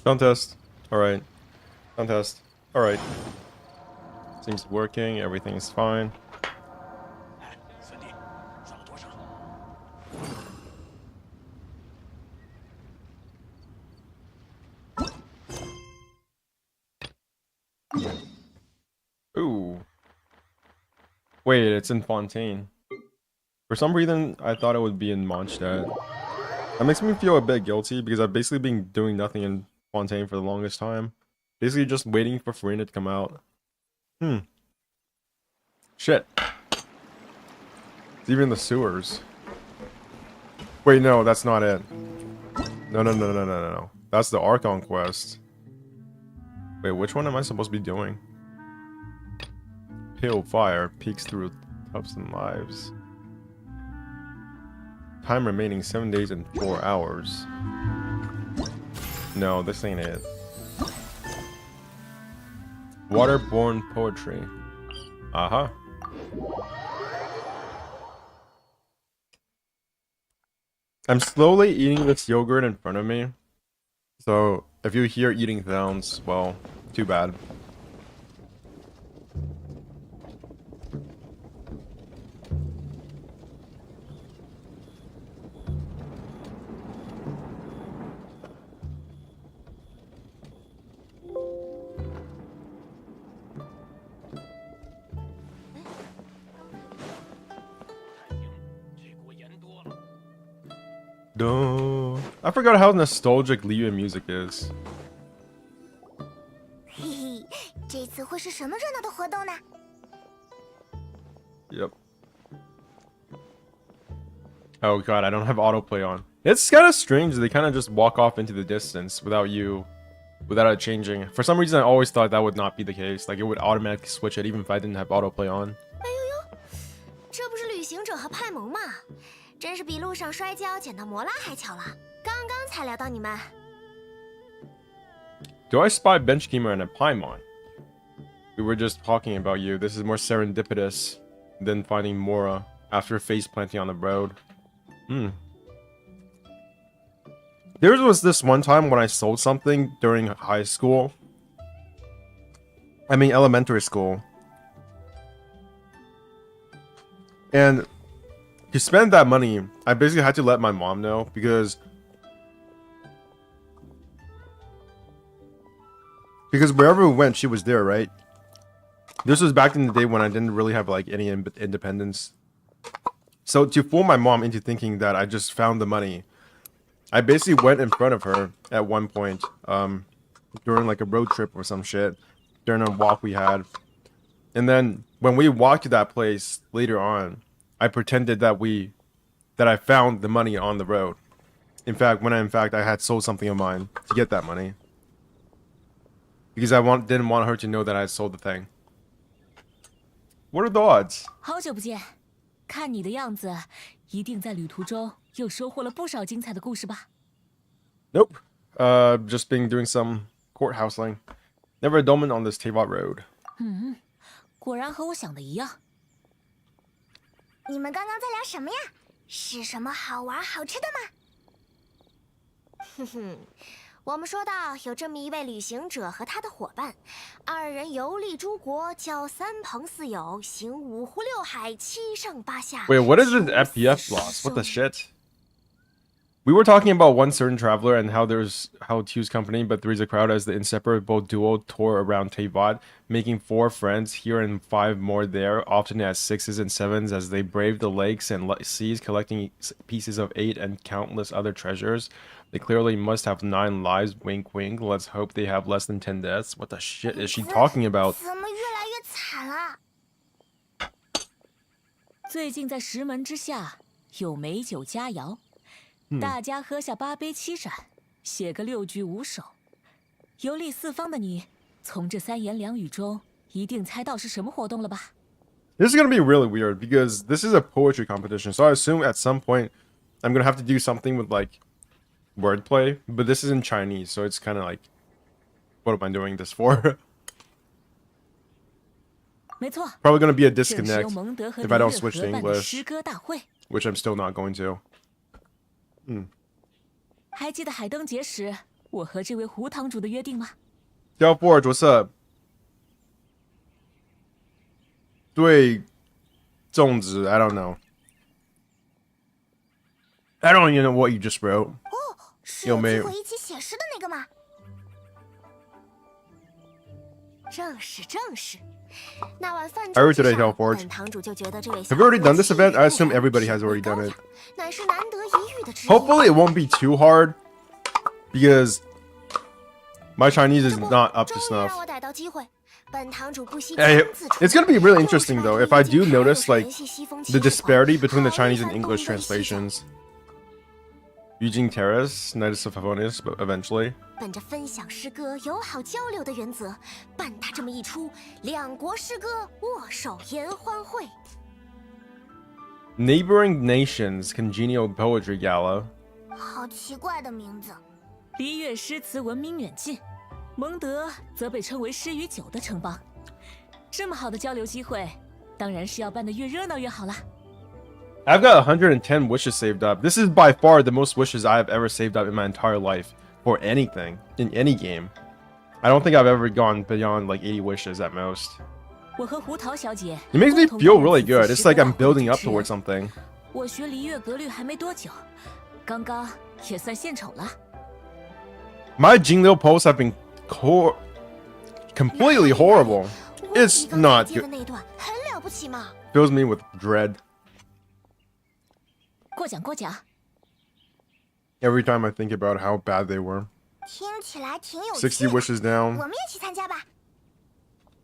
Contest. Alright. Contest. Alright. Seems working. Everything's fine. Ooh. Wait, it's in Fontaine. For some reason, I thought it would be in Mondstadt. That makes me feel a bit guilty because I've basically been doing nothing in Fontaine for the longest time. Basically just waiting for Furina to come out. Shit. It's even the sewers. Wait, no, that's not it. No. That's the Archon quest. Wait, which one am I supposed to be doing? Pale fire peeks through tufts and lives. Time remaining 7 days and 4 hours. No, this ain't it. Waterborne poetry. Uh-huh. I'm slowly eating this yogurt in front of me. So, if you hear eating sounds, well, too bad. Duh. I forgot how nostalgic Liu music is. 嘿嘿，这次会是什么热闹的活动呢？ Yep. Oh god, I don't have autoplay on. It's kind of strange. They kind of just walk off into the distance without it changing. For some reason, I always thought that would not be the case. Like it would automatically switch it even if I didn't have autoplay on. 哎呦呦，这不是旅行者和派蒙吗？真是比路上摔跤捡到摩拉还巧了。刚刚才聊到你们。Do I spy Benchkeeper and a Paimon? We were just talking about you. This is more serendipitous than finding Mora after face planting on the road. There was this one time when I sold something during high school. I mean elementary school. And to spend that money, I basically had to let my mom know because wherever we went, she was there, right? This was back in the day when I didn't really have like any independence. So to fool my mom into thinking that I just found the money, I basically went in front of her at one point, during like a road trip or some shit, during a walk we had. And then when we walked to that place later on, I pretended that I found the money on the road. In fact, when in fact I had sold something of mine to get that money. Because I didn't want her to know that I had sold the thing. What are the odds? 好久不见，看你的样子，一定在旅途中又收获了不少精彩的故事吧？ Nope. Just been doing some courthousing. Never a dolman on this Teyvat road. 果然和我想的一样。你们刚刚在聊什么呀？是什么好玩好吃的吗？哼哼，我们说到有这么一位旅行者和他的伙伴，二人游历诸国，交三朋四友，行五湖六海，七上八下。Wait, what is this FPF loss? What the shit? We were talking about one certain traveler and how two's company, but three's a crowd as the inseparable duo tour around Teyvat, making 4 friends here and 5 more there, often as 6s and 7s as they brave the lakes and seas, collecting pieces of 8 and countless other treasures. They clearly must have 9 lives, wink wink. Let's hope they have less than 10 deaths. What the shit is she talking about? 怎么越来越惨了？最近在石门之下有美酒佳肴。大家喝下8杯7盏，写个6句5首。游历四方的你，从这3言2语中，一定猜到是什么活动了吧？ This is gonna be really weird because this is a poetry competition, so I assume at some point I'm gonna have to do something with like wordplay, but this is in Chinese, so it's kind of like, what am I doing this for? 没错， Probably gonna be a 正是由 disconnect 蒙德和 if 林 I 日 don't 合 switch to 办的 English, 诗歌大会。 which I'm still not going to. 还记得海灯节时，我和这位胡堂主的约定吗？ Tell Forge, what's up? 对，粽子 I don't know. I don't even know what you just wrote. 哦，是有没有有机会一起写诗的那个吗？正是正是。那晚饭 I 桌 heard 之 today, 上 Tell Forge. 本堂主就觉得这位 Have you already done this 小伙 event? I 气 assume 度 everybody has 极为 already done 高 it. 雅，乃是难得一遇的知音。 Hopefully it won't be too hard because my Chinese is 这不 not up to 终于 snuff. 让我逮到机会。本堂主不惜 Hey, 亲自出 it's gonna be 马 really 用 interesting 出 though 来 if I 的一 do 件 notice 海 like 有神西风 the 骑士团 disparity between the 好一 Chinese and 番 English 东奔西闯 translations. Eugene Terrace, Knight of Sophonicus, but eventually. 本着分享诗歌、友好交流的原则，办他这么一出两国诗歌握手言欢会。 Neighboring Nations Congenial Poetry Gala. 好奇怪的名字。璃月诗词闻名远近，蒙德则被称为诗与酒的城邦。这么好的交流机会，当然是要办得越热闹越好啦。 I've got 110 wishes saved up. This is by far the most wishes I have ever saved up in my entire life for anything, in any game. I don't think I've ever gone beyond like 80 wishes at most. 我和胡桃小姐 It makes me 共同 feel 担任 really 此次 good. 诗 It's 歌 like 大 I'm 会的 building 主 up 持人 towards something. 我学璃月格律还没多久，刚刚也算献丑了。 My Jingliu posts have been completely horrible. 我 It's 比刚 not 才接的 good. 那段很了不起嘛。 Fills me with dread 过奖过奖， every time I think about how bad they were. 听起来挺有趣 60的。 wishes down. 我们也去参加吧。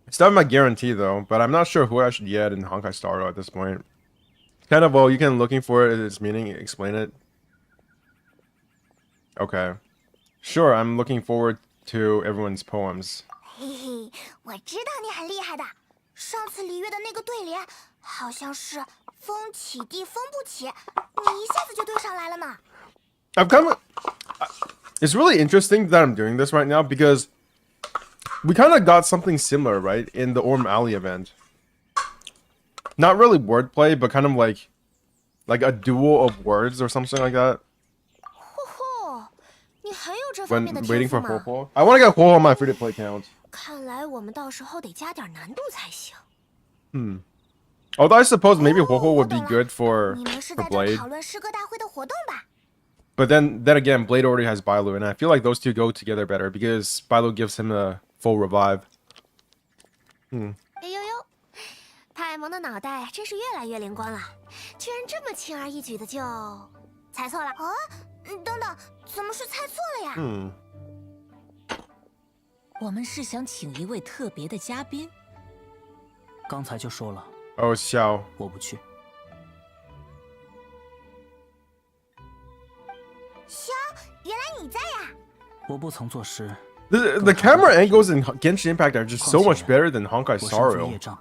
It's not my guarantee though, but I'm not sure who I should get in Honkai Star Rail at this point. Kind of, well, you can looking for it, its meaning, explain it. Okay. Sure, I'm looking forward to everyone's poems. 嘿嘿，我知道你很厉害的。上次璃月的那个对联，好像是风起地风不起，你一下子就对上来了呢。 I've kind of... It's really interesting that I'm doing this right now because we kind of got something similar, right, in the Orm Alley event. Not really wordplay, but kind of like a duel of words or something like that. 嚯嚯，你很有这方 When 面的 waiting 天 for 赋嘛。 Huohuo. I want to get Huohuo on my free-to-play account. 看来我们到时候得加点难度才行。 Although I suppose maybe Huohuo 我 would be 懂了 good for 你们是 for 在这 Blade. 讨论诗歌大会的活动吧？ But then again, Blade already has Bailu, and I feel like those two go together better because Bailu gives him a full revive. 哎呦呦，派蒙的脑袋真是越来越灵光了，居然这么轻而易举的就猜错了。啊，等等，怎么是猜错了呀？我们是想请一位特别的嘉宾。刚才就说了， Oh, Xiao. 我不去。萧，原来你在呀！我不曾作诗， The camera angles in Genshin Impact are just so much better than Honkai 我身 Star 负 Rail. 业障。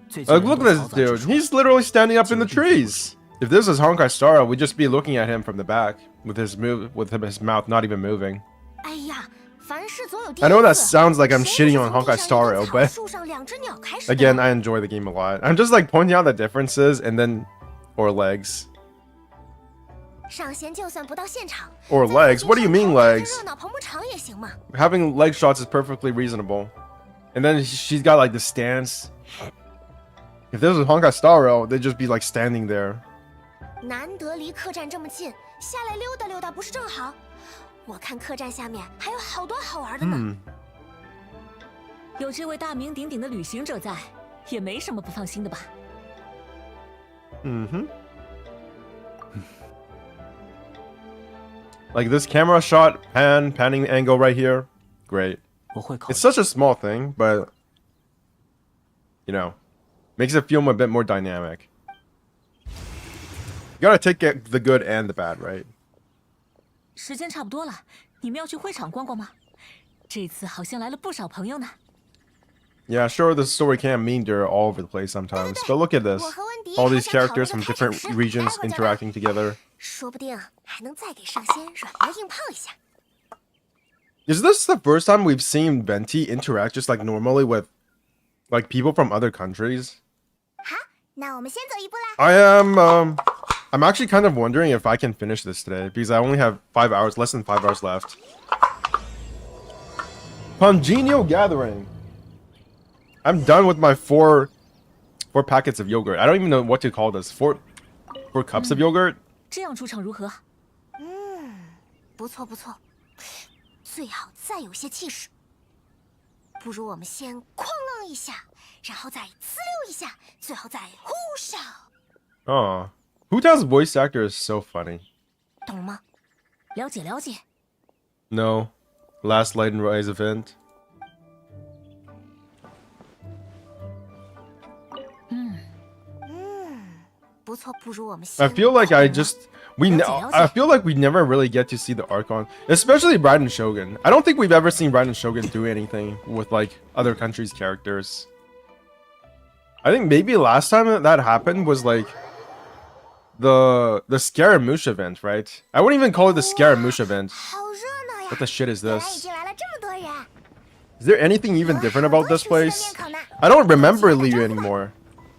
最近 Look at this dude. He's literally standing up in the trees. If this was Honkai Star Rail, we'd just be looking at him from the back with his mouth not even moving. 哎呀，凡事总有第 I 一 know that 次 sounds like I'm 谁也 shitting 是 on 从 Honkai 地上 Star 一 Rail, 根草 but 树上两只鸟开始的 again, I enjoy the game a lot. I'm just like pointing out the differences and then or legs 上仙就算不到现场 or 在 legs. 火 What do 箭 you 上 mean 头看个 legs? 热闹捧捧场也行嘛。 Having leg shots is perfectly reasonable. And then she's got like the stance. If this was Honkai Star Rail, they'd just be like standing there. 难得离客栈这么近，下来溜达溜达不是正好？我看客栈下面还有好多好玩的呢。有这位大名鼎鼎的旅行者在，也没什么不放心的吧？ Like this camera shot, panning angle right here. Great. 我会考 It's 虑。 such a small thing, but you know, makes it feel a bit more dynamic. You gotta take it the good and the bad, right? 时间差不多了，你们要去会场逛逛吗？这次好像来了不少朋友呢。 Yeah, sure, the story can meander all over the place sometimes, but look at this. 我和温迪 All 还 these 在讨论 characters 着 from 开场 different 诗， regions 待会儿再 interacting together. 说不定还能再给上仙软磨硬泡一下。 Is this the first time we've seen Venti interact just like normally with like people from other countries? 好，那我们先走一步啦。 I'm actually kind of wondering if I can finish this today because I only have 5 hours, less than 5 hours left. Congenial gathering. I'm done with my four packets of yogurt. I don't even know what to call this. Four cups of yogurt. 这样出场如何？不错不错，最好再有些气势。不如我们先哐啷一下，然后再呲溜一下，最后再呼哨。Oh, Huta's voice actor is so funny. 懂了吗？了解了解。 No, last Light and Rise event. 不错，不如我们先。 I feel like I feel like we never really get to see the Archon, especially Raiden Shogun. I don't think we've ever seen Raiden Shogun do anything with like other countries' characters. I think maybe last time that happened was like the Scaramouche event, right? I wouldn't even call it the Scaramouche event. 好热闹呀！ What the shit is 原来已 this? 经来了这么多人。 Is there anything even different about this place? I don't remember Liu anymore.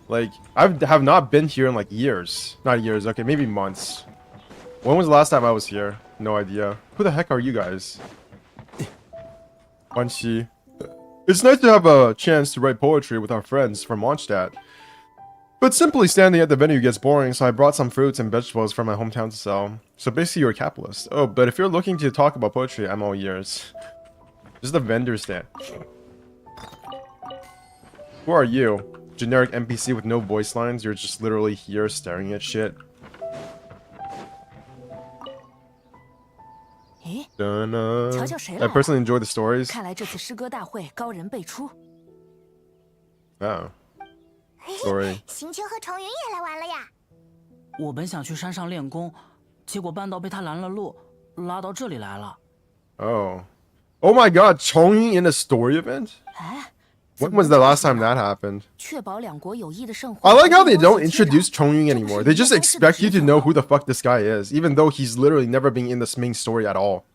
Like, I have not been here in like years. Not years, okay, maybe months. When was the last time I was here? No idea. Who the heck are you guys? Wanxi. It's nice to have a chance to write poetry with our friends from Mondstadt. But simply standing at the venue gets boring, so I brought some fruits and vegetables from my hometown to sell. So basically you're a capitalist. Oh, but if you're looking to talk about poetry, I'm all ears. This is the vendor stand. Who are you? Generic NPC with no voice lines? You're just literally here staring at shit. 咦， Dun-dun. 瞧瞧谁 I 来了？ personally enjoy the stories. 看来这次诗歌大会高人辈出。 Oh. Sorry. 行秋和重云也来玩了呀。我本想去山上练功，结果半道被他拦了路，拉到这里来了。 Oh. Oh my god, Chongyun in a story event? 哎， When was the last time that happened? 确保两国友谊的盛会。 I like how they don't introduce Chongyun anymore. They just expect you to know who the fuck this guy is, even though he's literally never been in this main story at all.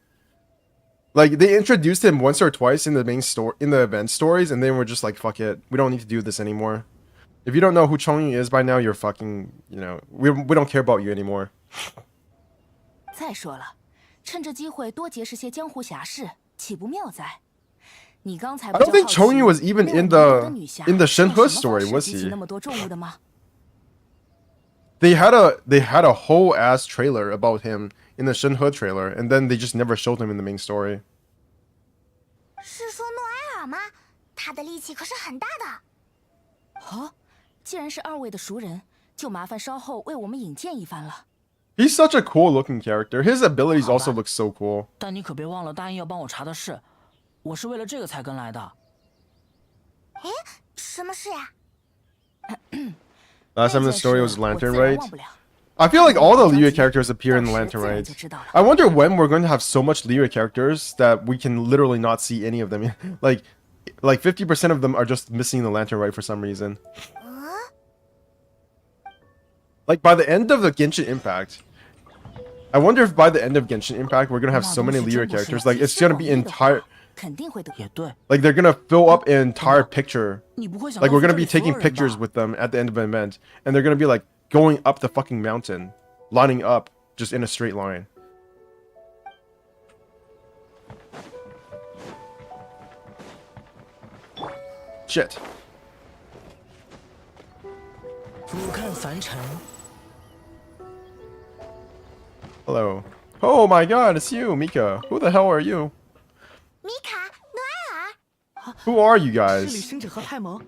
Like, they introduced him once or twice in the main story, in the event stories, and then we're just like, fuck it, we don't need to do this anymore. If you don't know who Chongyun is by now, you're fucking, you know, we don't care about you anymore. 再说了，趁着机会多结识些江湖侠士，岂不妙哉？你刚才 I don't think Chongyun was even in the Shenhe story, was he? 那么多重物的吗？ They had a whole ass trailer about him in the Shenhe trailer, and then they just never showed him in the main story. 是说诺埃尔吗？他的力气可是很大的。好，既然是二位的熟人，就麻烦稍后为我们引荐一番了。 He's such a cool looking character. His abilities also look so cool. 但你可别忘了答应要帮我查的事，我是为了这个才跟来的。哎，什么事呀？ Last time in the story was 我 Lantern 自然 Raid. 忘不了。 I feel like all the Liu characters appear in the Lantern Raid. I wonder when we're going to have so much Liu characters that we can literally not see any of them. like 50% of them are just missing the Lantern Raid for some reason. Like by the end of the Genshin Impact, I wonder if by the end of Genshin Impact we're gonna have so many Liu characters. Like it's gonna be entire. 肯定会得。也对， Like they're gonna fill up an entire picture. 你不会想 Like 告 we're 诉 gonna 这 be 里所有 taking 人吧 pictures with them at the end of an event, and they're gonna be like going up the fucking mountain, lining up just in a straight line. Shit. 俯瞰凡尘， Hello. Oh my god, it's you, Mika. Who the hell are you? 米卡，诺埃尔， Who are you 是旅 guys? 行者和派蒙。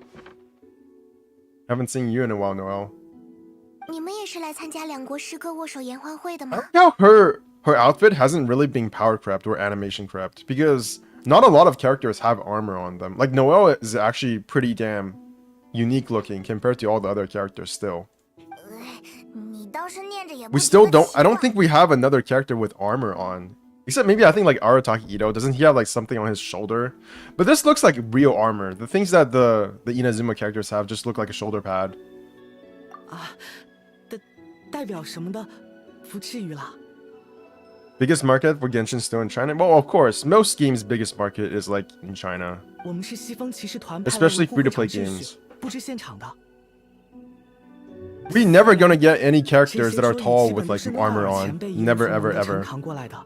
Haven't seen you in a while, Noel. 你们也是来参加两国诗歌握手联欢会的 I 吗？ like how her outfit hasn't really been power crept or animation crept because not a lot of characters have armor on them. Like Noel is actually pretty damn unique looking compared to all the other characters still. 你倒是念着也不 We 觉 still 得 don't 奇 I don't 怪 think we have another character with armor on. Except maybe I think like Arataki Ito, doesn't he have like something on his shoulder? But this looks like real armor. The things that the Inazuma characters have just look like a shoulder pad. 代表什么的，不至于啦。 Biggest market for Genshin still in China? Well, of course, most games' biggest market is like in China. 我们是西风骑士团派来 Especially 维护会 free-to-play 场秩 games. 序布置现场的。 We never gonna get any 这 characters 些 that are 桌椅 tall 基本 with 都 like 是诺埃 armor 尔 on. 前辈一路 Never 从 ever 罗城 ever. 扛过来的，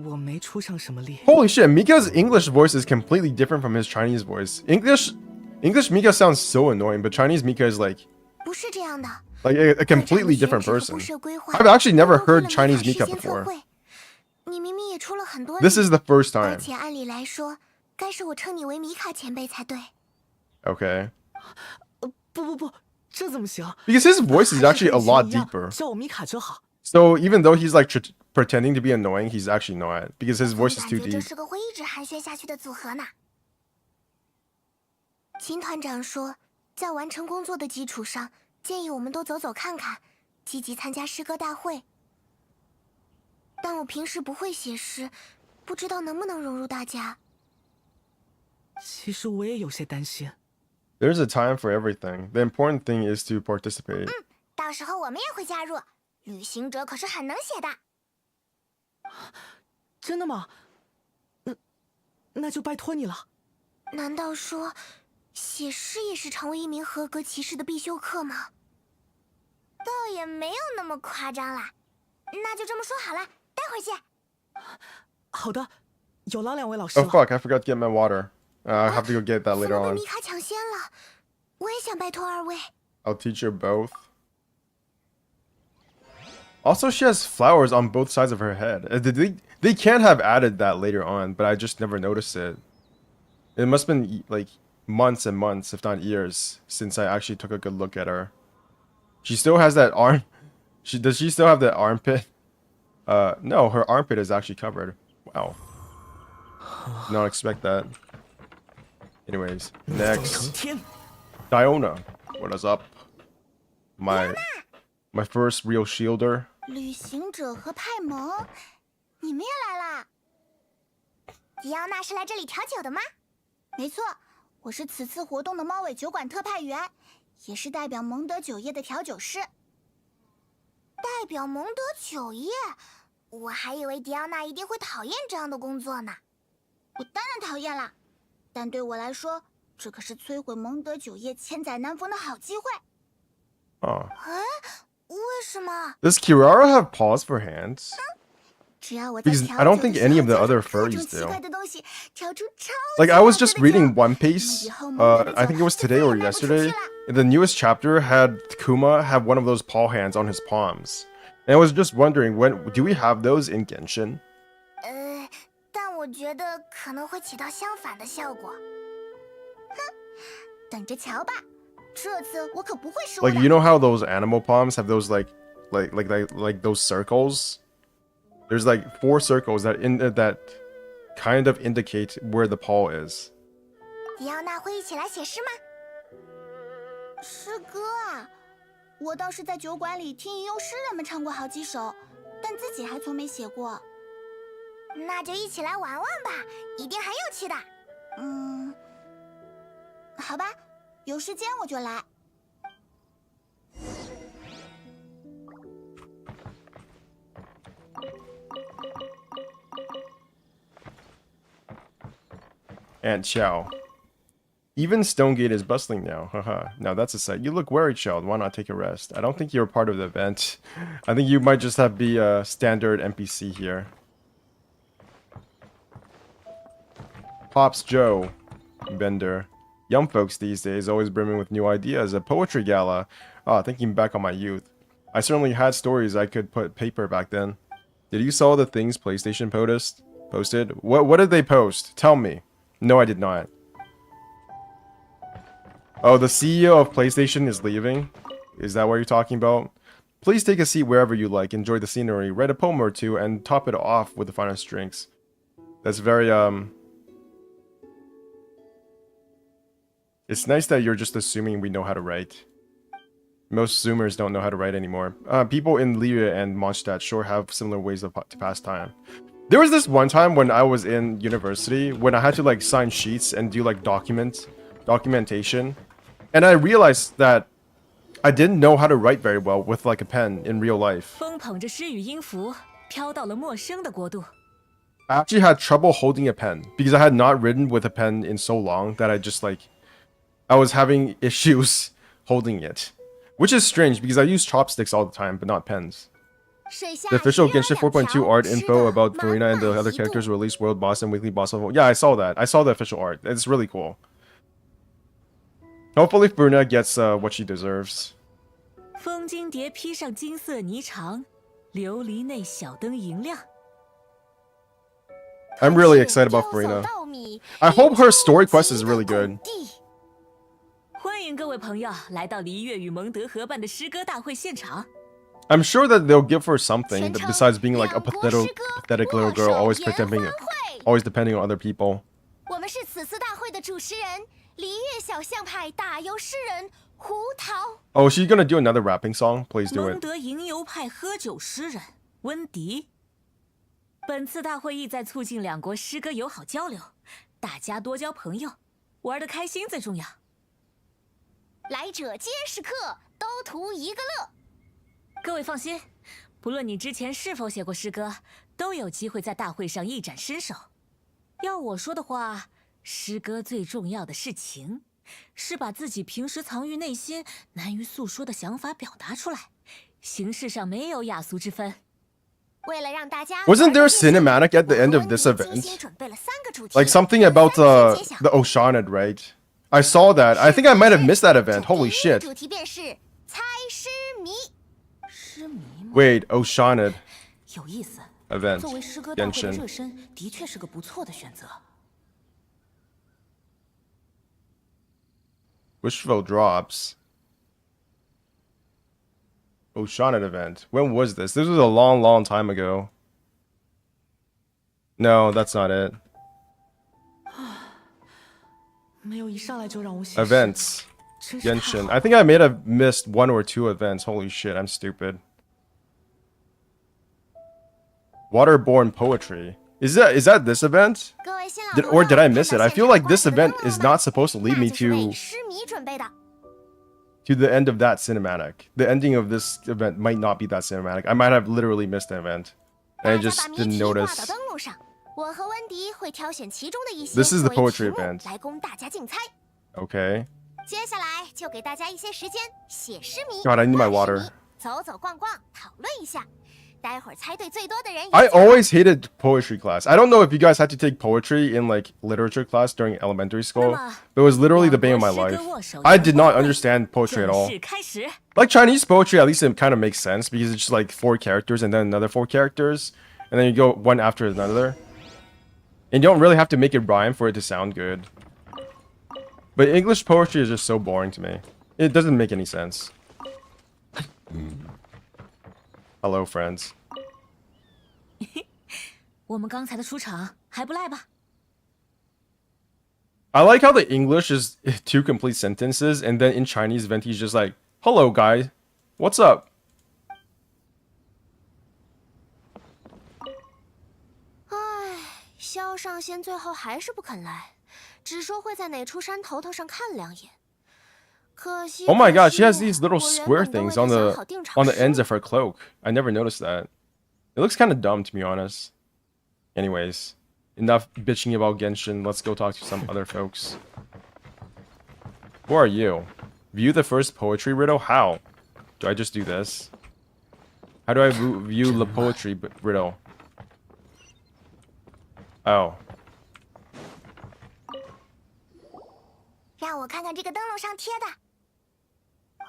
我没出上什么力。 Holy shit, Mika's English voice is completely different from his Chinese voice. English Mika sounds so annoying, but Chinese Mika is like 不是这样的。 a completely different 会长 person. 的选址和规划 I've actually never 都多亏 heard 了 Chinese 米 Mika 卡事先测 before. 绘。你明明也出了很多力。 This is the first 而 time. 且按理来说，该是我称你为米卡前辈才对。 Okay. 不，这怎么行？ Because his voice is 还 actually 是 a 和以前 lot 一样 deeper. 叫我米卡就好。 So even though he's like pretending to be annoying, he's actually not because his 总 voice is 感 too 觉这 deep. 是个会一直寒暄下去的组合呢。秦团长说，在完成工作的基础上，建议我们都走走看看，积极参加诗歌大会。但我平时不会写诗，不知道能不能融入大家。其实我也有些担心。 There's a time for everything. The important thing is to participate. 到时候我们也会加入。旅行者可是很能写的。真的吗？那就拜托你了。难道说，写诗也是成为一名合格骑士的必修课吗？倒也没有那么夸张啦。那就这么说好了，待会儿见。好的，有劳两位老师 Oh 了。 fuck! I forgot to get my water. I have to go get that 怎 later 么被 on. 米卡抢先了？我也想拜托二位。 I'll teach you both. Also, she has flowers on both sides of her head. They can't have added that later on, but I just never noticed it. It must have been like months and months, if not years, since I actually took a good look at her. She still has that arm. Does she still have that armpit? No, her armpit is actually covered. Wow. Did not expect that. Anyways, 成 next, 天， Diona. What is up? My first real shielder. 旅行者和派蒙，你们也来啦？迪奥娜是来这里调酒的吗？没错，我是此次活动的猫尾酒馆特派员，也是代表蒙德酒业的调酒师。代表蒙德酒业，我还以为迪奥娜一定会讨厌这样的工作呢。我当然讨厌啦，但对我来说，这可是摧毁蒙德酒业千载难逢的好机会。 Oh. 为什么？ Does Kirara have paws for hands? 只要我在 Because 调 I don't 酒的 think 时候 any of the 加上 other 各种 furries 奇怪 do. 的东西，调出超 Like 级 I was 好喝 just 的 reading 酒 One Piece. 以后蒙德的 I 酒 think it was 就 today 再 or 也卖不出去 yesterday. 了。 The newest chapter had Kuma have one of those paw hands on his palms, and I was just wondering, when do we have those in Genshin? 但我觉得可能会起到相反的效果。哼，等着瞧吧，这次我可不会输的。 Like you know how those animal palms have those like those circles? There's like 4 circles that kind of indicate where the paw is. 迪奥娜会一起来写诗吗？诗歌啊，我倒是在酒馆里听吟游诗人们唱过好几首，但自己还从没写过。那就一起来玩玩吧，一定很有趣的。好吧，有时间我就来。 Aunt Chow. Even Stonegate is bustling now. Haha. Now that's a sight. You look worried, child. Why not take a rest? I don't think you're part of the event. I think you might just have be a standard NPC here. Pops Joe. Bender. Young folks these days always brimming with new ideas. A poetry gala. Ah, thinking back on my youth. I certainly had stories I could put paper back then. Did you saw the things PlayStation posted? What did they post? Tell me. No, I did not. Oh, the CEO of PlayStation is leaving? Is that what you're talking about? Please take a seat wherever you like, enjoy the scenery, write a poem or two, and top it off with the finest drinks. That's very, It's nice that you're just assuming we know how to write. Most Zoomers don't know how to write anymore. People in Lyria and Mondstadt sure have similar ways to pass time. There was this one time when I was in university when I had to like sign sheets and do like documentation. And I realized that I didn't know how to write very well with like a pen in real life. 风捧着诗与音符，飘到了陌生的国度。 I actually had trouble holding a pen because I had not written with a pen in so long that I just like I was having issues holding it. Which is strange because I use chopsticks all the time, but not pens. 水下 The official 鱼儿 Genshin 两 4.2 条 art 吃 info 的 about 满 Furina and the 满 other 一 characters 肚 released world boss and weekly boss level. Yeah, I saw that. I saw the official art. It's really cool. Hopefully Furina gets what she deserves. 风金蝶披上金色霓裳，琉璃内小灯银亮。 I'm really 同 excited 是 about 丢 Furina. 走稻米 I hope her 引 story 出 quest is 急 really 的 good. 拱地欢迎各位朋友来到璃月与蒙德合办的诗歌大会现场。 I'm sure that they'll give her something 全程 besides being like a 两国诗歌 pathetic little 握 girl, 手 always 言 pretending, 欢会。 always depending on other people. 我们是此次大会的主持人，璃月小象派大游诗人胡桃。 Oh, she's gonna do another rapping song? Please do 蒙 it. 德吟游派喝酒诗人温迪。本次大会意在促进两国诗歌友好交流，大家多交朋友，玩得开心最重要。 来者皆是客，都图一个乐。 各位放心，不论你之前是否写过诗歌，都有机会在大会上一展身手。要我说的话，诗歌最重要的是情，是把自己平时藏于内心、难于诉说的想法表达出来，形式上没有雅俗之分。 为了让大家 Wasn't there a 玩得尽兴 cinematic at the 我和 end of 温 this 迪 event? 精心准备了3个主题 Like something about 3个揭晓 the Oceanid, right? I saw that. I think I might have missed that event. Holy 第一个 shit. 主题便是猜诗谜。诗谜吗？ Wait, Oceanid 有意思。 event. 作为诗歌大会的 Genshin. 热身，的确是个不错的选择。 Wishful drops. Oceanid event. When was this? This was a long, long time ago. No, that's not it. 没有一上来就让我写诗 Events. 真是太好 Genshin. I think I may have missed 1 or 2 events. Holy shit, I'm stupid. Waterborne poetry. Is that this event? 各位新老 Did, 朋 or 友 did I miss it? 看到 I 现 feel 场 like this 挂着的 event 灯笼 is 了 not 吗 supposed to lead 那 me 就是为 to 诗谜准备的。 the end of that cinematic. The ending of this event might not be that cinematic. I might have literally missed the event. And I 大家 just 把谜 didn't 题挂到 notice. 灯笼上，我和温迪会挑选其中的一些 This is the 作为 poetry 题目 event. 来供大家竞猜。 Okay. 接下来就给大家一些时间写诗谜、 God, I need my 画诗 water. 谜走走逛逛，讨论一下。待会儿猜对最多的人有 I 奖。 always hated poetry class. I don't know if you guys had to take poetry in like literature class during elementary school, but it was literally the bane of my life. I did not understand poetry at all. 正式开始。 Like Chinese poetry, at least it kind of makes sense because it's just like 4 characters and then another 4 characters, and then you go one after another. And you don't really have to make it rhyme for it to sound good. But English poetry is just so boring to me. It doesn't make any sense. Hello, friends. 我们刚才的出场还不赖吧？ I like how the English is 2 complete sentences, and then in Chinese, Venti's just like, "Hello, guy. What's up?" 唉，萧上仙最后还是不肯来，只说会在哪处山头头上看2眼。可惜 Oh my god, she 可 has 惜 these little 我原 square 本都为 things 她 on 想 the 好定场 on the 诗 ends of her cloak. I never noticed that. It looks kind of dumb, to be honest. Anyways, enough bitching about Genshin. Let's go talk to some other folks. Who are you? View the first poetry riddle? How? Do I just do this? How do I view the poetry riddle? Oh. 让我看看这个灯笼上贴的。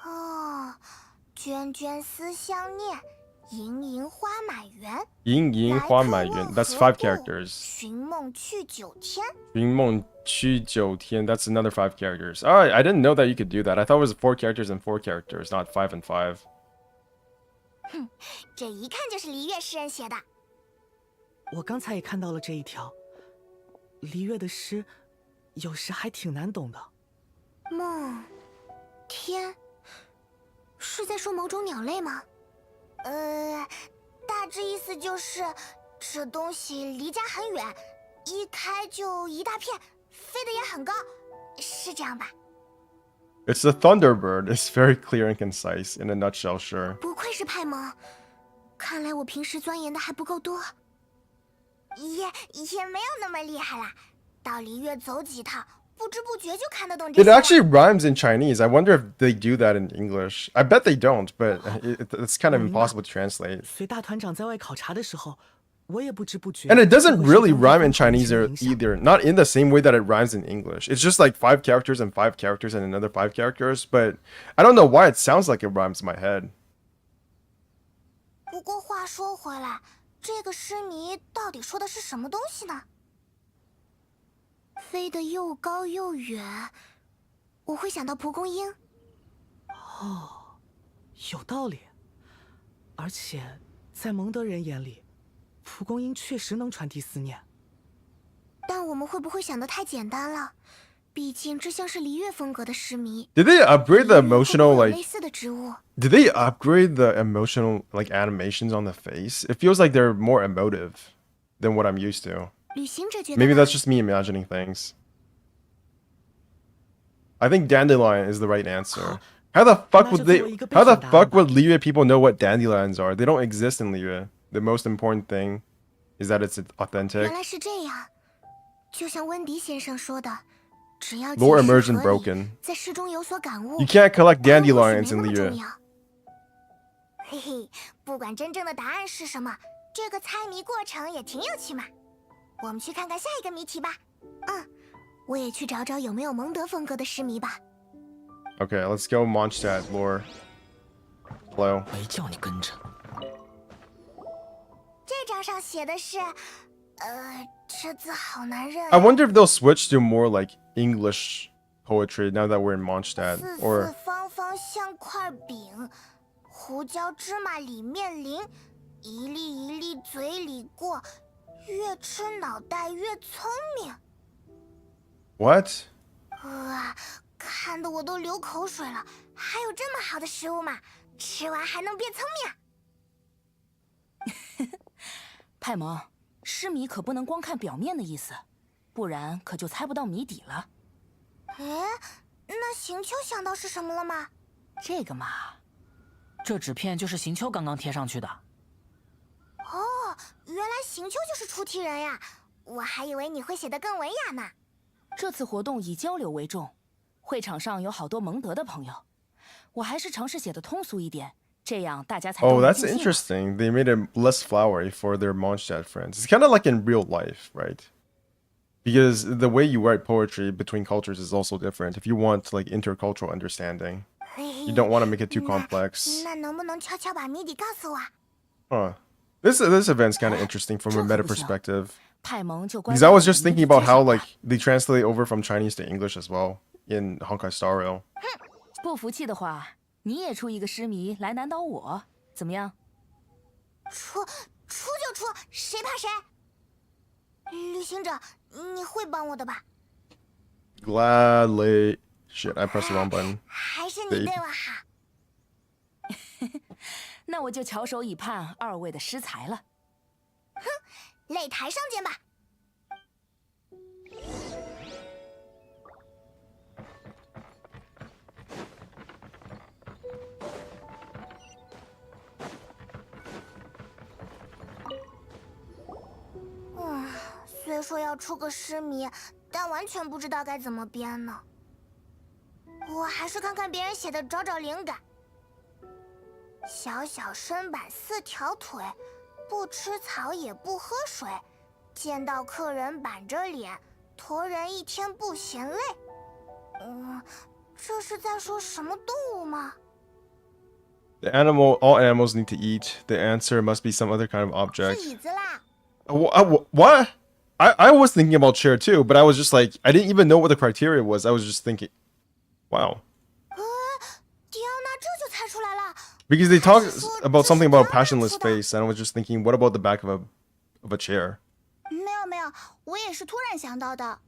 哦，涓涓思相念，盈盈花满园。 Ying Ying 来 Hua 客 Mai 问 Yuan. That's 何 5 故 characters. 寻梦去9天。 Ying Meng Qu Jiu Tian. That's another 5 characters. Alright, I didn't know that you could do that. I thought it was 4 characters and 4 characters, not 5 and 5. 这一看就是璃月诗人写的。我刚才也看到了这一条。璃月的诗，有时还挺难懂的。梦，天，是在说某种鸟类吗？大致意思就是这东西离家很远，一开就一大片，飞得也很高，是这样吧？ It's the Thunderbird. It's very clear and concise. In a nutshell, sure. 不愧是派蒙，看来我平时钻研的还不够多。也没有那么厉害啦，到璃月走几趟，不知不觉就看得懂这 It 些了。 actually rhymes in Chinese. I wonder if they do that in English. I bet they don't, but it's kind of 我明白。 impossible to translate. 随大团长在外考察的时候，我也不知不觉 And it 就 doesn't 会受 really 当地 rhyme in 风土人 Chinese 情的影响。 either. Not in the same way that it rhymes in English. It's just like 5 characters and 5 characters and another 5 characters, but I don't know why it sounds like it rhymes in my head. 不过话说回来，这个诗谜到底说的是什么东西呢？飞得又高又远，我会想到蒲公英。有道理。而且在蒙德人眼里，蒲公英确实能传递思念。但我们会不会想得太简单了？毕竟这像是璃月风格的诗谜。 Did they upgrade the 璃月会不会 emotional 有 like 类似的植物？ did they upgrade the emotional like animations on the face? It feels like they're more emotive than what I'm used to. 旅行者觉得 Maybe 呢 that's just me imagining things. I think dandelion is the right answer. How the fuck would they? How the fuck would Liyue people know what dandelions are? They don't exist in Liyue. The most important thing is that it's 原 authentic. 来是这样，就像温迪先生说的，只要 Lore 解释 immersion 合理 broken. 在诗中有所感悟 You，can't collect 答案或许 dandelions 没 in 那么重 Liyue. 要。嘿嘿，不管真正的答案是什么，这个猜谜过程也挺有趣嘛。我们去看看下一个谜题吧。我也去找找有没有蒙德风格的诗谜吧。 Okay, let's go Mondstadt lore. Hello. 没叫你跟着。这张上写的是，这字好难认 I wonder if they'll switch to more like English poetry now that we're in Mondstadt, 四四 or 方方像块饼，胡椒芝麻里面淋，一粒一粒嘴里过，越吃脑袋越聪明。 what? 看得我都流口水了。还有这么好的食物吗？吃完还能变聪明？派蒙，诗谜可不能光看表面的意思，不然可就猜不到谜底了。哎，那行秋想到是什么了吗？这个嘛，这纸片就是行秋刚刚贴上去的。哦，原来行秋就是出题人呀！我还以为你会写得更文雅呢。这次活动以交流为重，会场上有好多蒙德的朋友，我还是尝试写的通俗一点，这样大家才都 Oh, 能 that's 尽兴嘛。 interesting. They made it less flowery for their Mondstadt friends. It's kind of like in real life, right? Because the way you write poetry between cultures is also different. If you want like intercultural understanding, 嘿嘿 you don't want to make it too complex. 那能不能悄悄把谜底告诉我？ Huh. This event's kind of interesting from a 这可 meta 不行。 perspective. 派蒙就乖 Because 乖 I 地 was just 把谜 thinking 底 about 介 how 绍吧 like they translate over from Chinese to English as well in Honkai Star Rail. 不服气的话，你也出一个诗谜来难倒我，怎么样？出就出，谁怕谁？旅行者，你会帮我的吧？ Gladly. Shit, I pressed the wrong button. 还是你对对我好？那我就翘首以盼二位的诗才了。擂台上见吧。虽说要出个诗谜，但完全不知道该怎么编呢。我还是看看别人写的，找找灵感。小小身板4条腿，不吃草也不喝水，见到客人板着脸，驮人一天不嫌累。这是在说什么动物吗？ All animals need to eat. The answer must be some other kind of 是 object. 椅子啦。 What? I was thinking about chair too, but I was just like, I didn't even know what the criteria was. I was just thinking, wow. 天哪，这就猜出来了。 Because they talk 还是说 about 这是 something about a 他们 passionless 出的？ face, and I was just thinking, what about the back of a chair? 没有，我也是突然想到的。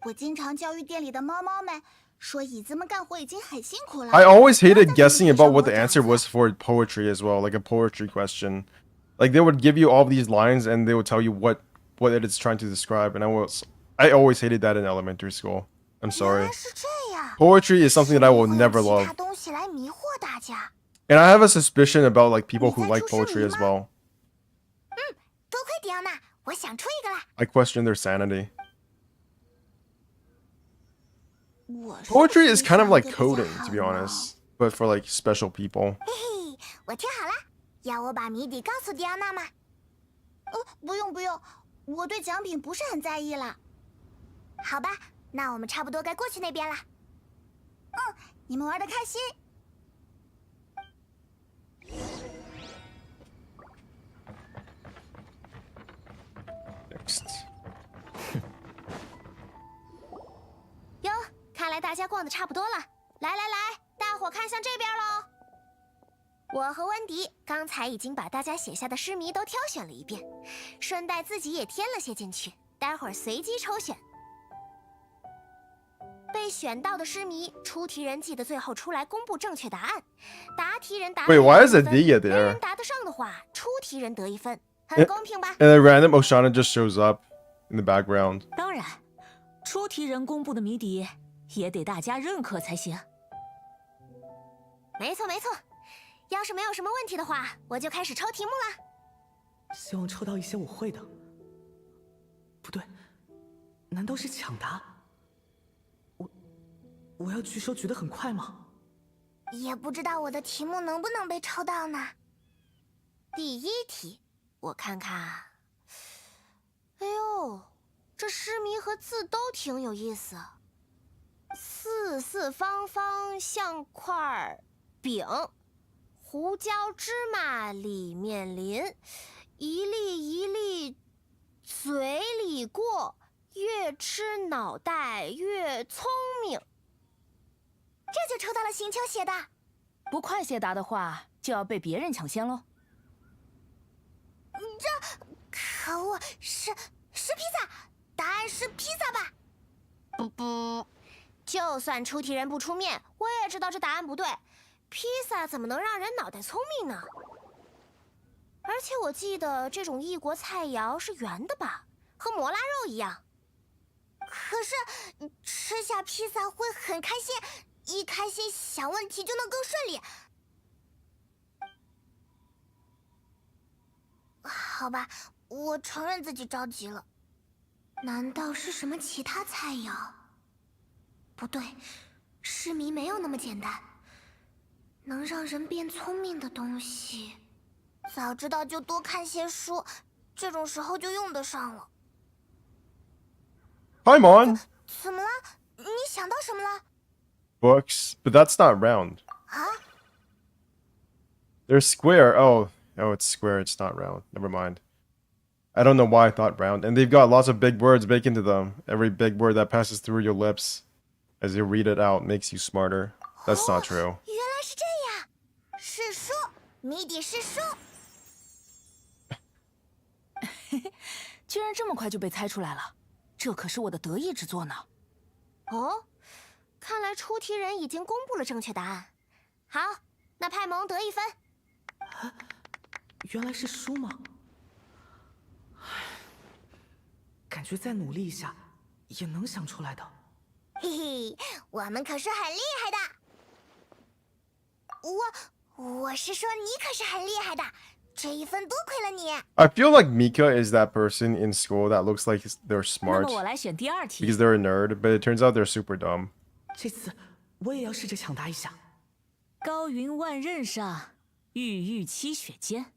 我经常教育店里的猫猫们，说椅子们干活已经很辛苦了。 I always hated 不要再 guessing 给 about 上 what 我 the 讲 answer 了 was for poetry as well, like a poetry question. Like they would give you all these lines and they would tell you what it is trying to describe, and I always hated that in elementary school. I'm 原 sorry. 来是这样。 Poetry is something that I will 是会用 never 其 love. 他东西来迷惑大家。 And I have a suspicion about like people who 你在 like 出诗 poetry 谜 as 吗？ well. 多亏迪奥娜，我想出一个啦。 I question their sanity. 我是 Poetry is kind of like 欣赏一个 coding, 比较 to be 好呢 honest, but for like special people. 嘿嘿，我听好了，要我把谜底告诉迪奥娜吗？不用不用，我对奖品不是很在意了。好吧，那我们差不多该过去那边了。你们玩的开心。Next. 哟，看来大家逛的差不多了。来来来，大伙看向这边喽。我和温迪刚才已经把大家写下的诗谜都挑选了一遍，顺带自己也添了些进去，待会儿随机抽选。被选到的诗谜，出题人记得最后出来公布正确答案。答题人答 Wait, why is 1 it 分 Dia 没人 there? 答得上的话，出题人得1分，很公平吧？ And then random Oshana just shows up in the background. 当然，出题人公布的谜底也得大家认可才行。没错没错，要是没有什么问题的话，我就开始抽题目了。希望抽到一些我会的。不对，难道是抢答？我要举手举得很快吗？也不知道我的题目能不能被抽到呢。第一题，我看看。哎呦，这诗谜和字都挺有意思。四四方方像块饼，胡椒芝麻里面淋，一粒一粒嘴里过，越吃脑袋越聪明。这就抽到了邢秋写的。不快些答的话，就要被别人抢先喽。可恶，是披萨，答案是披萨吧？不，就算出题人不出面，我也知道这答案不对。披萨怎么能让人脑袋聪明呢？而且我记得这种异国菜肴是圆的吧，和摩拉肉一样。可是吃下披萨会很开心，一开心想问题就能更顺利。好吧，我承认自己着急了。难道是什么其他菜肴？不对，诗谜没有那么简单。能让人变聪明的东西，早知道就多看些书，这种时候就用得上了。 Hi, Mon. 怎么了？你想到什么了？ Books, but that's not round. 啊？ They're square. Oh, it's square. It's not round. Never mind. I don't know why I thought round. And they've got lots of big words baked into them. Every big word that passes through your lips as you read it out makes you smarter. That's not true. 原来是这样，是书，谜底是书。居然这么快就被猜出来了，这可是我的得意之作呢。哦，看来出题人已经公布了正确答案。好，那派蒙得1分。原来是书吗？感觉再努力一下，也能想出来的。嘿嘿，我们可是很厉害的。我是说你可是很厉害的，这1分多亏了你。 I feel like Mika is that person in school that looks like they're 那 smart 么我来选第二题。 because they're a nerd, but it turns out they're super dumb. 这次我也要试着抢答一下。高云万仞上，郁郁栖雪间，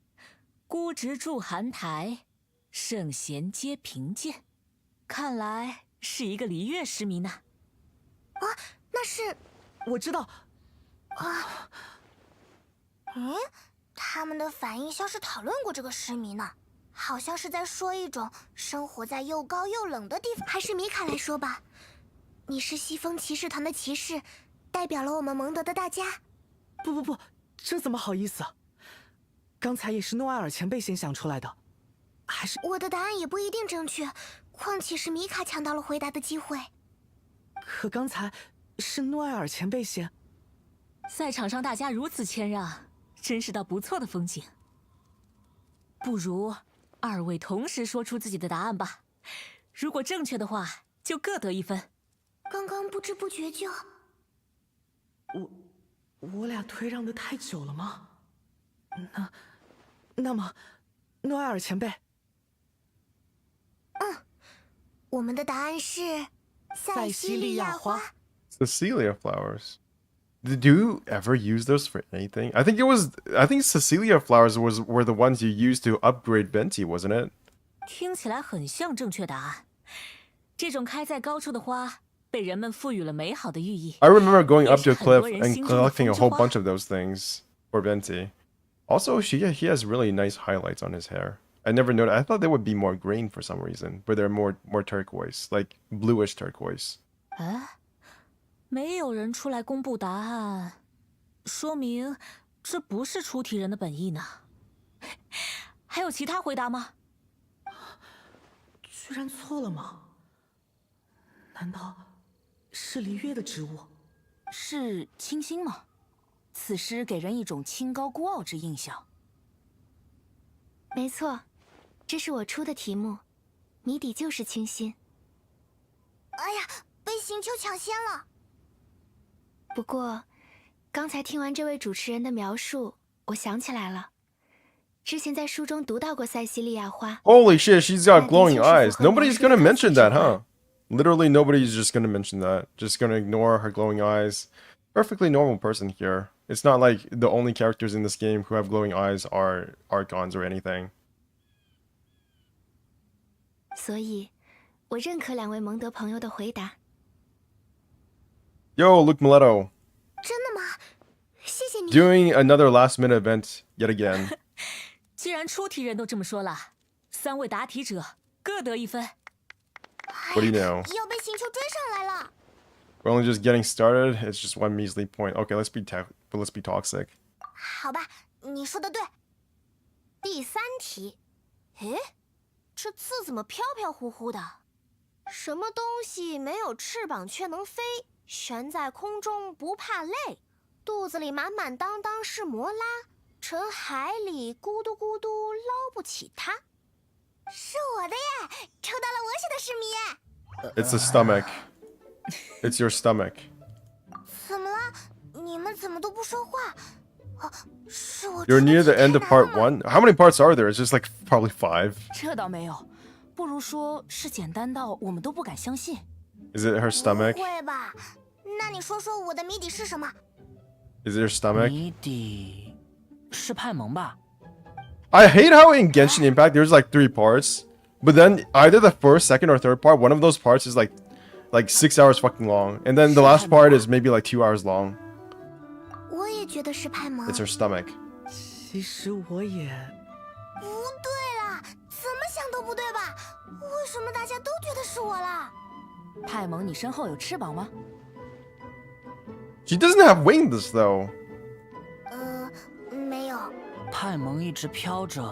孤直住寒台，圣贤皆贫贱。看来是一个离乐诗谜呢。啊，那是我知道，他们的反应像是讨论过这个诗谜呢，好像是在说一种生活在又高又冷的地方。还是米卡来说吧，你是西风骑士团的骑士，代表了我们蒙德的大家。不，这怎么好意思？刚才也是诺埃尔前辈先想出来的，还是我的答案也不一定正确，况且是米卡抢到了回答的机会。可刚才是诺埃尔前辈先。赛场上大家如此谦让，真是道不错的风景。不如二位同时说出自己的答案吧，如果正确的话，就各得1分。刚刚不知不觉就……我俩退让的太久了吗？那么，诺埃尔前辈，我们的答案是塞西利亚花。Cecilia flowers. Did you ever use those for anything? I think Cecilia flowers were the ones you used to upgrade Venti, wasn't it? 听起来很像正确答案。这种开在高处的花，被人们赋予了美好的寓意。 I remember going up to a 也是很多 cliff 人 and 心中的 collecting a 风之 whole 花。 bunch of those things for Venti. Also, he has really nice highlights on his hair. I never noticed. I thought they would be more green for some reason, but they're more turquoise, like bluish turquoise. 没有人出来公布答案，说明这不是出题人的本意呢。还有其他回答吗？居然错了吗？难道是璃月的植物？是清新吗？此诗给人一种清高孤傲之印象。没错，这是我出的题目，谜底就是清新。哎呀，被行秋抢先了。不过，刚才听完这位主持人的描述，我想起来了，之前在书中读到过塞西利亚花。 Holy shit, she's got That glowing is eyes. also Nobody's her gonna mouth mention that, huh? feature. Literally nobody's just gonna mention that. Just gonna ignore her glowing eyes. Perfectly normal person here. It's not like the only characters in this game who have glowing eyes are Archons or anything. 所以，我认可两位蒙德朋友的回答。 Yo, Luke Mileto. 真的吗？谢谢你。 Doing another last minute event yet again. 既然出题人都这么说了，3位答题者各得1分。 What do you know? 要被星球追上来了。 We're only just getting started. It's just one measly point. Okay, let's be toxic. 好吧，你说的对。第3题，诶，这字怎么飘飘忽忽的？什么东西没有翅膀却能飞，悬在空中不怕累，肚子里满满当当是摩拉，沉海里咕嘟咕嘟捞不起它。是我的耶，抽到了我写的诗谜。 It's the stomach. It's your stomach. 怎么了？你们怎么都不说话？是我。 You're near the end of part 1. How many parts are there? It's just like probably 5. 这倒没有，不如说是简单到我们都不敢相信。 Is it her stomach? 不会吧？那你说说我的谜底是什么？ Is it her stomach? 谜底是派蒙吧？ I hate how in Genshin Impact there's like 3 parts, but then either the first, second, or third part, one of those parts is like 6 hours fucking long, and then the last part is maybe like 2 hours long. 我也觉得是派蒙。 It's her stomach. 其实我也……不对啦，怎么想都不对吧？为什么大家都觉得是我啦？派蒙，你身后有翅膀吗？ She doesn't have wings though. 没有。派蒙一直飘着，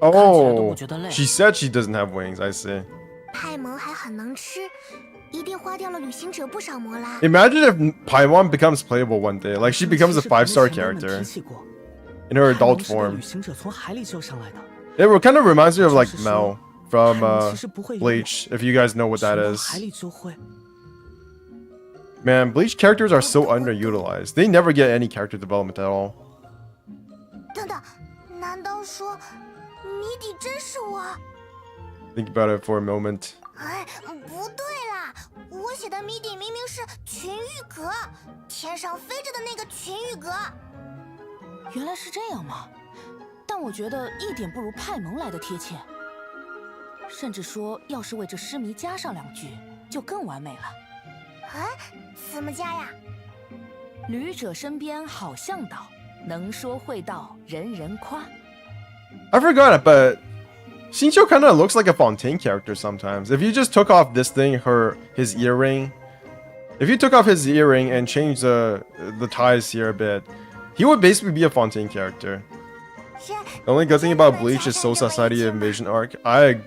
Oh, 觉得累。 she said she doesn't have wings. I see. 派蒙还很能吃，一定花掉了旅行者不少摩拉。 Imagine if Paimon becomes playable one day, like she becomes a 5-star 之前跟他们 character 提起过 in her 派蒙 adult 是被 form. 旅行者从海里救上来的。 It kind of reminds me of like 就是说， Mel from 派蒙其实不会游泳 Bleach, if you guys know what that 沉到 is. 海里就会。 Man, Bleach characters are so underutilized. They never get any character development at all. 等等，难道说谜底真是我？ Think about it for a moment. 哎，不对啦，我写的谜底明明是群玉阁，天上飞着的那个群玉阁。原来是这样吗？但我觉得一点不如派蒙来的贴切。甚至说，要是为这诗谜加上2句，就更完美了。哎，怎么加呀？旅者身边好向导，能说会道人人夸。 I forgot it, but Shincho kind of looks like a Fontaine character sometimes. If you just took off this thing, his earring, if you took off his earring and changed the ties here a bit, he would basically be a Fontaine character. 是。 The only good thing about Bleach is Soul Society Invasion arc. I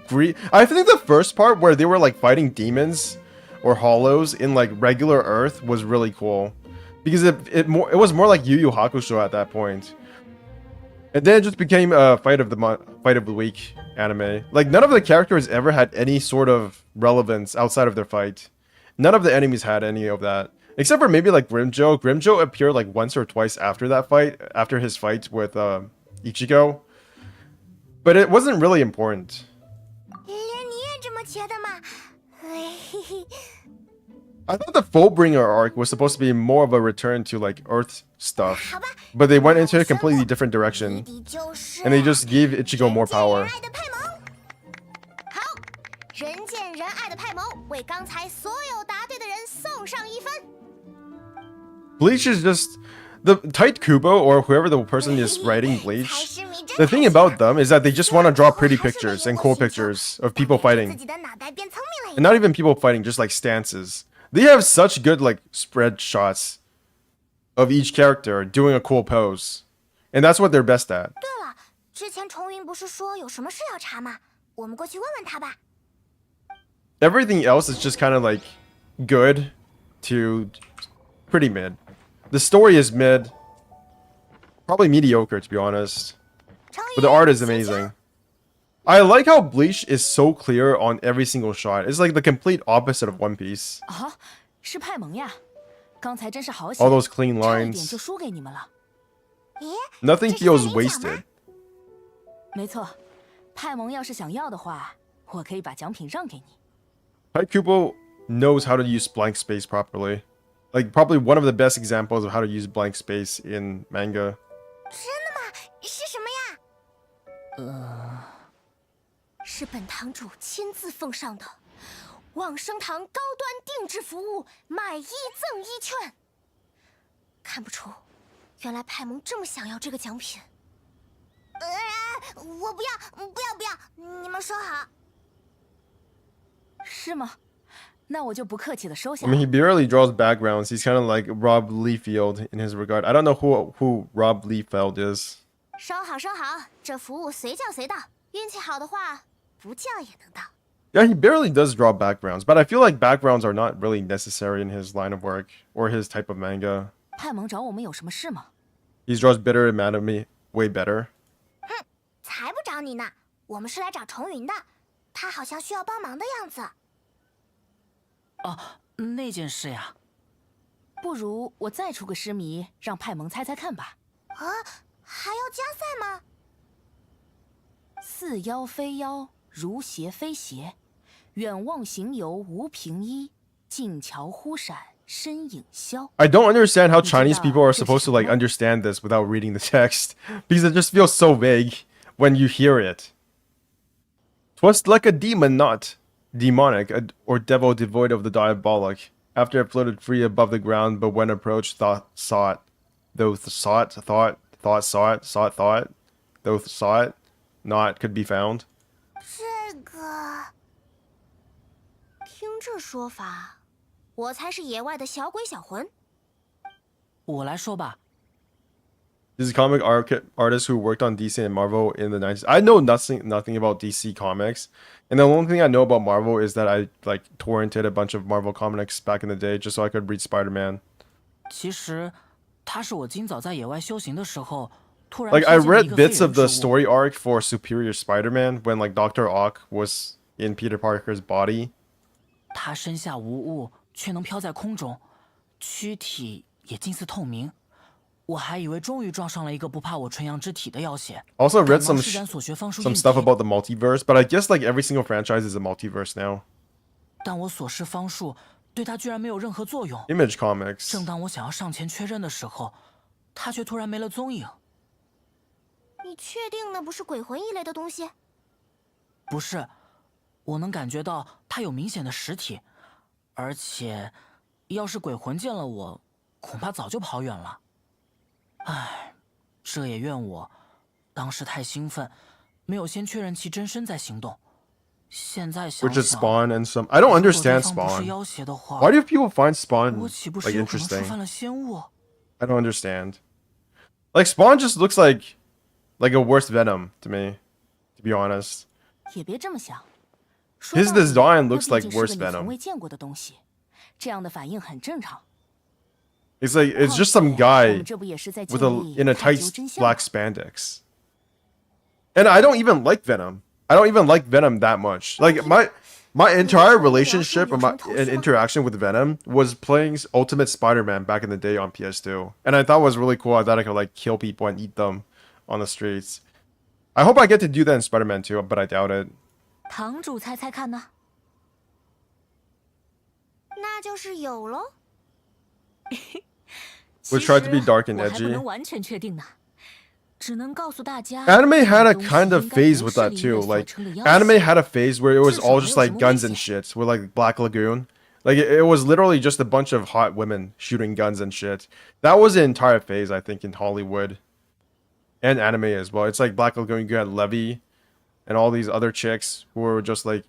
agree. I think the first part where they were like fighting demons or hollows in like regular Earth was really cool, because it was more like Yu Yu Hakusho at that point. And then it just became a fight of the week anime. Like none of the characters ever had any sort of relevance outside of their fight. None of the enemies had any of that, except for maybe like Grimjo. Grimjo appeared like once or twice after that fight, after his fight with Ichigo, but it wasn't really important. 连你也这么觉得吗？嘿嘿嘿。I thought the Fullbringer arc was supposed to be more of a return to like Earth stuff, 好吧， but they went 那 into 我 a 宣布 completely different 你 direction, 的就是 and they just gave Ichigo more 人见人 power. 爱的派蒙。好，人见人爱的派蒙为刚才所有答对的人送上1分。 Bleach is just the Tight Kubo or whoever the person is writing 才 Bleach. 是迷真 The 开 thing 心 about 啊 them is that they just want to 虽然 draw 最后 pretty 还是被 pictures 野 and 我 cool 寻求 pictures of 但 people 感觉 fighting. 自己的脑袋变聪明了一 And not 点。 even people fighting, just like stances. They have such good like spread shots of each character doing a cool pose. And that's what they're best at. 对了，之前重云不是说有什么事要查吗？我们过去问问他吧。 Everything else is just kind of like good to pretty mid. The story is mid. Probably mediocre to be honest. 成 But the 云 art is 请讲 amazing. I like how Bleach is so clear on every single shot. It's like the complete opposite of One Piece. 啊，是派蒙呀！刚才真是好 All 险， those clean 差一点 lines. 就输给你们了。 咦， Nothing 这是在 feels 领奖吗 wasted. 没错，派蒙要是想要的话，我可以把奖品让给你。 Tight Kubo knows how to use blank space properly. Like probably one of the best examples of how to use blank space in manga. 真的吗？是什么呀？是本堂主亲自奉上的往生堂高端定制服务，买1赠1券。看不出，原来派蒙这么想要这个奖品。我不要，不要，你们说好。是吗？那我就不客气的收下 I mean, he barely draws backgrounds. He's kind of like Rob Liefeld in his regard. I don't know who Rob Liefeld is. 收好，收好，这服务随叫随到，运气好的话，不叫也能到。 Yeah, he barely does draw backgrounds, but I feel like backgrounds are not really necessary in his line of work or his type of manga. 派蒙找我们有什么事吗？ He draws better anatomy, way better. 才不找你呢，我们是来找重云的，他好像需要帮忙的样子。哦，那件事呀，不如我再出个诗谜，让派蒙猜猜看吧。啊，还要加赛吗？似妖非妖，如邪非邪，远望行游无凭依，近瞧忽闪身影消。 I don't understand how Chinese 知道 people are 这是 supposed to 什么 like 吗？ understand this without reading the text, because it just feels so vague when you hear it. 'Twas like a demon not demonic, or devil devoid of the diabolic. After it floated free above the ground, but when approached, thought saw it. Though saw it, thought saw it, thought. Though saw it, not could be found. 这个，听这说法，我猜是野外的小鬼小魂。我来说吧。 This is a comic artist who worked on DC and Marvel in the 90s. I know nothing about DC comics, and the only thing I know about Marvel is that I like torrented a bunch of Marvel comics back in the day just so I could read Spider-Man. 其实，他是我今早在野外修行的时候，突然 Like I 瞥见了一 read 个非 bits of 人 the 之物。 story arc for Superior Spider-Man when like Dr. Ock was in Peter Parker's body. 他身下无物，却能飘在空中，躯体也近似透明。我还以为终于撞上了一个不怕我纯阳之体的要挟。 Also read 赶 some 忙施展所学方术 some 应 stuff 敌 about the multiverse, but I guess like every single franchise is a multiverse now. 但我所施方术对他居然没有任何作用。 Image Comics. 正当我想要上前确认的时候，他却突然没了踪影。你确定那不是鬼魂一类的东西？不是，我能感觉到他有明显的实体，而且，要是鬼魂见了我，恐怕早就跑远了。唉，这也怨我，当时太兴奋，没有先确认其真身再行动。现在想 Which is 想， Spawn and some. I don't 如果对 understand 方不是 Spawn. 要挟的话， Why do people find Spawn 我岂不 like 是有可能触 interesting? 犯了仙物？ I don't understand. Like Spawn just looks like a worse Venom to me, to be honest. 也别这么想。说 His 到底 design 那 looks 毕 like 竟是 worse 个你从 Venom. 未见过的东西，这样的反应很正常。 It's like it's just some 况且我 guy 们这不也是在尽 with a 力 in a 探 tight 究真相吗 black spandex. And I don't even like Venom. I don't even like Venom that much. Like my entire relationship and interaction with Venom was playing Ultimate Spider-Man back in the day on PS2, and I thought it was really cool. I thought I could like kill people and eat them on the streets. I hope I get to do that in Spider-Man 2, but I doubt it. 堂主猜猜看呢？那那就是有喽。We tried to be dark and 我还不 edgy. 能完全确定呢，只能告诉大家 Anime had a 东西 kind of 应该 phase 不 with 是 that 里 too. 面所 Like 称的妖 anime 邪。 had a phase where it was 至 all 少没 just 有什 like 么 guns 危 and 险。 shit. With like Black Lagoon. Like it was literally just a bunch of hot women shooting guns and shit. That was the entire phase, I think, in Hollywood and anime as well. It's like Black Lagoon, you had Levy and all these other chicks who were just like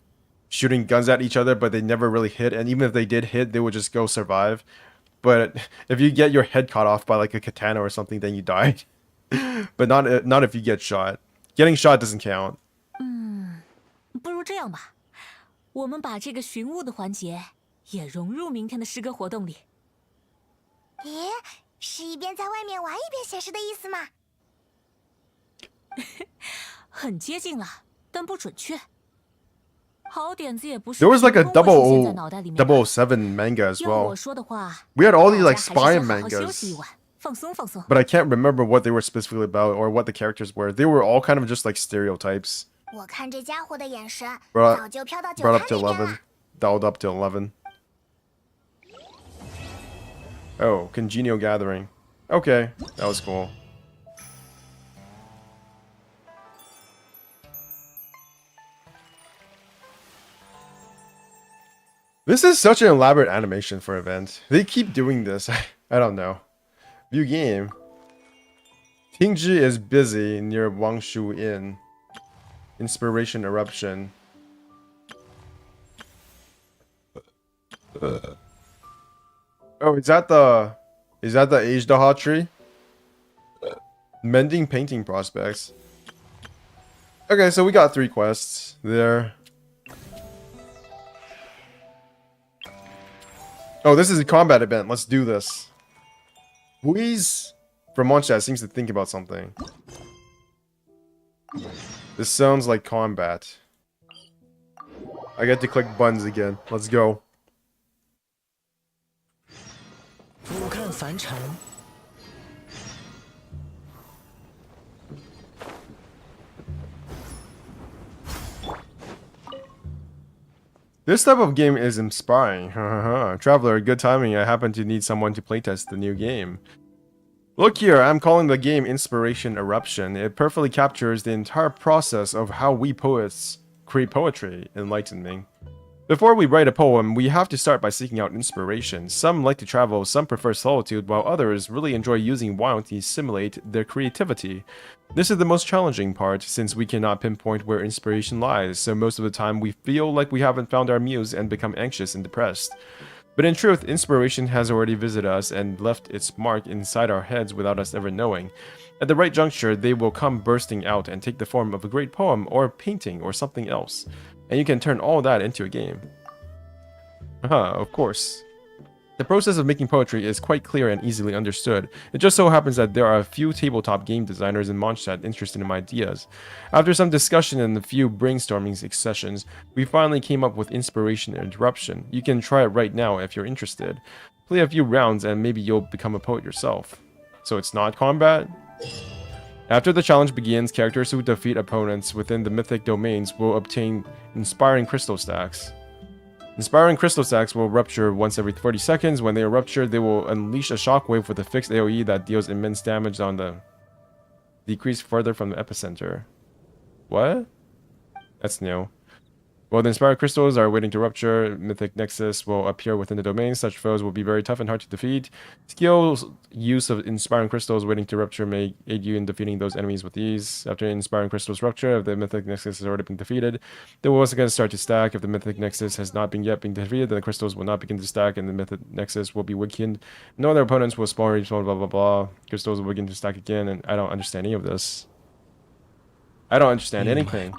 shooting guns at each other, but they never really hit. And even if they did hit, they would just go survive. But if you get your head cut off by like a katana or something, then you died. But not if you get shot. Getting shot doesn't count. 不如这样吧，我们把这个寻物的环节也融入明天的诗歌活动里。咦，是一边在外面玩一边写诗的意思吗？很接近了，但不准确。好点子也不是 There was like a 凭空会出现在 double 脑袋里面的。 007 manga as 要 well. 我说的话， We had all these 大 like 家还是 spy 先好好休息一 mangas, 晚，放松放松。 but I can't remember what they were specifically about or what the characters were. They were all kind of just like stereotypes. 我看这家伙的眼神， Brought, 早就飘到酒 brought 摊 up to 那边 11. 了。 Dialed up to 11. Oh, congenial gathering. Okay, that was cool. This is such an elaborate animation for event. They keep doing this. I don't know. View game. Tingji is busy near Wangshu Inn. Inspiration eruption. Oh, is that the Ajdaha tree? Mending painting prospects. Okay, so we got 3 quests there. Oh, this is a combat event. Let's do this. Louise from Monchat seems to think about something. This sounds like combat. I get to click buttons again. Let's go. 俯瞰凡尘， This type of game is inspiring. Traveler, good timing. I happen to need someone to playtest the new game. Look here, I'm calling the game Inspiration Eruption. It perfectly captures the entire process of how we poets create poetry. Enlighten me. Before we write a poem, we have to start by seeking out inspiration. Some like to travel, some prefer solitude, while others really enjoy using wild to simulate their creativity. This is the most challenging part, since we cannot pinpoint where inspiration lies, so most of the time we feel like we haven't found our muse and become anxious and depressed. But in truth, inspiration has already visited us and left its mark inside our heads without us ever knowing. At the right juncture, they will come bursting out and take the form of a great poem or painting or something else. And you can turn all that into a game. Of course. The process of making poetry is quite clear and easily understood. It just so happens that there are a few tabletop game designers in Mondstadt interested in my ideas. After some discussion and a few brainstorming sessions, we finally came up with Inspiration Interruption. You can try it right now if you're interested. Play a few rounds and maybe you'll become a poet yourself. So it's not combat? After the challenge begins, characters who defeat opponents within the mythic domains will obtain Inspiring Crystal Stacks. Inspiring Crystal Stacks will rupture once every 40 seconds. When they are ruptured, they will unleash a shockwave with a fixed AoE that deals immense damage on the decrease further from the epicenter. What? That's new. While the Inspired Crystals are waiting to rupture, Mythic Nexus will appear within the domain. Such foes will be very tough and hard to defeat. Skill's use of Inspiring Crystals waiting to rupture may aid you in defeating those enemies with ease. After Inspiring Crystals rupture, if the Mythic Nexus has already been defeated, they will once again start to stack. If the Mythic Nexus has not yet been defeated, then the crystals will not begin to stack and the Mythic Nexus will be weakened. No other opponents will spawn, respawn, blah blah blah. Crystals will begin to stack again, and I don't understand any of this. I don't understand anything.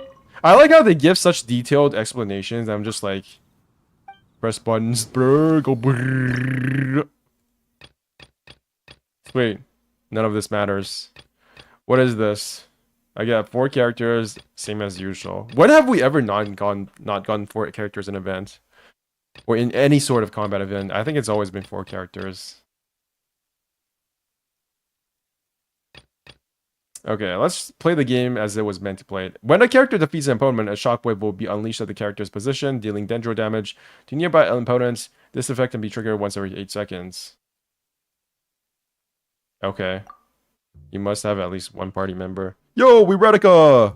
I like how they give such detailed explanations. I'm just like, press buttons, brr, go brr. Wait, none of this matters. What is this? I got 4 characters, same as usual. When have we ever not gotten 4 characters in an event? Or in any sort of combat event? I think it's always been 4 characters. Okay, let's play the game as it was meant to play it. When a character defeats an opponent, a shockwave will be unleashed at the character's position, dealing dendro damage to nearby opponents. This effect can be triggered once every 8 seconds. Okay. You must have at least one party member. Yo, we Redica!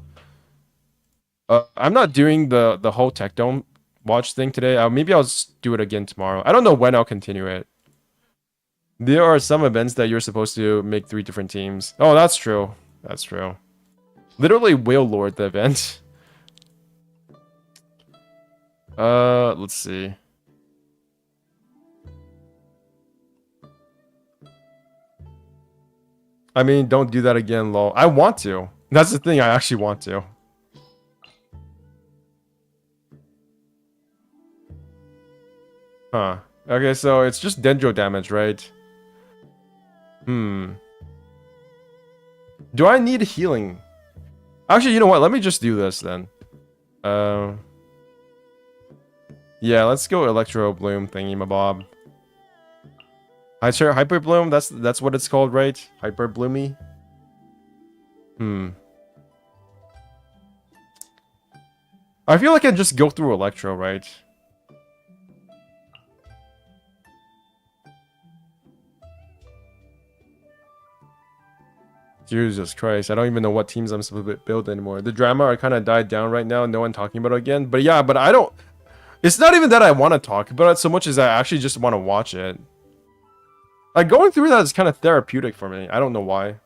I'm not doing the whole Tech Dome watch thing today. Maybe I'll do it again tomorrow. I don't know when I'll continue it. There are some events that you're supposed to make 3 different teams. Oh, that's true. That's true. Literally Whale Lord the event. Let's see. I mean, don't do that again, lol. I want to. That's the thing, I actually want to. Huh. Okay, so it's just dendro damage, right? Do I need healing? Actually, you know what? Let me just do this then. Yeah, let's go Electro Bloom thingy mabob. Hyper Bloom, that's what it's called, right? Hyper Bloomy. I feel like I just go through Electro, right? Jesus Christ, I don't even know what teams I'm supposed to build anymore. The drama are kind of died down right now, no one talking about it again. But yeah, but I don't... It's not even that I want to talk about it so much as I actually just want to watch it. Like, going through that is kind of therapeutic for me. I don't know why.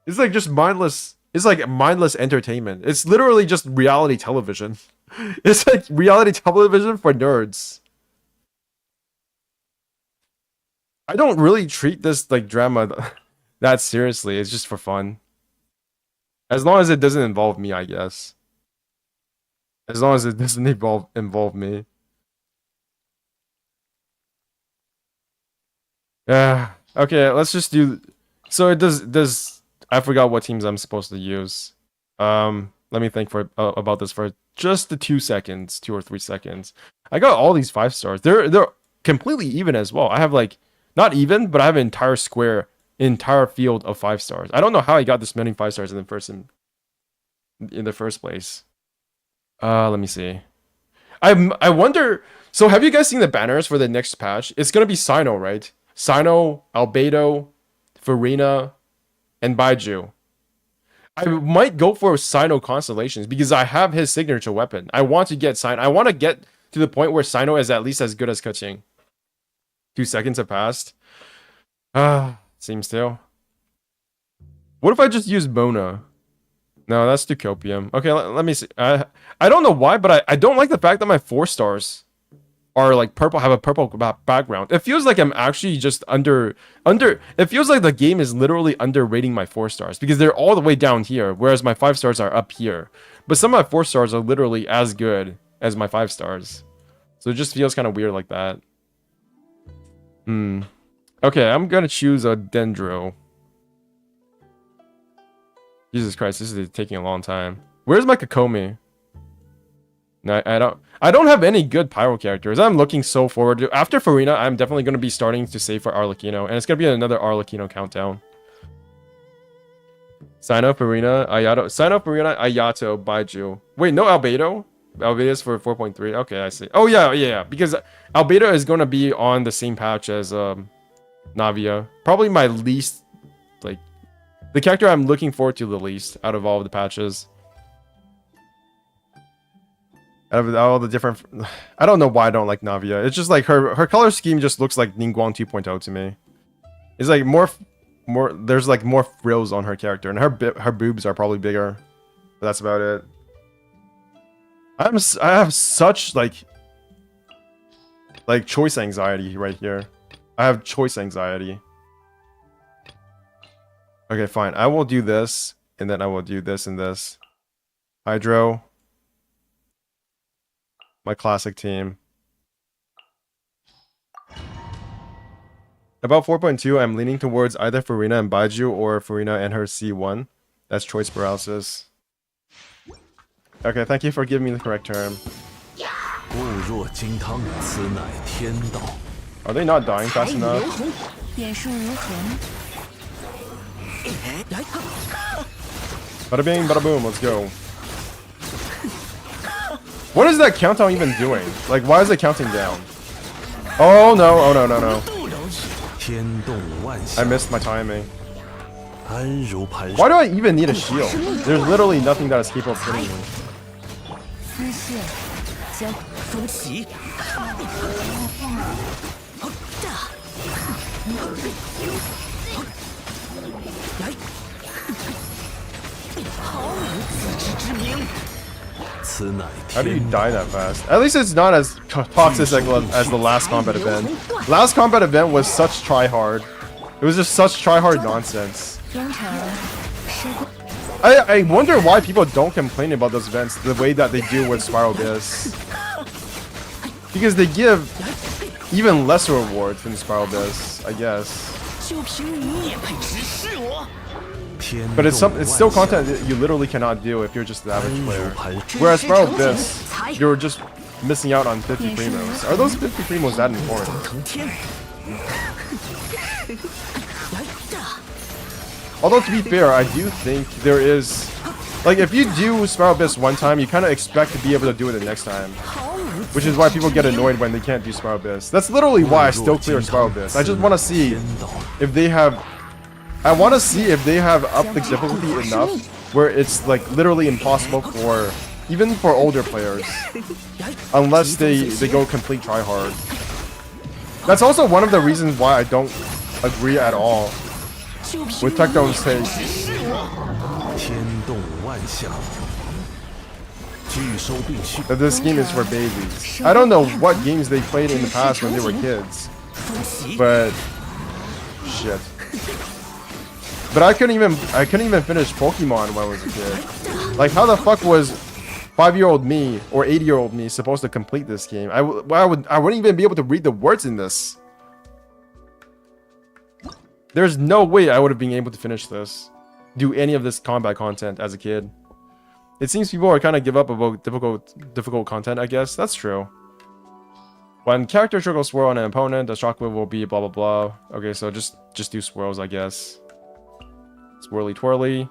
It's like just mindless... It's like mindless entertainment. It's literally just reality television. It's like reality television for nerds. I don't really treat this like drama that seriously. It's just for fun. As long as it doesn't involve me, I guess. As long as it doesn't involve me. Yeah. Okay, let's just do... So it does... I forgot what teams I'm supposed to use. Let me think for about this for just the 2 seconds. 2 or 3 seconds. I got all these 5 stars. They're completely even as well. I have like... Not even, but I have an entire square... Entire field of 5 stars. I don't know how I got this many 5 stars in the first place. Let me see. I wonder. So have you guys seen the banners for the next patch? It's gonna be Sino, right? Sino, Albedo, Furina, and Baiju. I might go for Sino Constellations because I have his signature weapon. I want to get Sino. I want to get to the point where Sino is at least as good as Keqing. 2 seconds have passed. Seems to. What if I just use Mona? No, that's too copium. Okay, let me see. I don't know why, but I don't like the fact that my 4 stars are like purple, have a purple background. It feels like I'm actually just under. It feels like the game is literally underrating my 4 stars because they're all the way down here, whereas my 5 stars are up here. But some of my 4 stars are literally as good as my 5 stars. So it just feels kind of weird like that. Okay, I'm gonna choose a Dendro. Jesus Christ, this is taking a long time. Where's my Kokomi? No, I don't have any good Pyro characters. I'm looking so forward to... After Furina, I'm definitely gonna be starting to save for Arlecchino, and it's gonna be another Arlecchino countdown. Sino, Furina, Ayato. Sino, Furina, Ayato, Baiju. Wait, no Albedo? Albedo is for 4.3. Okay, I see. Oh yeah, because Albedo is gonna be on the same patch as Navia. Probably my least, like, the character I'm looking forward to the least out of all of the patches. Out of all the different... I don't know why I don't like Navia. It's just like her color scheme just looks like Ningguang 2.0 to me. It's like more... There's like more frills on her character, and her boobs are probably bigger. But that's about it. I have such like choice anxiety right here. I have choice anxiety. Okay, fine. I will do this, and then I will do this and this. Hydro. My classic team. About 4.2, I'm leaning towards either Furina and Baiju or Furina and her C1. That's choice paralysis. Okay, thank you for giving me the correct term. Are they not dying fast enough? Bada bing, bada boom, let's go. What is that countdown even doing? Like, why is it counting down? Oh no, oh no, no, no. I missed my timing. Why do I even need a shield? There's literally nothing that is capable of hitting me. 丝线将风起。毫无自知之明。 How do you die that fast? At least it's not as toxic as the last combat event. Last combat event was such try hard. It was just such try hard nonsense. I wonder why people don't complain about those events the way that they do with Spiral Abyss. Because they give even lesser rewards than Spiral Abyss, I guess. But it's still content that you literally cannot do if you're just the average player. Whereas Spiral Abyss, you're just missing out on 50 primos. Are those 50 primos that important? Although to be fair, I do think there is, like, if you do Spiral Abyss one time, you kind of expect to be able to do it the next time. Which is why people get annoyed when they can't do Spiral Abyss. That's literally why I still clear Spiral Abyss. I just want to see if they have... I want to see if they have upped the difficulty enough where it's like literally impossible for even for older players, unless they go complete tryhard. That's also one of the reasons why I don't agree at all with Tectone's take that this game is for babies. I don't know what games they played in the past when they were kids, but shit. But I couldn't even finish Pokemon when I was a kid. Like, how the fuck was 5-year-old me or 80-year-old me supposed to complete this game? I wouldn't even be able to read the words in this. There's no way I would have been able to finish this, do any of this combat content as a kid. It seems people are kind of give up about difficult content, I guess. That's true. When character trickle swirl on an opponent, the shockwave will be blah blah blah. Okay, so just do swirls, I guess. Swirly twirly.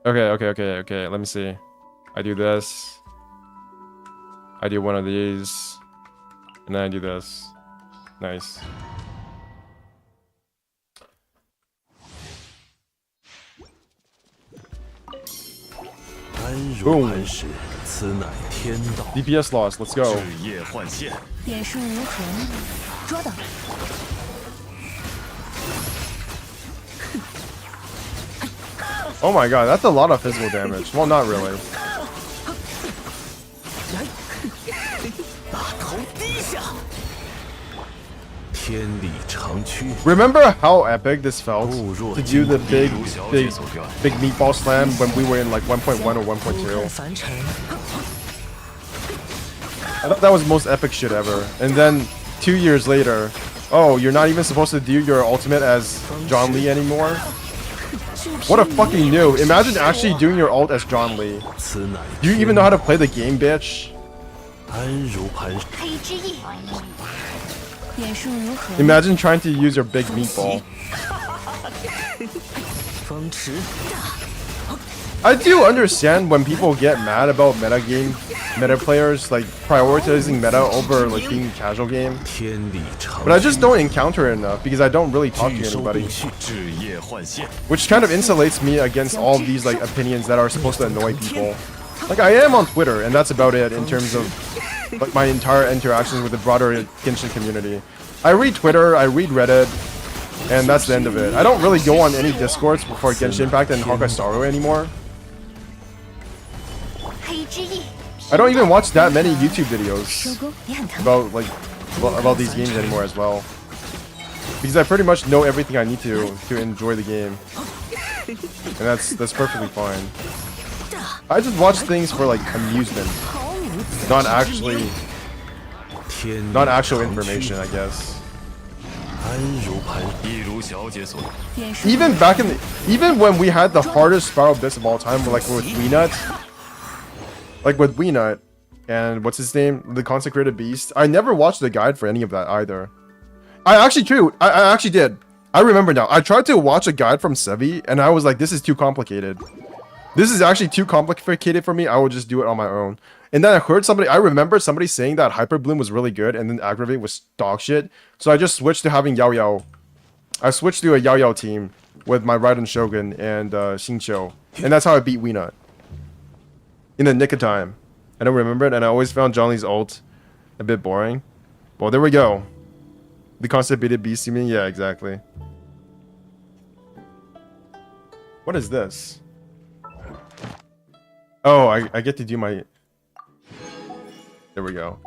Okay. Let me see. I do this. I do one of these. And then I do this. Nice. Boom. DPS lost. Let's go. Oh my god, that's a lot of physical damage. Well, not really. Remember how epic this felt to do the big meatball slam when we were in like 1.1 or 1.2? I thought that was the most epic shit ever. And then 2 years later, oh, you're not even supposed to do your ultimate as John Lee anymore? What a fucking noob. Imagine actually doing your ult as John Lee. Do you even know how to play the game, bitch? Imagine trying to use your big meatball. I do understand when people get mad about meta players like prioritizing meta over like being a casual game, but I just don't encounter it enough because I don't really talk to anybody, which kind of insulates me against all of these like opinions that are supposed to annoy people. Like, I am on Twitter, and that's about it in terms of like my entire interactions with the broader Genshin community. I read Twitter, I read Reddit, and that's the end of it. I don't really go on any Discords for Genshin Impact and Honkai Star Rail anymore. I don't even watch that many YouTube videos about these games anymore as well, because I pretty much know everything I need to enjoy the game, and that's perfectly fine. I just watch things for like amusement, not actual information, I guess. Even when we had the hardest Spiral Abyss of all time, like with Weenut, and what's his name, the Consecrated Beast, I never watched the guide for any of that either. I actually did. I remember now. I tried to watch a guide from Sevi, and I was like, this is too complicated. This is actually too complicated for me. I will just do it on my own. And then I heard somebody, I remember somebody saying that Hyper Bloom was really good, and then Aggravate was dog shit. So I just switched to having Yao Yao. I switched to a Yao Yao team with my Raiden Shogun and Xingqiu. And that's how I beat Weena. In the nick of time. I don't remember it, and I always found John Lee's ult a bit boring. Well, there we go. The constipated beast, you mean? Yeah, exactly. What is this? Oh, I get to do my... There we go.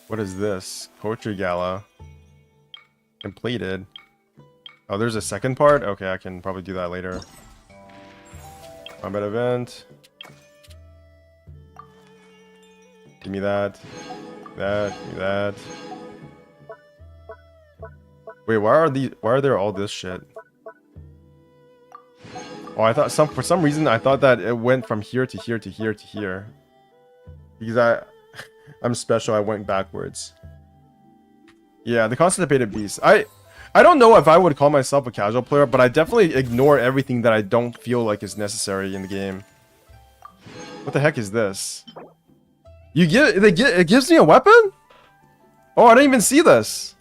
What is this? Poetry Gala. Completed. Oh, there's a second part? Okay, I can probably do that later. Combat event. Give me that. That. Give me that. Wait, why are there all this shit? Oh, I thought for some reason I thought that it went from here to here to here to here. Because I'm special, I went backwards. Yeah, the constipated beast. I don't know if I would call myself a casual player, but I definitely ignore everything that I don't feel like is necessary in the game. What the heck is this? It gives me a weapon? Oh, I didn't even see this.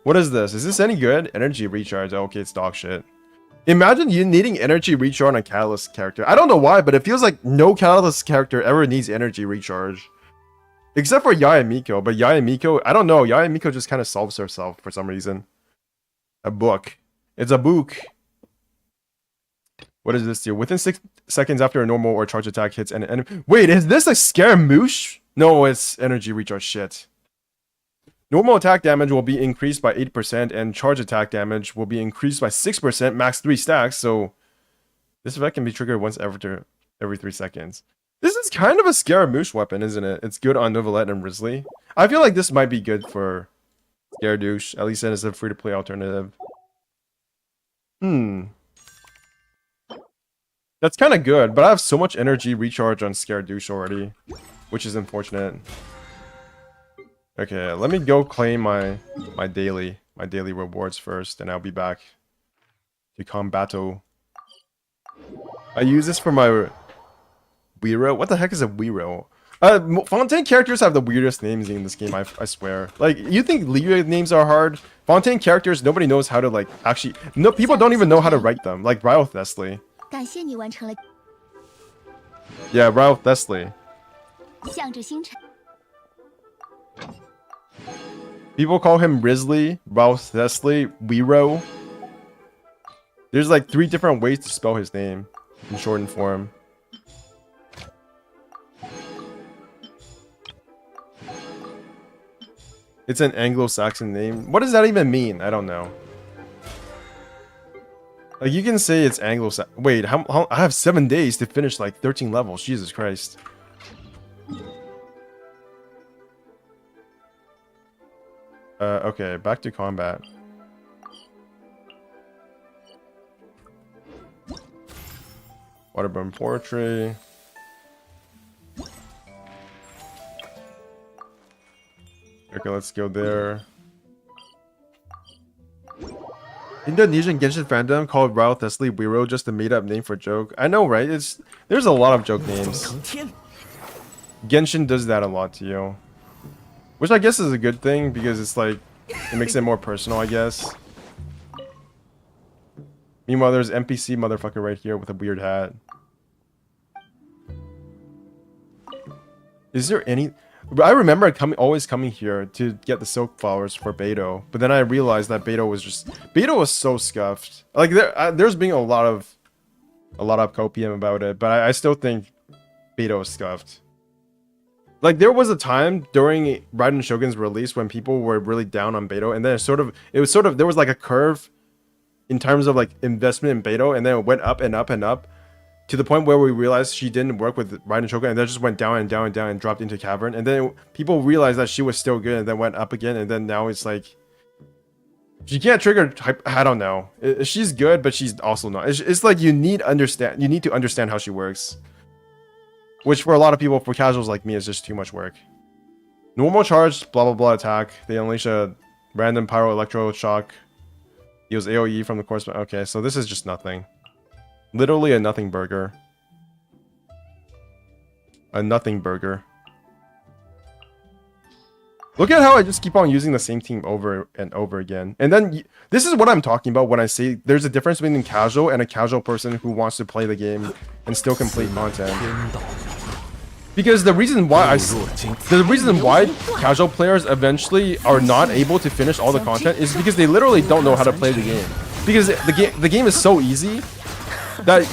What is this? Is this any good? Energy recharge. Oh, okay, it's dog shit. Imagine you needing energy recharge on a Catalyst character. I don't know why, but it feels like no Catalyst character ever needs energy recharge. Except for Yae Miko, but Yae Miko, I don't know. Yae Miko just kind of solves herself for some reason. A book. It's a book. What is this here? Within 6 seconds after a normal or charge attack hits an enemy. Wait, is this a Scaramouche? No, it's energy recharge shit. Normal attack damage will be increased by 8%, and charge attack damage will be increased by 6%, max 3 stacks, so this effect can be triggered once every 3 seconds. This is kind of a Scaramouche weapon, isn't it? It's good on Novelette and Risley. I feel like this might be good for Scaradouche, at least as a free-to-play alternative. That's kind of good, but I have so much energy recharge on Scaradouche already, which is unfortunate. Okay, let me go claim my daily rewards first, and I'll be back to combato. I use this for my Weiro. What the heck is a Weiro? Fontaine characters have the weirdest names in this game, I swear. Like, you think Liyue names are hard? Fontaine characters, nobody knows how to, like, actually... No, people don't even know how to write them. Like, Ryle Thessley. Yeah, Ryle Thessley. People call him Risley, Ryle Thessley, Weiro. There's like 3 different ways to spell his name in shortened form. It's an Anglo-Saxon name. What does that even mean? I don't know. Like, you can say it's Anglo-Saxon. Wait, how I have 7 days to finish like 13 levels. Jesus Christ. Okay, back to combat. Waterborne Poetry. Okay, let's go there. Indonesian Genshin fandom called Ryle Thessley Weiro just a made-up name for joke. I know, right? There's a lot of joke names. Genshin does that a lot to you. Which I guess is a good thing, because it's like, it makes it more personal, I guess. Meanwhile, there's NPC motherfucker right here with a weird hat. Is there any... I remember always coming here to get the silk flowers for Beto, but then I realized that Beto was so scuffed. Like, there's been a lot of copium about it, but I still think Beto is scuffed. Like, there was a time during Raiden Shogun's release when people were really down on Beto, and then there was like a curve in terms of like investment in Beto, and then it went up and up and up to the point where we realized she didn't work with Raiden Shogun, and then just went down and down and down and dropped into Cavern, and then people realized that she was still good, and then went up again, and then now it's like she can't trigger. I don't know. She's good, but she's also not. It's like you need to understand how she works. Which for a lot of people, for casuals like me, is just too much work. Normal charge, blah blah blah attack. They unleash a random pyro electro shock. Use AoE from the course. Okay, so this is just nothing. Literally a nothing burger. A nothing burger. Look at how I just keep on using the same team over and over again. And then, this is what I'm talking about when I say there's a difference between casual and a casual person who wants to play the game and still complete content. Because the reason why casual players eventually are not able to finish all the content is because they literally don't know how to play the game. Because the game is so easy that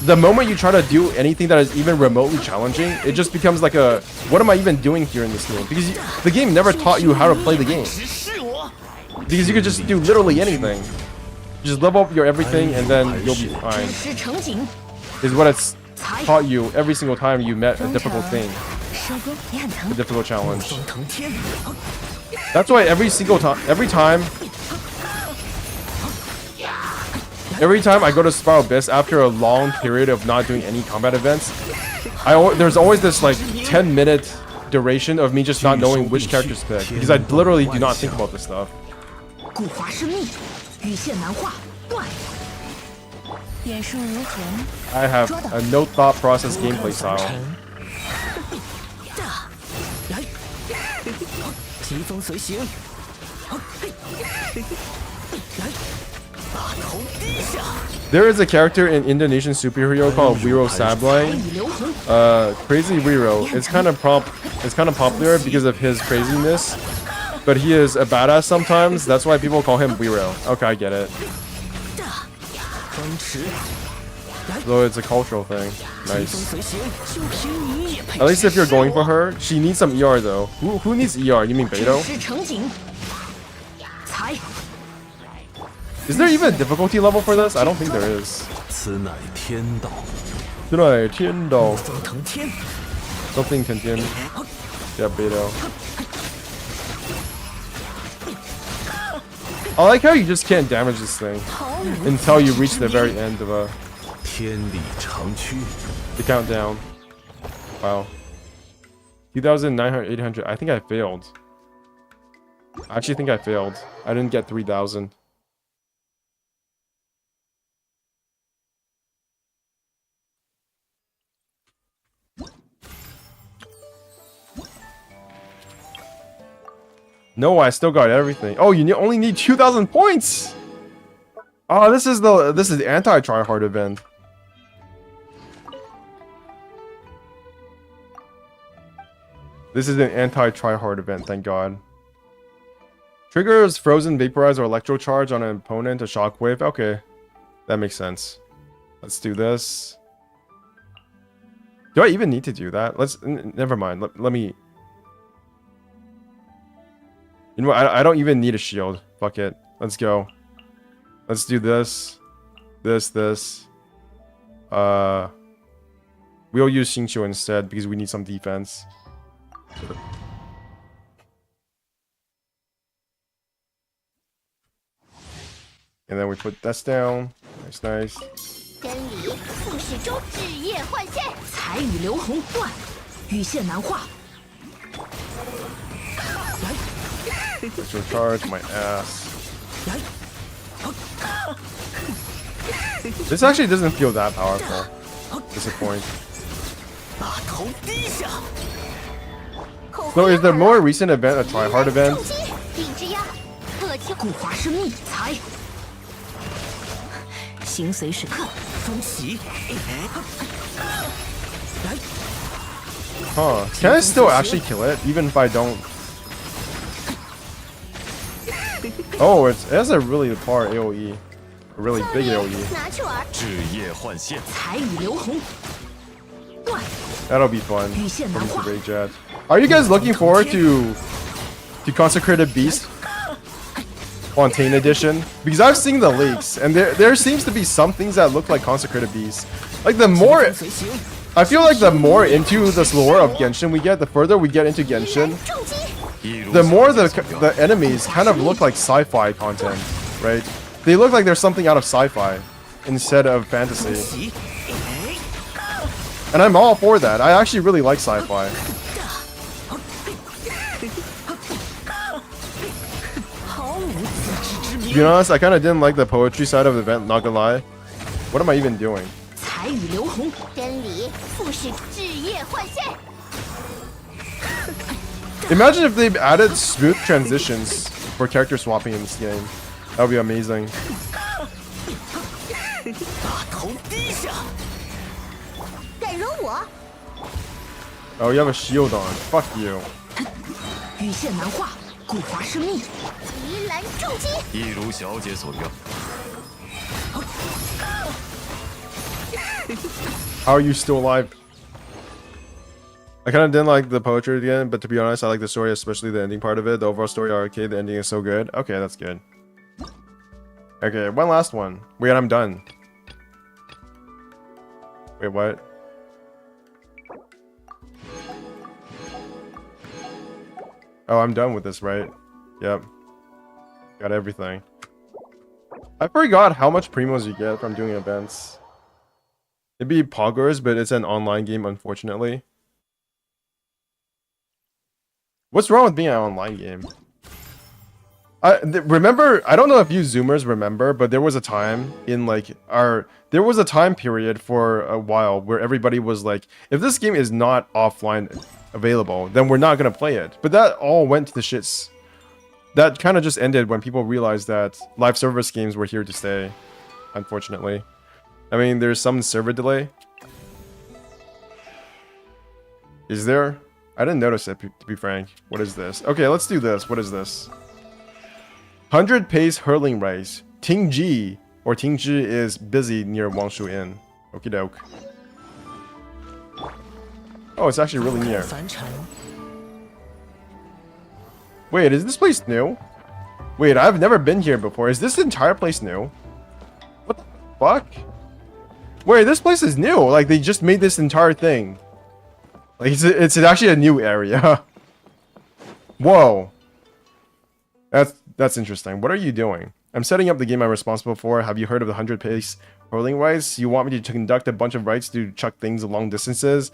the moment you try to do anything that is even remotely challenging, it just becomes like a, what am I even doing here in this game? Because the game never taught you how to play the game. Because you could just do literally anything. Just level up your everything and then you'll be fine. Is what it's taught you every single time you met a difficult thing. A difficult challenge. That's why every time I go to Spiral Abyss after a long period of not doing any combat events, there's always this like 10-minute duration of me just not knowing which characters to pick because I literally do not think about this stuff. I have a no thought process gameplay style. There is a character in Indonesian superhero called Wiro Sableng. Crazy Wiro. It's kind of popular because of his craziness, but he is a badass sometimes. That's why people call him Wiro. Okay, I get it. So it's a cultural thing. Nice. At least if you're going for her, she needs some ER though. Who needs ER? You mean Beto? Is there even a difficulty level for this? I don't think there is. Something Tien. Yeah, Beto. I like how you just can't damage this thing until you reach the very end of the countdown. Wow. 2,900, 800. I think I failed. I actually think I failed. I didn't get 3,000. No, I still got everything. Oh, you only need 2,000 points. Oh, this is the anti-tryhard event. This is an anti-tryhard event, thank God. Triggers frozen, vaporize, or electro charge on an opponent, a shockwave. Okay, that makes sense. Let's do this. Do I even need to do that? Never mind. Let me. You know what? I don't even need a shield. Fuck it. Let's go. Let's do this. This. We'll use Xingqiu instead because we need some defense. And then we put this down. Nice. Let's recharge my ass. This actually doesn't feel that powerful. Disappoint. So is the more recent event a tryhard event? Huh. Can I still actually kill it even if I don't? Oh, it has a really far AoE. A really big AoE. That'll be fun. Are you guys looking forward to Consecrated Beast Fontaine Edition? Because I've seen the leaks, and there seems to be some things that look like Consecrated Beast. Like the more, I feel like the more into this lore of Genshin we get, the further we get into Genshin, the more the enemies kind of look like sci-fi content, right? They look like there's something out of sci-fi instead of fantasy. And I'm all for that. I actually really like sci-fi. To be honest, I kind of didn't like the poetry side of the event, not gonna lie. What am I even doing? 彩雨流红，真理复是枝叶换现。 Imagine if they added smooth transitions for character swapping in this game. That would be amazing. 大头低下。敢惹我？ Oh, you have a shield on. Fuck you. 羽线难化，固华生命。提篮重击。一如小姐所愿。 How are you still alive? I kind of didn't like the poetry again, but to be honest, I like the story, especially the ending part of it. The overall story arc, the ending is so good. Okay, that's good. Okay, one last one. Wait, I'm done. Wait, what? Oh, I'm done with this, right? Yep. Got everything. I forgot how much primos you get from doing events. It'd be poggers, but it's an online game, unfortunately. What's wrong with being an online game? Remember, I don't know if you Zoomers remember, but there was a time in like there was a time period for a while where everybody was like, if this game is not offline available, then we're not gonna play it. But that all went to the shits. That kind of just ended when people realized that live service games were here to stay, unfortunately. I mean, there's some server delay. Is there? I didn't notice it, to be frank. What is this? Okay, let's do this. What is this? 100 pace hurling race. Tingji, or Tingzhi, is busy near Wangshu Inn. Okie doke. Oh, it's actually really near. 凡尘 Wait, is this place new? Wait, I've never been here before. Is this entire place new? What the fuck? Wait, this place is new. Like, they just made this entire thing. Like, it's actually a new area. Whoa. That's interesting. What are you doing? I'm setting up the game I'm responsible for. Have you heard of the 100 pace hurling race? You want me to conduct a bunch of rights to chuck things long distances?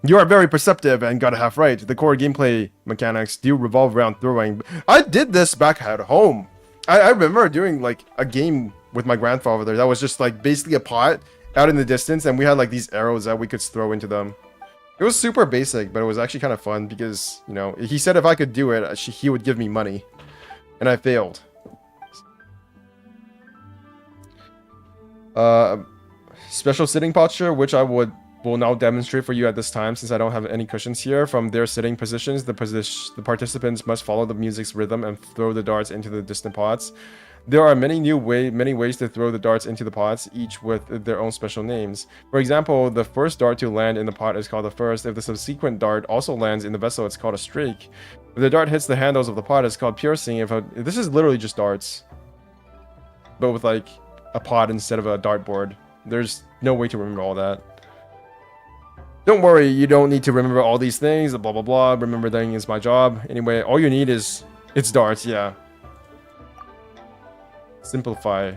You are very perceptive and got a half right. The core gameplay mechanics do revolve around throwing. I did this back at home. I remember doing like a game with my grandfather that was just like basically a pot out in the distance, and we had like these arrows that we could throw into them. It was super basic, but it was actually kind of fun because, you know, he said if I could do it, he would give me money. And I failed. Special sitting posture, which I will now demonstrate for you at this time since I don't have any cushions here. From their sitting positions, the participants must follow the music's rhythm and throw the darts into the distant pots. There are many ways to throw the darts into the pots, each with their own special names. For example, the first dart to land in the pot is called a first. If the subsequent dart also lands in the vessel, it's called a streak. If the dart hits the handles of the pot, it's called piercing. This is literally just darts, but with like a pot instead of a dartboard. There's no way to remember all that. Don't worry, you don't need to remember all these things, blah blah blah. Remembering is my job. Anyway, all you need is it's darts, yeah. Simplify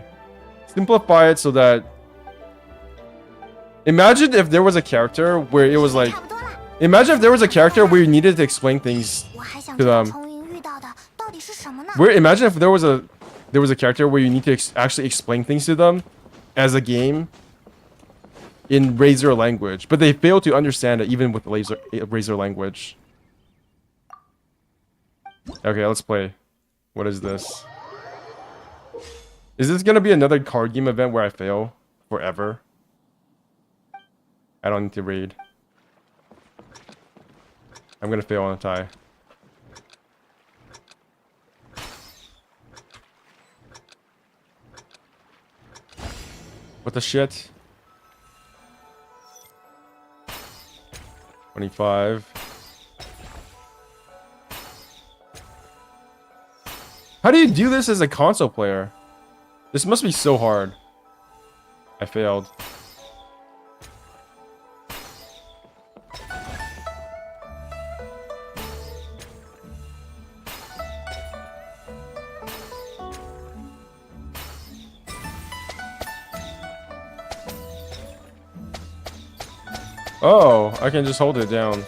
it so that, imagine if there was a character where it was like, imagine if there was a character where you needed to explain things to them. Imagine if there was a character where you need to actually explain things to them as a game in Razor language, but they fail to understand it even with Razor language. Okay, let's play. What is this? Is this gonna be another card game event where I fail forever? I don't need to read. I'm gonna fail on a tie. What the shit? 25. How do you do this as a console player? This must be so hard. I failed. Oh, I can just hold it down.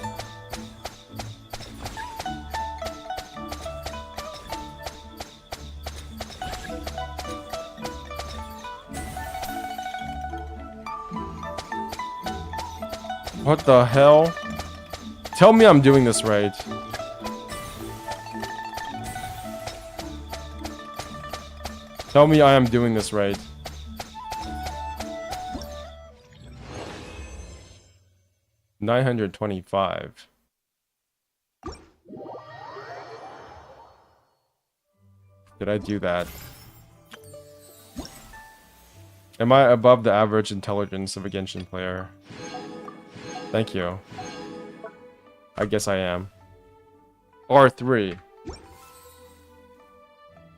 What the hell? Tell me I'm doing this right. Tell me I am doing this right. $925. Did I do that? Am I above the average intelligence of a Genshin player? Thank you. I guess I am. R3.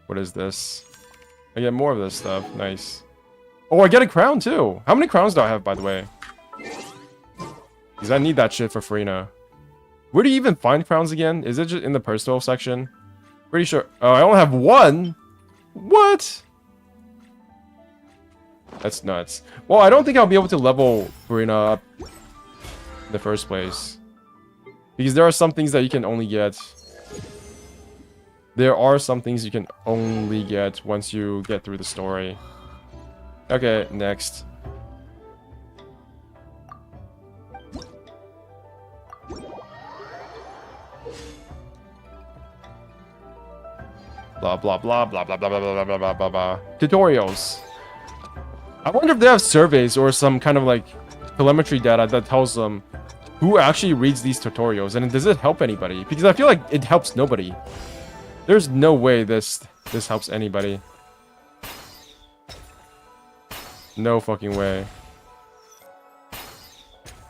What is this? I get more of this stuff. Nice. Oh, I get a crown too. How many crowns do I have, by the way? Because I need that shit for Furina. Where do you even find crowns again? Is it just in the personal section? Pretty sure. Oh, I only have one? What? That's nuts. Well, I don't think I'll be able to level Furina up in the first place. Because there are some things that you can only get. There are some things you can only get once you get through the story. Okay, next. Blah blah blah blah blah blah blah blah blah blah blah blah. Tutorials. I wonder if they have surveys or some kind of like telemetry data that tells them who actually reads these tutorials, and does it help anybody? Because I feel like it helps nobody. There's no way this helps anybody. No fucking way.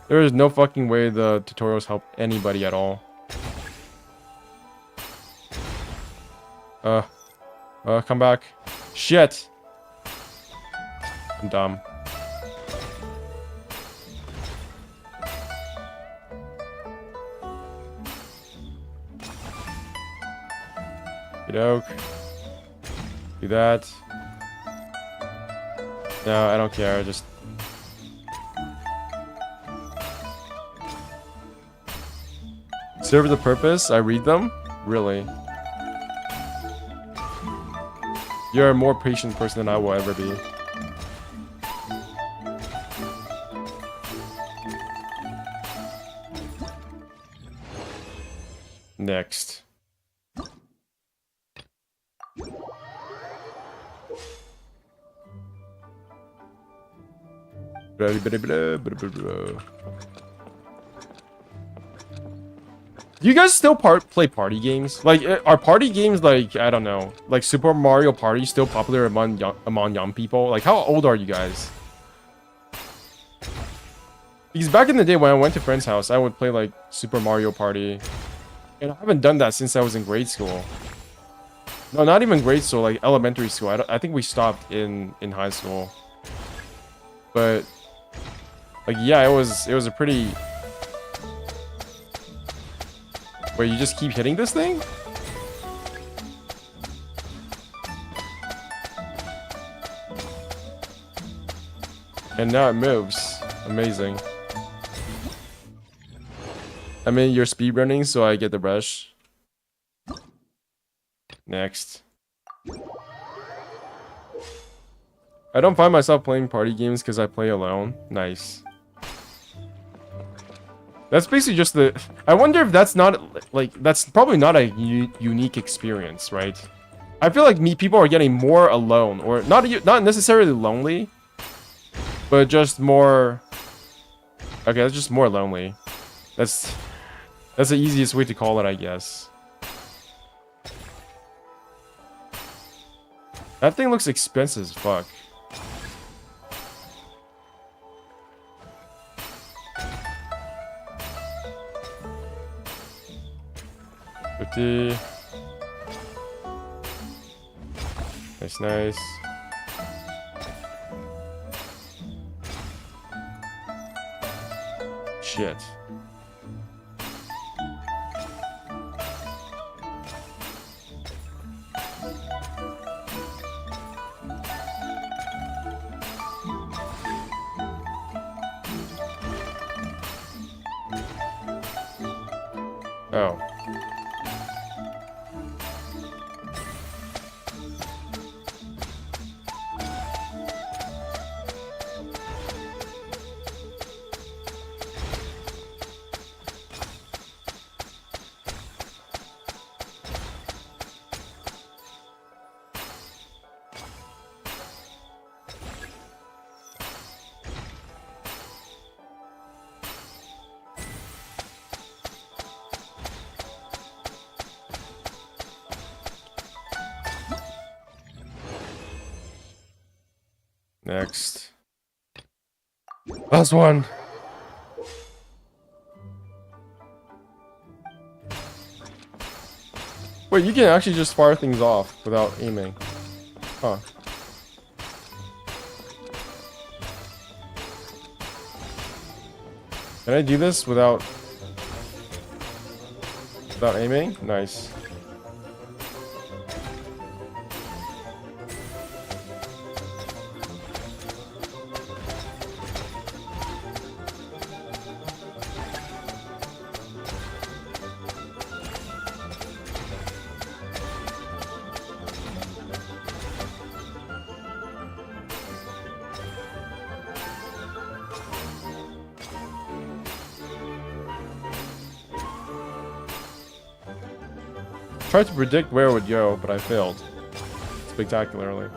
There is no fucking way the tutorials help anybody at all. Come back. Shit. I'm dumb. Doke. Do that. No, I don't care. Just serve the purpose. I read them. Really? You're a more patient person than I will ever be. Next. Do you guys still play party games? Like, are party games like, I don't know, like Super Mario Party still popular among young people? Like, how old are you guys? Because back in the day when I went to friend's house, I would play like Super Mario Party. And I haven't done that since I was in grade school. No, not even grade school, like elementary school. I think we stopped in high school. But like, yeah, it was a pretty... Wait, you just keep hitting this thing? And now it moves. Amazing. I mean, you're speedrunning, so I get the brush. Next. I don't find myself playing party games because I play alone. Nice. That's basically just the... I wonder if that's not... Like, that's probably not a unique experience, right? I feel like people are getting more alone. Or not necessarily lonely. But just more... Okay, that's just more lonely. That's the easiest way to call it, I guess. That thing looks expensive as fuck. $50. Nice, nice. Shit. Oh. Next. Last one. Wait, you can actually just fire things off without aiming. Huh. Can I do this without aiming? Nice. Tried to predict where it would go, but I failed spectacularly.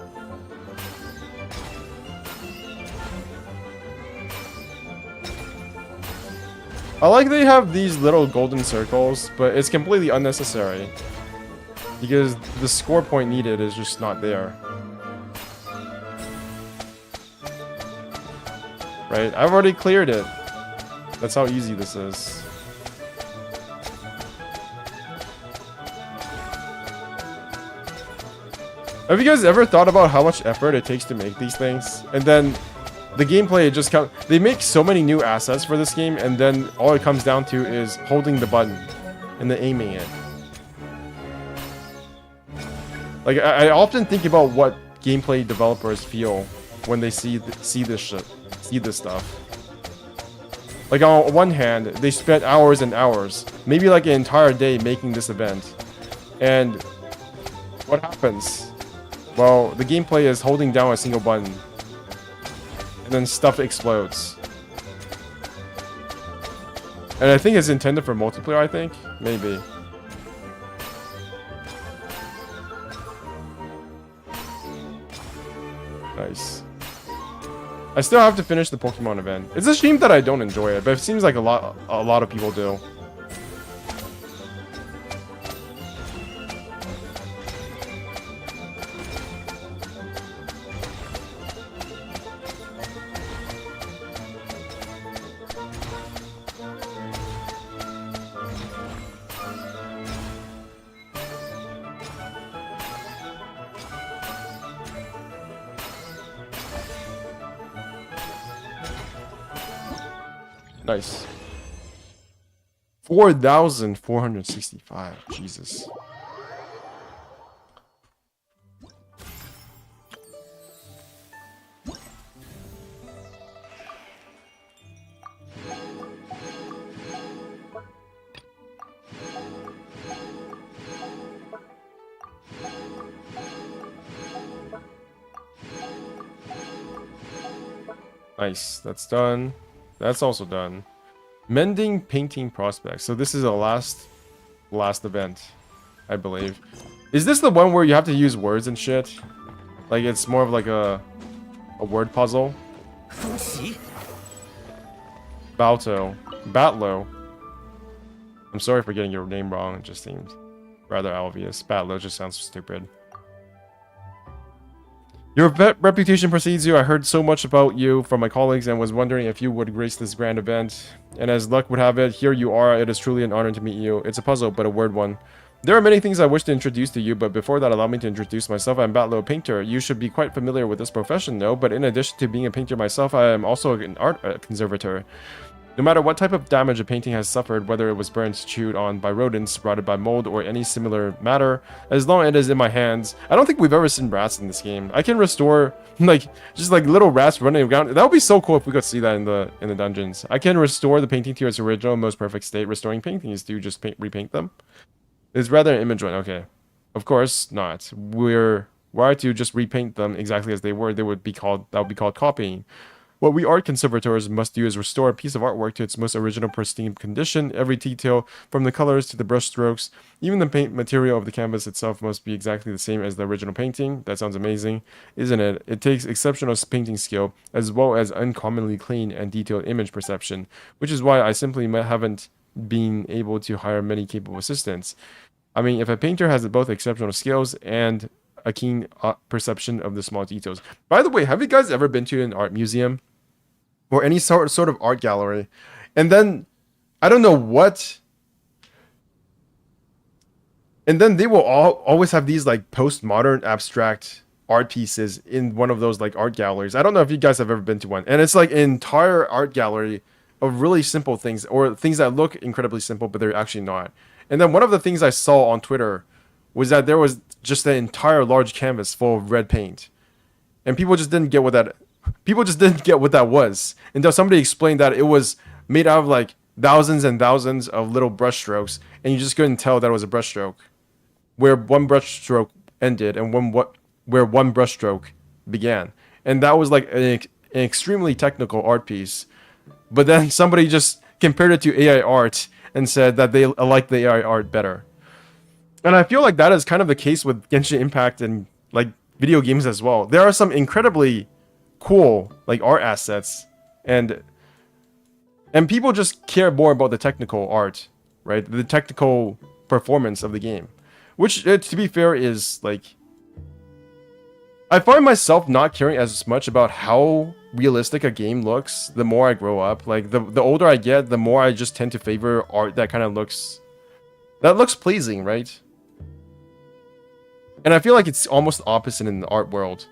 I like they have these little golden circles, but it's completely unnecessary because the score point needed is just not there. Right? I've already cleared it. That's how easy this is. Have you guys ever thought about how much effort it takes to make these things? And then the gameplay, it just comes... They make so many new assets for this game, and then all it comes down to is holding the button and then aiming it. Like, I often think about what gameplay developers feel when they see this stuff. Like, on one hand, they spent hours and hours, maybe like an entire day making this event. And what happens? Well, the gameplay is holding down a single button. And then stuff explodes. And I think it's intended for multiplayer, I think. Maybe. Nice. I still have to finish the Pokemon event. It's a shame that I don't enjoy it, but it seems like a lot of people do. Nice. 4,465. Jesus. Nice. That's done. That's also done. Mending painting prospects. So this is a last event, I believe. Is this the one where you have to use words and shit? Like it's more of like a word puzzle. Batlo. I'm sorry for getting your name wrong. It just seemed rather obvious. Batlo just sounds stupid. Your reputation precedes you. I heard so much about you from my colleagues and was wondering if you would grace this grand event. And as luck would have it, here you are. It is truly an honor to meet you. It's a puzzle, but a word one. There are many things I wish to introduce to you, but before that, allow me to introduce myself. I'm Batlo, a painter. You should be quite familiar with this profession, though, but in addition to being a painter myself, I am also an art conservator. No matter what type of damage a painting has suffered, whether it was burnt, chewed on by rodents, rotted by mold, or any similar matter, as long as it is in my hands, I don't think we've ever seen rats in this game. I can restore, just little rats running around. That would be so cool if we could see that in the dungeons. I can restore the painting to its original, most perfect state. Restoring paintings, do you just repaint them? It's rather an image one. Okay. Of course not. Were I to just repaint them exactly as they were, that would be called copying. What we art conservators must do is restore a piece of artwork to its most original pristine condition. Every detail, from the colors to the brush strokes, even the paint material of the canvas itself must be exactly the same as the original painting. That sounds amazing, isn't it? It takes exceptional painting skill, as well as uncommonly clean and detailed image perception, which is why I simply haven't been able to hire many capable assistants. I mean, if a painter has both exceptional skills and a keen perception of the small details. By the way, have you guys ever been to an art museum or any sort of art gallery, and then I don't know what, and then they will always have these like postmodern abstract art pieces in one of those like art galleries. I don't know if you guys have ever been to one, and it's like an entire art gallery of really simple things, or things that look incredibly simple but they're actually not. And then one of the things I saw on Twitter was that there was just an entire large canvas full of red paint, and people just didn't get what that was until somebody explained that it was made out of like thousands and thousands of little brush strokes, and you just couldn't tell that it was a brush stroke, where one brush stroke ended and where one brush stroke began. And that was like an extremely technical art piece. But then somebody just compared it to AI art and said that they like the AI art better. And I feel like that is kind of the case with Genshin Impact and like video games as well. There are some incredibly cool like art assets, and people just care more about the technical art, right? The technical performance of the game, which to be fair is like, I find myself not caring as much about how realistic a game looks the more I grow up. Like the older I get, the more I just tend to favor art that kind of looks pleasing, right? And I feel like it's almost opposite in the art world.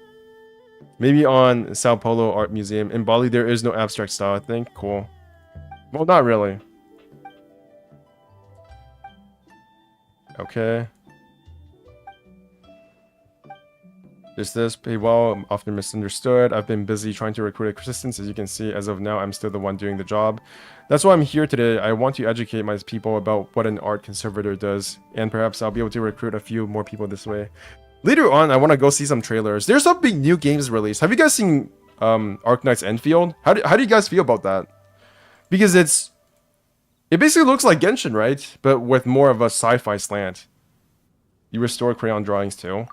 Maybe on Sao Paulo Art Museum. In Bali, there is no abstract style, I think. Cool. Well, not really. Okay. Just this, pay well, I'm often misunderstood. I've been busy trying to recruit assistants. As you can see, as of now, I'm still the one doing the job. That's why I'm here today. I want to educate my people about what an art conservator does, and perhaps I'll be able to recruit a few more people this way. Later on, I want to go see some trailers. There's some big new games released. Have you guys seen Arknight's Endfield? How do you guys feel about that? Because it basically looks like Genshin, right? But with more of a sci-fi slant. You restore crayon drawings too.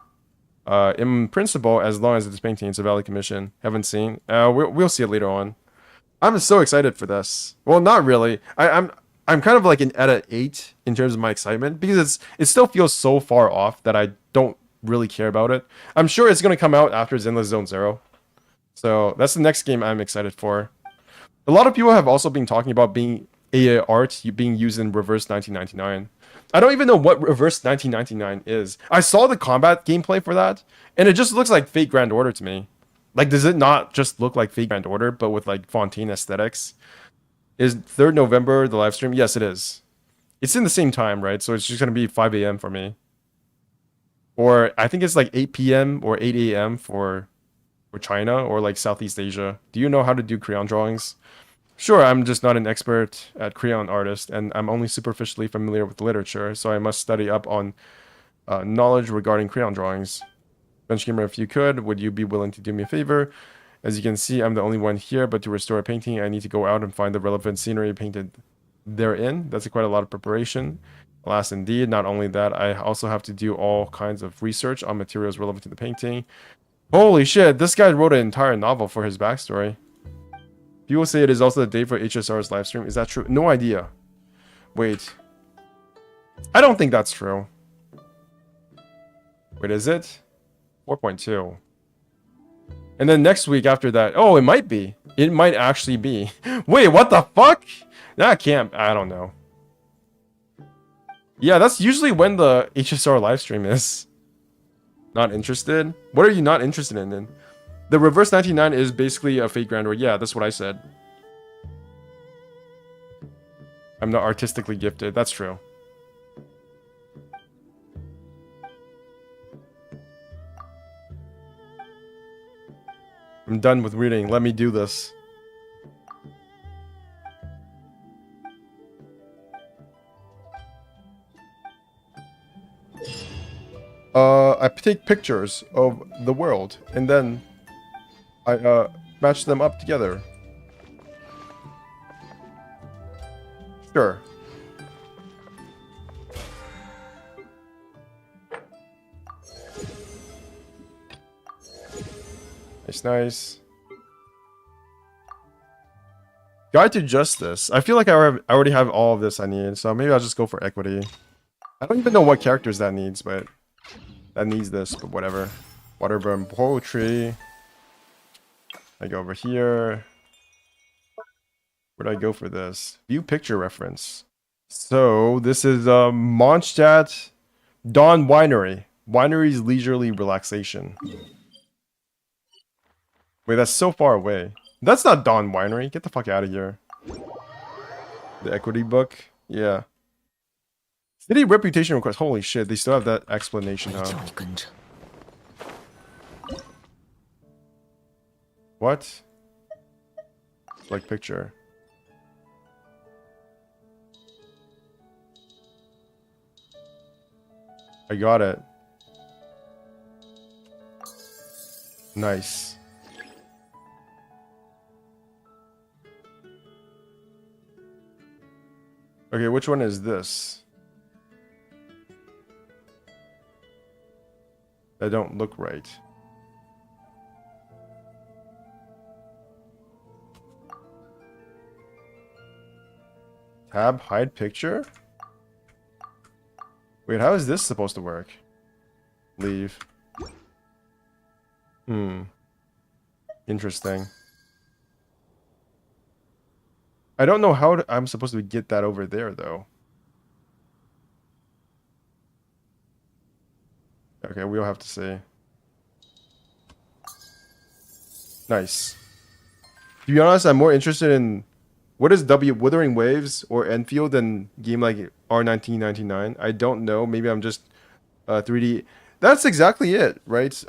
In principle, as long as it's painting, it's a valid commission. Haven't seen. We'll see it later on. I'm so excited for this. Well, not really. I'm kind of like at an 8 in terms of my excitement, because it still feels so far off that I don't really care about it. I'm sure it's gonna come out after Zenless Zone Zero, so that's the next game I'm excited for. A lot of people have also been talking about being AI art being used in Reverse 1999. I don't even know what Reverse 1999 is. I saw the combat gameplay for that, and it just looks like Fate Grand Order to me. Like, does it not just look like Fate Grand Order, but with like Fontaine aesthetics? Is 3rd November the live stream? Yes, it is. It's in the same time, right? So it's just gonna be 5 a.m. for me. Or I think it's like 8 p.m. or 8 a.m. for China or like Southeast Asia. Do you know how to do crayon drawings? Sure, I'm just not an expert at crayon artist, and I'm only superficially familiar with literature, so I must study up on knowledge regarding crayon drawings. Benchgamer, if you could, would you be willing to do me a favor? As you can see, I'm the only one here, but to restore a painting, I need to go out and find the relevant scenery painted therein. That's quite a lot of preparation. Alas, indeed. Not only that, I also have to do all kinds of research on materials relevant to the painting. Holy shit, this guy wrote an entire novel for his backstory. People say it is also the day for HSR's livestream. Is that true? No idea. Wait. I don't think that's true. Wait, is it? 4.2. And then next week after that... Oh, it might be. It might actually be. Wait, what the fuck? That can't... I don't know. Yeah, that's usually when the HSR livestream is. Not interested? What are you not interested in then? The Reverse 99 is basically a Fate Grand Order. Yeah, that's what I said. I'm not artistically gifted. That's true. I'm done with reading. Let me do this. I take pictures of the world, and then I match them up together. Sure. Nice, nice. Guide to Justice. I feel like I already have all of this I need, so maybe I'll just go for equity. I don't even know what characters that needs, but that needs this, but whatever. Waterburn poetry. I go over here. Where do I go for this? View picture reference. So this is Mondstadt Dawn Winery. Winery's leisurely relaxation. Wait, that's so far away. That's not Dawn Winery. Get the fuck out of here. The equity book? Yeah. City reputation request. Holy shit, they still have that explanation, 我 huh? 叫你跟着。 What? Like picture. I got it. Nice. Okay, which one is this? That don't look right. Tab hide picture? Wait, how is this supposed to work? Leave. Interesting. I don't know how I'm supposed to get that over there, though. Okay, we'll have to see. Nice. To be honest, I'm more interested in what is Wuthering Waves or Enfield than game like R1999. I don't know. Maybe I'm just 3D. That's exactly it, right?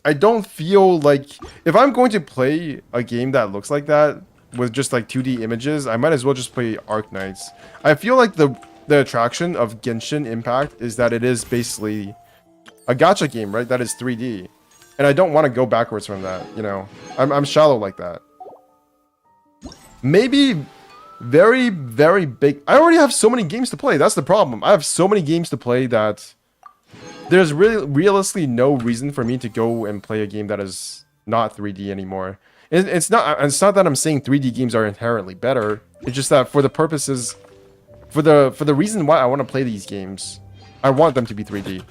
I don't feel like if I'm going to play a game that looks like that with just like 2D images, I might as well just play Arc Knights. I feel like the attraction of Genshin Impact is that it is basically a gacha game, right? That is 3D. And I don't want to go backwards from that, you know. I'm shallow like that. Maybe very, very big. I already have so many games to play. That's the problem. I have so many games to play that there's really realistically no reason for me to go and play a game that is not 3D anymore. It's not that I'm saying 3D games are inherently better. It's just that for the purposes, for the reason why I want to play these games, I want them to be 3D.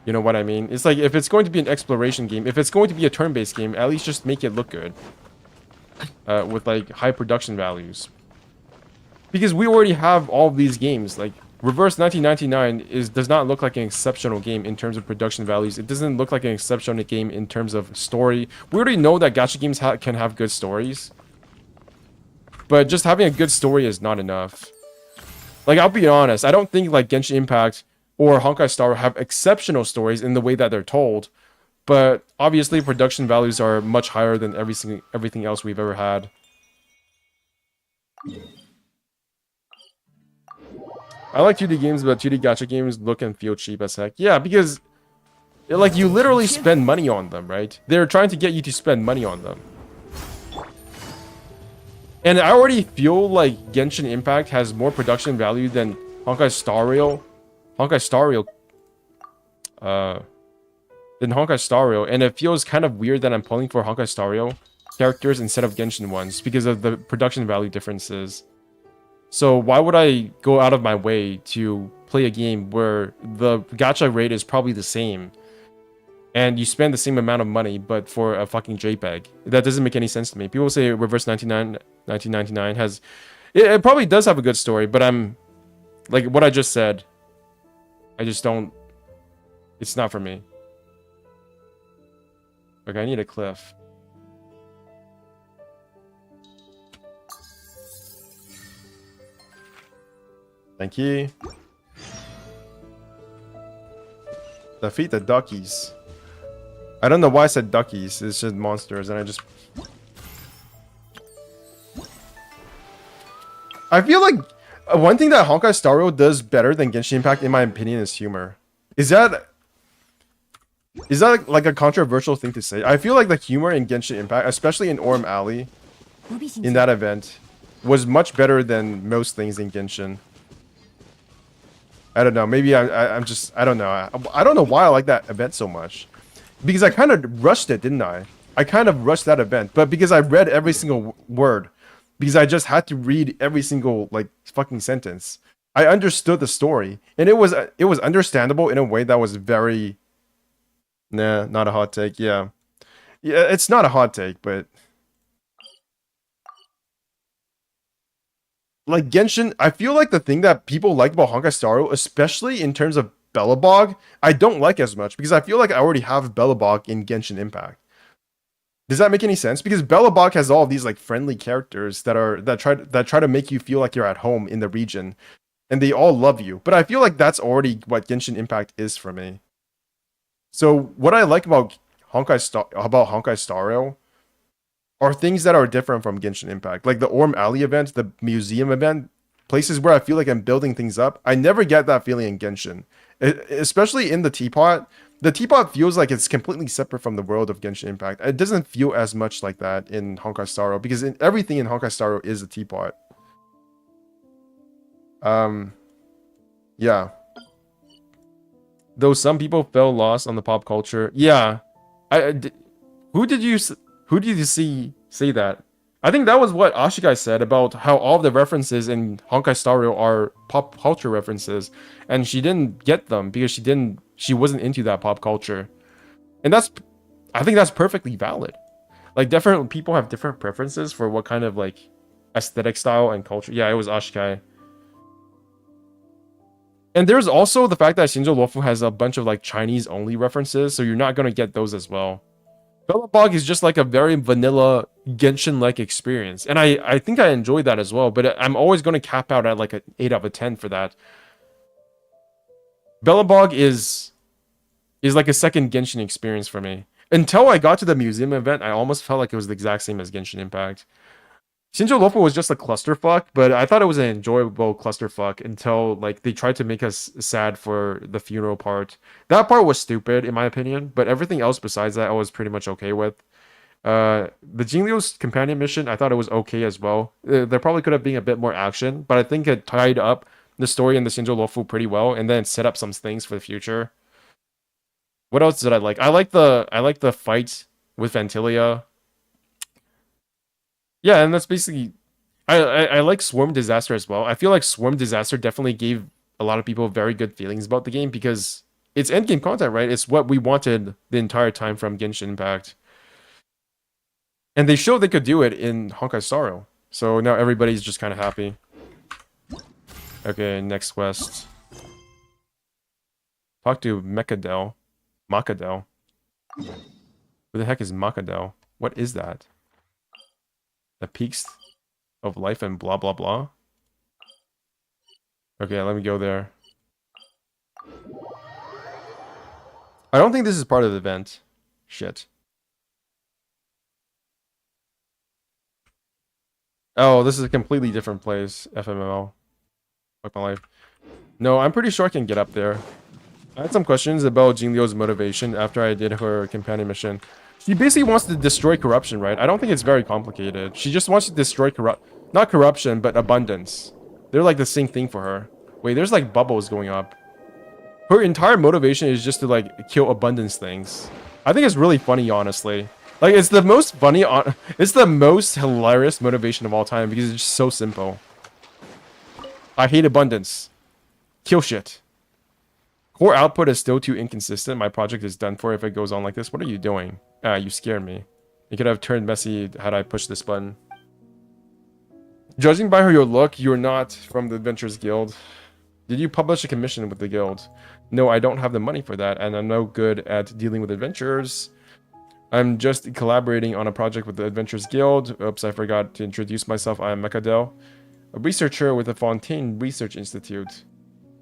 You know what I mean? It's like if it's going to be an exploration game, if it's going to be a turn-based game, at least just make it look good. With like high production values. Because we already have all of these games. Like Reverse 1999 does not look like an exceptional game in terms of production values. It doesn't look like an exceptional game in terms of story. We already know that gacha games can have good stories. But just having a good story is not enough. Like, I'll be honest, I don't think like Genshin Impact or Honkai Star have exceptional stories in the way that they're told. But obviously production values are much higher than everything else we've ever had. I like 2D games, but 2D gacha games look and feel cheap as heck. Yeah, because like you literally spend money on them, right? They're trying to get you to spend money on them. And I already feel like Genshin Impact has more production value than Honkai Star Rail. Than Honkai Star Rail, and it feels kind of weird that I'm pulling for Honkai Star Rail characters instead of Genshin ones because of the production value differences. So why would I go out of my way to play a game where the gacha rate is probably the same and you spend the same amount of money but for a fucking JPEG? That doesn't make any sense to me. People say Reverse 1999 has... It probably does have a good story, but I'm... Like what I just said, I just don't... It's not for me. Okay, I need a cliff. Thank you. Defeat the duckies. I don't know why I said duckies. It's just monsters, and I just... I feel like one thing that Honkai Star Rail does better than Genshin Impact, in my opinion, is humor. Is that like a controversial thing to say? I feel like the humor in Genshin Impact, especially in Orm Alley, in that event, was much better than most things in Genshin. I don't know. Maybe I'm just... I don't know. I don't know why I like that event so much. Because I kind of rushed it, didn't I? I kind of rushed that event. But because I read every single word. Because I just had to read every single, like, fucking sentence. I understood the story, and it was understandable in a way that was very, nah, not a hot take. Yeah, it's not a hot take, but like Genshin, I feel like the thing that people like about Honkai Star Rail, especially in terms of Belobog, I don't like as much because I feel like I already have Belobog in Genshin Impact. Does that make any sense? Because Belobog has all of these like friendly characters that try to make you feel like you're at home in the region, and they all love you. But I feel like that's already what Genshin Impact is for me. So what I like about Honkai Star Rail are things that are different from Genshin Impact, like the Orm Alley event, the museum event, places where I feel like I'm building things up. I never get that feeling in Genshin, especially in the teapot. The teapot feels like it's completely separate from the world of Genshin Impact. It doesn't feel as much like that in Honkai Star Rail because everything in Honkai Star Rail is a teapot. Yeah. Though some people fell lost on the pop culture. Yeah. Who did you see say that? I think that was what Ashikai said about how all of the references in Honkai Star Rail are pop culture references, and she didn't get them because she wasn't into that pop culture. And I think that's perfectly valid. Like, different people have different preferences for what kind of like aesthetic style and culture. Yeah, it was Ashikai. And there's also the fact that Shinjo Lofu has a bunch of like Chinese only references, so you're not gonna get those as well. Belobog is just like a very vanilla Genshin-like experience, and I think I enjoyed that as well. But I'm always going to cap out at like an 8 out of 10 for that. Belobog is like a second Genshin experience for me. Until I got to the museum event, I almost felt like it was the exact same as Genshin Impact. Shinjo Lofu was just a clusterfuck, but I thought it was an enjoyable clusterfuck until like they tried to make us sad for the funeral part. That part was stupid in my opinion, but everything else besides that I was pretty much okay with. The Jingliu's companion mission, I thought it was okay as well. There probably could have been a bit more action, but I think it tied up the story in the Shinjo Lofu pretty well, and then set up some things for the future. What else did I like? I like the fight with Vantilia. Yeah, and that's basically I like Swarm Disaster as well. I feel like Swarm Disaster definitely gave a lot of people very good feelings about the game because it's endgame content, right? It's what we wanted the entire time from Genshin Impact. And they showed they could do it in Honkai Star Rail. So now everybody's just kind of happy. Okay, next quest. Talk to Makadel. Who the heck is Makadel? What is that? The peaks of life and blah blah blah. Okay, let me go there. I don't think this is part of the event. Shit. Oh, this is a completely different place. FMMO. Fuck my life. No, I'm pretty sure I can get up there. I had some questions about Jingliu's motivation after I did her companion mission. She basically wants to destroy corruption, right? I don't think it's very complicated. She just wants to destroy not corruption, but abundance. They're like the same thing for her. Wait, there's like bubbles going up. Her entire motivation is just to like kill abundance things. I think it's really funny, honestly. Like, it's the most funny, it's the most hilarious motivation of all time because it's just so simple. I hate abundance. Kill shit. Core output is still too inconsistent. My project is done for if it goes on like this. What are you doing? Ah, you scared me. You could have turned messy had I pushed this button. Judging by your look, you're not from the Adventurers Guild. Did you publish a commission with the guild? No, I don't have the money for that, and I'm no good at dealing with adventurers. I'm just collaborating on a project with the Adventurers Guild. Oops, I forgot to introduce myself. I am Mekadel, a researcher with the Fontaine Research Institute.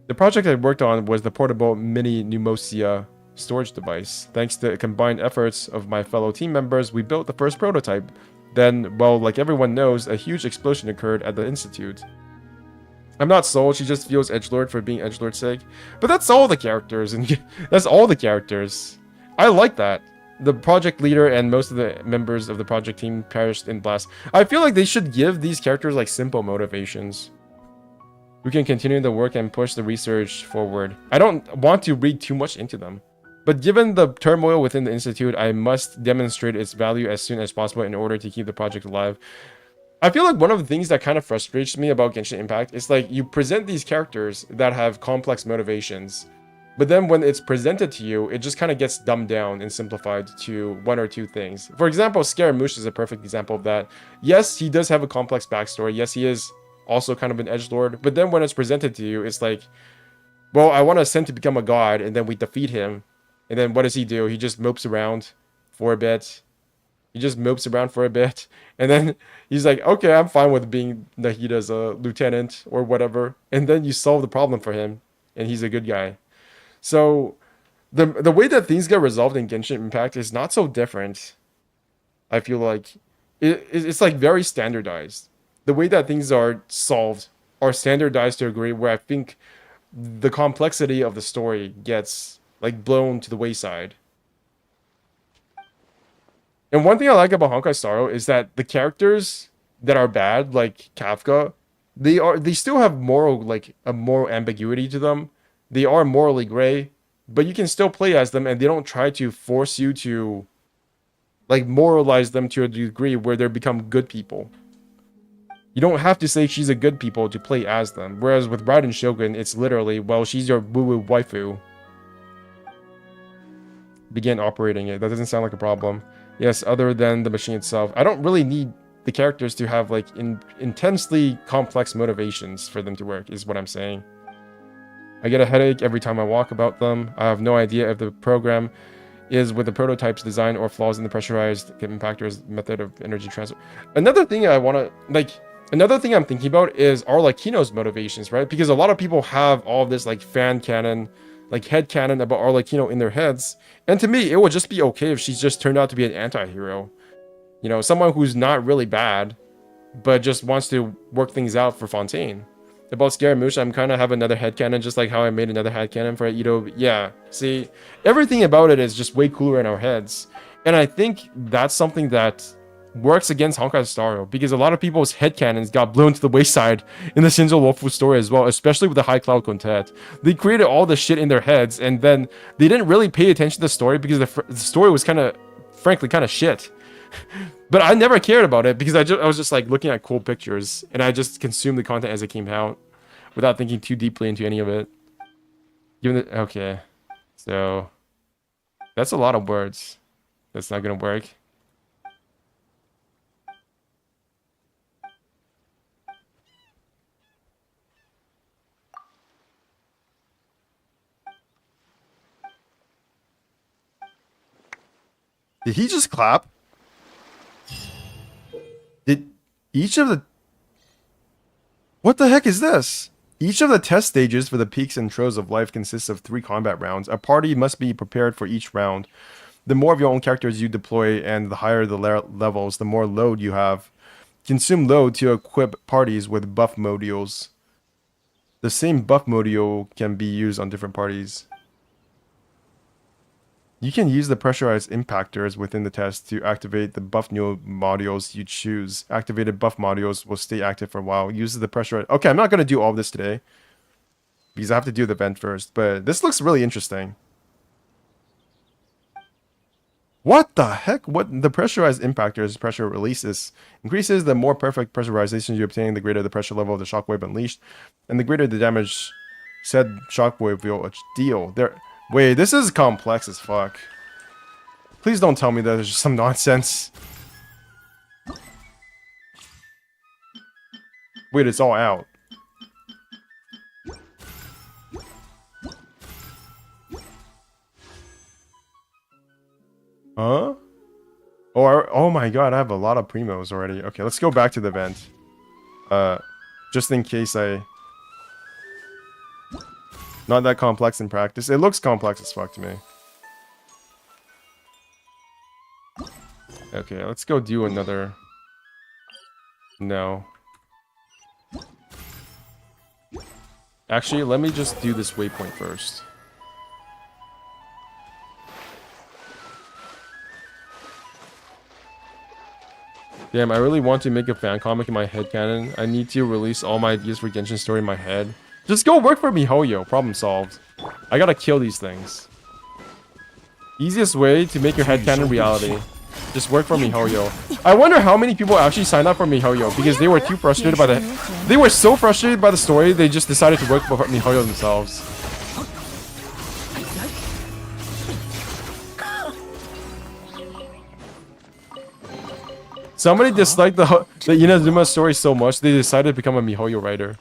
The project I worked on was the portable mini pneumosia storage device. Thanks to the combined efforts of my fellow team members, we built the first prototype. Then, well, like everyone knows, a huge explosion occurred at the Institute. I'm not sold, she just feels edgelord for being edgelord's sake. But that's all the characters, and that's all the characters. I like that. The project leader and most of the members of the project team perished in blast. I feel like they should give these characters like simple motivations. We can continue the work and push the research forward. I don't want to read too much into them. But given the turmoil within the Institute, I must demonstrate its value as soon as possible in order to keep the project alive. I feel like one of the things that kind of frustrates me about Genshin Impact is like you present these characters that have complex motivations, but then when it's presented to you, it just kind of gets dumbed down and simplified to one or two things. For example, Scaramouche is a perfect example of that. Yes, he does have a complex backstory. Yes, he is also kind of an edgelord, but then when it's presented to you, it's like, well, I want to send to become a god, and then we defeat him, and then what does he do? He just mopes around for a bit. He just mopes around for a bit, and then he's like, okay, I'm fine with being Nahida's lieutenant or whatever, and then you solve the problem for him, and he's a good guy. So the way that things get resolved in Genshin Impact is not so different. I feel like it's like very standardized. The way that things are solved are standardized to a degree where I think the complexity of the story gets like blown to the wayside. And one thing I like about Honkai Star Rail is that the characters that are bad, like Kafka, they still have a moral ambiguity to them. They are morally gray, but you can still play as them, and they don't try to force you to like moralize them to a degree where they become good people. You don't have to say she's a good people to play as them. Whereas with Raiden Shogun, it's literally, well, she's your woo-woo waifu. Begin operating it. That doesn't sound like a problem. Yes, other than the machine itself. I don't really need the characters to have like intensely complex motivations for them to work, is what I'm saying. I get a headache every time I walk about them. I have no idea if the program is with the prototype's design or flaws in the pressurized impactor's method of energy transfer. Another thing I'm thinking about is Arlecchino's motivations, right? Because a lot of people have all this like fan canon, like head canon about Arlecchino in their heads. And to me, it would just be okay if she's just turned out to be an anti-hero. You know, someone who's not really bad, but just wants to work things out for Fontaine. About Scaramouche, I'm kind of have another headcanon, just like how I made another headcanon for Ito. Yeah, see, everything about it is just way cooler in our heads. And I think that's something that works against Honkai Star Rail, because a lot of people's headcanons got blown to the wayside in the Shinzo Wolfu story as well, especially with the High Cloud Quintet. They created all the shit in their heads, and then they didn't really pay attention to the story because the story was frankly kind of shit. But I never cared about it because I was just like looking at cool pictures, and I just consumed the content as it came out without thinking too deeply into any of it. Okay, so that's a lot of words. That's not gonna work. Did he just clap? Did each of the... What the heck is this? Each of the test stages for the peaks and troughs of life consists of 3 combat rounds. A party must be prepared for each round. The more of your own characters you deploy and the higher the levels, the more load you have. Consume load to equip parties with buff modules. The same buff module can be used on different parties. You can use the pressurized impactors within the test to activate the buff new modules you choose. Activated buff modules will stay active for a while. Use the pressurized... Okay, I'm not going to do all of this today, because I have to do the event first. But this looks really interesting. What the heck? What the pressurized impactors pressure releases increases. The more perfect pressurization you obtain, the greater the pressure level of the shockwave unleashed, and the greater the damage said shockwave will deal. Wait, this is complex as fuck. Please don't tell me that there's just some nonsense. Wait, it's all out. Huh? Oh my god, I have a lot of primos already. Okay, let's go back to the event. Just in case not that complex in practice. It looks complex as fuck to me. Okay, let's go do another... No. Actually, let me just do this waypoint first. Damn, I really want to make a fan comic in my headcanon. I need to release all my ideas for Genshin story in my head. Just go work for MiHoYo. Problem solved. I gotta kill these things. Easiest way to make your headcanon reality. Just work for MiHoYo. I wonder how many people actually signed up for MiHoYo because they were too frustrated by the. They were so frustrated by the story, they just decided to work for MiHoYo themselves. Somebody disliked the Inazuma story so much, they decided to become a MiHoYo writer.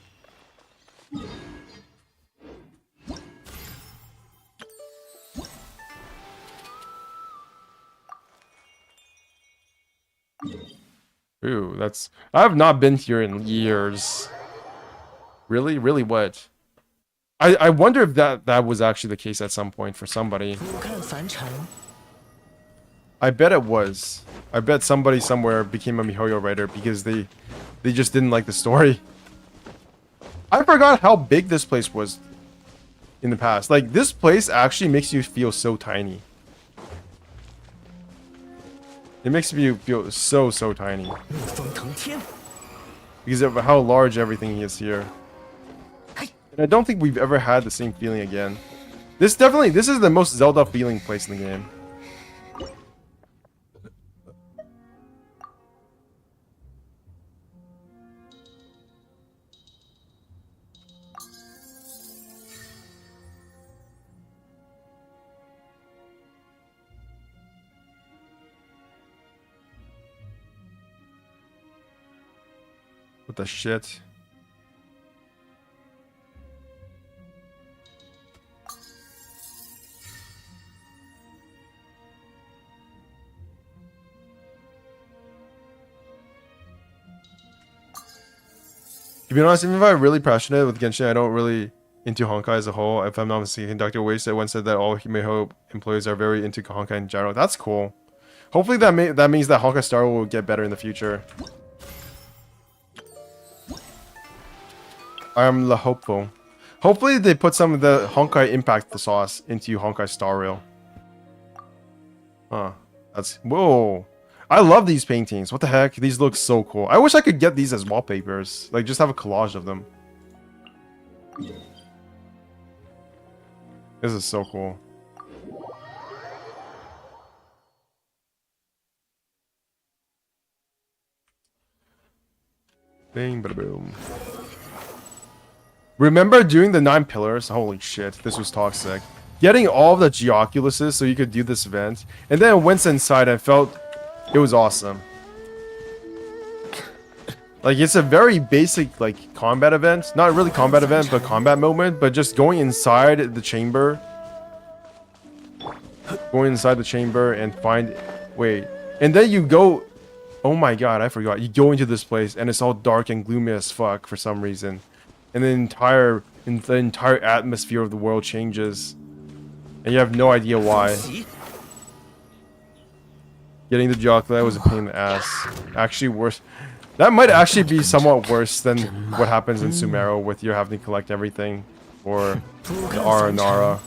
Ooh, that's... I have not been here in years. Really? Really what? I wonder if that was actually the case at some point for somebody. I bet it was. I bet somebody somewhere became a MiHoYo writer because they just didn't like the story. I forgot how big this place was in the past. Like, this place actually makes you feel so tiny. It makes you feel so tiny. Because of how large everything is here. And I don't think we've ever had the same feeling again. This is the most Zelda feeling place in the game. What the shit? To be honest, even if I'm really passionate with Genshin, I don't really into Honkai as a whole. If I'm not mistaken, Dr. Waste once said that all MiHoYo employees are very into Honkai in general. That's cool. Hopefully that means that Honkai Star will get better in the future. I am the hopeful. Hopefully they put some of the Honkai Impact sauce into Honkai Star Rail. Huh. That's... Whoa. I love these paintings. What the heck? These look so cool. I wish I could get these as wallpapers. Like, just have a collage of them. This is so cool. Bing, bada boom. Remember doing the 9 pillars? Holy shit, this was toxic. Getting all of the Geoculuses so you could do this event. And then I went inside and felt it was awesome. Like, it's a very basic, like, combat event. Not really combat event, but combat moment. But just going inside the chamber. Going inside the chamber and find... Wait. And then you go... Oh my god, I forgot. You go into this place and it's all dark and gloomy as fuck for some reason. And the entire atmosphere of the world changes. And you have no idea why. Getting the Jockey was a pain in the ass. Actually worse. That might actually be somewhat worse than what happens in Sumeru with you having to collect everything for the Aranara.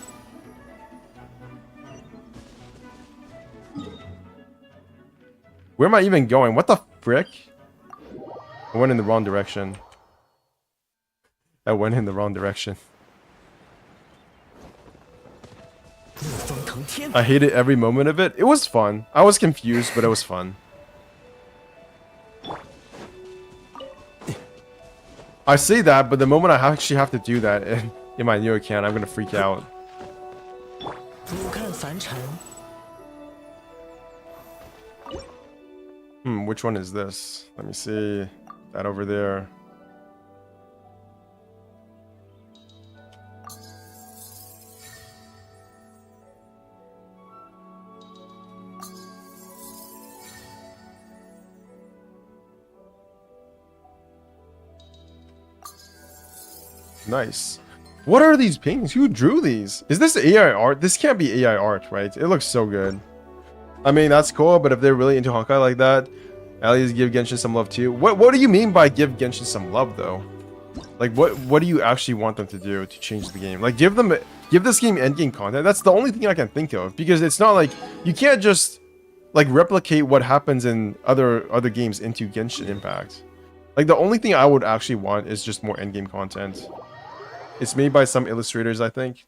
Where am I even going? What the frick? I went in the wrong direction. I went in the wrong direction. I hated every moment of it. It was fun. I was confused, but it was fun. I say that, but the moment I actually have to do that in my new account, I'm gonna freak out. Which one is this? Let me see. That over there. Nice. What are these paintings? Who drew these? Is this AI art? This can't be AI art, right? It looks so good. I mean, that's cool, but if they're really into Honkai like that, at least give Genshin some love too. What do you mean by give Genshin some love though? Like what do you actually want them to do to change the game? Like give this game endgame content. That's the only thing I can think of, because it's not like you can't just like replicate what happens in other games into Genshin Impact. Like the only thing I would actually want is just more endgame content. It's made by some illustrators, I think.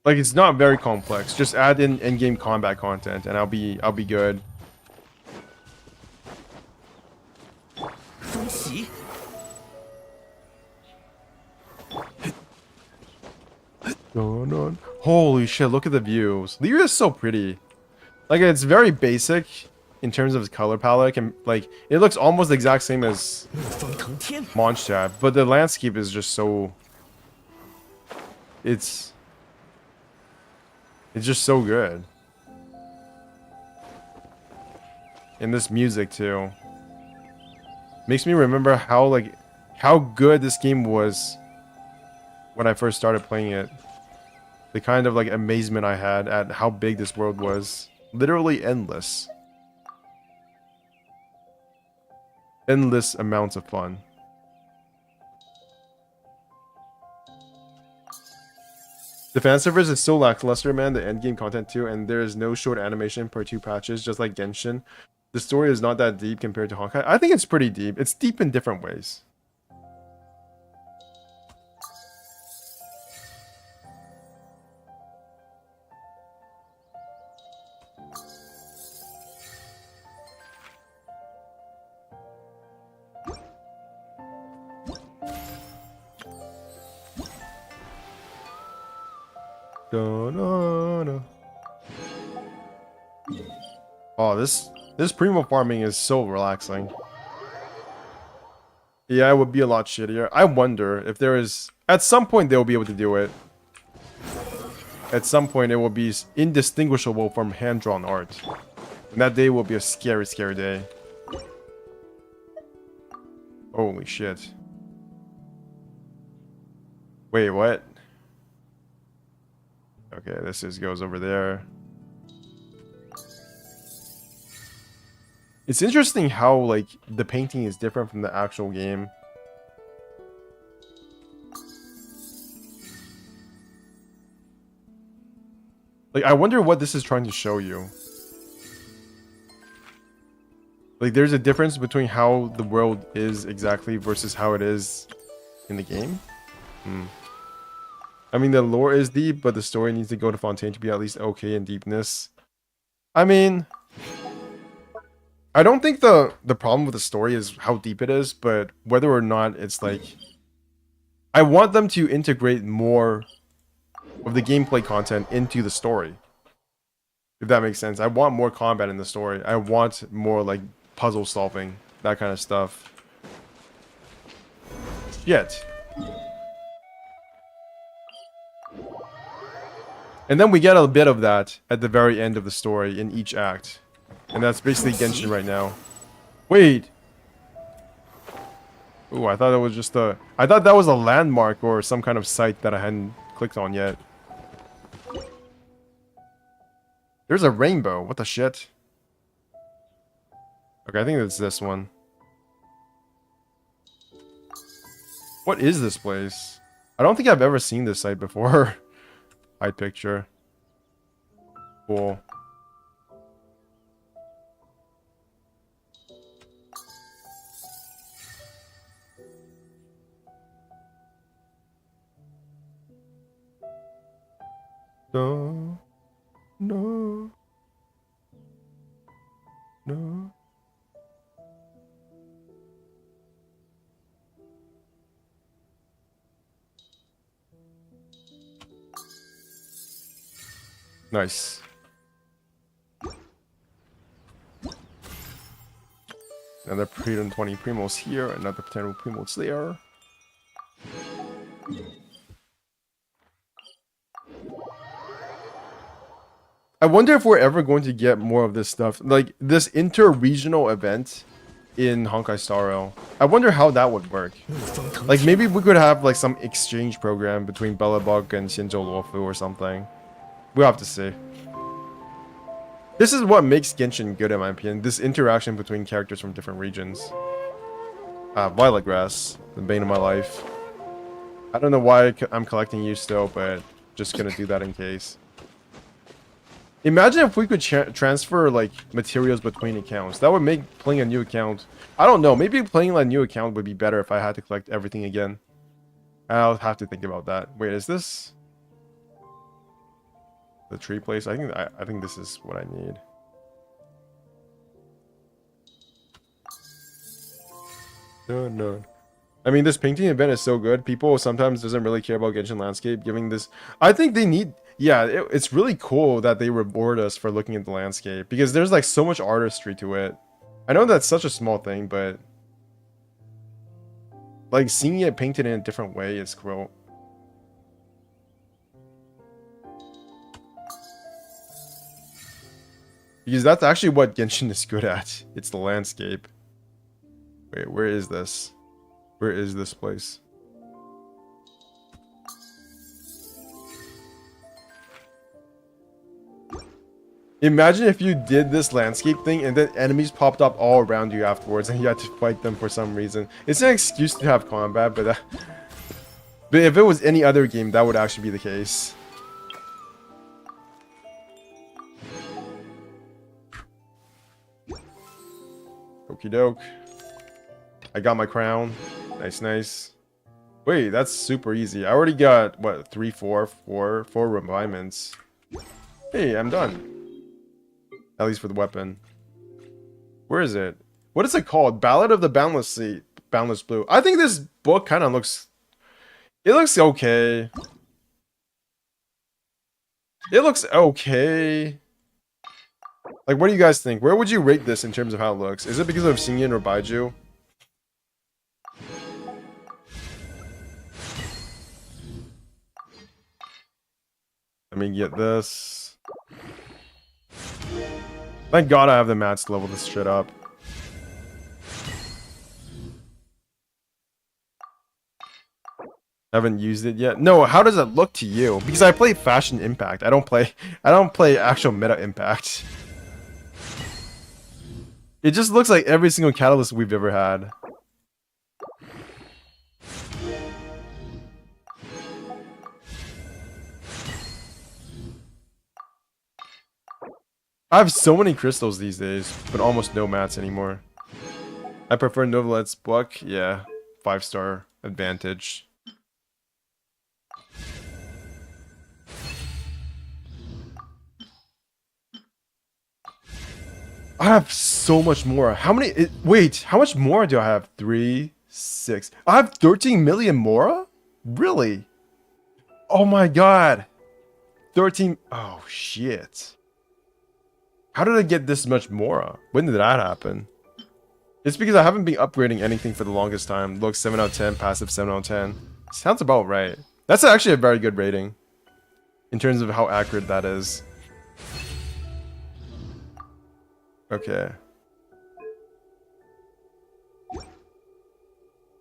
Like, it's not very complex. Just add in in-game combat content, and I'll be good. 风袭， Holy shit! Look at the views. Lyria is so pretty. Like, it's very basic in terms of its color palette, and like it looks almost the exact same as 怒风腾天， Mondstadt, but the landscape is just so. It's just so good. And this music too makes me remember how good this game was when I first started playing it. The kind of like amazement I had at how big this world was. Literally endless. Endless amounts of fun. The fan service is so lackluster, man, the endgame content too, and there is no short animation per 2 patches, just like Genshin. The story is not that deep compared to Honkai. I think it's pretty deep. It's deep in different ways. Oh, this primo farming is so relaxing. Yeah, it would be a lot shittier. I wonder if there is... At some point, they'll be able to do it. At some point, it will be indistinguishable from hand-drawn art. And that day will be a scary, scary day. Holy shit. Wait, what? Okay, this just goes over there. It's interesting how, like, the painting is different from the actual game. Like, I wonder what this is trying to show you. Like, there's a difference between how the world is exactly versus how it is in the game. I mean, the lore is deep, but the story needs to go to Fontaine to be at least okay in deepness. I mean... I don't think the problem with the story is how deep it is, but whether or not it's like... I want them to integrate more of the gameplay content into the story. If that makes sense. I want more combat in the story. I want more, like, puzzle solving. That kind of stuff. Shit. And then we get a bit of that at the very end of the story in each act. And that's basically Genshin right now. Wait! Ooh, I thought that was just a... I thought that was a landmark or some kind of site that I hadn't clicked on yet. There's a rainbow. What the shit? Okay, I think it's this one. What is this place? I don't think I've ever seen this site before. Hide picture. Cool. No. No. No. Nice. Another Freedom 20 Primos here, another potential Primos there. I wonder if we're ever going to get more of this stuff. Like, this inter-regional event in Honkai Star Rail. I wonder how that would work. Like, maybe we could have, like, some exchange program between Belobog and Shinjo Luofu or something. We'll have to see. This is what makes Genshin good, in my opinion. This interaction between characters from different regions. Violet Grass, the bane of my life. I don't know why I'm collecting you still, but just gonna do that in case. Imagine if we could transfer, like, materials between accounts. That would make playing a new account... I don't know, maybe playing a new account would be better if I had to collect everything again. I'll have to think about that. Wait, is this... The tree place. I think this is what I need. No. I mean, this painting event is so good. People sometimes doesn't really care about Genshin landscape. Giving this, I think they need. Yeah, it's really cool that they reward us for looking at the landscape because there's like so much artistry to it. I know that's such a small thing, but like seeing it painted in a different way is cool. Because that's actually what Genshin is good at. It's the landscape. Wait, where is this? Where is this place? Imagine if you did this landscape thing and then enemies popped up all around you afterwards and you had to fight them for some reason. It's an excuse to have combat, but if it was any other game, that would actually be the case. Okie doke. I got my crown. Nice. Wait, that's super easy. I already got, what, 4 refinements. Hey, I'm done. At least for the weapon. Where is it? What is it called? Ballad of the Boundless Sea. Boundless Blue. I think this book kind of looks... It looks okay. It looks okay. Like, what do you guys think? Where would you rate this in terms of how it looks? Is it because of Xingyin or Baiju? Let me get this. Thank God I have the mats to level this shit up. Haven't used it yet. No, how does it look to you? Because I play Fashion Impact. I don't play actual meta Impact. It just looks like every single catalyst we've ever had. I have so many crystals these days, but almost no mats anymore. I prefer Novelet's book. Yeah, 5-star advantage. I have so much more. How many? Wait, how much more do I have? 3, 6. I have 13 million more? Really? Oh my god. 13. Oh shit. How did I get this much more? When did that happen? It's because I haven't been upgrading anything for the longest time. Look, 7 out of 10, passive 7 out of 10. Sounds about right. That's actually a very good rating. In terms of how accurate that is. Okay.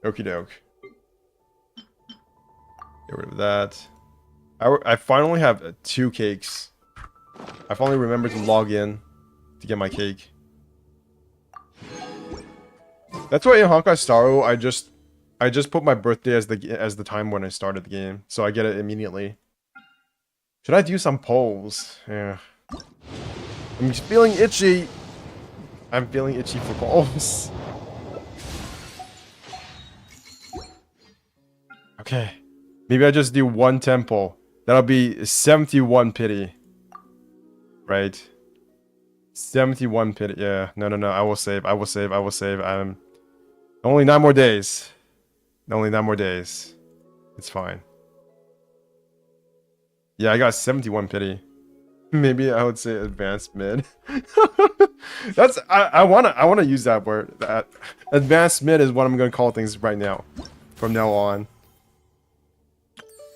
Okie doke. Get rid of that. I finally have 2 cakes. I finally remembered to log in to get my cake. That's why in Honkai Star Rail, I just put my birthday as the time when I started the game, so I get it immediately. Should I do some polls? Yeah. I'm feeling itchy. I'm feeling itchy for polls. Okay. Maybe I just do 1 temple. That'll be 71 pity. Right. 71 pity. Yeah. No. I will save. I'm only 9 more days. Only 9 more days. It's fine. Yeah, I got 71 pity. Maybe I would say advanced mid. That's I wanna use that word. That advanced mid is what I'm gonna call things right now. From now on.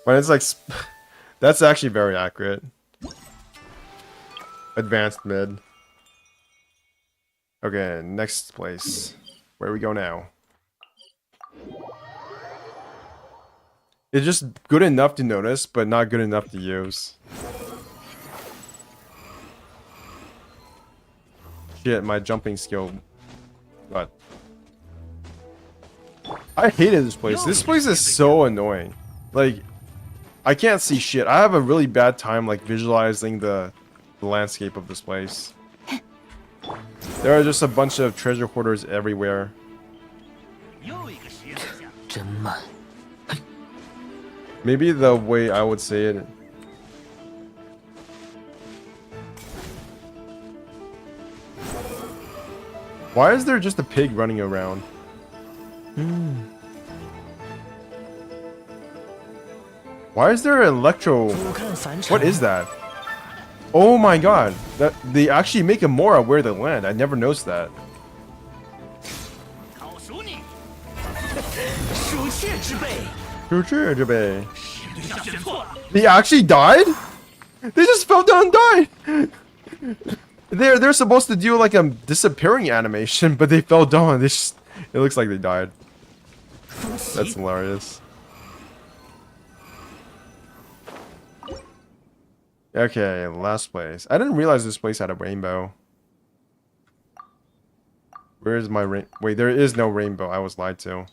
When it's like that's actually very accurate. Advanced mid. Okay, next place. Where we go now? It's just good enough to notice, but not good enough to use. Shit, my jumping skill. What? I hated this place. This place is so annoying. Like, I can't see shit. I have a really bad time, like, visualizing the landscape of this place. There are just a bunch of treasure hoarders everywhere. Maybe the way I would say it... Why is there just a pig running around? Why is there an electro? 不看凡尘 What is that? Oh my god! That they actually make a Mora where they land. I never noticed that. 烤熟你，鼠窃之辈， They actually died? They just fell down and died. They're supposed to do like a disappearing animation, but they fell down. They just, it looks like they died. That's hilarious. Okay, last place. I didn't realize this place had a rainbow. Where is my rain? Wait, there is no rainbow. I was lied to.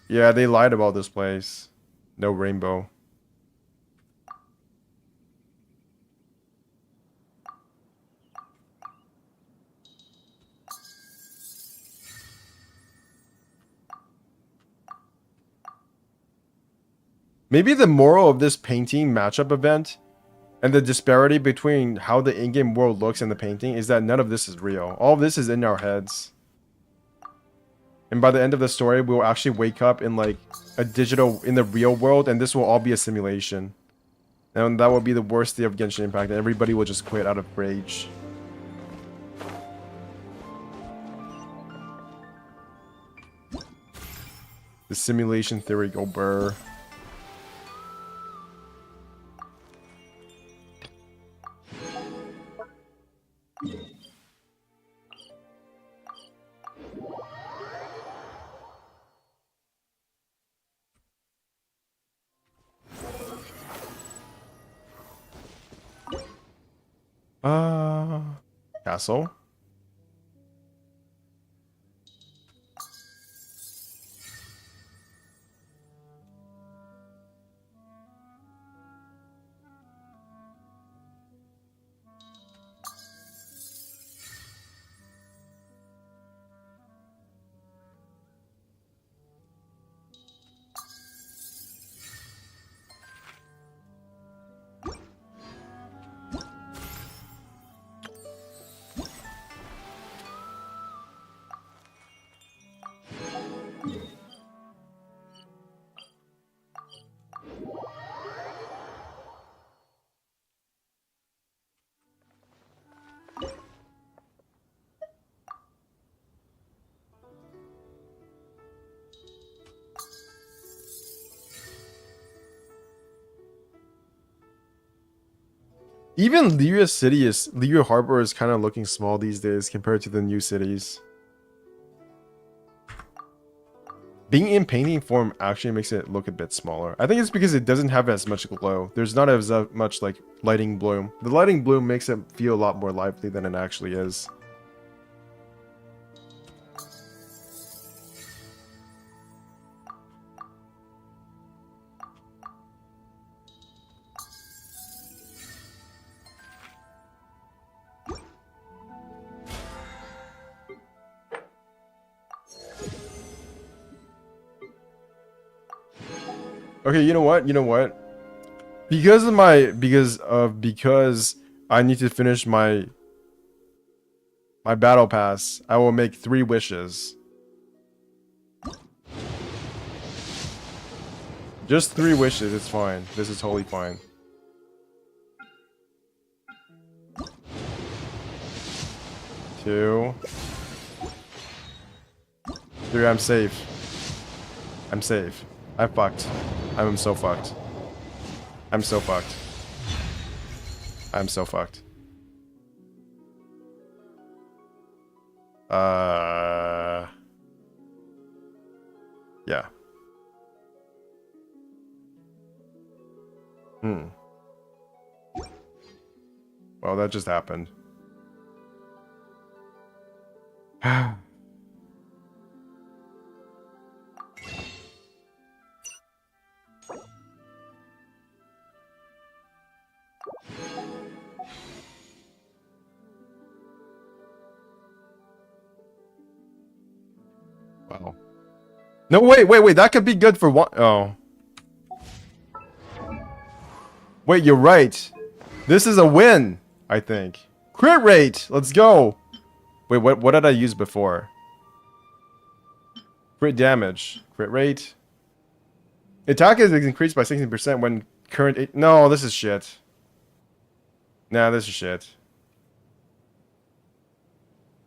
Yeah, they lied about this place. No rainbow. Maybe the moral of this painting matchup event and the disparity between how the in-game world looks in the painting is that none of this is real. All of this is in our heads. And by the end of the story, we'll actually wake up in like a digital, in the real world, and this will all be a simulation. And that will be the worst day of Genshin Impact, and everybody will just quit out of rage. The simulation theory go burr. Castle. Even Liyue Harbor is kind of looking small these days compared to the new cities. Being in painting form actually makes it look a bit smaller. I think it's because it doesn't have as much glow. There's not as much like lighting bloom. The lighting bloom makes it feel a lot more lively than it actually is. Okay, you know what? You know what? Because I need to finish my battle pass, I will make 3 wishes. Just 3 wishes, it's fine. This is totally fine. Two. 3, I'm safe. I'm safe. I'm fucked. I'm so fucked. I'm so fucked. I'm so fucked. Yeah. Well, that just happened. Wow. No, wait. That could be good for one. Oh. Wait, you're right. This is a win, I think. Crit rate! Let's go! Wait, what did I use before? Crit damage. Crit rate. Attack is increased by 16% when current... No, this is shit. Nah, this is shit.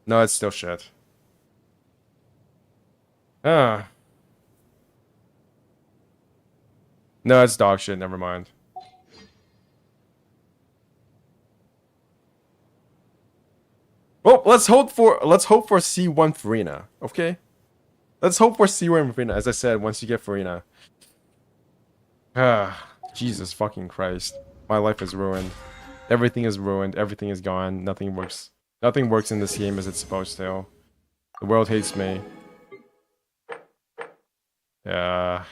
No, it's still shit. Ah. No, it's dog shit. Never mind. Well, let's hope for C1 Furina. Okay. Let's hope for C1 Furina. As I said, once you get Furina. Ah, Jesus fucking Christ. My life is ruined. Everything is ruined. Everything is gone. Nothing works. Nothing works in this game as it's supposed to. The world hates me. Yeah.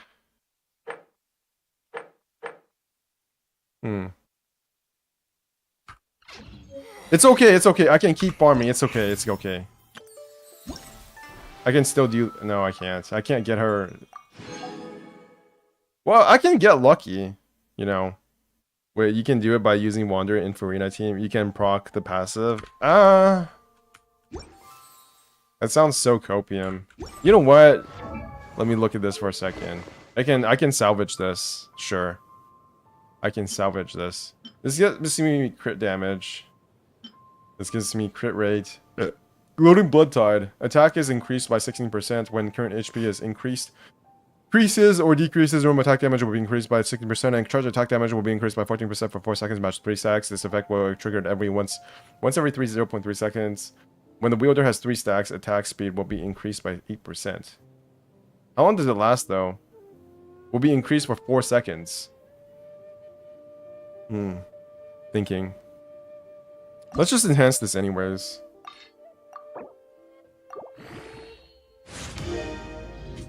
It's okay, it's okay. I can keep farming. It's okay, it's okay. I can still do... No, I can't. I can't get her... Well, I can get lucky, you know. Wait, you can do it by using Wander in Furina team. You can proc the passive. That sounds so copium. You know what? Let me look at this for a second. I can salvage this. Sure. I can salvage this. This gives me crit damage. This gives me crit rate. Loading Blood Tide. Attack is increased by 16% when current HP is increased. Increases or decreases normal attack damage will be increased by 16% and charge attack damage will be increased by 14% for 4 seconds match 3 stacks. This effect will be triggered once every 0.3 seconds. When the wielder has 3 stacks, attack speed will be increased by 8%. How long does it last though? Will be increased for 4 seconds. Thinking. Let's just enhance this anyways.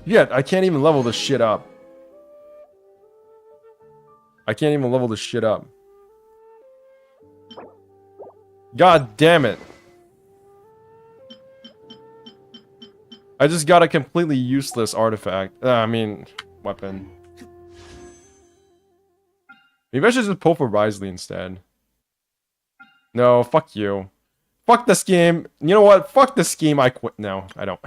Yeah, I can't even level this shit up. I can't even level this shit up. God damn it. I just got a completely useless artifact. I mean, weapon. Maybe I should just pull for Risley instead. No, fuck you. Fuck this game. You know what? Fuck this game. I quit. No, I don't.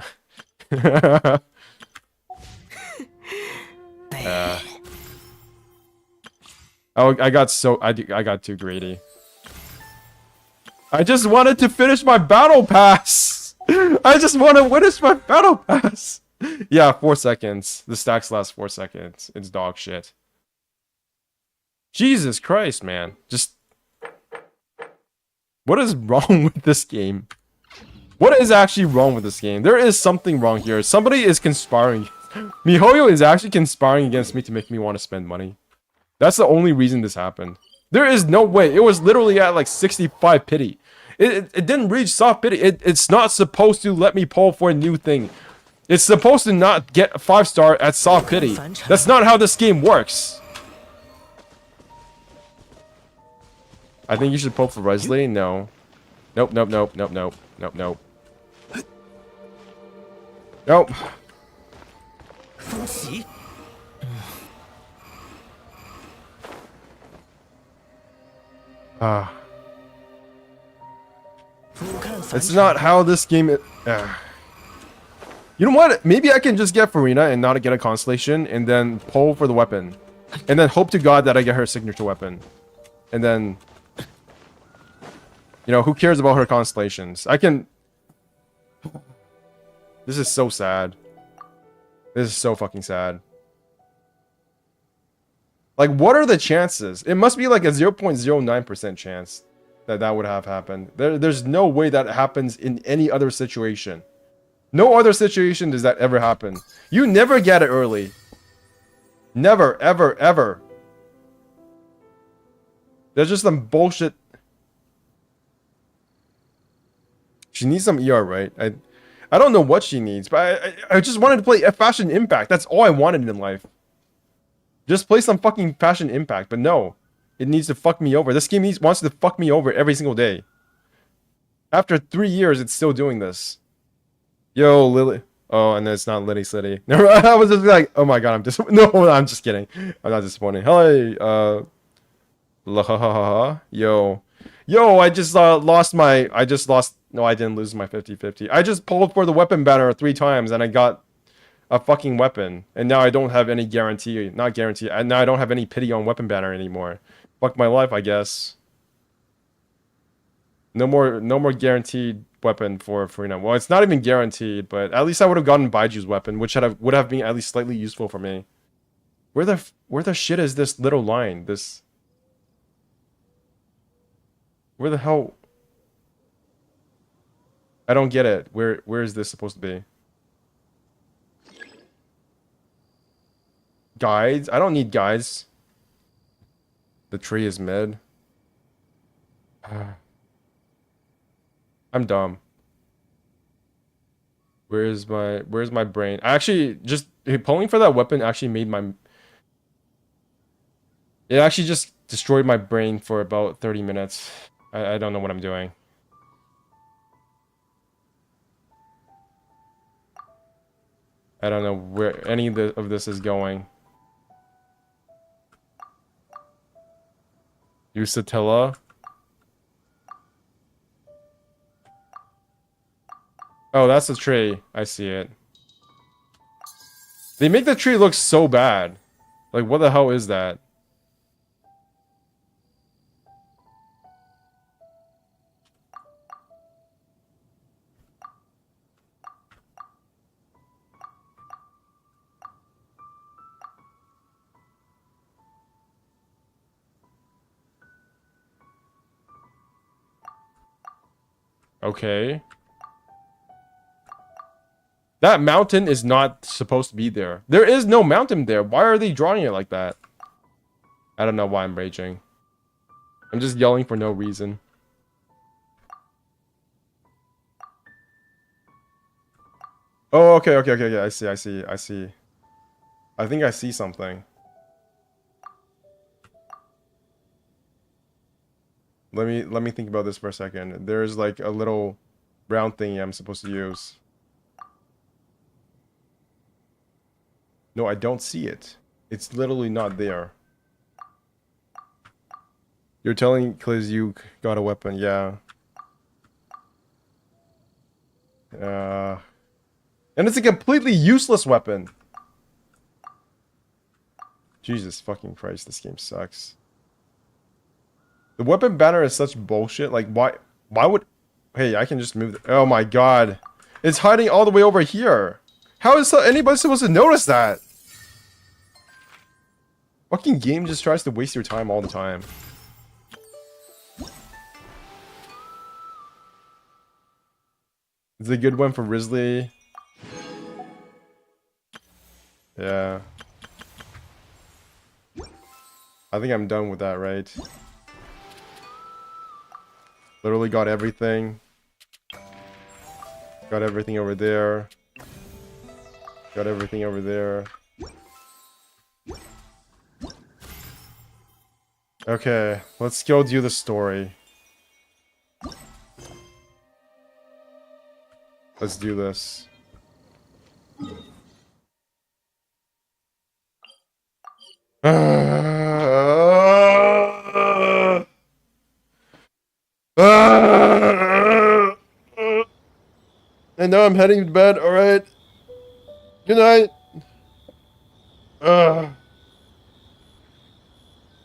Oh, I got too greedy. I just wanted to finish my battle pass. I just want to finish my battle pass. Yeah, 4 seconds. The stacks last 4 seconds. It's dog shit. Jesus Christ, man. Just... What is wrong with this game? What is actually wrong with this game? There is something wrong here. Somebody is conspiring. MiHoYo is actually conspiring against me to make me want to spend money. That's the only reason this happened. There is no way. It was literally at like 65 pity. It didn't reach soft pity. It's not supposed to let me pull for a new thing. It's supposed to not get a 5-star at soft pity. That's not how this game works. I think you should pull for Risley. No. Nope, nope, nope, nope, nope, nope, nope. Nope. It's not how this game is. You know what? Maybe I can just get Furina and not get a constellation and then pull for the weapon. And then hope to God that I get her signature weapon. And then... You know, who cares about her constellations? I can... This is so sad. This is so fucking sad. Like, what are the chances? It must be like a 0.09% chance that that would have happened. There's no way that happens in any other situation. No other situation does that ever happen. You never get it early. Never, ever, ever. There's just some bullshit. She needs some ER, right? I don't know what she needs, but I just wanted to play a Fashion Impact. That's all I wanted in life. Just play some fucking Fashion Impact, but no. It needs to fuck me over. This game wants to fuck me over every single day. After 3 years, it's still doing this. Yo, Lily. Oh, and it's not Liddy Slitty. I was just like, oh my god, I'm disappointed. No, I'm just kidding. I'm not disappointed. Hey, yo. Yo, I just lost my. I just lost. No, I didn't lose my 50-50. I just pulled for the weapon banner 3 times and I got a fucking weapon. And now I don't have any guarantee. Not guarantee. And now I don't have any pity on weapon banner anymore. Fuck my life, I guess. No more guaranteed weapon for Furina. Well, it's not even guaranteed, but at least I would have gotten Baiju's weapon, which would have been at least slightly useful for me. Where the shit is this little line? This. Where the hell? I don't get it. Where is this supposed to be? Guides? I don't need guides. The tree is mid. I'm dumb. Where's my brain? I actually just pulling for that weapon actually made my. It actually just destroyed my brain for about 30 minutes. I don't know what I'm doing. I don't know where any of this is going. Usatilla. Oh, that's the tree. I see it. They make the tree look so bad. Like, what the hell is that? Okay. That mountain is not supposed to be there. There is no mountain there. Why are they drawing it like that? I don't know why I'm raging. I'm just yelling for no reason. Oh, okay. I see. I think I see something. Let me think about this for a second. There's like a little round thing I'm supposed to use. No, I don't see it. It's literally not there. You're telling because you got a weapon, yeah. And it's a completely useless weapon. Jesus fucking Christ, this game sucks. The weapon banner is such bullshit. Like, why would... Hey, I can just move... Oh my god. It's hiding all the way over here. How is anybody supposed to notice that? Fucking game just tries to waste your time all the time. It's a good one for Risley. Yeah. I think I'm done with that, right? Literally got everything. Got everything over there. Got everything over there. Okay, let's go do the story. Let's do this. And now I'm heading to bed, alright? Good night.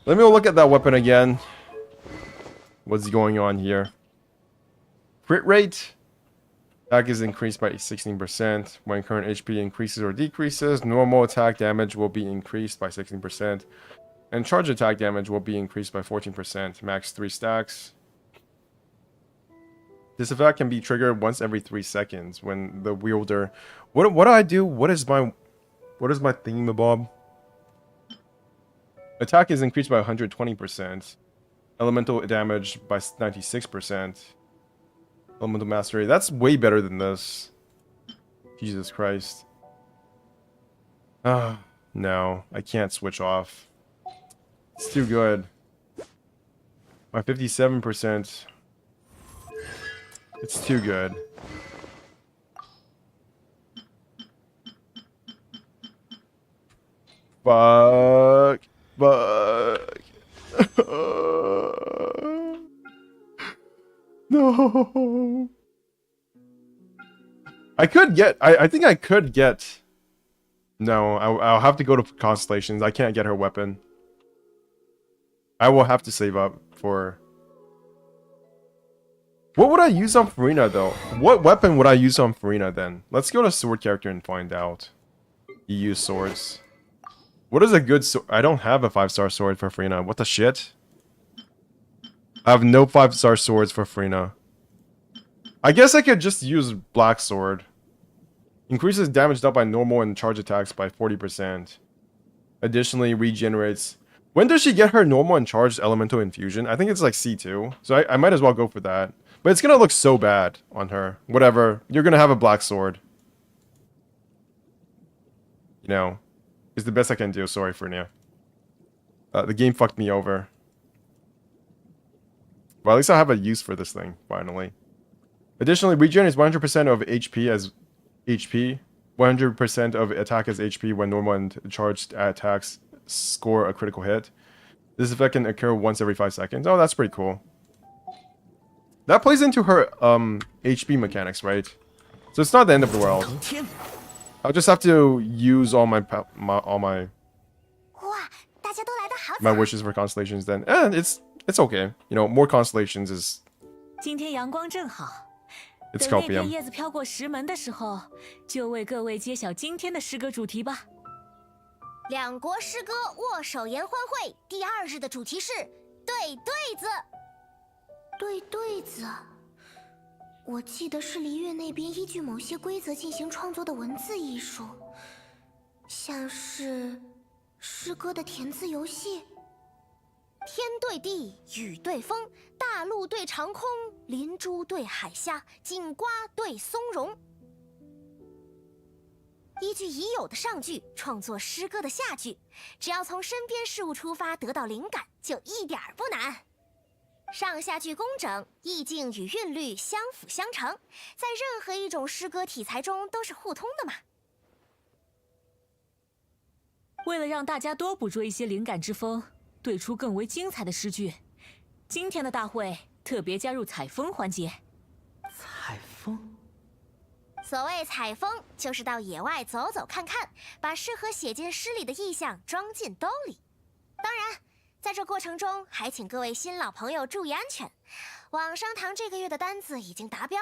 Let me look at that weapon again. What's going on here? Crit rate. Attack is increased by 16%. When current HP increases or decreases, normal attack damage will be increased by 16%. And charge attack damage will be increased by 14%. Max 3 stacks. This effect can be triggered once every 3 seconds when the wielder... What do I do? What is my thingamabob? Attack is increased by 120%. Elemental damage by 96%. Elemental mastery. That's way better than this. Jesus Christ. No. I can't switch off. It's too good. My 57%. It's too good. Fuck. Fuck. No. I could get. I think I could get. No, I'll have to go to Constellations. I can't get her weapon. I will have to save up for. What would I use on Furina though? What weapon would I use on Furina then? Let's go to sword character and find out. You use swords. What is a good sword? I don't have a 5-star sword for Furina. What the shit? I have no 5-star swords for Furina. I guess I could just use black sword. Increases damage dealt by normal and charge attacks by 40%. Additionally, regenerates. When does she get her normal and charged elemental infusion? I think it's like C2. So I might as well go for that. But it's gonna look so bad on her. Whatever. You're gonna have a black sword. You know. It's the best I can do. Sorry, Furina. The game fucked me over. Well, at least I have a use for this thing, finally. Additionally, regenerates 100% of HP as HP. 100% of attack as HP when normal and charged attacks score a critical hit. This effect can occur once every 5 seconds. Oh, that's pretty cool. That plays into her HP mechanics, right? So it's not the end of the world. I'll just have to use all my wishes for constellations then. And it's okay. You know, more constellations is 今天阳光正好， it's 等那片 copium. 叶子飘过石门的时候，就为各位揭晓今天的诗歌主题吧。两国诗歌握手言欢会第2日的主题是对对子。对对子，我记得是璃月那边依据某些规则进行创作的文字艺术，像是诗歌的填字游戏。天对地，雨对风，大陆对长空，林珠对海虾，锦瓜对松茸。依据已有的上句创作诗歌的下句，只要从身边事物出发得到灵感，就一点儿不难。上下句工整，意境与韵律相辅相成，在任何一种诗歌题材中都是互通的嘛。为了让大家多捕捉一些灵感之风，对出更为精彩的诗句，今天的大会特别加入采风环节。采风？所谓采风，就是到野外走走看看，把适合写进诗里的意象装进兜里。当然，在这过程中还请各位新老朋友注意安全。网商堂这个月的单子已经达标。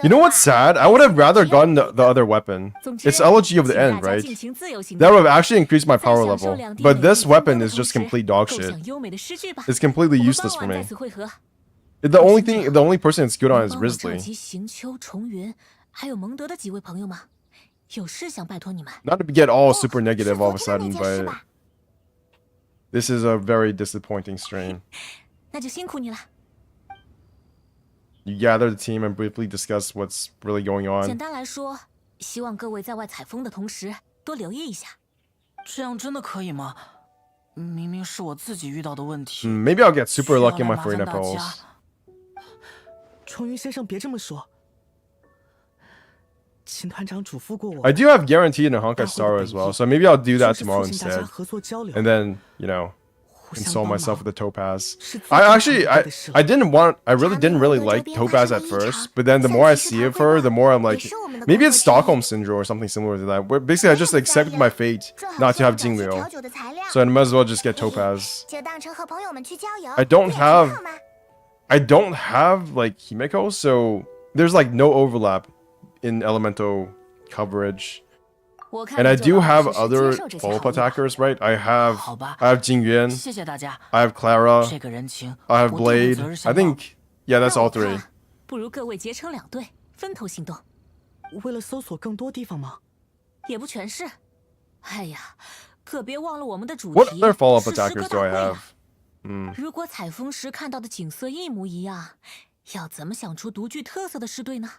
You know what's sad? I would have rather gotten the other weapon. It's Elegy of the End, right? That would have actually increased my power level. But this weapon is just complete dog shit. It's completely useless for me. The only person it's good on is Risley. 行秋、重云，还有蒙德的几位朋友吗？有事想拜托你们。 Not to get all super negative all of a sudden, but this is a very disappointing stream. 那就辛苦你了。 You gather the team and briefly discuss what's really going 简 on. 单来说，希望各位在外采风的同时多留意一下。这样真的可以吗？明明是我自己遇到的问题。 Maybe I'll get super 需要 lucky on 来 my 麻烦 Furina 大 pulls. 家。重云先生，别这么说。秦团长嘱咐过我， I do have guaranteed in a Honkai Star as well, so maybe I'll do that 就是 tomorrow 促进大家 instead. 合作交流， And then, you know, 互相 console 帮 myself 忙 with the Topaz. 是最 I 正 actually, 常 I 的事 I didn't want, I really didn't really like Topaz at first, but then the more I see of her, the more I'm like, maybe it's Stockholm Syndrome or something similar to that, where basically I just accepted my fate not to have Jingliu. So I might as well just get Topaz. 就当成和朋友们去郊游。 I don't 不也挺 have 好吗？ I don't have like Himeko, so there's like no overlap in elemental coverage. 我看 And I 你就 do 老 have 实实 other 接受这些 follow-up 好意吧 attackers, right? I have 好吧， Jingyuan, 谢谢大家。 I have Clara, 这个人情 I have 我对你 Blade. 责任 I 相报。 think, yeah, that's 那 all 我看 three. 不如各位结成两队，分头行动。为了搜索更多地方吗？也不全是。哎呀，可别忘了我们的主 What 题 other follow-up 是诗 attackers 歌 do 大 I 会 have? 啊。如果采风时看到的景色一模一样，要怎么想出独具特色的诗对呢？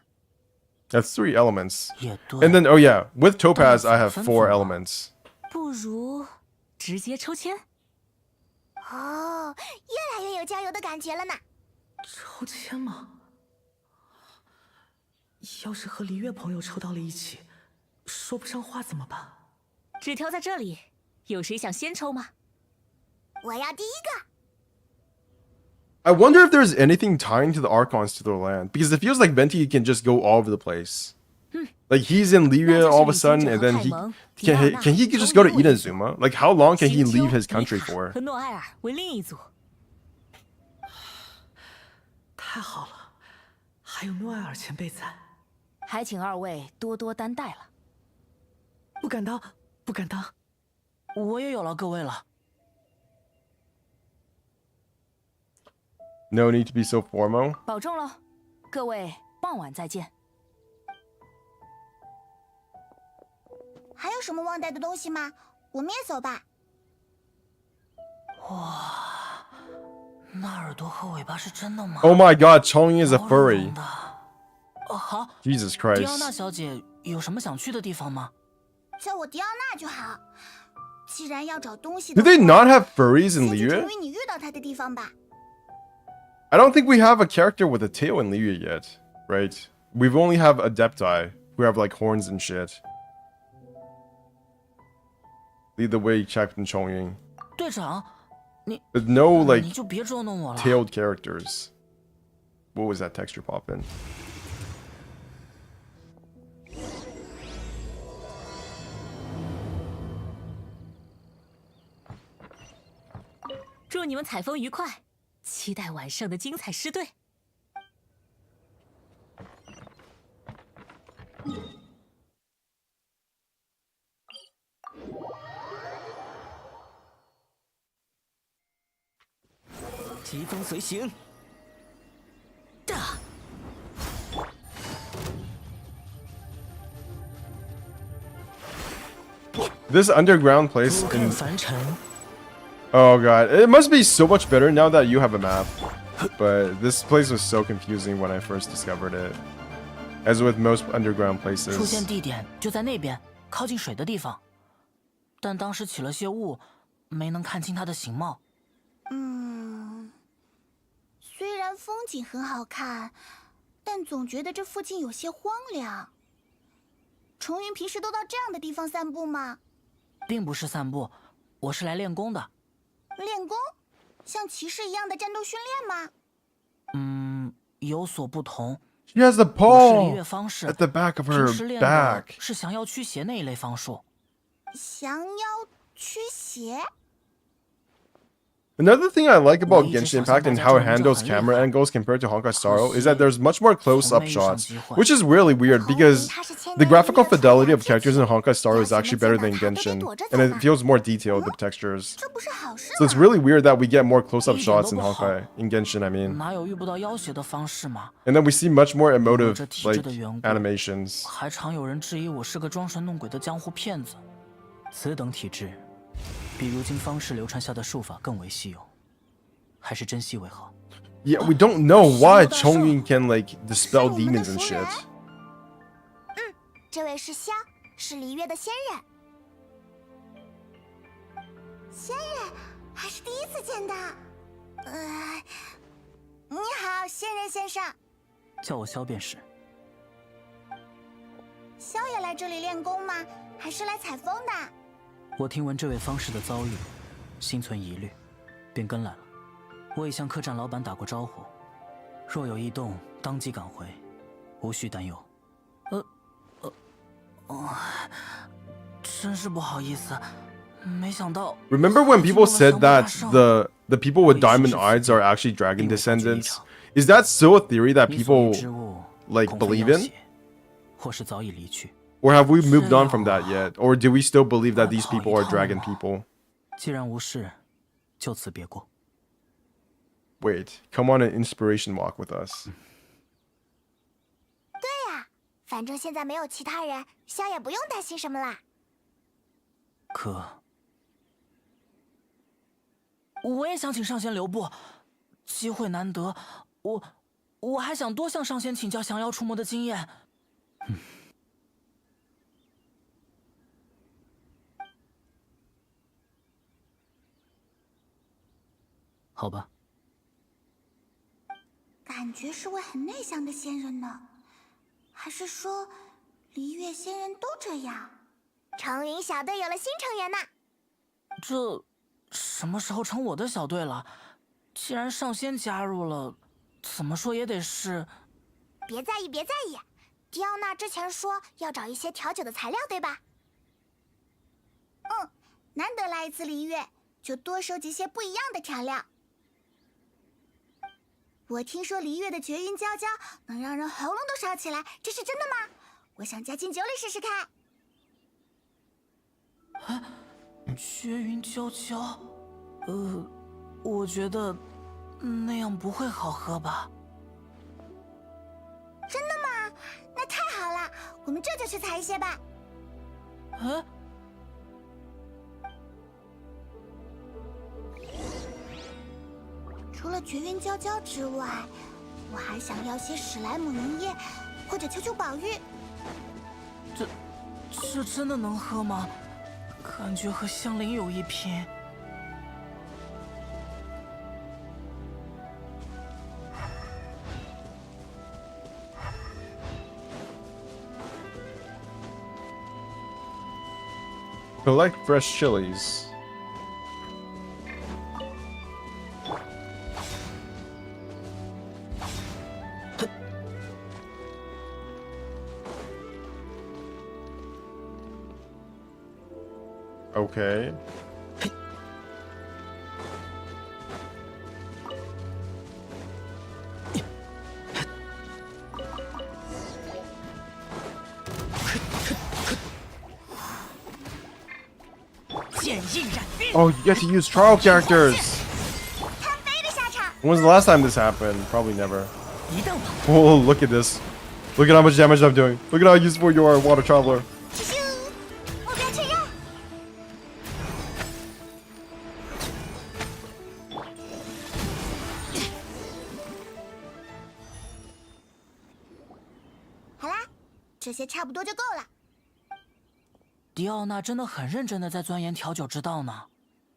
That's 3 elements. 也对。 And then, oh yeah, with Topaz, I have 4 elements. 不如直接抽签。哦，越来越有郊游的感觉了呢。抽签吗？要是和璃月朋友抽到了一起，说不上话怎么办？纸条在这里，有谁想先抽吗？我要第一个。I wonder if there's anything tying to the Archons to their land, because it feels like Venti can just go all over the place. Like he's in Liyue all of a sudden, and then can he just go to Inazuma? Like how long can he leave his country for? 和诺埃尔为另一组。太好了，还有诺埃尔前辈在，还请二位多多担待了。不敢当，不敢当。我也有劳各位了。No need to be so formal. 保重喽，各位，傍晚再见。还有什么忘带的东西吗？我们也走吧。哇，那耳朵和尾巴是真的吗？ Oh my god, Chongying is a furry. 哦，好。 Jesus 迪奥娜 Christ. 小姐有什么想去的地方吗？叫我迪奥娜就好。既然要找东西 Do 的 they 话， not have furries in 先去 Liyue? 成为你遇到他的地方吧。 I don't think we have a character with a tail in Liyue yet, right? We've only have Adepti who have like horns and shit. Lead the way, Captain Chongying. 队长， There's no 你 like 就别捉弄我了。 tailed characters. What was that texture pop in? 祝你们采风愉快，期待晚上的精彩诗对。疾风随行。 This underground place 不可 in 凡尘， oh god, it must be so much better now that you have a map. But this place was so confusing when I first discovered it. As with most underground 出现 places. 地点就在那边，靠近水的地方。但当时起了些雾，没能看清它的形貌。虽然风景很好看，但总觉得这附近有些荒凉。重云平时都到这样的地方散步吗？并不是散步，我是来练功的。练功？像骑士一样的战斗训练吗？有所不同。 She has a 我是离 paw 月方式， at the back of 平 her 时练的 back. 是降妖驱邪那一类方术。降妖驱邪？ Another thing I like about 我一直 Genshin 想 Impact 象 and 大 how 家 it 能这 handles 很厉 camera 害。 angles compared to Honkai Star Rail is 可 that there's much more close-up 从没遇上 shots, 机会。 which is really weird because 他是千 the 年 graphical 一遇的 fidelity 传 of 说 characters in 之 Honkai Star Rail is 要 actually 怎么 better 见 than 到他都得 Genshin, 躲着 and 走 it 呢？ feels more detailed, the textures. 这不是好事 So it's 吗？ really weird that we get more close-up 一点 shots 都 in 不好。 Honkai, in Genshin, I mean. 哪有遇不到要挟的方式嘛？ And then we see much more 因为 emotive, 这体质 like, 的缘故， animations. 还常有人质疑我是个装神弄鬼的江湖骗子。此等体质，比如今方士流传下的术法更为稀有，还是珍惜为好。 Yeah, we don't know why 小大圣。 Chongying can, like, dispel 是我们的 demons and 熟人。 shit. 这位是萧，是璃月的仙人。仙人，还是第一次见到。你好，仙人先生。叫我萧便是。萧也来这里练功吗？还是来采风的？我听闻这位方士的遭遇，心存疑虑，便跟来了。我已向客栈老板打过招呼，若有异动，当即赶回，无需担忧。真是不好意思，没想到。 Remember when people said that 上 the people with diamond eyes are actually dragon descendants? Is that still a theory that 你所 people 遇之物 like 恐非 believe 要 in? 挟，或是早已离去。 Or have we moved on 这样。 from that yet? Or do we still believe that these 快跑一 people are 趟 dragon 吧。 people? 既然无事，就此别过。 Wait, come on an inspiration walk with us. 对呀，反正现在没有其他人，萧也不用担心什么啦。可，我也想请上仙留步，机会难得，我还想多向上仙请教降妖除魔的经验。好吧，感觉是位很内向的仙人呢，还是说璃月仙人都这样？长云小队有了新成员呢。这什么时候成我的小队了？既然上仙加入了，怎么说也得是……别在意，别在意。迪奥娜之前说要找一些调酒的材料，对吧？难得来一次璃月，就多收集些不一样的调料。我听说璃月的绝云娇娇能让人喉咙都烧起来，这是真的吗？我想加进酒里试试看。绝云娇娇，我觉得那样不会好喝吧？真的吗？那太好了，我们这就去采一些吧。除了绝云娇娇之外，我还想要些史莱姆凝液，或者球球宝玉。这真的能喝吗？感觉和香菱有一拼。Collect fresh chilies. Okay. 剑印染玉。 Oh, you get to use trial characters. 贪杯的下场。 When's the last time this happened? Probably never. 一瞪吧。 Oh, look at this. Look at how much damage I'm doing. Look at how useful you are, Water Traveler. 咻咻，目标确认。好啦，这些差不多就够了。迪奥娜真的很认真的在钻研调酒之道呢。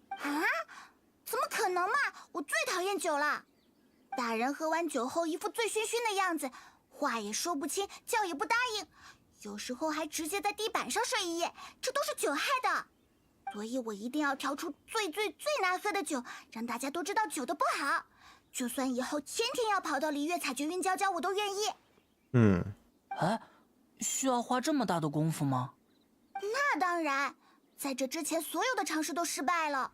啊？怎么可能嘛！我最讨厌酒了。大人喝完酒后一副醉醺醺的样子，话也说不清，觉也不答应，有时候还直接在地板上睡一夜，这都是酒害的。所以我一定要调出最难喝的酒，让大家都知道酒的不好。就算以后天天要跑到璃月采绝云娇娇，我都愿意。哎，需要花这么大的功夫吗？那当然，在这之前所有的尝试都失败了。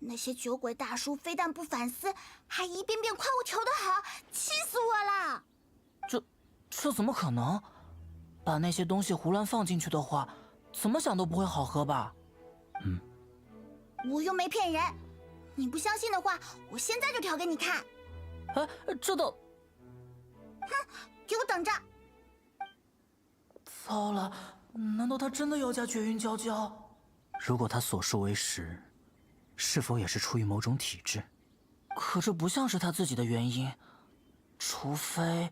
那些酒鬼大叔非但不反思，还一遍遍夸我调得好，气死我了！这怎么可能？把那些东西胡乱放进去的话，怎么想都不会好喝吧？我又没骗人，你不相信的话，我现在就调给你看。哎，这都……给我等着！糟了，难道他真的要加绝云娇娇？如果他所述为实，是否也是出于某种体质？可这不像是他自己的原因，除非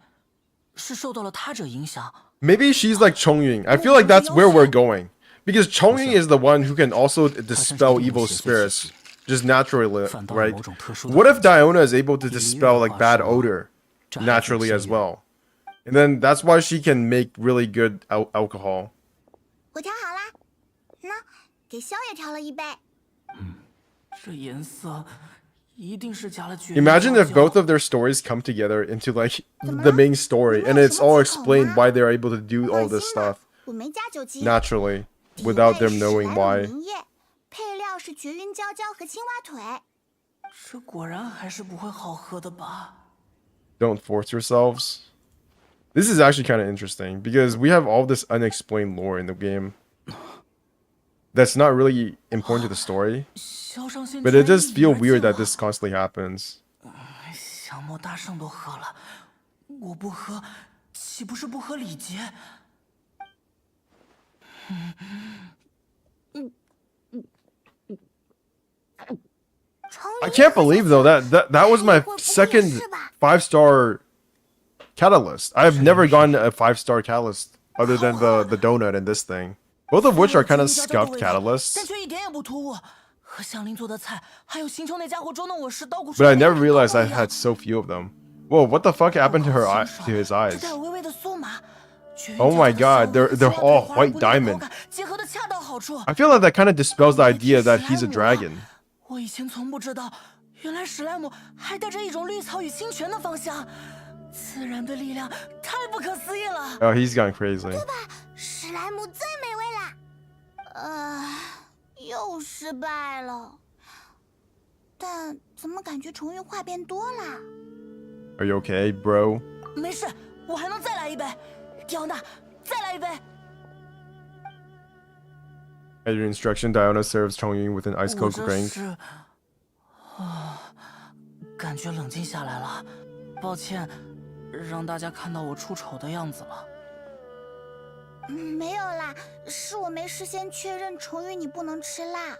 是受到了他者影响。 Maybe she's like Chongying. I feel like that's where we're going. Because Chongying is the one who can also dispel evil spirits. Just naturally, right? What if Diona is able to dispel like bad odor naturally as well? And then that's why she can make really good alcohol. 我调好啦，那给萧也调了一杯。这颜色一定是加了绝。 Imagine if both of their stories come together into like the main story, and it's all explained why they're able to do all this stuff 我没加酒精 naturally without them knowing why. 配料是绝云娇娇和青蛙腿。这果然还是不会好喝的吧？ Don't force yourselves. This is actually kind of interesting because we have all this unexplained lore in the game that's not really important to the story, 萧上仙 but it does feel weird that this constantly happens. 降魔大圣都喝了，我不喝，岂不是不合礼节？ I can't believe though that was my second 5-star catalyst. I've never gotten a 5-star catalyst other than the donut and this thing. Both of which are kind of scuffed 但 catalysts. 却一点也不突兀。和香菱做的菜，还有星球那家伙捉弄我时刀骨。 But I never realized I had so few of them. Whoa, what the fuck happened to her eye, to his eyes? 这带有微微的酥麻。 Oh my god, they're all white diamond. 结合的恰到好处。 I feel like that kind of dispels the idea that he's a dragon. 我以前从不知道，原来史莱姆还带着一种绿草与清泉的芳香，自然的力量太不可思议了。Oh, he's gone crazy. 史莱姆最美味了。又失败了。但怎么感觉重运话变多了？ Are you okay, bro? 没事，我还能再来一杯。迪奥娜，再来一杯。At your instruction, Diona serves Chongyun with an ice 我 cold 这 drink. 是感觉冷静下来了。抱歉，让大家看到我出丑的样子了。没有啦，是我没事先确认重运你不能吃辣，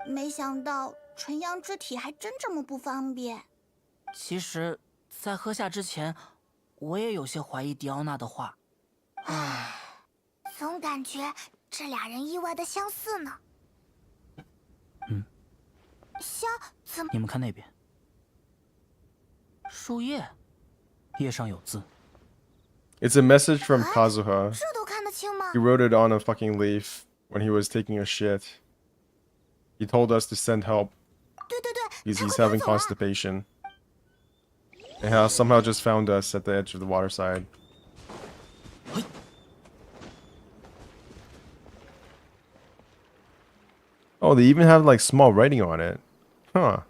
没想到纯阳之体还真这么不方便。其实，在喝下之前，我也有些怀疑迪奥娜的话。总感觉这俩人意外的相似呢。像怎么？你们看那边，树叶，叶上有字。 It's a message from Kazuha. 这都看得清吗 He？wrote it on a fucking leaf when he was taking a shit. He told us to send help 对对对， because 他 he's 会 having 跑走了。 constipation. And how somehow just found us at the edge of the water side. Oh, they even have like small writing on it. Huh.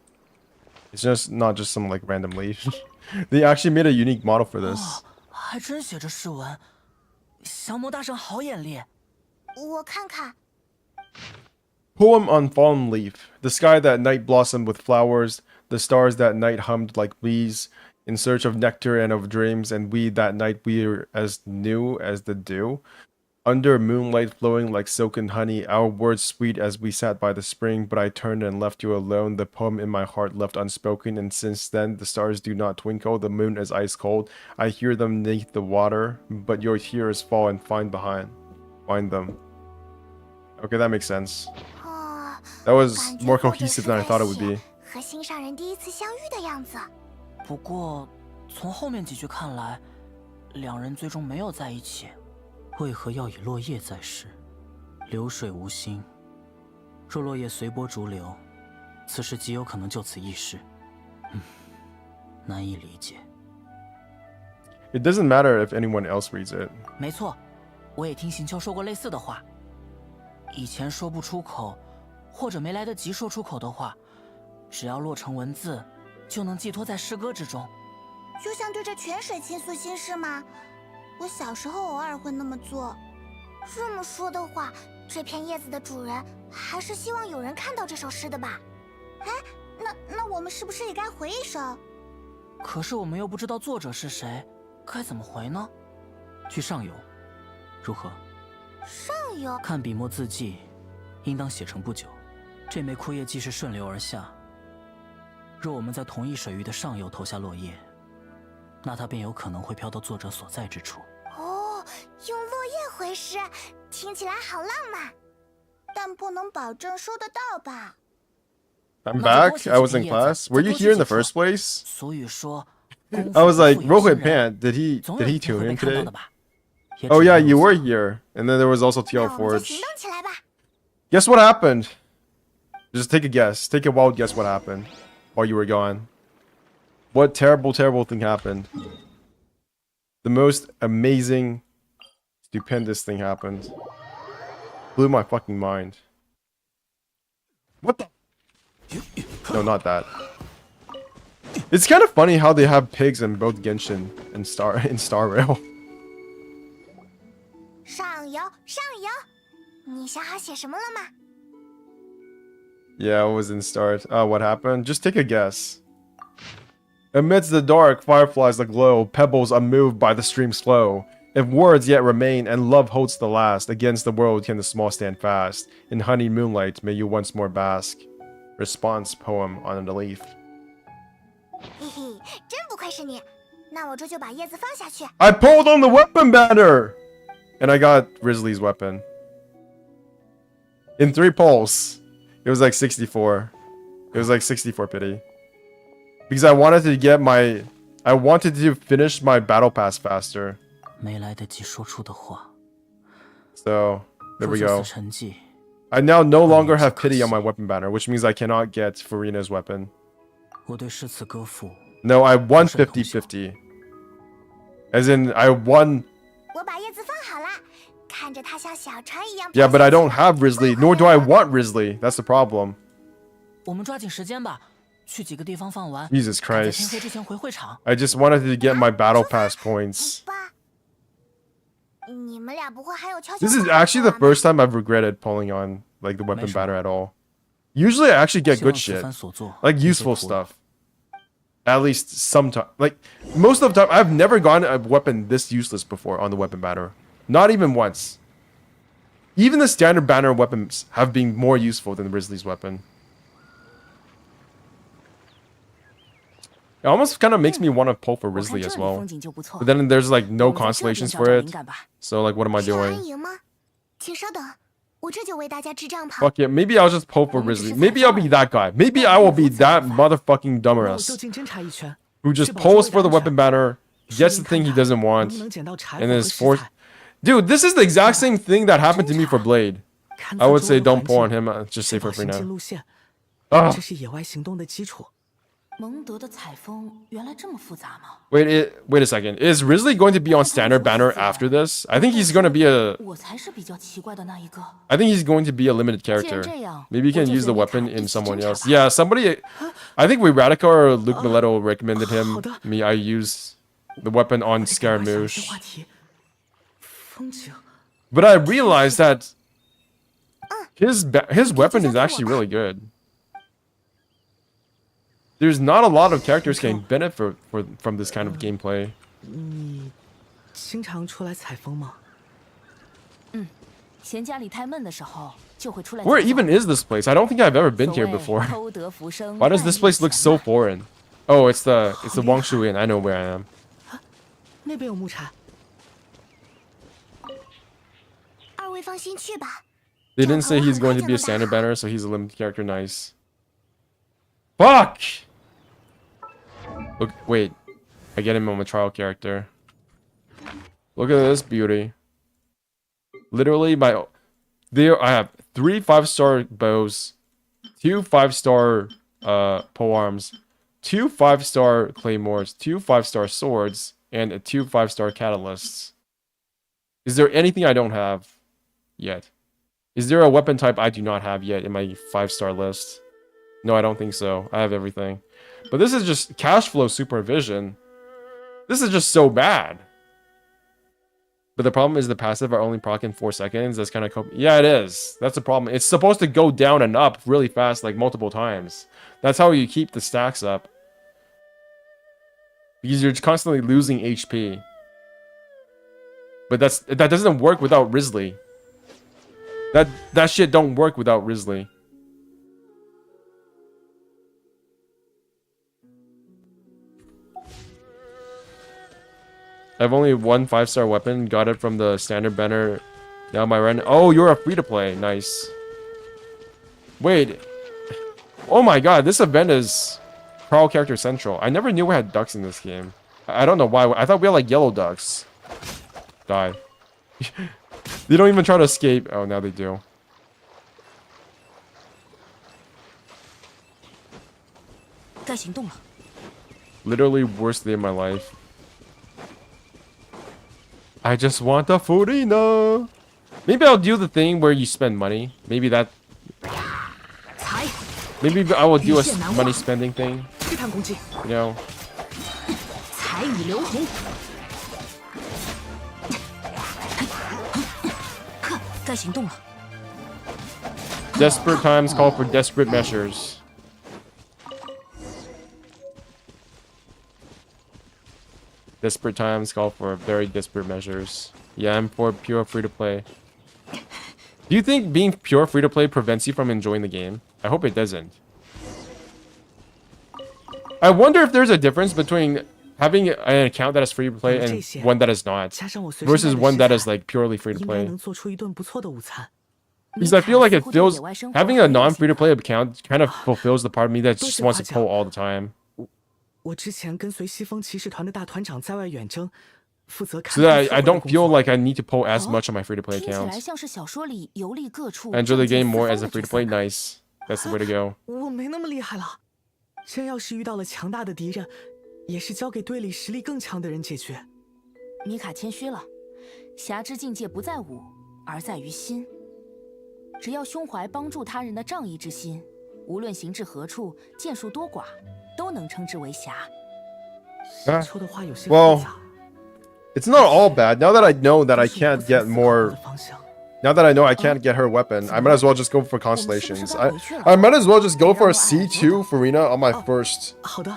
It's just not just some like random leaf. They actually made a unique model for this. 还真写着诗文，降魔大圣好眼力。我看看， Poem on fallen leaf. The sky that night blossomed with flowers, the stars that night hummed like bees, in search of nectar and of dreams, and we that night were as new as the dew. Under moonlight flowing like silken honey, our words sweet as we sat by the spring, but I turned and left you alone, the poem in my heart left unspoken, and since then the stars do not twinkle, the moon is ice cold. I hear them neath the water, but your tears fall and find them. Okay, that makes sense. That was 感觉 more 或者 cohesive 是 than I 在 thought it would 写 be. 和心上人第一次相遇的样子。不过，从后面几句看来，两人最终没有在一起。为何要以落叶在世？流水无心。若落叶随波逐流，此事极有可能就此易逝。难以理解。 It doesn't matter if anyone else reads it. 没错，我也听行秋说过类似的话。以前说不出口，或者没来得及说出口的话，只要落成文字，就能寄托在诗歌之中。就像对着泉水倾诉心事吗？我小时候偶尔会那么做。这么说的话，这片叶子的主人还是希望有人看到这首诗的吧？哎，那我们是不是也该回一首？可是我们又不知道作者是谁，该怎么回呢？去上游，如何？上游看笔墨字迹，应当写成不久。这枚枯叶既是顺流而下，若我们在同一水域的上游投下落叶，那它便有可能会飘到作者所在之处。哦，用落叶回诗，听起来好浪漫，但不能保证收得到吧？ I'm back. I was in class. Were you here in the first place? 俗语说 I was like, Rohit Pant, did he tune in today? Oh yeah, you were here. And then there was also 那 TL 我们就 Forge. 行动起来吧。 Guess what happened? Just take a guess. Take a wild guess what happened while you were gone. What terrible, terrible thing happened? The most amazing, stupendous thing happened. Blew my fucking mind. What the? No, not that. It's kind of funny how they have pigs in both Genshin and Star Rail. 上游，上游，你想好写什么了吗？ Yeah, it was in start. What happened? Just take a guess. Amidst the dark, fireflies aglow, pebbles unmoved by the stream's flow. If words yet remain and love holds the last, against the world can the small stand fast. In honeyed moonlight, may you once more bask. Response poem on the leaf. 嘿嘿，真不愧是你。那我这就把叶子放下去。 I pulled on the weapon banner! And I got Grizzly's weapon. In 3 pulls. It was like 64. It was like 64 pity. Because I wanted to finish my battle pass faster. 没来得及说出的话。 So, there we 若就 go. 此沉寂， I now no longer have pity on my weapon banner, which means I cannot get Furina's weapon. 我对诗词歌赋 No, I won 不是很通晓。 50-50. As in, I won. 我把叶子放好了，看着它像小船一样。 Yeah, but I don't have Risley, nor do I want Risley. That's the problem. 我们抓紧时间吧，去几个地方放完， Jesus 赶在天 Christ. 黑之前回会场。 I just wanted to get my battle pass points. 爸，你们俩不会还有悄悄 This is 话要 actually 说 the 完吗？ first time I've regretted pulling on like the weapon banner at all. Usually I actually get 希望 good 此 shit, 番所做 like 一切 useful 徒劳。 stuff. At least sometime, like most of the time, I've never gotten a weapon this useless before on the weapon banner. Not even once. Even the standard banner weapons have been more useful than Risley's weapon. It almost kind of makes me want to pull for 我看 Risley 这 as 里 well. 风景就不错 But。then there's like 我 no 们在这边 constellations 找 for 找 it. 灵感吧。 So like, what am I 是安 doing? 营吗？请稍等，我这就为大家支帐篷。 Fuck it. Maybe I'll just pull for Risley. Maybe I'll be that guy. Maybe I will be that motherfucking 那我就 dumbass 近侦查一圈， who just 确保 pulls 周围 for the 的安 weapon 全 banner, 顺 gets 便 the thing 看 he 看 doesn't 能 want, 不能捡到柴 and 火和 is 石 forced. 材。 Dude, this is the exact same thing that happened to me for Blade. 勘 I 测 would 周 say 围的 don't 环 pull on 境 him. Just 确 say 保 for 行进 Furina. 路线， Ah. 这是野外行动的基础。 蒙德的采风原来这么复杂吗？ Wait a second. Is Risley going to be on standard banner after this? I think he's going to be a. 我才是比较奇怪的那一个。 I think he's going to be a limited 既然 character. 这样， Maybe you 我 can 就 use the 随米 weapon 卡一 in 起 someone 侦查 else. 吧。 Yeah, somebody. I think Radica or Luke Mileto recommended him. 好的。 Me, I use the weapon on 我得赶快想一些 Scaramouche. 话题。风景， But I realized that his weapon is actually really good. There's not a lot of characters can benefit from this kind of gameplay. 你经常出来采风吗？嫌家里太闷的时候，就会出来。 Where even is this place? I don't think I've ever been here before. 偷得浮生 Why does this place look so foreign? Oh, it's the Wangshu Inn. I know where I am. 那边有木柴。二位放心去吧。 They didn't say he's going to be a standard banner, so he's a limited character. Nice. Fuck! Look, wait. I get him on my trial character. Look at this beauty. Literally, there I have 3 5-star bows, 2 5-star polearms, 2 5-star claymores, 2 5-star swords, and 2 5-star catalysts. Is there anything I don't have yet? Is there a weapon type I do not have yet in my 5-star list? No, I don't think so. I have everything. But this is just cash flow supervision. This is just so bad. But the problem is the passive are only proc in 4 seconds. That's kind of... Yeah, it is. That's the problem. It's supposed to go down and up really fast, like multiple times. That's how you keep the stacks up. Because you're constantly losing HP. But that doesn't work without Risley. That shit don't work without Risley. I've only one 5-star weapon. Got it from the standard banner. Now my run. Oh, you're a free-to-play. Nice. Wait. Oh my god, this event is Prowl Character Central. I never knew we had ducks in this game. I don't know why. I thought we had like yellow ducks. Die. They don't even try to escape. Oh, now they do. Literally worst day of my life. I just want the Furina. Maybe I'll do the thing where you spend money. Maybe that. Maybe I will do a money spending thing. 这趟攻击， You know. 彩雨流红，该行动了。 Desperate times call for desperate measures. Desperate times call for very desperate measures. Yeah, I'm for pure free-to-play. Do you think being pure free-to-play prevents you from enjoying the game? I hope it doesn't. I wonder if there's a difference between having an account that is free-to-play and one that is not. 加上我随身带 Versus 的 one 食 that 材 is like purely 应该 free-to-play. 能做出一顿不错的午餐。 Because I feel like it feels... Having a non-free-to-play account kind of fulfills the part of me that just wants to pull all the time. 我之前跟随西风骑士团的大团长在外远征，负责看 So 管 that 所 I 有的 don't 工 feel 作。 like I need to pull as much on my free-to-play 听起来 accounts. 像是小说里游历各处。 I enjoy the game more as a 政见四 free-to-play. 方的角色 Nice. That's the way to go. 我没那么厉害了。真要是遇到了强大的敌人，也是交给队里实力更强的人解决。米卡谦虚了，侠之境界不在武，而在于心。只要胸怀帮助他人的仗义之心，无论行至何处，剑术多寡，都能称之为侠。说的话有些 Well, 复杂。 it's not all bad. Now that I know that I can't get more, 方向。 now that I know I can't get her weapon, I might as well just go for constellations. I might as well just go for a C2 Furina on my first 好的，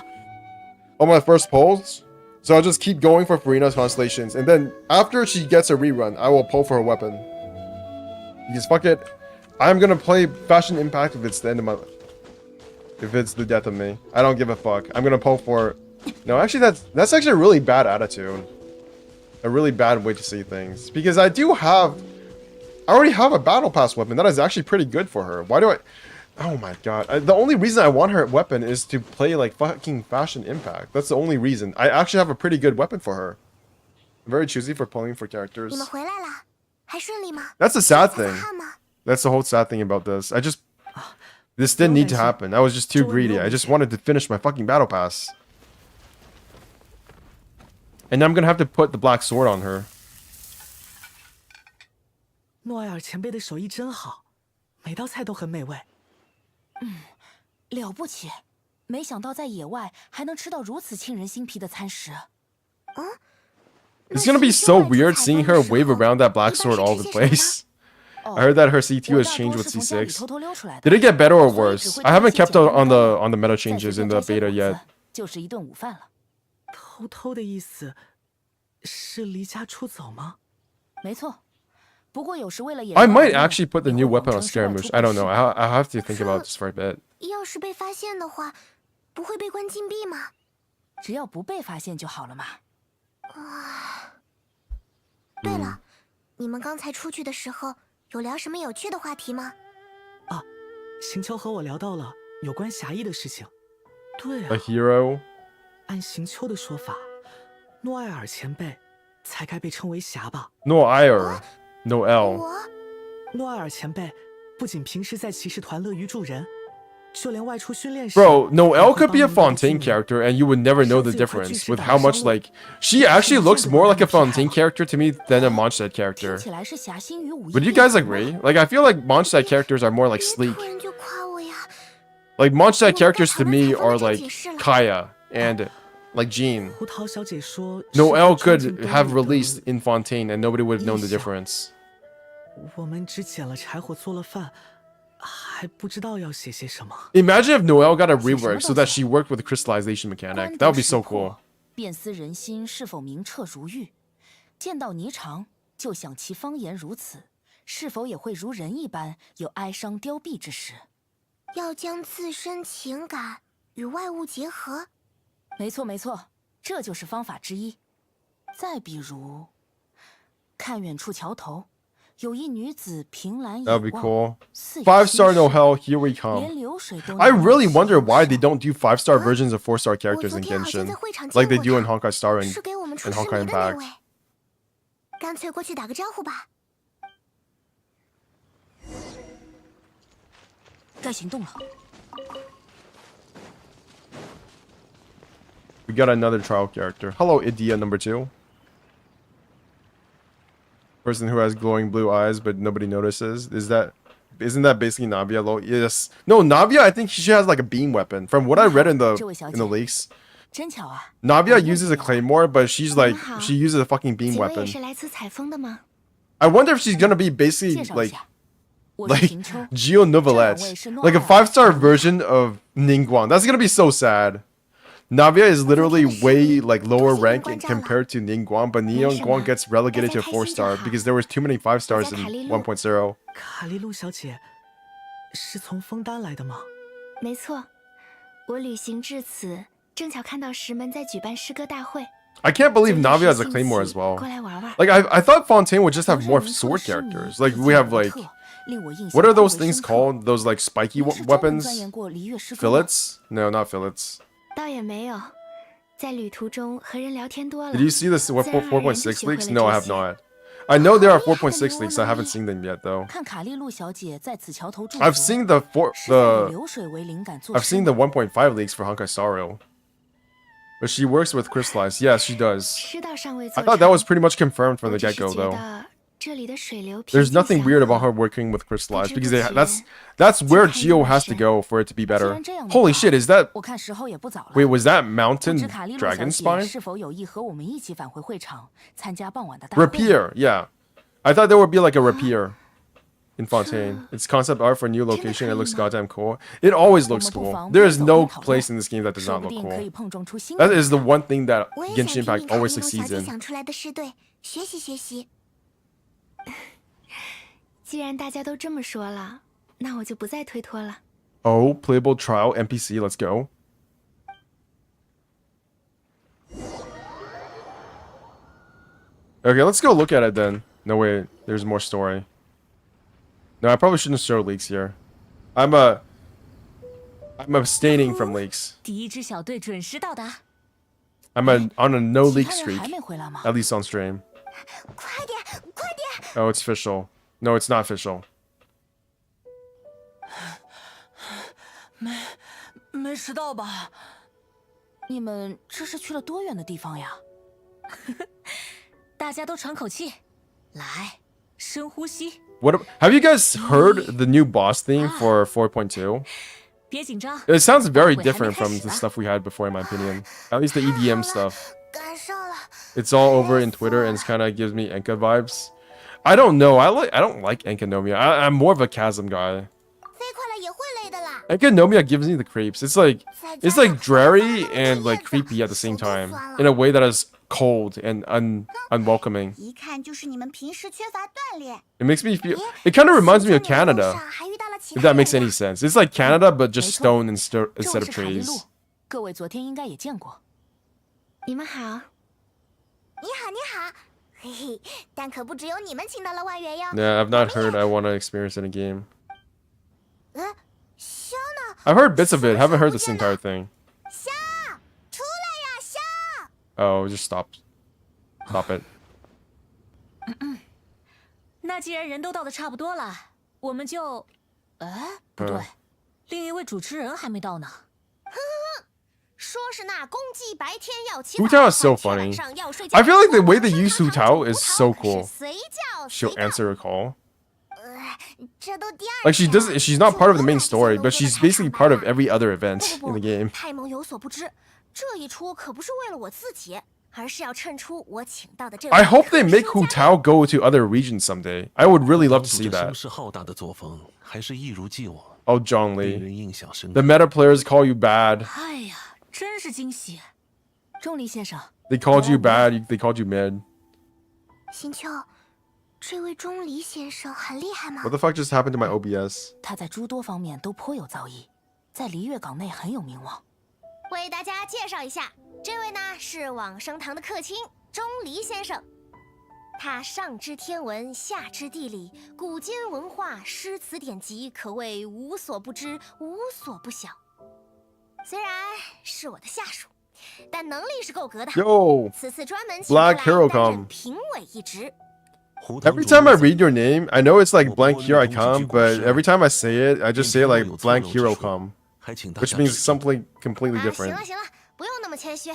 on my first pulls. So I'll just keep going for Furina's constellations, and then after she gets a rerun, I will pull for her weapon. Because fuck it, I'm gonna play Fashion Impact if it's the end of my, if it's the death of me. I don't give a fuck. I'm gonna pull for. No, actually, that's actually a really bad attitude. A really bad way to see things. Because I already have a battle pass weapon that is actually pretty good for her. Why do I? Oh my god. The only reason I want her weapon is to play like fucking Fashion Impact. That's the only reason. I actually have a pretty good weapon for her. I'm very choosy for pulling for characters. 你们回来了，还顺利吗？ That's the sad 这 thing. 次汗吗？ That's the whole sad thing about this. This didn't need to happen. I was just too greedy. I just wanted to finish my fucking battle pass. And I'm gonna have to put the black sword on her. 诺埃尔前辈的手艺真好，每道菜都很美味。了不起，没想到在野外还能吃到如此沁人心脾的餐食。 It's gonna be so weird seeing her wave around that black sword all over the place. I heard that her C2 has changed with C6. Did it get better or worse? I haven't kept up on the meta changes in the beta yet. 就是一顿午饭了。 偷偷的意思是离家出走吗？没错，不过有时为了掩 I 饰 might 耳目 actually put the 也 new 会 weapon 谎 on 称是要 skirmish. 出 I don't 国 know. 事 I have to think about this for a bit. 要是被发现的话，不会被关禁闭吗？只要不被发现就好了嘛。对了，你们刚才出去的时候有聊什么有趣的话题吗？行秋和我聊到了有关侠义的事情。对 A 啊， hero? 按行秋的说法，诺埃尔前辈才该被称为侠吧？ No ire. No L. 我诺埃尔前辈不仅平时在骑士团乐于助人，就连外出训练时 Bro, no 也 L 会 could be a 帮您的 Fontaine 技能 character and you would never know the difference with how much like she actually looks more like a Fontaine character to me than a Mondstadt 听 character. 起来是侠心与武艺。 Would you guys agree? Like I feel like Mondstadt characters are more like 别 sleek. 突然就夸我呀！ Like Mondstadt characters to me are like Kaya and like Jean. 胡桃小姐说 No 是 L 在装进 could 兜 have 里的 released in Fontaine and nobody would have known the difference. 我们只捡了柴火做了饭，还不知道要写些什么。 Imagine if Noelle got a rework so that she worked with the crystallization mechanic. That would be so cool. 辨思人心是否明澈如玉，见到霓裳就想其方言如此，是否也会如人一般有哀伤凋敝之时？要将自身情感与外物结合。没错，没错，这就是方法之一。再比如，看远处桥头，有一女子凭栏倚 That would be 望， cool. 似有 5-star 心 no 事 hell, here we 连 come. 流水都 I 能 really 忘记 wonder why 忧 they 伤 don't do 5-star versions of 4-star 我 characters 昨 in 天好像 Genshin, 在会场 like 见 they 过 do in 他， Honkai Star 是给我们 and 出 in 师 Honkai 迷的那 Impact. 位。干脆过去打个招呼吧。该行动了。 We got another trial character. Hello, Idia number 2. Person who has glowing blue eyes but nobody notices. Isn't that basically Navia? Yes. No, Navia, I think she has like a beam weapon. From what I read in the leaks, 真巧啊！ Navia uses a claymore, but she's like she uses a fucking beam 几位 weapon. 也是来自采风的吗？ I wonder if she's gonna be basically 介绍一 like 下，我是 like 平秋。 Geo Novelette, like a 5-star version of Ningguang. That's gonna be so sad. Navia is literally way like lower rank compared to Ningguang, but Ningguang gets relegated to a 4-star because there was too many 5-stars in 1.0. 卡莉露小姐是从枫丹来的吗？没错，我旅行至此，正巧看到石门在举办诗歌大会。 I can't believe Navia has a claymore as well. 过来玩玩。 Like I thought Fontaine would just have more sword characters. Like we have like what are those things called? Those like spiky weapons? Fillets? No, not fillets. 倒也没有，在旅途中和人聊天多了。 Did you see this 自然而然就 4.6 学会 leaks? 了 No, I 这 have 些 not. I know there are 4.6 leaks. I haven't seen them yet though. 看卡莉露小姐在此桥头驻足， I've seen the 是否以流水为灵感做 I've seen the 1.5 leaks for Honkai Star Rail. But she works with crystallized. Yes, she does. 知道尚未 I 做 thought that was pretty much confirmed from the 我只是 get-go 觉 though. 得这里的水流平 There's 静 nothing 祥 weird 和 about her working with crystallized because 不知不觉 that's where 就 Geo 看 has to 入 go for it to be 既 better. 然这样的 Holy 话 shit, is that 我看时候也不早了。 wait, was that 不 mountain 知卡莉露小 dragon 姐 spine? 是否有意和我们一起返回会场参加傍晚的大会？ Rapier, yeah. I thought there would be like a rapier in Fontaine. It's concept art for a new location. It looks goddamn cool. It always looks cool. There is no place in this game that does 说 not 不 look 定可以 cool. 碰撞出新 That 的。 is the one thing that 我也想 Genshin 听 Impact 听卡 always 莉露小 succeeds 姐 in. 想出来的诗对，学习学习。既然大家都这么说了，那我就不再推脱了。 Oh, playable trial NPC. Let's go. Okay, let's go look at it then. No wait, there's more story. No, I probably shouldn't show leaks here. I'm abstaining from leaks. 第一支小队准时到达， On a no 其 leak 他人 streak, 还没回来吗？ at least on stream. 快点，快点！ Oh, it's official. No, it's not official. 没迟到吧？你们这是去了多远的地方呀？大家都喘口气，来，深呼吸， Have you guys heard the new boss theme for 4.2? 别紧张。 It sounds very 会还没 different 开 from 始 the 呢 stuff we had before, in my opinion. At least the EDM stuff. 赶上了。 It's all over in Twitter and it kind of gives me Enka vibes. I don't know. I don't like Enkanomia. I'm more of a Chasm guy. 飞快了也会累的啦。 Enkanomia gives me the creeps. It's like dreary and like creepy at the same time in a way that is cold and unwelcoming. 一看就是你们平时缺乏锻炼。 It makes me feel. It kind of reminds me of Canada, 还遇到了其 if 他 that makes 人 any sense. It's like Canada but 没 just 错 stone 这 instead 位 of 是卡莉 trees. 露，各位昨天应该也见过。你们好。你好，你好。嘿嘿，但可不只有你们请到了外援哟。 Yeah, I've not heard. I want to experience it in a game. 香呢？ I've heard bits of it. Haven't heard this entire thing. 香，出来呀，香！ Oh, just stop. Stop it. 那既然人都到的差不多了，我们就……哎，不对，另一位主持人还没到呢。说是那公鸡白天要起 Hu 早， Tao is so 却晚 funny. 上要睡觉 I feel like the way they 晚 use 上 Hu 看 Tao 着 is 胡 so 桃 cool. 是随叫 She'll 随到 answer a call. 这都第二 Like she 天 doesn't. 了 She's not part of the main 主 story, 动 but 做 she's 的 basically 开 part 场 of 白 every other event 不 in 不 the game. 太蒙有所不知，这一出可不是为了我自己，而是要衬出我请到的这位 I hope they 特 make 殊 Hu 嘉宾 Tao go to other regions someday. I would really love to 组 see 着声 that. 势浩大的作风，还是一如既往， Oh, Zhong 令 Li. 人印象深 The 刻。 meta players call you bad. 哎呀，真是惊喜！钟离先生， They called you bad. They called you mid. 新秋，这位钟离先生很厉害吗 What？the fuck just happened to my OBS? 他在诸多方面都颇有造诣，在璃月港内很有名望。为大家介绍一下，这位呢是往生堂的客卿钟离先生。他上知天文，下知地理，古今文化、诗词典籍，可谓无所不知，无所不晓。虽然是我的下属，但能力是够格的。 Yo, 此次专门请过来 Black Hero 担任 come 评委一职。胡桃 every 主 time I 子 read your name, I know it's like blank here I come, but every time I say it, I just say like blank hero come, 还请大 which 家 means 指正 something completely 行 different. 了行了，不用那么谦虚，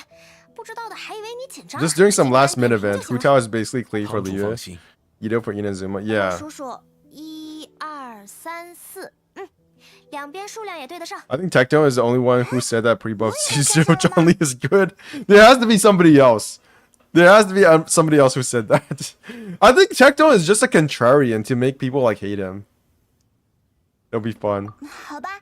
不知道的还以为你紧张。 Just doing some 简单 last minute 点 event. 评 Hu 就行 Tao 了 is basically clean for 堂主 Liu, 放心， Ito for Inazuma. 我 Yeah. 数数，1、2、3、4，两边数量也对得上。 I think Tecto is the only one who said that pre-buff C0 John Lee is good. There has to be somebody else. There has to be somebody else who said that. I think Tecto is just a contrarian to make people like hate him. It'll be fun. 好吧，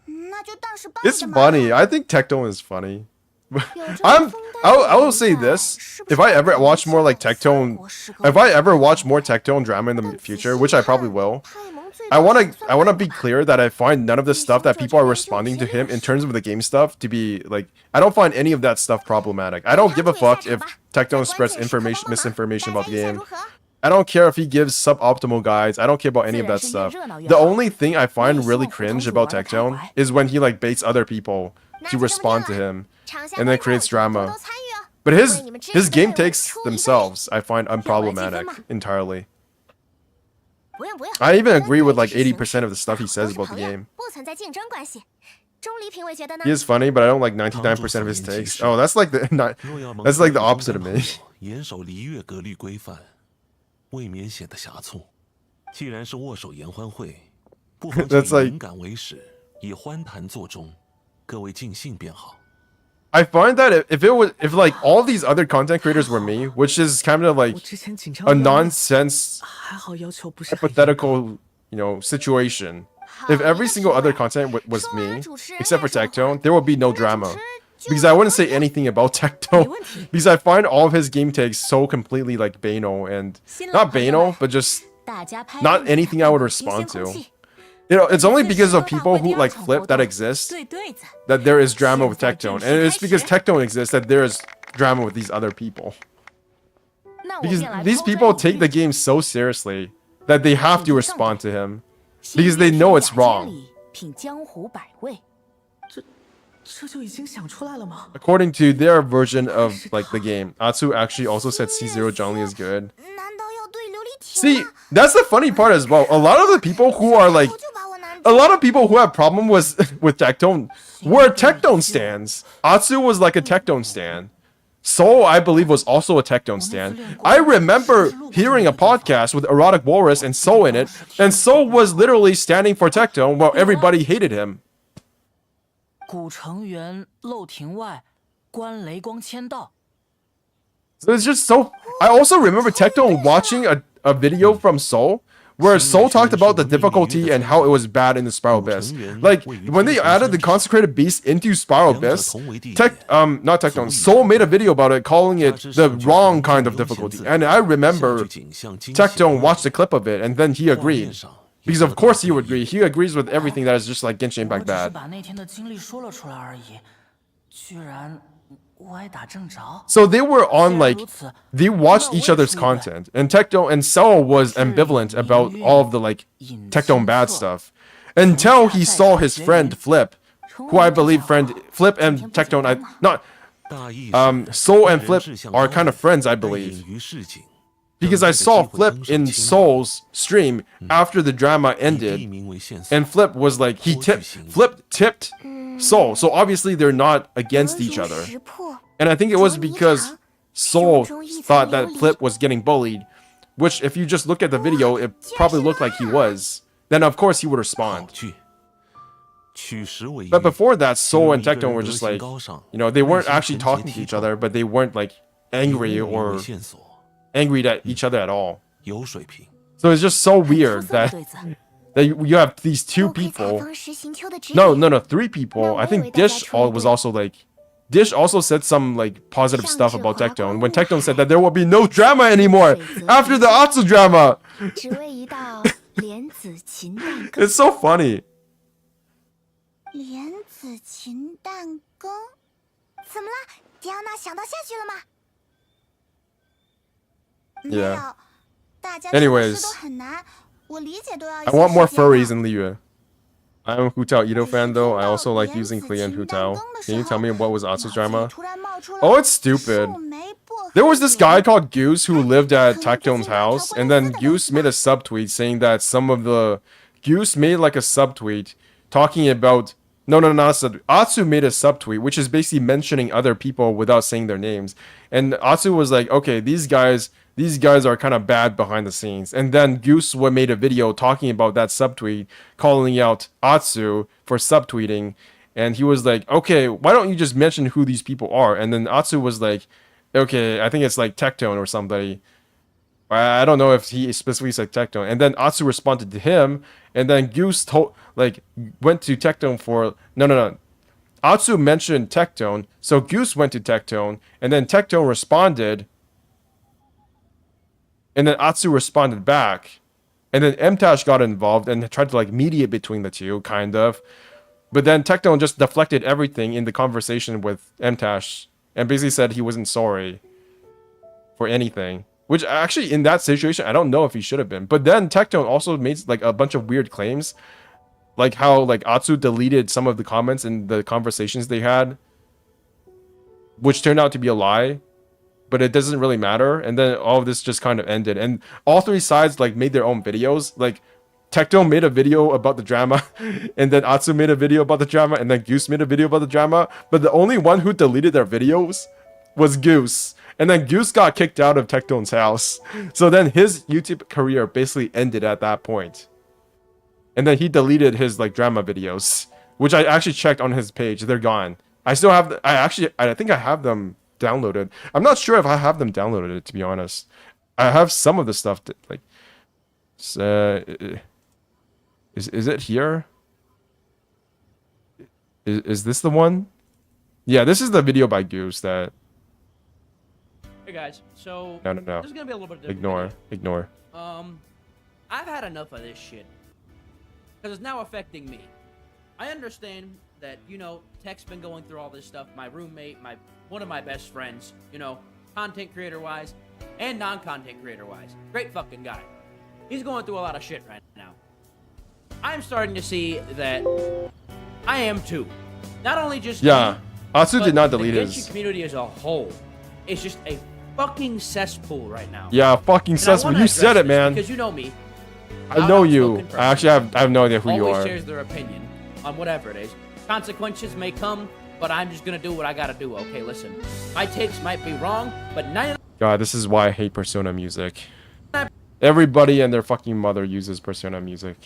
那就当是帮 It's 着忙 funny. 了 I think Tecto is funny. 有这 I'm 个风单 I will 的 say 人在 this. 是不是 If I ever 可能 watch more like 像 Tectone, 三国时刻 if I ever watch more Tectone drama in the 但仔 future, 细 which I 看 probably will, 太蒙最 I 多 want 胜 to 算 I want to 大 be clear that I find none of the stuff that people are responding to him in terms of the game stuff to be like I don't find any of that stuff problematic. I don't give a fuck if Tectone spreads information misinformation about the game. I don't care if he gives suboptimal guides. I don't care about any of that stuff. The only thing I find really cringe about Tectone is when he like baits other people to respond to him 场下 and then 观众 creates 多 drama. 多参与哦 But 为你们 his 这 game 个队伍 takes 出一倍。 themselves I find 要我来计分 unproblematic 吗？ entirely. 不用不用。 I even agree with 分 like 队只是 80% of the 形 stuff he 式，都 says 是 about the 朋友， game. 不存在竞争关系。中离评委觉得呢 He？is funny, but I don't like 99% of his takes. Oh, that's like the not, 若要蒙 that's like the 混 opposite of 中 me. 干后严守礼乐格律规范，未免显得狭促。既然是握手言欢会，不妨就 That's like- 以敏感为始，以欢谈作终，各位尽兴便好。 I find that if like all these other content creators were me, which is kind of like 我之前紧张 a 得要命 nonsense 还好要求不是很严格 hypothetical, situation. If every single other content was me, except for Tectone, there would be no drama. Because I wouldn't say anything about Tectone. Because I find all of his game takes so completely like banal and not banal, but just 大家拍 not 立得 anything I would 新鲜 respond 空 to. 气 You know, it's only 最 because 适 of 合 people 打回 who 第二 like 场 Flip 活 that 动 exist 对对子 that there is drama with 现在正 Tectone. 式 And it's 开 because 始 Tectone exists that there is drama with these other people. 那我 Because 便来 these 抛砖 people 引 take the 玉 game so seriously that they have to 请听重 respond 点 to him. 新 Because 兵 they know 品 it's 甲 wrong. 煎里品江湖百味这就已经想出来了吗？ According to their version of like the game, Atsu actually also said C0 Zhongli is good. 难道要对琉璃停 See, 吗？ that's the funny part as well. A lot of the people who are like 早就把我难 a 住 lot of people who have problem with Tectone were Tectone stands. Atsu was like a Tectone stan. Soul, I believe, was also a Tectone stan. I remember hearing a podcast with Erotic Walrus and Soul in it, and Soul was literally standing for Tectone while everybody hated him. 古城原漏庭外，观雷光签到。 So it's just so. I also remember Tectone watching a video from Soul where Soul talked about the difficulty and how it was bad in the Spiral Abyss. Like when they added the Consecrated Beast into Spiral Abyss, not Tectone, Soul made a video about it, calling it the wrong kind of difficulty. And I remember Tectone watched a clip of it and then he agreed. Because of course he would agree. He agrees with everything that is just like Genshin 我 Impact 只是 bad. 把那天的经历说了出来而已，居然歪打正着。 So they were on like they watched each other's content, and Tectone and Cell was ambivalent about all of the like Tectone bad stuff until he saw his friend Flip, who I believe Flip and Tectone not 大意 Soul and Flip are kind of friends, I believe, 于市井， because I saw Flip in Soul's stream after the drama 以地 ended, 名为线索， and Flip was like Flip tipped Soul, so obviously they're not against each 如 other. 石破 And I think it was because Soul thought that Flip was getting bullied, which if you just look at the video, it probably looked like he was. Then of course he would 好 respond. 剧，取实为 But 乐， before that, 形 Soul 容 and 一个 Tectone 人 were 德 just 行 like, 高尚， they 内 weren't 心 actually 纯洁 talking to 剔 each 透 other, but they weren't like 以 angry 物名 or 为线索， angry at each other at all. 有水平。 So it's just so 出 weird 色的 that 对子 that you have these two 我可以采 people. 访石行秋的职 No, 业 no, no, three people. I think Dish was also like Dish also said some like positive stuff about Tectone when Tectone said that there will be no drama anymore after the Atsu drama. 只为一道莲子禽蛋羹。 It's so funny. 莲子禽蛋羹？怎么了？迪奥娜想到下句了吗？没 Yeah. 有，大家 Anyways 做事都很难，我理解都要一 I 些 want more 时间的 furries in Liyue. I'm a Hu Tao Ito fan though. I also like using Klee and Hu Tao. Can you tell me what was Atsu's drama? 突然冒出了 Oh, it's stupid. 树莓薄荷 There was this 饼 guy called Goose who lived at Tectone's house, and then Goose made a subtweet saying that some of the Goose made like a subtweet talking about no, not a sub. Atsu made a subtweet, which is basically mentioning other people without saying their names. And Atsu was like, okay, these guys are kind of bad behind the scenes. And then Goose made a video talking about that subtweet, calling out Atsu for subtweeting. And he was like, okay, why don't you just mention who these people are? And then Atsu was like, okay, I think it's like Tectone or somebody. I don't know if he specifically said Tectone. And then Atsu responded to him. And then Goose went to Tectone for no. Atsu mentioned Tectone, so Goose went to Tectone, and then Tectone responded. And then Atsu responded back. And then Mtash got involved and tried to like mediate between the two, kind of. But then Tectone just deflected everything in the conversation with Mtash and basically said he wasn't sorry for anything. Which actually, in that situation, I don't know if he should have been. But then Tectone also made like a bunch of weird claims, like how like Atsu deleted some of the comments in the conversations they had, which turned out to be a lie. but it doesn't really matter. And then all of this just kind of ended. And all three sides like made their own videos. Like Tecton made a video about the drama, and then Atsu made a video about the drama, and then Goose made a video about the drama. But the only one who deleted their videos was Goose. And then Goose got kicked out of Tecton's house. So then his YouTube career basically ended at that point. And then he deleted his like drama videos, which I actually checked on his page. They're gone. I still have, I think I have them downloaded. I'm not sure if I have them downloaded, to be honest. I have some of the stuff that, like, is it here? Is this the one? Yeah, this is the video by Goose that... Hey guys, so No. this is gonna be a little bit different. Ignore. I've had enough of this shit because it's now affecting me. I understand that, you know, Tech's been going through all this stuff. My roommate, one of my best friends, you know, content creator wise and non-content creator wise, great fucking guy. He's going through a lot of shit right now. I'm starting to see that I am too. Not only just Yeah, me, Atsu but did not the delete Genshin his. community as a whole is just a fucking cesspool right now. Yeah, fucking And I cesspool. wanna You address said it, this man. Because you know me. I know you. Outspoken person. I actually have no idea who you Always are. shares their opinion on whatever it is. Consequences may come, but I'm just gonna do what I gotta do. Okay, listen. My takes might be wrong, but 99% God, this is why I hate Persona music. Everybody and their fucking mother uses Persona music.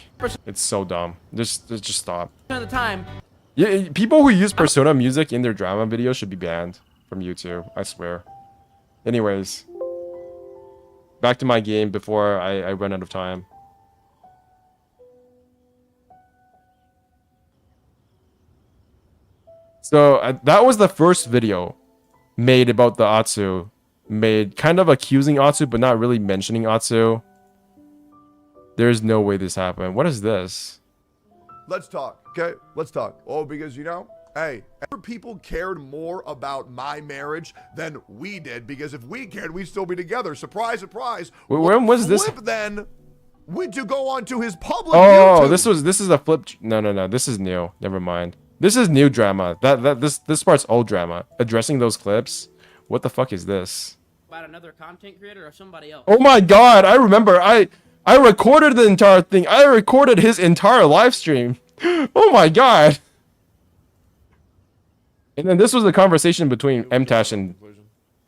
It's so dumb. Just stop. of the time, Yeah, people who use Persona music in their drama videos should be banned from YouTube. I swear. Anyways, back to my game before I run out of time. So that was the first video made about the Atsu. Made kind of accusing Atsu, but not really mentioning Atsu. There's no way this happened. What is this? Let's talk, okay? Let's talk. Oh, because you know, hey, people cared more about my marriage than we did. Because if we cared, we'd still be together. Surprise, surprise. When was this? Flip then went to go onto his public Oh, YouTube. this is a flip. No. This is new. Never mind. This is new drama. This part's old drama. Addressing those clips. What the fuck is this? about another content creator or somebody else. Oh my god! I remember. I recorded the entire thing. I recorded his entire live stream. Oh my god! And then this was the conversation between MTash and. The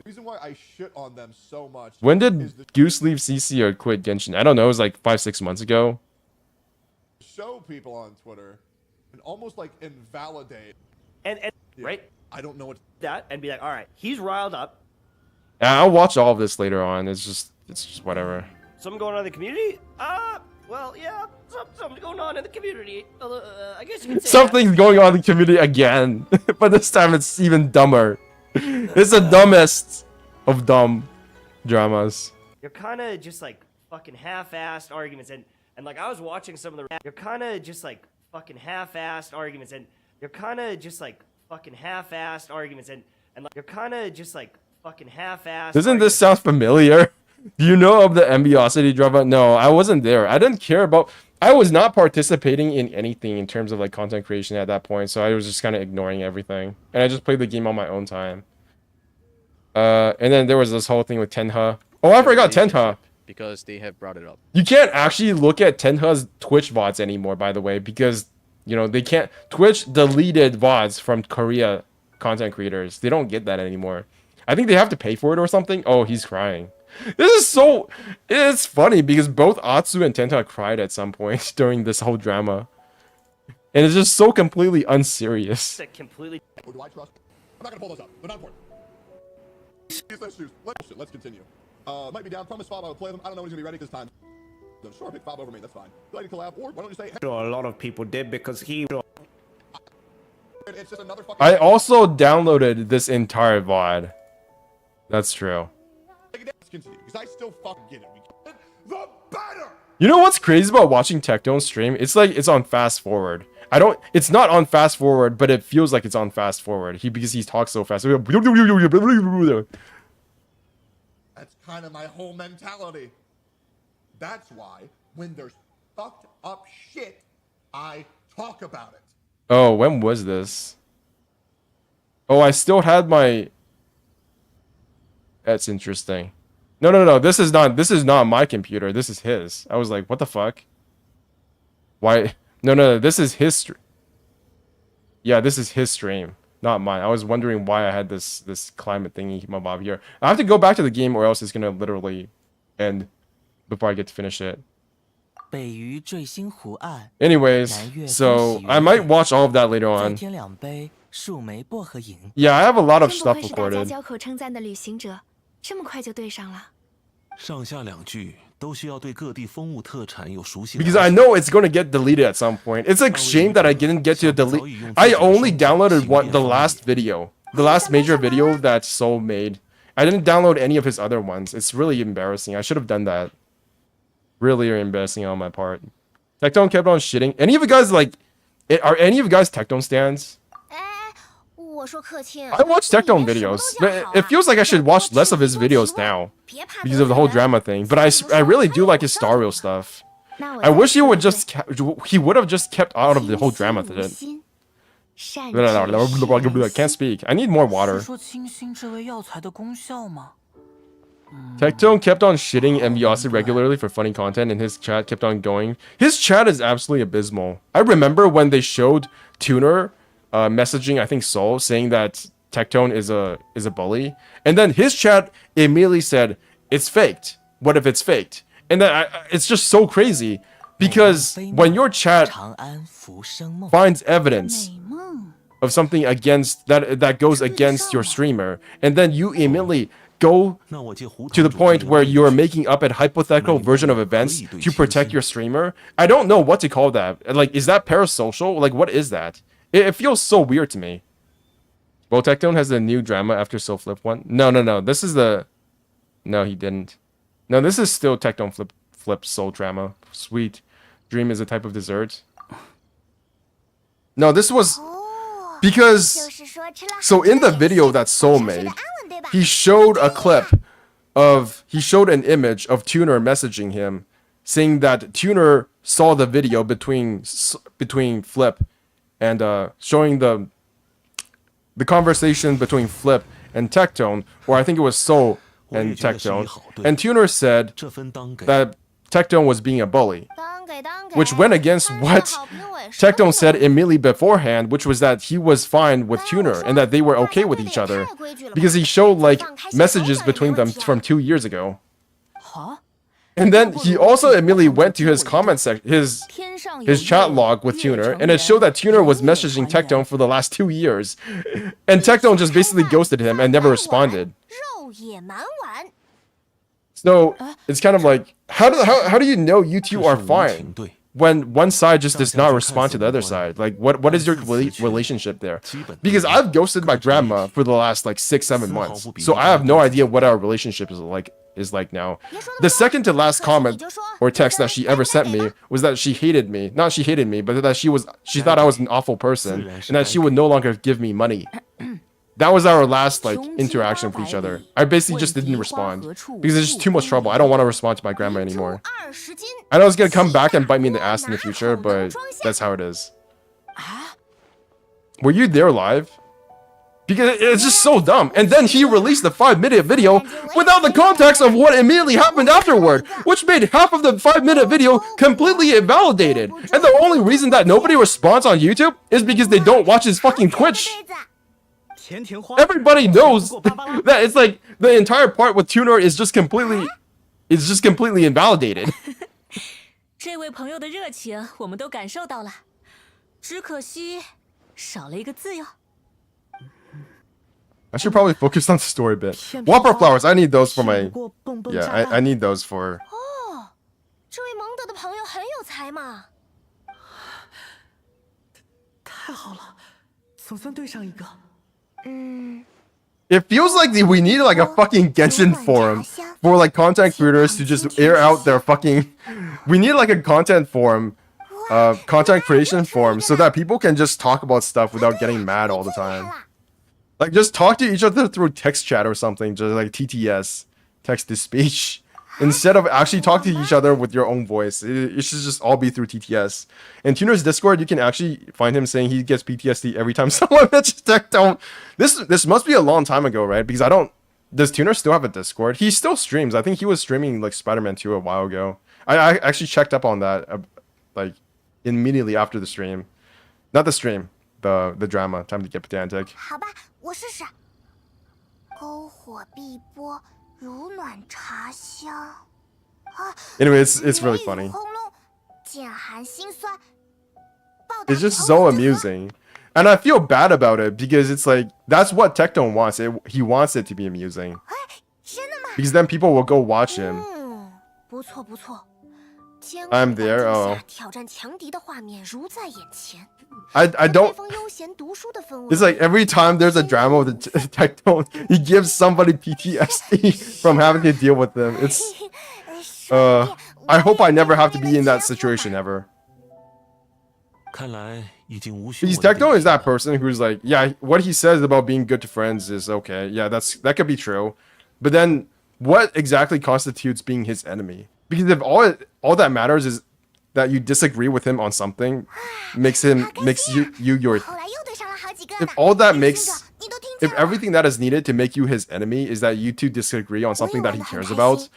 reason why I shit on them so much. When is did the Goose leave CC or quit Genshin? I don't know. It was like 5-6 months ago. show people on Twitter and almost like invalidate. And Yeah, right I don't know what. that and be like, all right, he's riled up. Yeah, I'll watch all of this later on. It's just whatever. Something going on in the community? Well, yeah, something going on in the community. I guess you could say Something's going on in the community again, but this time it's even dumber. It's the dumbest of dumb dramas. You're kind of just like fucking half-assed arguments, and like I was watching some of the. You're kind of just like fucking half-assed arguments, and you're kind of just like fucking half-assed arguments, and like you're kind of just like fucking half-assed. Doesn't this sound familiar? Do you know of the Ambiosity drama? No, I wasn't there. I didn't care about. I was not participating in anything in terms of like content creation at that point, so I was just kind of ignoring everything, and I just played the game on my own time. And then there was this whole thing with Tenha. Oh, I forgot Tenha. Because they have brought it up. You can't actually look at Tenha's Twitch VODs anymore, by the way, because you know they can't. Twitch deleted VODs from Korea content creators. They don't get that anymore. I think they have to pay for it or something. Oh, he's crying. This is so. It's funny because both Atsu and Tenta cried at some point during this whole drama, and it's just so completely unserious. that completely. Who do I trust? I'm not gonna pull those up. They're not important. Let's continue. Might be down. Promise Fob, I will play them. I don't know when he's gonna be ready this time. No, sure, pick Fob over me. That's fine. Do I need to collab? Or why don't you say? Hey, Sure, a lot of people did because he. it's just another fucking. I also downloaded this entire VOD. That's true. Let's continue because I still fucking get it. The better. You know what's crazy about watching Tectone stream? It's like it's on fast forward. It's not on fast forward, but it feels like it's on fast forward. Because he talks so fast. That's kind of my whole mentality. That's why when there's fucked up shit, I talk about it. Oh, when was this? Oh, I still had my. That's interesting. No. This is not my computer. This is his. I was like, what the fuck? Why? No. This is his stream. Yeah, this is his stream, not mine. I was wondering why I had this climate thingy mob here. I have to go back to the game, or else it's gonna literally end before I get to finish it. Anyways, so I might watch all of that later on. Yeah, I have a lot of stuff recorded. 上下两句都需要对各地风物特产有熟悉。Because I know it's going to get deleted at some point. It's a shame that I didn't get to delete. I only downloaded the last video, the last major video that Soul made. I didn't download any of his other ones. It's really embarrassing. I should have done that. Really embarrassing on my part. Tectone kept on shitting. Any of you guys are any of you guys Tectone stands? I watch Tectone videos. It feels like I should watch less of his videos now because of the whole drama thing. But I really do like his Star Rail stuff. I wish he would have just kept out of the whole drama thing. I can't speak. I need more water. Tectone kept on shitting MVOC regularly for funny content, and his chat kept on going. His chat is absolutely abysmal. I remember when they showed Tuner messaging, I think Soul, saying that Tectone is a bully, and then his chat immediately said it's faked. What if it's faked? And then it's just so crazy because when your chat finds evidence of something against that goes against your streamer, and then you immediately go to the point where you're making up a hypothetical version of events to protect your streamer. I don't know what to call that. Like, is that parasocial? Like, what is that? It feels so weird to me. Well, Tectone has a new drama after Soul Flip one. No. This is the... No, he didn't. No, this is still Tectone Flip Soul drama. Sweet. Dream is a type of dessert. No, this was... Because... So in the video that Soul made, he showed a clip of... He showed an image of Tuner messaging him, saying that Tuner saw the video between Flip and showing the conversation between Flip and Tectone, or I think it was Soul and Tectone, and Tuner said that Tectone was being a bully, which went against what Tectone said immediately beforehand, which was that he was fine with Tuner and that they were okay with each other, because he showed like messages between them from 2 years ago. And then he also immediately went to his comment section, his chat log with Tuner, and it showed that Tuner was messaging Tectone for the last 2 years, and Tectone just basically ghosted him and never responded. So it's kind of like, how do you know you two are fine when one side just does not respond to the other side? Like, what is your relationship there? Because I've ghosted my grandma for the last like 6-7 months, so I have no idea what our relationship is like now. The second to last comment or text that she ever sent me was that she hated me. Not she hated me, but that she thought I was an awful person and that she would no longer give me money. That was our last like interaction with each other. I basically just didn't respond because it's just too much trouble. I don't want to respond to my grandma anymore. I know it's gonna come back and bite me in the ass in the future, but that's how it is. Were you there live? Because it's just so dumb. And then he released the 5-minute video without the context of what immediately happened afterward, which made half of the 5-minute video completely invalidated. And the only reason that nobody responds on YouTube is because they don't watch his fucking Twitch. Everybody knows that it's like the entire part with Tuner is just completely invalidated. 这位朋友的热情我们都感受到了，只可惜少了一个字哟。 I should probably focus on the story a bit. Whopperflowers, I need those for my... Yeah, I need those for... 哦，这位蒙德的朋友很有才嘛。太好了，总算对上一个。It feels like we need like a fucking Genshin forum for like content creators to just air out their fucking... We need like a content forum, content creation forum, so that people can just talk about stuff without getting mad all the time. Like, just talk to each other through text chat or something, just like TTS, text to speech, instead of actually talking to each other with your own voice. It should just all be through TTS. In Tuner's Discord, you can actually find him saying he gets PTSD every time someone mentions Tectone. This must be a long time ago, right? Because I don't Does Tuner still have a Discord? He still streams. I think he was streaming like Spider-Man 2 a while ago. I actually checked up on that like immediately after the stream. Not the stream, the drama. Time to get pedantic. 好吧，我试试。篝火碧波，如暖茶香。啊 Anyway, it's really 雷雨 funny. 轰隆，剑寒心酸。报答 It's just 仇 so 人之歌 amusing. And I feel bad about it because it's like that's what Tectone wants. He wants it to be amusing. 真的吗？ Because then people will go watch him. 不错不错。艰 I'm 苦 there, 环境 oh. 下挑战强敌的画面如在眼前。 I 在 don't. 风悠闲读书的氛围 It's like every time there's a drama with the Tectone, he gives somebody PTSD from having to deal with them. It's 顺便 I hope I never have to 我 be 也 in 能 that 天赋 situation 嘛 ever. 看来已经无需 Because 我的 Tectone is 定 that 义。 person who's like, yeah, what he says about being good to friends is okay. Yeah, that could be true. But then what exactly constitutes being his enemy? Because if all that matters is that you disagree with him on something, makes you your 后来又对上了好几个 if 呢 all that 旅行者 makes 你都听见 if 了吗 everything that is needed to make you his enemy is that you two disagree on something that he cares about,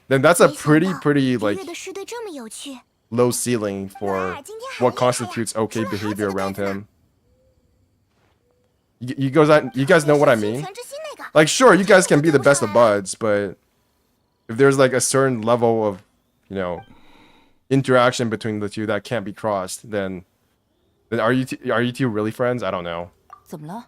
then that's a 没想 pretty 到 pretty 愉 like 悦的诗对这么有趣 low ceiling for what constitutes okay behavior around him. You guys know what I mean? 全之心那个 Like, sure, you guys can be the best of buds, but if there's like a certain level of, interaction between the two that can't be crossed, then are you two really friends? I don't know. 怎么了，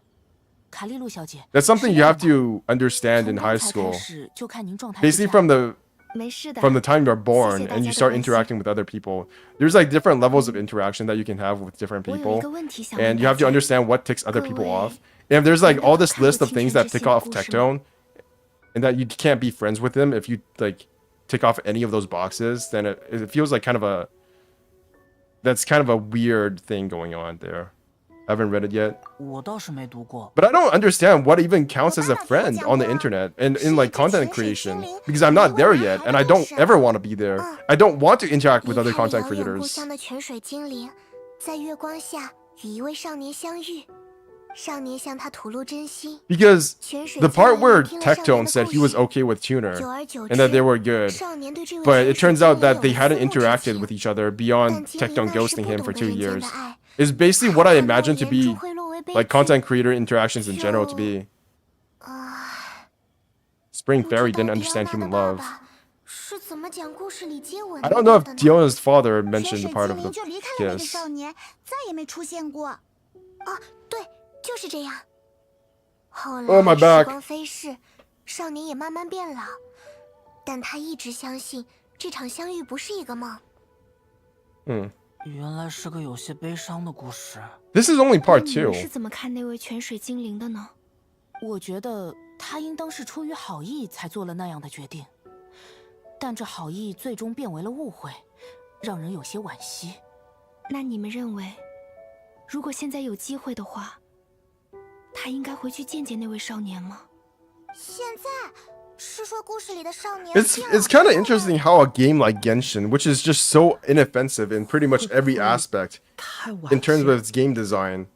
卡莉露小姐？ That's something you have to understand in 从 high 刚才开 school. 始就看您状态不 Basically, 佳 没事的 from the time you're born 谢谢大 and 家 you 的 start 关心。 interacting with other people, there's like different levels of interaction that you can have with different 我有一 people, 个问题想 and 问 you 大 have to 家 understand what ticks other people 各位 off. And if there's like 你们 all 都 this 看过 list of 青 things 春 that 之 tick 心的 off 故事吗？ Tectone, and that you can't be friends with him if you like tick off any of those boxes, then it feels like that's kind of a weird thing going on there. I haven't read it yet. 我倒是没读过。 But I don't understand what even counts as a friend on the internet and in like content creation because I'm not there yet and I don't ever want to be there. I don't want to interact with 离 other 开了 content 遥远故 creators. 乡的泉水精灵，在月光下与一位少年相遇，少年向他吐露真心。 Because 泉水 the 精 part 灵 where 听了少年 Tectone 的 said 故 he was 事 okay with Tuner 久而久 and that 之 they were good, 少年对这位 but 泉 it 水 turns 精 out 灵 that 有 they 了 hadn't 思慕之 interacted 情 with each other 但 beyond 精灵 Tectone 那是 ghosting 不 him 懂 for 得 2人间 years. 的爱 Is basically what I 看到 imagine to 眼 be 中会沦为悲 like 剧 content creator interactions in general to be. 唉 Spring 不知 Fairy 道 didn't 迪安 understand 娜的 human 爸 love. 爸是怎么讲故事里接吻 I 的 don't know if 呢？ Diona's father 泉 mentioned 水 the part 精 of 灵 the 就离开了那个 kiss. 少年，再也没出现过。啊，对，就是这样。后 Oh, my 来 back. 时光飞逝，少年也慢慢变老，但他一直相信这场相遇不是一个梦。 原来是个有些悲伤的故事。 This is only 那 part 你们 2. 是怎么看那位泉水精灵的呢？我觉得他应当是出于好意才做了那样的决定，但这好意最终变为了误会，让人有些惋惜。那你们认为，如果现在有机会的话，他应该回去见见那位少年吗？现在是说故事里的少年 It's kind of interesting how a game like Genshin, which is just so inoffensive in pretty much every aspect 太惋 in terms 惜 of its game design,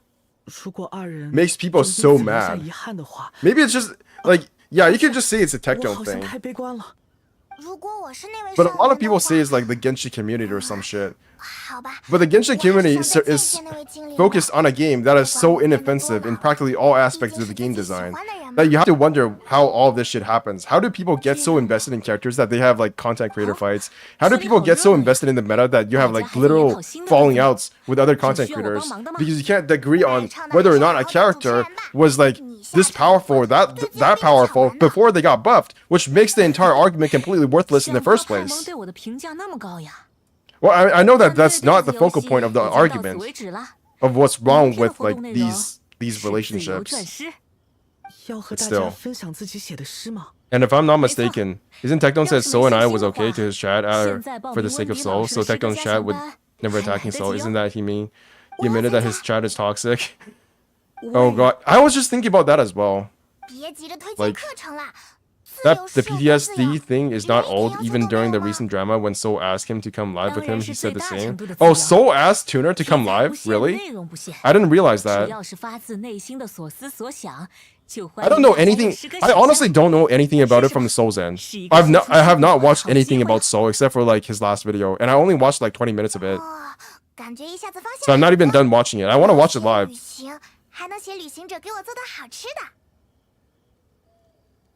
如果二人 makes people 就因 so 此留下 mad. 遗憾的话， Maybe it's just like, yeah, you can just say it's a 我 Tectone 好像 thing. 太悲观了。如果我是那位 But 少 a 年 lot of 的 people 话 say it's like the Genshin community or some shit. 好吧， But the Genshin 我还 community 是想 is 再见见那位精灵的。 focused on a game that is so inoffensive in practically all aspects of the game design that you have to wonder how all of this shit happens. How do people get so invested in characters that they have like content creator fights? How do people get so invested in the meta that you have like literal falling outs with other content creators because you can't agree on whether or not a character was like this powerful or that powerful before they got buffed, which makes the entire argument completely worthless in the first 派蒙 place. 对我的评价那么高呀。 Well, I know that 但对 that's 这 not 次 the 游 focal 戏 point of the 已经到此 argument 为止了。 of what's wrong 明天的 with 活 like 动内容 these 是自由 relationships. 撰诗。要和大 Still 家分享自己写的诗吗？ And if I'm not 没错。 mistaken, isn't Tectone said 要是 Soul 没 and I 信 was 心的 okay 话， to his chat 现在报 for the 名 sake 温 of 迪 Soul, 老 so 师的诗歌 Tectone's 加 chat 强 would 班 never 还来 attacking 得 Soul. 及 Isn't 哦。 that he mean? He 我 admitted that 要 his chat is toxic. 喂 Oh god, I was just thinking about that as well. 别急着推荐 Like 课程啦。自 That 由 the 是有多自由 PTSD thing is not 连一点 old 要求 even 都没 during 有 the 吗 recent drama when Soul asked him to come live with 当然 him. 是 He said the 最大 same. 程度的自由。 Oh, Soul asked Tuner to 题 come 材 live? 不限， Really? 内容不限。 I didn't realize 只 that. 要是发自内心的所思所想， I don't know anything. I honestly don't know anything about it from the Soul's End. I have not watched anything about Soul except for like his last video, and I only watched like 20 minutes of it. 感觉一下子发现 So I'm not even done watching it. I want to watch it live. 旅行还能写旅行者给我做的好吃的。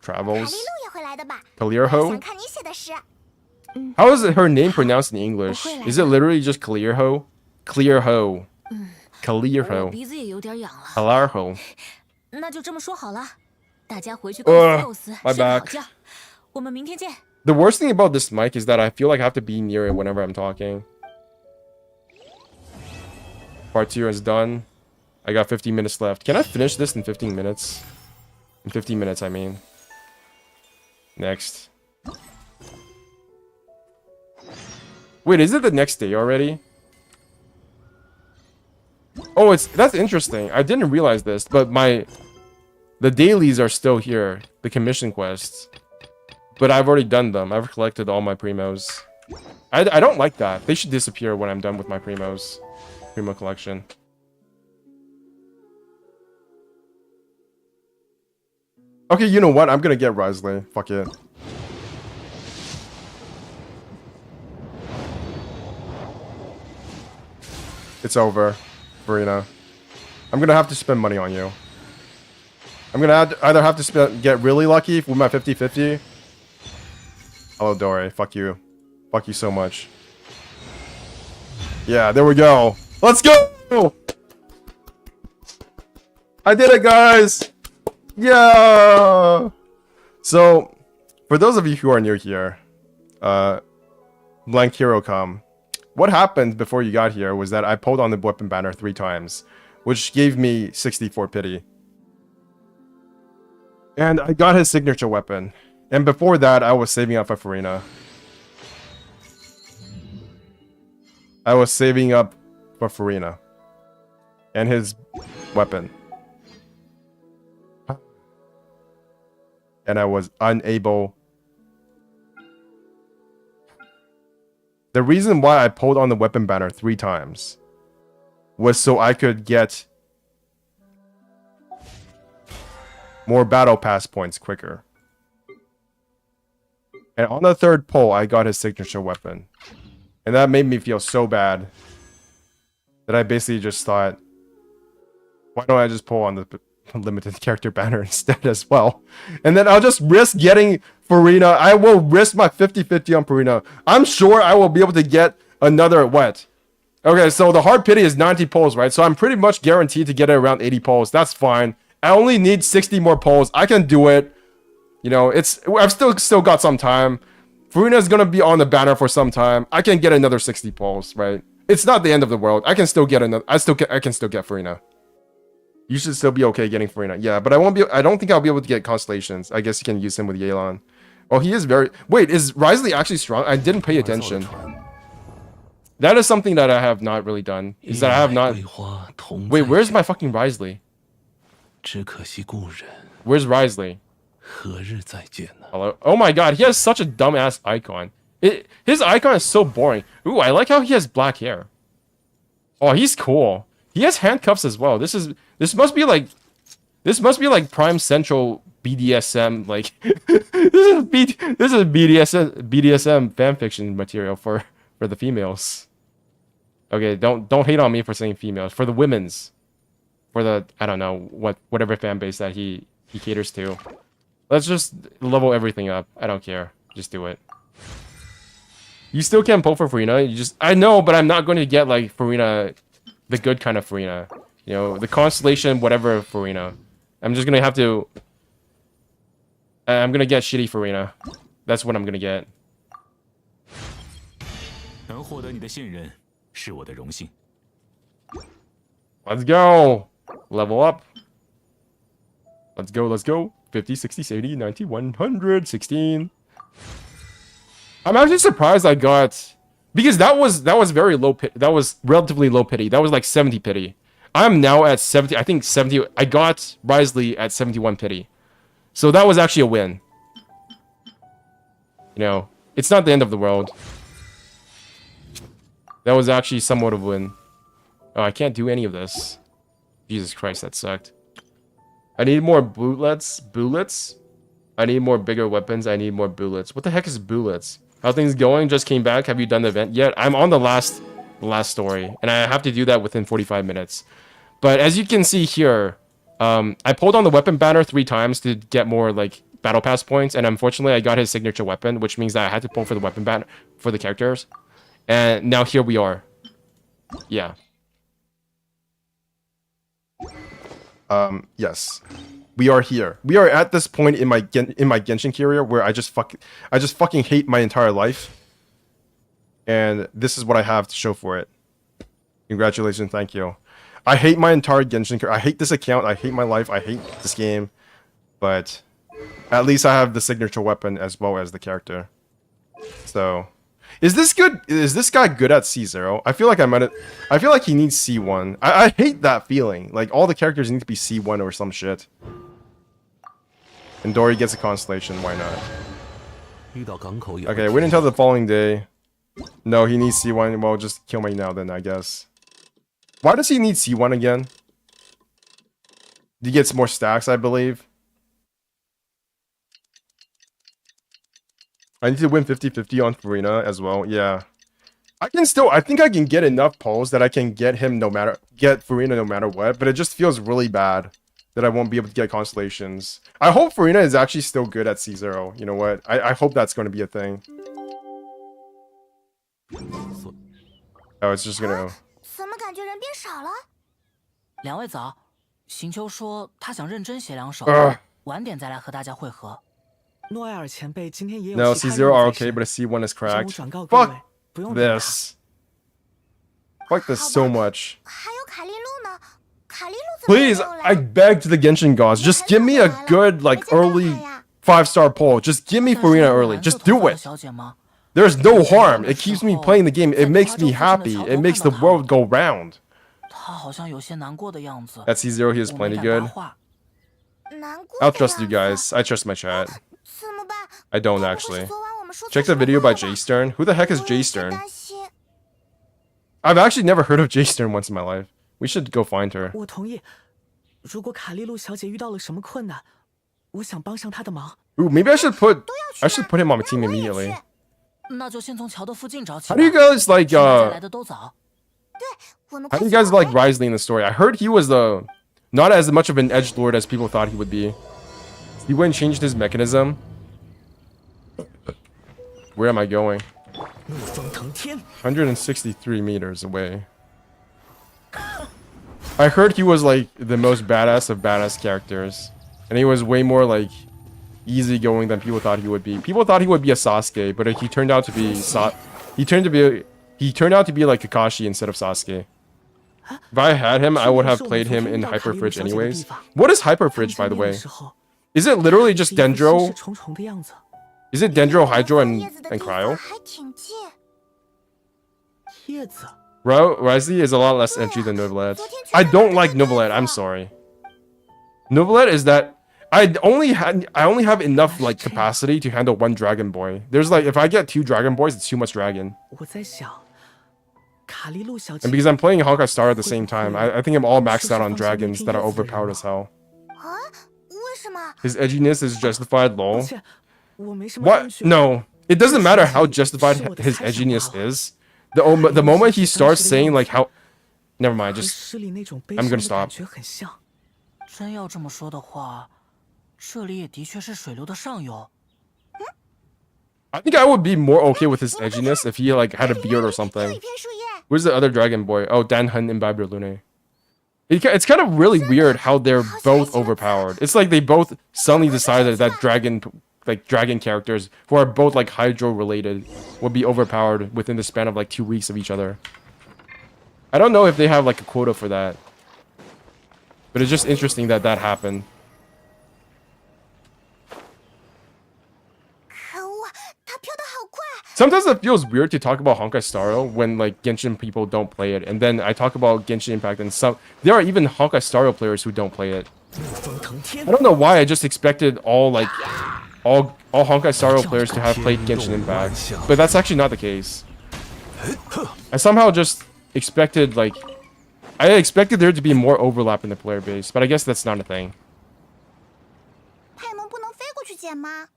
卡 Travels. 莉露也会来的吧？ Clearho? 想看你写的诗。 How is her name pronounced in English? Is it literally just Clearho? Clearho. 我 Clearho. 鼻子也有点痒了。 Clearho. 那就这么说好了，大家回去构思构思， my 睡个好 back. 觉。我们明天见。 The worst thing about this mic is that I feel like I have to be near it whenever I'm talking. Part 2 is done. I got 15 minutes left. Can I finish this in 15 minutes? In 15 minutes, I mean. Next. Wait, is it the next day already? Oh, that's interesting. I didn't realize this, but the dailies are still here, the commission quests. But I've already done them. I've collected all my primos. I don't like that. They should disappear when I'm done with my primos. Primo collection. Okay, you know what? I'm gonna get Risley. Fuck it. It's over, Furina. I'm gonna have to spend money on you. I'm gonna either have to get really lucky with my 50-50. Hello, Dory. Fuck you. Fuck you so much. Yeah, there we go. Let's go! I did it, guys! Yeah! So, for those of you who are new here, Blank Hero Come. What happened before you got here was that I pulled on the weapon banner 3 times, which gave me 64 pity. And I got his signature weapon. And before that, I was saving up for Furina. I was saving up for Furina. And his weapon. And I was unable. The reason why I pulled on the weapon banner 3 times was so I could get more battle pass points quicker. And on the 3rd pull, I got his signature weapon. And that made me feel so bad that I basically just thought, why don't I just pull on the limited character banner instead as well? And then I'll just risk getting Furina. I will risk my 50-50 on Furina. I'm sure I will be able to get another what? Okay, so the hard pity is 90 pulls, right? So I'm pretty much guaranteed to get it around 80 pulls. That's fine. I only need 60 more pulls. I can do it. You know, I've still got some time. Furina is gonna be on the banner for some time. I can get another 60 pulls, right? It's not the end of the world. I can still get another. I can still get Furina. You should still be okay getting Furina. Yeah, but I won't be. I don't think I'll be able to get constellations. I guess you can use him with Yelan. Oh, he is very. Wait, is Risley actually strong? I didn't pay attention. That is something that I have not really done. Is that I have not. Wait, where's my fucking Risley? Where's Risley? Hello? Oh my god, he has such a dumbass icon. His icon is so boring. Ooh, I like how he has black hair. Oh, he's cool. He has handcuffs as well. This must be like Prime Central BDSM. Like this is BDSM fanfiction material for the females. Okay, don't hate on me for saying females. For the women's, for the I don't know whatever fan base that he caters to. Let's just level everything up. I don't care. Just do it. You still can't pull for Furina. I know, but I'm not going to get like Furina, the good kind of Furina. You know, the constellation, whatever Furina. I'm just gonna have to. I'm gonna get shitty Furina. That's what I'm gonna get. Let's go. Level up. Let's go. Let's go. 50, 60, 70, 90, 100, 16. I'm actually surprised I got, because that was very low pity. That was relatively low pity. That was like 70 pity. I'm now at 70. I think 70. I got Risley at 71 pity. So that was actually a win. You know, it's not the end of the world. That was actually somewhat of a win. Oh, I can't do any of this. Jesus Christ, that sucked. I need more bullets. Bullets? I need more bigger weapons. I need more bullets. What the heck is bullets? How things going? Just came back. Have you done the event yet? I'm on the last story, and I have to do that within 45 minutes. But as you can see here, I pulled on the weapon banner 3 times to get more like battle pass points, and unfortunately I got his signature weapon, which means that I had to pull for the weapon banner for the characters. And now here we are. Yeah. Yes. We are here. We are at this point in my Genshin career where I just fucking hate my entire life. And this is what I have to show for it. Congratulations, thank you. I hate my entire Genshin career. I hate this account. I hate my life. I hate this game. But at least I have the signature weapon as well as the character. So, is this good? Is this guy good at C0? I feel like I feel like he needs C1. I hate that feeling. Like all the characters need to be C1 or some shit. And Dory gets a constellation. Why not? Okay, wait until the following day. No, he needs C1. Well, just kill me now then, I guess. Why does he need C1 again? He gets more stacks, I believe. I need to win 50-50 on Furina as well. Yeah. I think I can get enough pulls that I can get Furina no matter what, but it just feels really bad that I won't be able to get constellations. I hope Furina is actually still good at C0. You know what? I hope that's going to be a thing. Oh, it's just gonna... 怎么感觉人变少了？两位早，行秋说他想认真写2首，晚点再来和大家会合。诺埃尔前辈今天也有 No, 其他 C0 任务 are 在身 okay, but a C1 is 让我 cracked. 转告各位， Fuck 不用等他。 this. Fuck this so much. 还有卡利路呢？卡利路怎么没 Please, 有来 I beg to the Genshin gods, just give me a good, like, early 5-star pull. Just give me Furina early. Just do it. 小姐吗？ There's no harm. It keeps me playing the game. It makes me happy. It makes the world go round. 他好像有些难过的样子。 At C0, he is plenty 我没敢 good. 搭话。难过 I'll 的 trust you 样子 guys. I trust my chat. 怎么办？ I don't 该不会是 actually. 昨晚我们说错 Check the 什么 video 话 by 了吧 J Stern. Who the heck is 我有 J 些 Stern? 担心 I've actually never heard of J Stern once in my life. We should go find her. 我同意。如果卡利路小姐遇到了什么困难，我想帮上她的忙。 Ooh, maybe I should put him on my team 我也 immediately. 去那就先从桥的附近找起 How 吧。 do you guys like 现在来的都早。我们 how 快 do you 去 guys 吧 like Risley in the story? I heard he was not as much of an edgelord as people thought he would be. He went and changed his mechanism. Where am I going? 怒风腾天， 163 meters away. I heard he was like the most badass of badass characters. And he was way more like easygoing than people thought he would be. People thought he would be a Sasuke, but he turned out to be he turned out to be like Kakashi instead of Sasuke. If I had him, I would have played him in Hyper Fridge anyways. What is Hyper Fridge, by the way? Is it literally just 是一副心 Dendro? 事重重的样子。 Is it Dendro, Hydro, 叶 and 子的 and 地方 Cryo? 还挺近。叶子， Risley is a lot less edgy than Novelet. I don't like Novelet, I'm sorry. Novelet is that I only have enough like capacity to handle 1 Dragon Boy. There's like if I get 2 Dragon Boys, it's too much dragon. 我在想，卡利路小姐 And because I'm playing Honkai Star at the same time, I think I'm all maxed out on dragons that are overpowered as hell. 啊？为什么？ His edginess is justified, 抱 lol. 歉，我没什么 What? 证据。 No. It doesn't matter how justified his edginess is. The moment he starts saying like how... Never mind, 和 just... 诗里那种悲 I'm 伤 gonna 的感 stop. 觉很像。真要这么说的话，这里也的确是水流的上游。 I think I would be more okay with his edginess if he like had a beard or 有 something. 一片树叶。 Where's the other Dragon Boy? Oh, Danhun and Babir Lune. It's kind of really weird how they're both overpowered. It's like they both suddenly decided that dragon characters who are both like Hydro related would be overpowered within the span of like 2 weeks of each other. I don't know if they have like a quota for that. But it's just interesting that that happened. 可恶，它飘得好快。 Sometimes it feels weird to talk about Honkai Star Rail when like Genshin people don't play it, and then I talk about Genshin Impact, and there are even Honkai Star Rail players who don't play it. 怒风腾天 I，don't know why I just expected all Honkai Star Rail players to have played Genshin Impact, but that's actually not the case. I somehow just expected I expected there to be more overlap in the player base, but I guess that's not a thing. 减吗？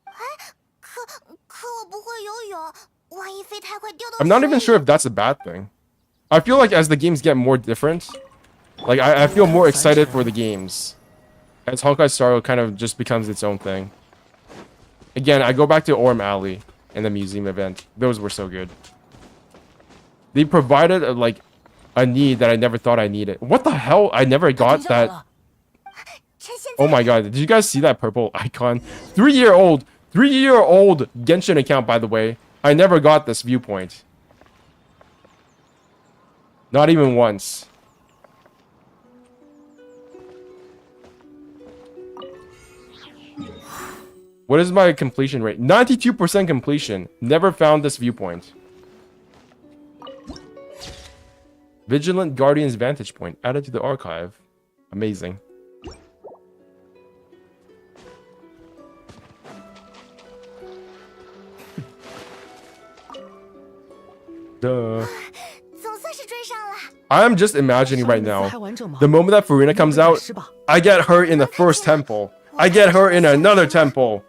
哎，可我不会游泳，万一飞太快掉到水里。 I'm not even sure if that's a bad thing. I feel like as the games get more different, like I feel more excited for the games. As Honkai Star kind of just becomes its own thing. Again, I go back to Orm Alley and the museum event. Those were so good. They provided like a need that I never thought I needed. What the hell? I never got that. Oh my god, did you guys see that purple icon? 3-year-old Genshin account, by the way. I never got this viewpoint. Not even once. What is my completion rate? 92% completion. Never found this viewpoint. Vigilant Guardian's Vantage Point. Added to the archive. Amazing. Duh. I'm just imagining right now. The moment that Furina comes out, I get her in the first temple. I get her in another temple.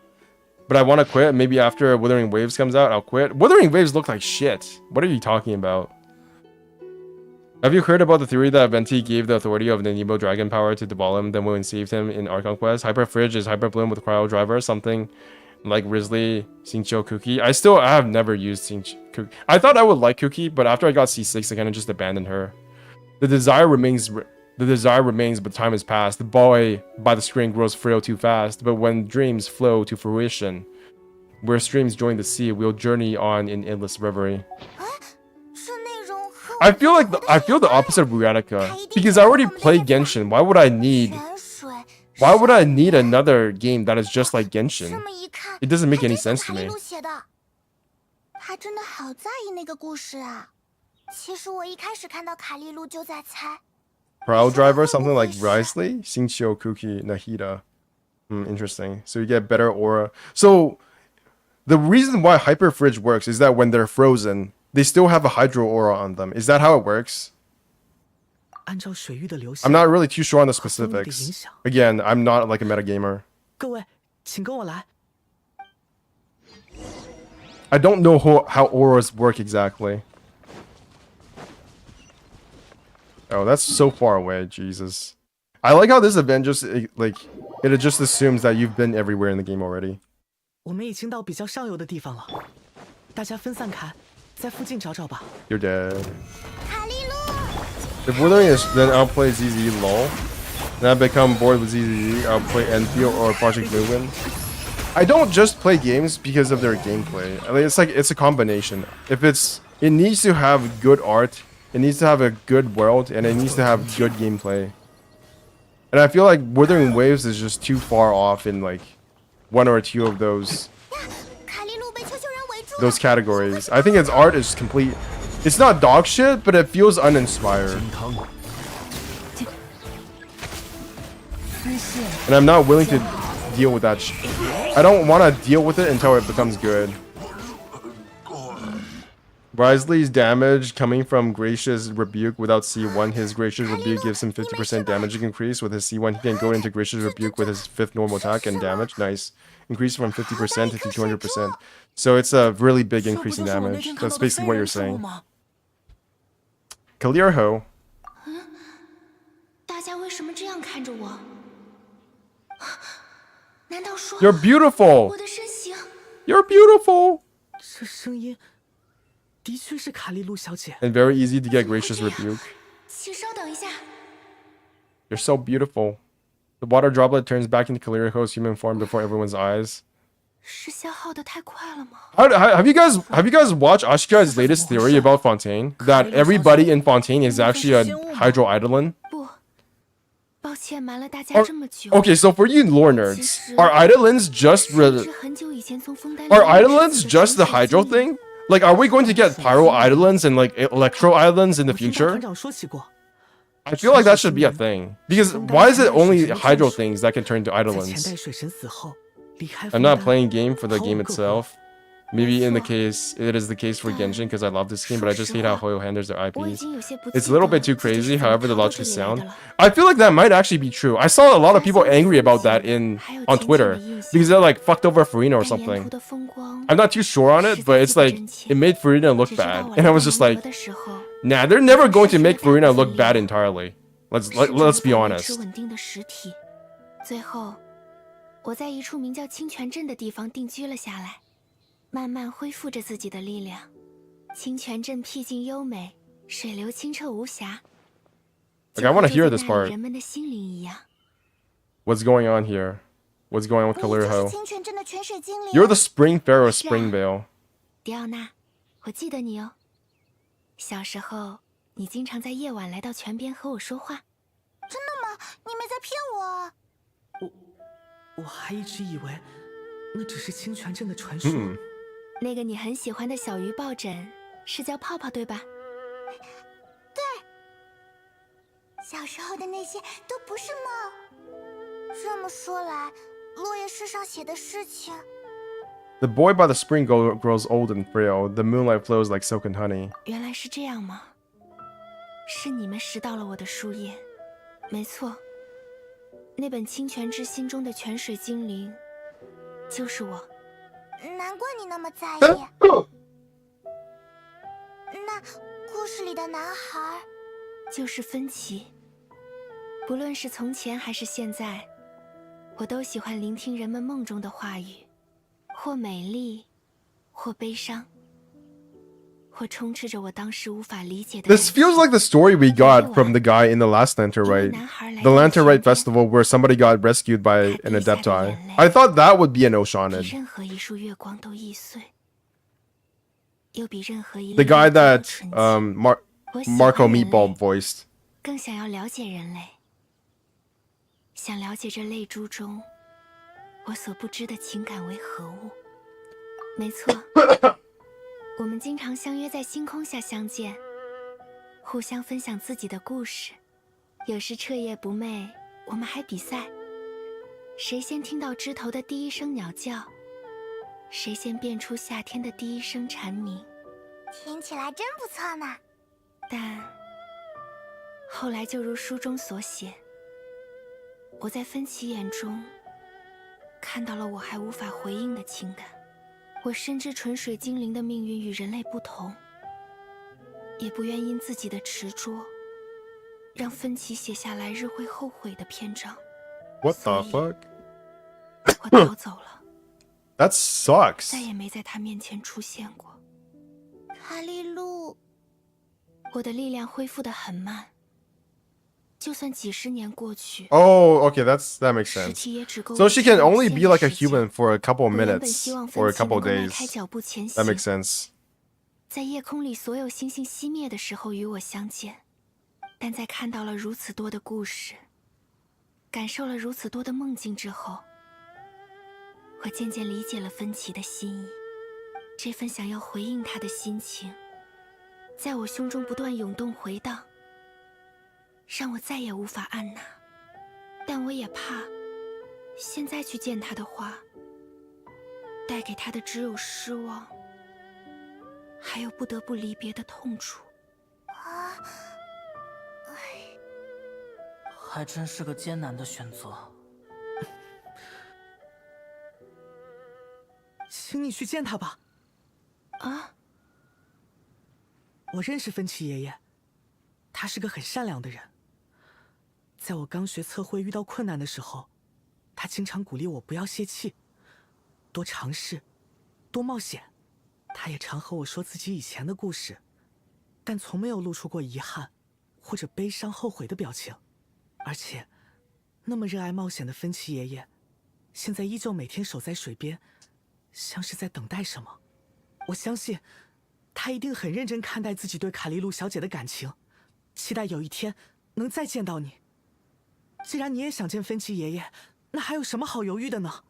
But I want to quit. Maybe after Wuthering Waves comes out, I'll quit. Wuthering Waves look like shit. What are you talking about? Have you heard about the theory that Venti gave the authority of the Nemo Dragon power to Dvalin, then when saved him in Archon Quest? Hyper Fridge is Hyper Bloom with Cryo Driver, something like Risley, Xingqiu, Kuki. I have never used Xingqiu. I thought I would like Kuki, but after I got C6, I kind of just abandoned her. The desire remains, but time has passed. The boy by the screen grows frail too fast, but when dreams flow to fruition, where streams join the sea, we'll journey on in endless reverie. I feel the opposite of Ruatica, because I already play Genshin. Why would I need another game that is just like Genshin? It doesn't make any sense to me. Prowl Driver, something like Risley, Xingqiu, Kuki, Nahida. Interesting. So you get better aura. So the reason why Hyper Fridge works is that when they're frozen, they still have a hydro aura on them. Is that how it works? I'm not really too sure on the specifics. Again, I'm not like a metagamer. I don't know how auras work exactly. Oh, that's so far away, Jesus. I like how this event just, like, it just assumes that you've been everywhere in the game already. You're dead. If Wuthering is, then I'll play ZZ lol. Then I become bored with ZZ, I'll play Enfield or Project Movement. I don't just play games because of their gameplay. I mean, it's a combination. It needs to have good art, it needs to have a good world, and it needs to have good gameplay. And I feel like Wuthering Waves is just too far off in like one or two of those categories. I think its art is complete. It's not dog shit, but it feels uninspired. And I'm not willing to deal with that shit. I don't want to deal with it until it becomes good. Risley's damage coming from Gracious Rebuke without C1. His Gracious Rebuke gives him 50% damage increase. With his C1, he can go into Gracious Rebuke with his 5th normal attack and damage. Nice. Increase from 50% to 200%. So it's a really big increase in damage. That's basically what you're saying. Clear Ho. You're beautiful. You're beautiful. And very easy to get Gracious Rebuke. You're so beautiful. The water droplet turns back into Kaliriho's human form before everyone's eyes. Have you guys watched Ashika's latest theory about Fontaine? That everybody in Fontaine is actually a Hydro Eidolon? Okay, so for you lore nerds, are Eidolons just the Hydro thing? Like, are we going to get Pyro Eidolons and like Electro Eidolons in the future? I feel like that should be a thing. Because why is it only Hydro things that can turn to Eidolons? I'm not playing game for the game itself. Maybe in the case, it is the case for Genshin because I love this game, but I just hate how Hoyo handles their IPs. It's a little bit too crazy, however the logic is sound. I feel like that might actually be true. I saw a lot of people angry about that on Twitter because they're like fucked over Furina or something. I'm not too sure on it, but it's like it made Furina look bad, and I was just like, nah, they're never going to make Furina look bad entirely. Let's be honest. 最后，我在一处名叫清泉镇的地方定居了下来，慢慢恢复着自己的力量。清泉镇僻静优美，水流清澈无瑕。Like I want to hear this part. 人们的心灵一样。What's going on here? What's going on with 我也就是 Kalirho? 清泉镇的泉水精灵。 You're the Spring Pharaoh Springvale. 迪奥娜，我记得你哦。小时候，你经常在夜晚来到泉边和我说话。真的吗？你没在骗我？我还一直以为那只是清泉镇的传说。那个你很喜欢的小鱼抱枕是叫泡泡对吧？对。小时候的那些都不是梦。这么说来，落叶诗上写的事情。The boy by the spring grows old and frail. The moonlight flows like silk and honey. 原来是这样吗？是你们拾到了我的书页。没错。那本清泉之心中的泉水精灵，就是我。难怪你那么在意。那故事里的男孩，就是芬奇。不论是从前还是现在，我都喜欢聆听人们梦中的话语，或美丽，或悲伤。 This feels like the story we got from the guy in the last Lanterite. The Lanterite festival where somebody got rescued by an Adepti. I thought that would be an Oceanid. The guy that Marco Meatball voiced. 更想要了解人类，想了解这泪珠中我所不知的情感为何物。没错。我们经常相约在星空下相见，互相分享自己的故事。有时彻夜不寐，我们还比赛，谁先听到枝头的第一声鸟叫，谁先辨出夏天的第一声蝉鸣。听起来真不错呢。但后来就如书中所写，我在芬奇眼中看到了我还无法回应的情感。 我深知纯水精灵的命运与人类不同，也不愿因自己的执着，让芬奇写下来日会后悔的篇章。What the fuck? 我逃走了。That sucks. 再也没在他面前出现过。卡莉露，我的力量恢复得很慢。 就算几十年过去 Oh, okay, that makes sense. So she can only be like a human for a couple of minutes or a couple of days. That makes sense. 在夜空里所有星星熄灭的时候与我相见，但在看到了如此多的故事，感受了如此多的梦境之后，我渐渐理解了芬奇的心意。这份想要回应他的心情，在我胸中不断涌动回荡。 让我再也无法按捺，但我也怕，现在去见他的话，带给他的只有失望，还有不得不离别的痛楚。啊，还真是个艰难的选择。请你去见他吧。啊，我认识芬奇爷爷，他是个很善良的人。 在我刚学测绘遇到困难的时候，他经常鼓励我不要泄气，多尝试，多冒险。他也常和我说自己以前的故事，但从没有露出过遗憾或者悲伤、后悔的表情。而且，那么热爱冒险的芬奇爷爷，现在依旧每天守在水边，像是在等待什么。我相信，他一定很认真看待自己对卡莉露小姐的感情，期待有一天能再见到你。 既然你也想见芬奇爷爷，那还有什么好犹豫的呢？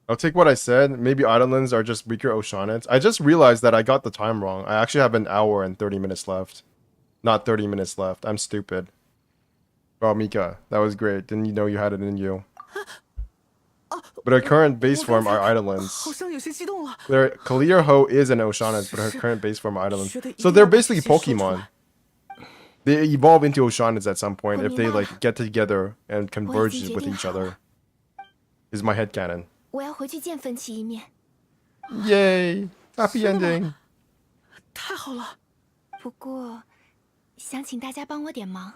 I'll take what I said. Maybe Eidolons are just weaker Oceanids. I just realized that I got the time wrong. I actually have an hour and 30 minutes left. Not 30 minutes left. I'm stupid. Oh, Mika, that was great. Didn't you know you had it in you? but her current base 我 form 刚才 are 好 Eidolons. 像有些激动了。 Their Kalir Ho is an Oceanid, but her current base form are 觉 Eidolons. 得一 So 定 they're 要把这 basically 些说出 Pokemon. 来。 They evolve into Oceanids at some point if they 我明白了。 like get together and converge 我已经 with 决定 each 好了。 other. Is my headcanon. 我要回去见芬奇一面。 Yay! Happy ending. 太好了，不过，想请大家帮我点忙。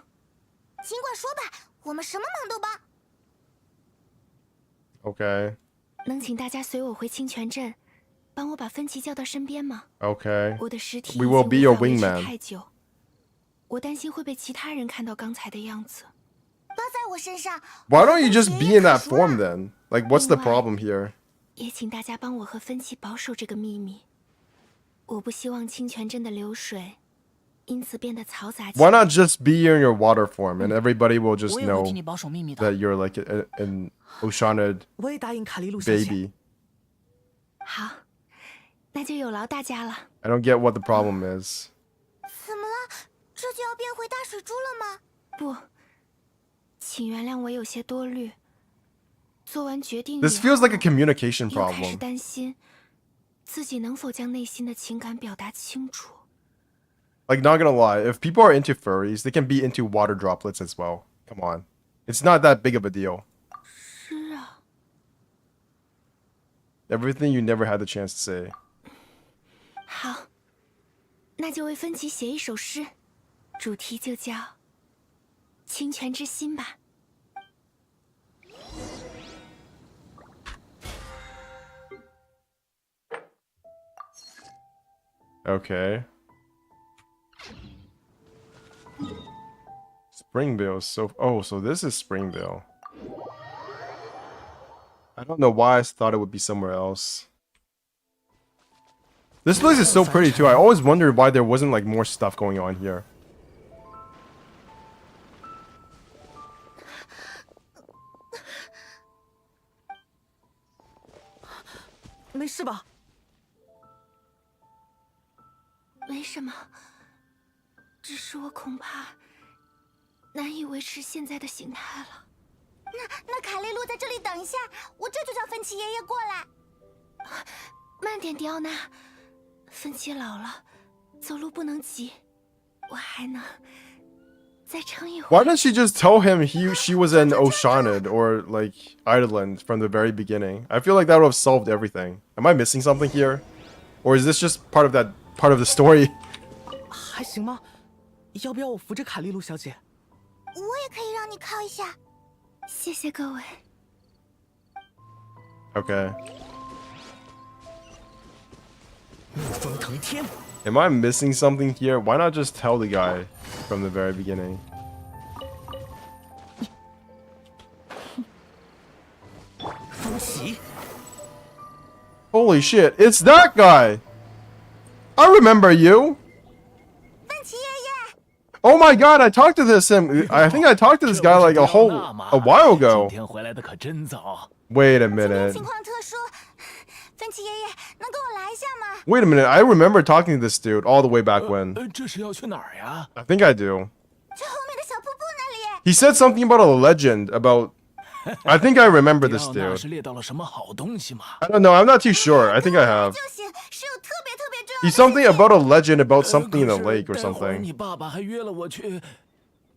尽管说吧，我们什么忙都帮。 Okay. 能请大家随我回清泉镇，帮我把芬奇叫到身边吗？ Okay. 我的尸体 We 已 will 经 be 无 your 法维持 wingman. 太久，我担心会被其他人看到刚才的样子。包在我身上。 Why don't you just be in that form then? Like, what's the problem here? 也请大家帮我和芬奇保守这个秘密。我不希望清泉镇的流水因此变得嘈杂起 Why 来。 not just be in your water form and everybody will just 我也会 know 替你保守秘密的。 that you're like an Oceanid 我也答应卡利路小姐。 baby? 好，那就有劳大家了。 I don't get what the problem is. 怎么了？这就要变回大水珠了吗？不，请原谅我有些多虑。做完决定以 This 后 feels like a communication 又开始 problem. 担心自己能否将内心的情感表达清楚。 Like, not gonna lie, if people are into furries, they can be into water droplets as well. Come on. It's not that big of a deal. 是啊， Everything you never had the chance to say. 好，那就为芬奇写一首诗，主题就叫《清泉之心》吧。 Okay. Springvale is so... Oh, so this is Springvale. I don't know why I thought it would be somewhere else. This place is so pretty too. I always wondered why there wasn't like more stuff going on here. 没事吧？没什么，只是我恐怕难以维持现在的形态了。那卡利路在这里等一下，我这就叫芬奇爷爷过来。慢点，迪奥娜，芬奇老了，走路不能急，我还能再撑一会 Why 儿。 didn't she just tell him she was an Oceanid or like Eidolon from the very beginning? I feel like that would have solved everything. Am I missing something here? Or is this just part of the story? 还行吗？要不要我扶着卡利路小姐？我也可以让你靠一下。谢谢各位。 Okay. 逆风腾天， Am I missing something here? Why not just tell the guy from the very beginning? 风袭， Holy shit, it's that guy! I remember you! 芬奇爷爷， Oh my god, I talked to I think I talked to this guy like a while 今 ago. 天回来的可真早。 Wait a 今天 minute. 情况特殊，芬奇爷爷能跟我来一下吗？ Wait a minute, I remember talking to this dude all the way back when. 这是要去哪儿呀？ I think I do. 去后面的小瀑布那里。 He said something about a legend about... I think I remember this 迪奥娜 dude. 是猎到了什么好东西吗？ I don't know, I'm not too sure. I think I have. 就行，是有特别特别重要的 He's 事情。 something about a legend about something in a 可是 lake or 待会儿 something. 你爸爸还约了我去。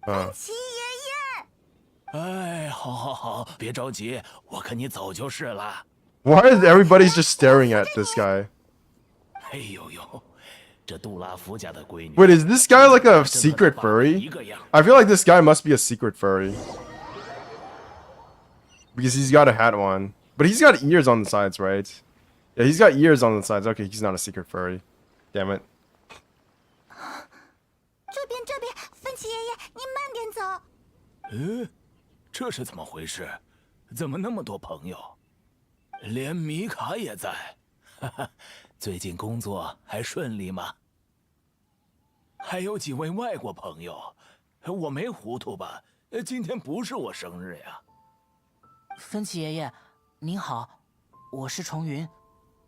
Uh, 奇爷爷，哎，好好好，别着急，我跟你走就是了。 why is everybody just staring at this guy? 哎呦呦，这杜拉夫家的闺女。 Wait, is this guy like a 真和她 secret 爸爸 furry? 一个样。 I feel like this guy must be a secret furry. Because he's got a hat on. But he's got ears on the sides, right? Yeah, he's got ears on the sides. Okay, he's not a secret furry. Damn it. 这边，芬奇爷爷，您慢点走。这是怎么回事？怎么那么多朋友？连米卡也在。哈哈，最近工作还顺利吗？还有几位外国朋友，我没糊涂吧？今天不是我生日呀。芬奇爷爷，您好，我是重云，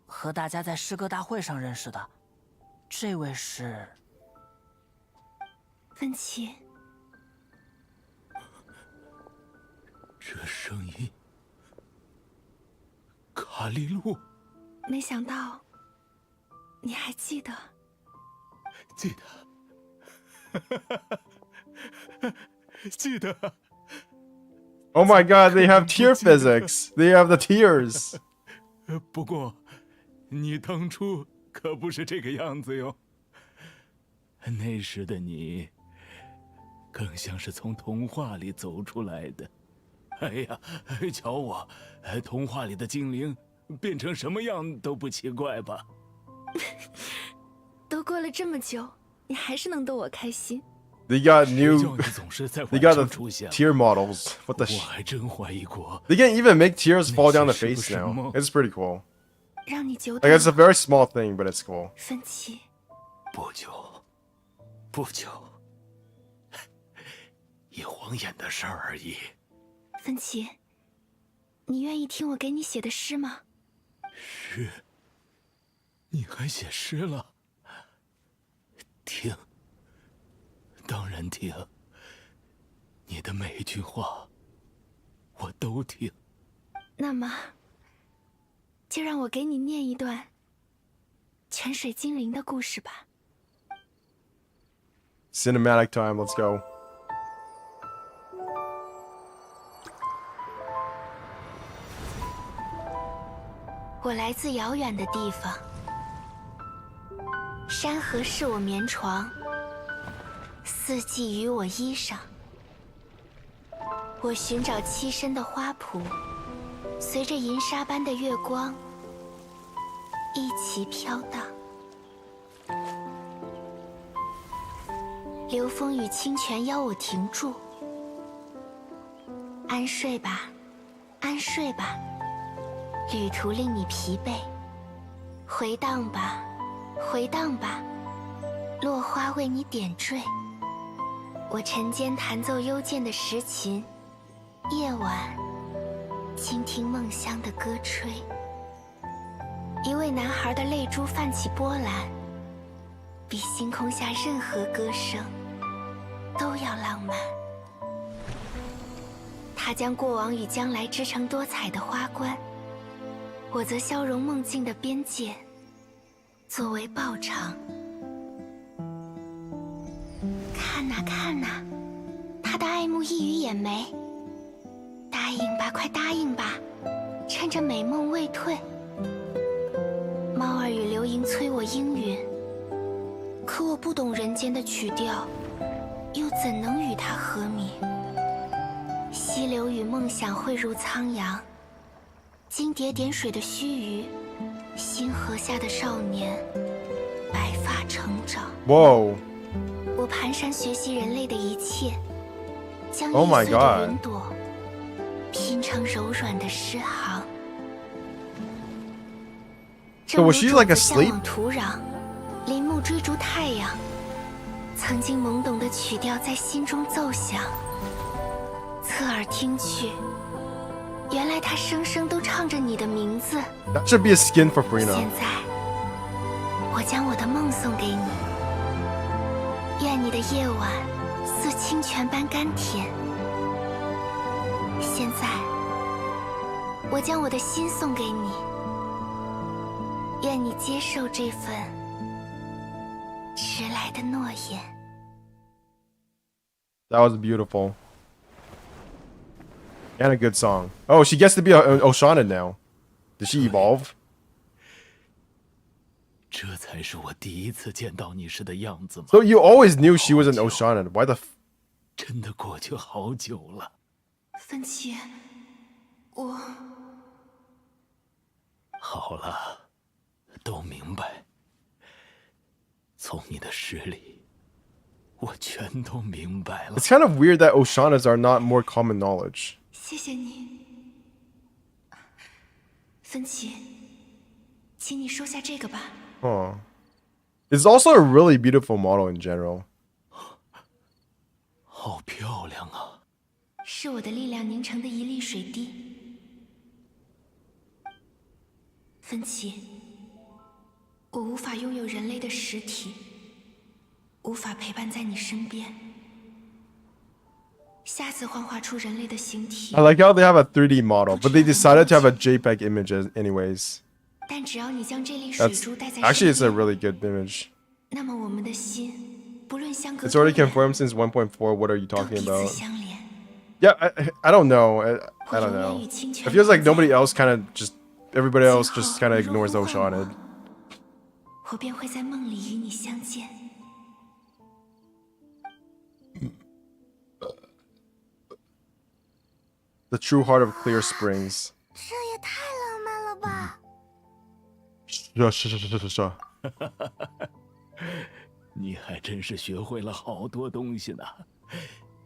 和大家在诗歌大会上认识的。这位是芬奇，这声音，玛丽露，没想到你还记得。记得，记得。Oh my god, they have tear physics. They have the tears. 不过，你当初可不是这个样子哟。那时的你，更像是从童话里走出来的。哎呀，瞧我，童话里的精灵变成什么样都不奇怪吧？都过了这么久，你还是能逗我开心。They got 谁 new. 叫你总是在 They 晚 got 上 the 出现？ tear models. What the 我 sh? 还真怀疑过。 They can even make tears fall down the 那些是不 face 是 now. 梦？ It's pretty cool. 让你久 Like 等 it's a 了， very small thing, but it's cool. 芬奇。不久，不久，一晃眼的事儿而已。芬奇，你愿意听我给你写的诗吗？诗？你还写诗了？听，当然听。你的每一句话，我都听。那么，就让我给你念一段泉水精灵的故事吧。 Cinematic time. Let's go. 我来自遥远的地方，山河是我眠床，四季与我衣裳。我寻找栖身的花圃，随着银沙般的月光一起飘荡。流风与清泉邀我停住，安睡吧，安睡吧。 旅途令你疲惫，回荡吧，回荡吧，落花为你点缀。我晨间弹奏幽静的石琴，夜晚倾听梦乡的歌吹。一位男孩的泪珠泛起波澜，比星空下任何歌声都要浪漫。他将过往与将来织成多彩的花冠。 我则消融梦境的边界，作为报偿。看呐看呐，他的爱慕溢于眼眉。答应吧，快答应吧，趁着美梦未退。猫儿与流萤催我应允，可我不懂人间的曲调，又怎能与它和鸣？溪流与梦想汇入苍洋。 金蝶点水的须臾，星河下的少年，白发成长。Whoa! 我蹒跚学习人类的一切，将 Oh 易 my 碎的 God 云朵拼成柔软的诗行。 So was she like 正如种子向 asleep? 往土壤，林木追逐太阳。曾经懵懂的曲调在心中奏响，侧耳听去。 原来他声声都唱着你的名字。 That should be a skin for 现 Furina. 在，我将我的梦送给你。愿你的夜晚似清泉般甘甜。现在，我将我的心送给你。愿你接受这份迟来的诺言。 That was beautiful. And a good song. Oh, she gets to be a Oshana now. Did she evolve? 这才是我第一次见到你时的样子吗？ So you always knew she was an Oshana. Why the? 真的过去好久了。芬奇，我好了，都明白。从你的诗里，我全都明白了。 It's kind of weird that Oshanas are not more common knowledge. 谢谢你，芬奇，请你收下这个吧。 Huh. It's also a really beautiful model in general. 好漂亮啊！是我的力量凝成的一粒水滴。芬奇，我无法拥有人类的实体，无法陪伴在你身边。下次幻化出人类的形体。 I like how they have a 3D model, but they decided to have a JPEG image anyways. 但只要你将这粒水 That's 珠带在 actually 身 it's a 边， really good image. 那么我们的心，不论相隔 It's 多 already 远， confirmed since 1.4. What are you 都 talking 彼此 about? 相连。 Yeah, I don't know. I don't 我永远 know. 与清 It 泉 feels like 同 nobody 在。 else kind of just everybody 今 else 后 just kind of 你若 ignores 呼 the 唤 Oceanid. 我便会在梦里与你相见。 The true heart of Clear Springs. 这也太浪漫了吧！是。你还真是学会了好多东西呢，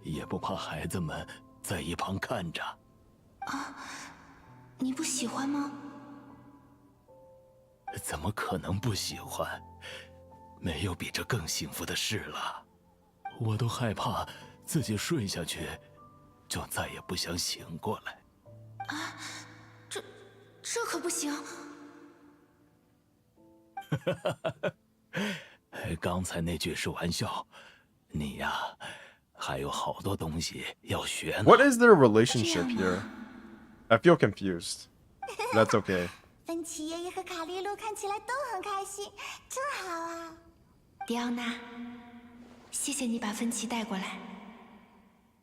也不怕孩子们在一旁看着。你不喜欢吗？怎么可能不喜欢？没有比这更幸福的事了。我都害怕自己睡下去，就再也不想醒过来。这可不行。刚才那句是玩笑，你呀，还有好多东西要学呢。 What is their relationship here? I feel confused. That's okay. 芬奇爷爷和卡莉露看起来都很开心，真好啊！迪奥娜，谢谢你把芬奇带过来。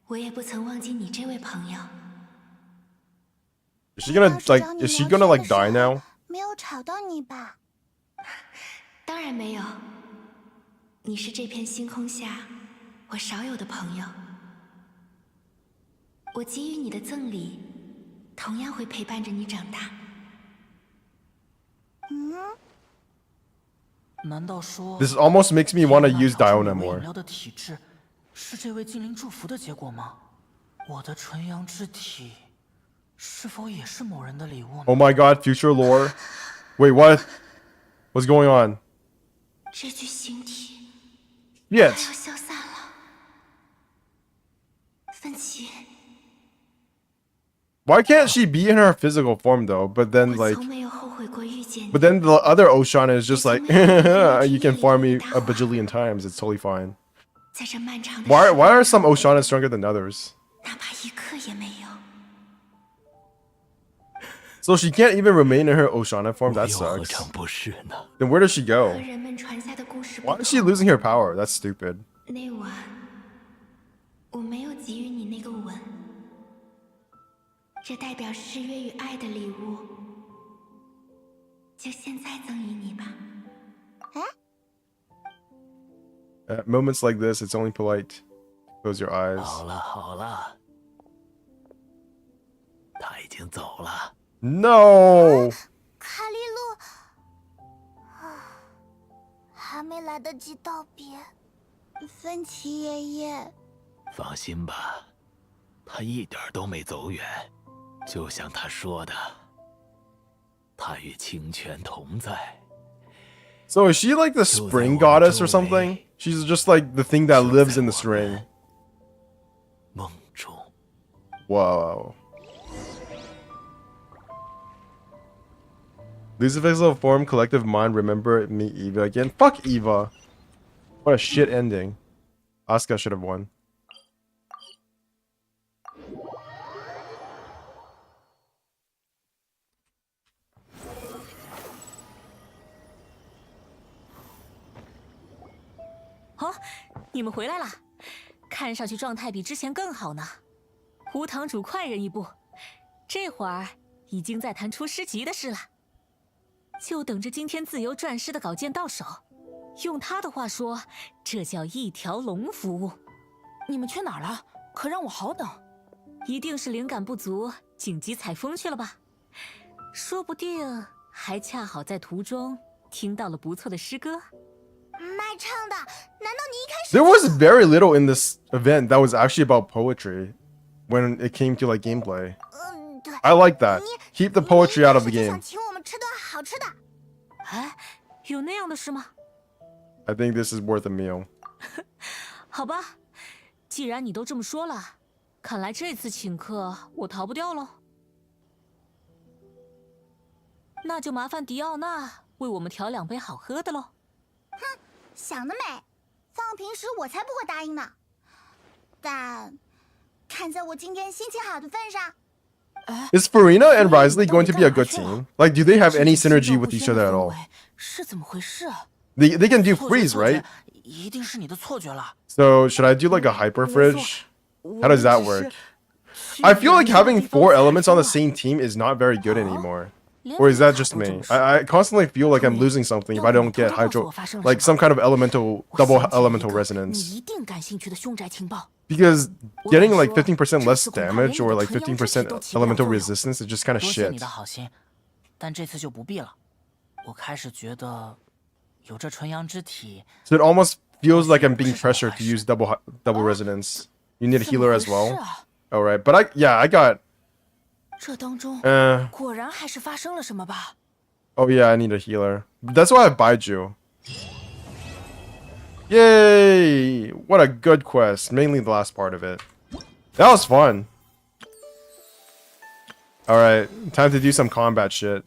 我也不曾忘记你这位朋友。 Is she gonna like? Is she gonna like die now? 没有吵到你吧？当然没有。你是这片星空下我少有的朋友。我给予你的赠礼，同样会陪伴着你长大。难道说 This almost makes me want to use 调整 Diona 美味 more. 饮料的体质是这位精灵祝福的结果吗？我的纯阳之体是否也是某人的礼物呢？ Oh my god, future lore. Wait, what? What's going on? 这具形体 Yet. 快要消散了。芬奇， Why can't she be in her physical form though? But then 我 like, 从没有后悔过遇见你。 but then the other Oceana is just like, you can farm me a bajillion times. It's totally fine. 在这漫长的 Why 时 are 光 some Oceanas stronger than others? 哪怕一刻也没有。 So she can't even remain in her Oceana form. 我 That 又何 sucks. 尝不是呢？ Then where does she 和 go? 人们传下的故事不 Why 同。 is she losing her power? That's stupid. 那晚，我没有给予你那个吻，这代表誓约与爱的礼物，就现在赠予你吧。 At moments like this, it's only polite to close your eyes. 好了好了，他已经走了。 No. 卡莉露，还没来得及道别。芬奇爷爷，放心吧，他一点都没走远，就像他说的，他与清泉同在。 So is she like the spring goddess or something? She's just like the thing that lives in the spring. 梦中， Whoa. Lose the physical form, collective mind, remember me, Eva again. Fuck Eva. What a shit ending. Asuka should have won. “哦，你们回来了，看上去状态比之前更好呢。胡堂主快人一步，这会儿已经在谈出诗集的事了，就等着今天自由撰诗的稿件到手。用他的话说，这叫一条龙服务。你们去哪儿了？可让我好等。一定是灵感不足，紧急采风去了吧？说不定还恰好在途中听到了不错的诗歌。” 卖唱的，难道你一开始 There was very little in this event that was actually about poetry when it came to like gameplay. 对 I like that. Keep the poetry out of the 你一开始就 game. 想请我们吃顿好吃的。哎，有那样的事吗？ I think this is worth a meal. 好吧，既然你都这么说了，看来这次请客我逃不掉喽。那就麻烦迪奥娜为我们调2杯好喝的喽。想得美，放平时我才不会答应呢。但看在我今天心情好的份上， Is Furina and Risley going to be a good team? Like, do they have any synergy with each other at all? 是怎么回事啊？ They can do 错觉 freeze, 错觉 right? 一定是你的错觉了。 So should I do like a hyper fridge? How does that 我们 work? 只是 I feel like having 4 elements on the same team is not very good anymore. Or is that just me? I constantly feel like I'm losing something if I don't get hydro, like some kind of elemental, double elemental 你 resonance. 一定感兴趣的凶宅情报。 Because getting like 15% less damage or like 15% elemental resistance is just kind of 多谢 shit. 你的好心，但这次就不必了。我开始觉得，有这纯阳之体， So it almost feels like I'm being pressured to use double resonance. You need a 怎么 healer 回 as 事 well. 啊？ All right, but I got 这当中果然还是发生了什么吧？ oh yeah, I need a healer. That's why I Baiju. Yay! What a good quest. Mainly the last part of it. That was fun. Alright, time to do some combat shit.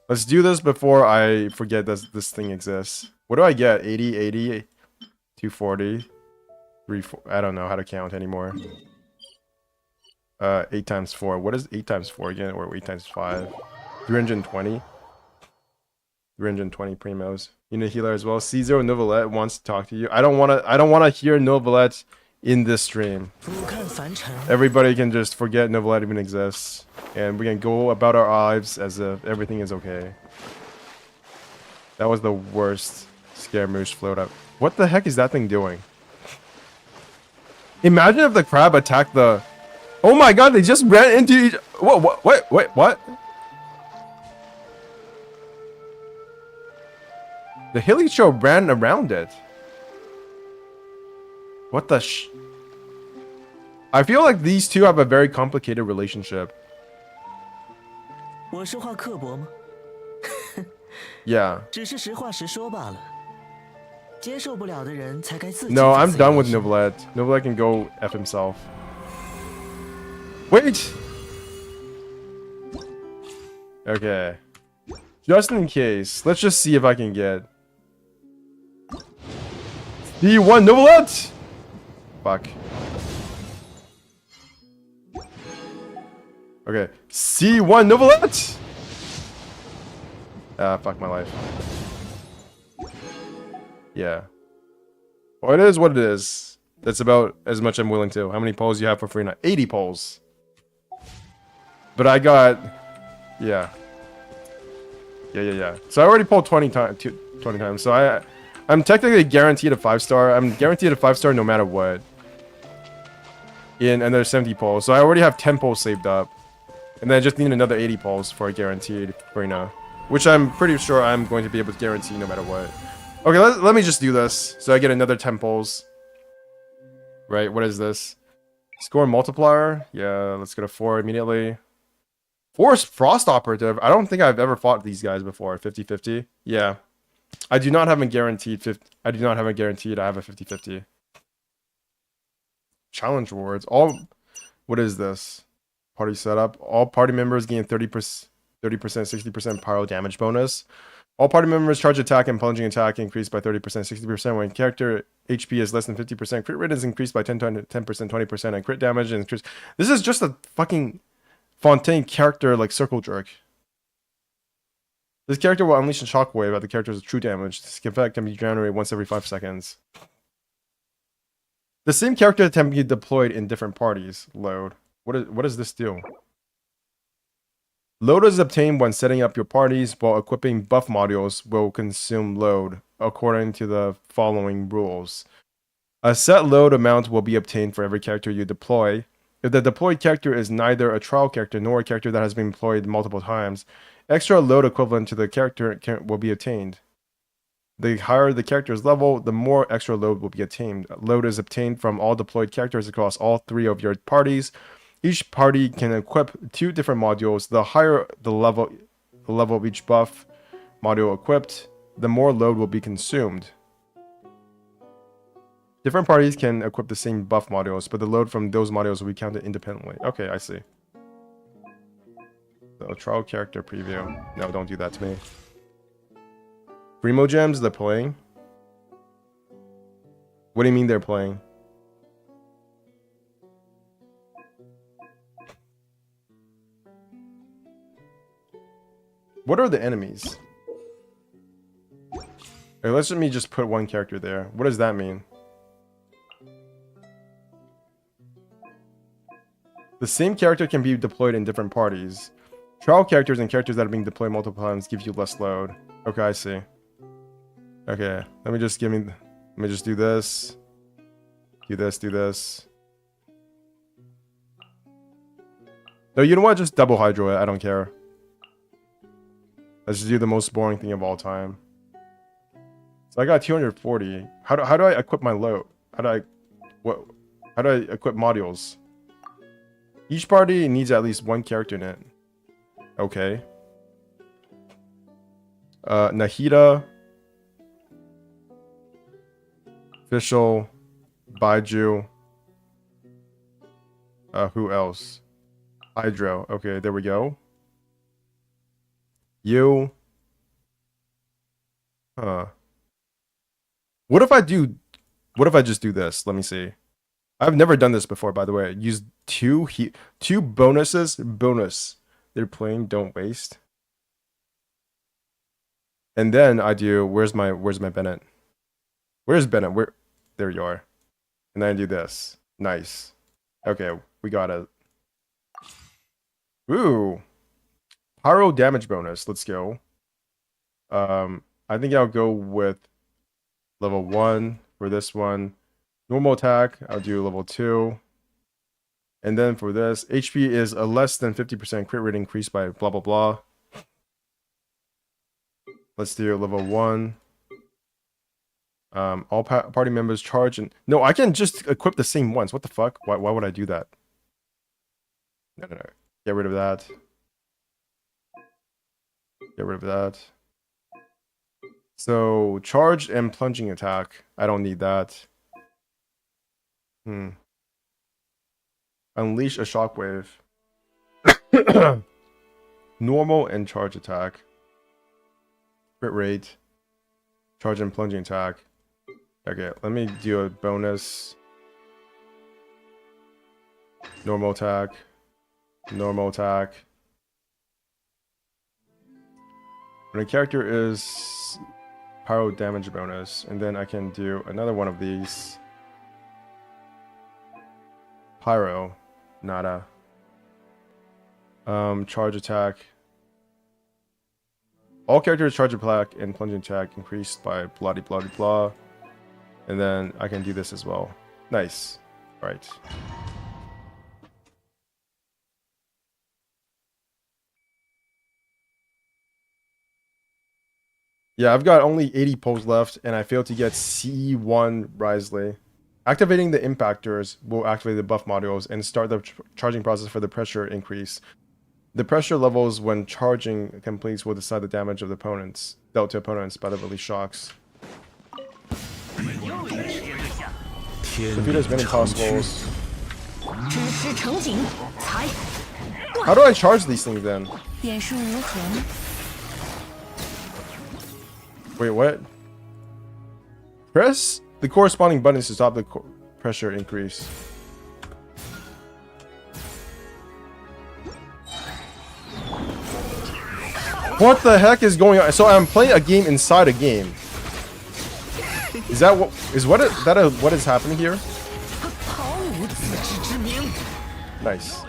Let's do this before I forget this thing exists. What do I get? 80, 80, 240, 3, 4. I don't know how to count anymore. 8 times 4. What is 8 times 4 again? Or 8 times 5? 320. 320 primos. You need a healer as well. Caesar Novelette wants to talk to you. I don't wanna hear Novelette in this stream. 俯瞰凡尘。 Everybody can just forget Novelette even exists. And we can go about our lives as if everything is okay. That was the worst Scaramouche float up. What the heck is that thing doing? Imagine if the crab attacked the... Oh my god, they just ran into each... What? The Hilicho ran around it. What the sh... I feel like these two have a very complicated relationship. 我是话刻薄吗？ Yeah. 只是实话实说罢了。接受不了的人才该自己。 No, I'm done with Novelette. Novelette can go F himself. Wait! Okay. Just in case, let's just see if I can get... D1 Novelette! Fuck. Okay, C1 Novelette! Ah, fuck my life. Yeah. Well, it is what it is. That's about as much I'm willing to. How many polls you have for Furina? 80 polls. But I got... Yeah. Yeah. So I already pulled 20 times. So I'm technically guaranteed a 5-star. I'm guaranteed a 5-star no matter what. And there's 70 polls. So I already have 10 polls saved up. And then I just need another 80 polls for a guaranteed Furina. Which I'm pretty sure I'm going to be able to guarantee no matter what. Okay, let me just do this. So I get another 10 polls. Right, what is this? Score multiplier. Yeah, let's get a 4 immediately. Forest Frost Operative. I don't think I've ever fought these guys before. 50-50. Yeah. I do not have a guaranteed 50. I do not have a guaranteed. I have a 50-50. Challenge rewards. What is this? Party setup. All party members gain 30%, 60% pyro damage bonus. All party members charge attack and plunging attack increased by 30%, 60%. When character HP is less than 50%, crit rate is increased by 10%, 20%, and crit damage is increased. This is just a fucking Fontaine character like circle jerk. This character will unleash a shockwave at the character's true damage. This effect can be generated once every 5 seconds. The same character can be deployed in different parties. Load. What does this do? Load is obtained when setting up your parties, while equipping buff modules will consume load, according to the following rules. A set load amount will be obtained for every character you deploy. If the deployed character is neither a trial character nor a character that has been deployed multiple times, extra load equivalent to the character will be obtained. The higher the character's level, the more extra load will be obtained. Load is obtained from all deployed characters across all 3 of your parties. Each party can equip 2 different modules. The higher the level of each buff module equipped, the more load will be consumed. Different parties can equip the same buff modules, but the load from those modules will be counted independently. Okay, I see. So, trial character preview. No, don't do that to me. Primo gems, they're playing? What do you mean they're playing? What are the enemies? Okay, let me just put one character there. What does that mean? The same character can be deployed in different parties. Trial characters and characters that are being deployed multiple times give you less load. Okay, I see. Okay, let me just do this. Do this. No, you know what? Just double hydro it. I don't care. Let's just do the most boring thing of all time. So I got 240. How do I equip my load? How do I equip modules? Each party needs at least one character in it. Okay. Nahida, Official, Baiju. Who else? Hydro. Okay, there we go. You. Huh. What if I just do this? Let me see. I've never done this before, by the way. Use two bonuses. Bonus. They're playing, don't waste. And then I do, where's my Bennett? Where's Bennett? There you are. And then I do this. Nice. Okay, we got it. Ooh. Pyro damage bonus. Let's go. I think I'll go with level 1 for this one. Normal attack, I'll do level 2. And then for this, HP is a less than 50% crit rate increase by blah blah blah. Let's do level 1. All party members charge and... No, I can just equip the same ones. What the fuck? Why would I do that? No. Get rid of that. Get rid of that. So, charge and plunging attack. I don't need that. Unleash a shockwave. Normal and charge attack. Crit rate. Charge and plunging attack. Okay, let me do a bonus. Normal attack. Normal attack. When a character is pyro damage bonus, and then I can do another one of these. Pyro. Nada. Charge attack. All characters charge attack and plunging attack increased by bloody blah. And then I can do this as well. Nice. Alright. Yeah, I've got only 80 pulls left, and I failed to get C1 Risley. Activating the impactors will activate the buff modules and start the charging process for the pressure increase. The pressure levels when charging completes will decide the damage of the opponents dealt to opponents by the release shocks. Defeat as many possibles. How do I charge these things then? Wait, what? Press the corresponding buttons to stop the pressure increase. What the heck is going on? So I'm playing a game inside a game. Is that what is happening here? Nice.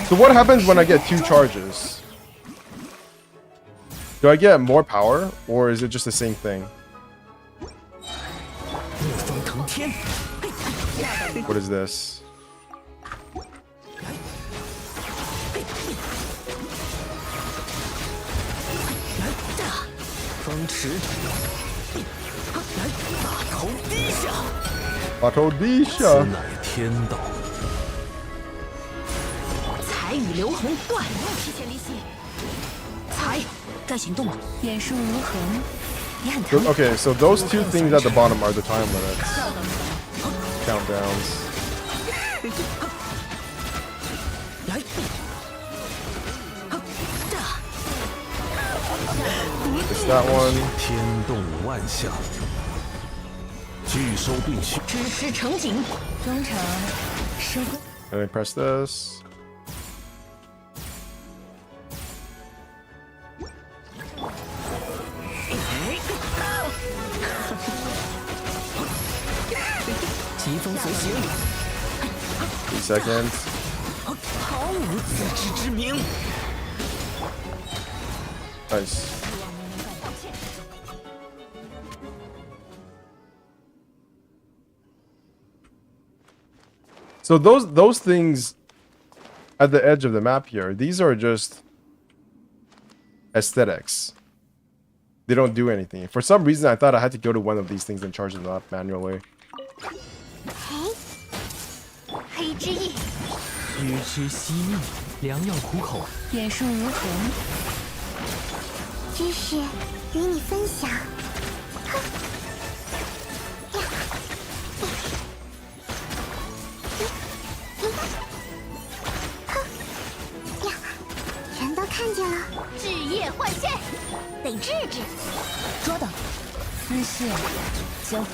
So what happens when I get 2 charges? Do I get more power, or is it just the same thing? What is this? Batodisha. 财与流红断，提前离席。财，该行动了。眼术如痕，也很疼。Okay, so those 2 things at the bottom are the time limits. Countdowns. It's that one. 拒收并蓄。指示成景，中场收工。 Let me press this. Seconds. 毫无自知之明。 Nice. So those things at the edge of the map here, these are just aesthetics. They don't do anything. For some reason, I thought I had to go to one of these things and charge them up manually. 黑之翼，须知细腻，良药苦口。眼树如虹，知识与你分享。全都看见了，置业换现，得治治。捉到，姿势，交，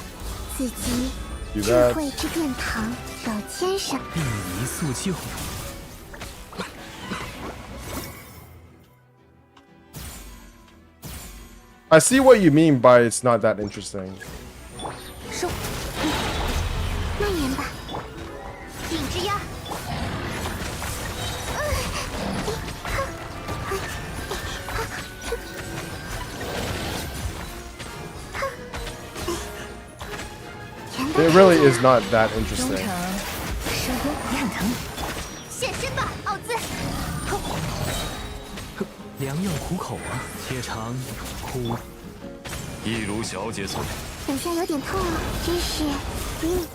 自己 Do 智 that. 慧之殿堂手牵手。并移速气火。 I see what you mean by it's not that interesting. 收，蔓延吧，影之妖。It really is not that 中 interesting. 场收工，亮腾，现身吧，奥兹。良药苦口啊，且尝苦。一如小姐所。等下有点痛哦，知识与你。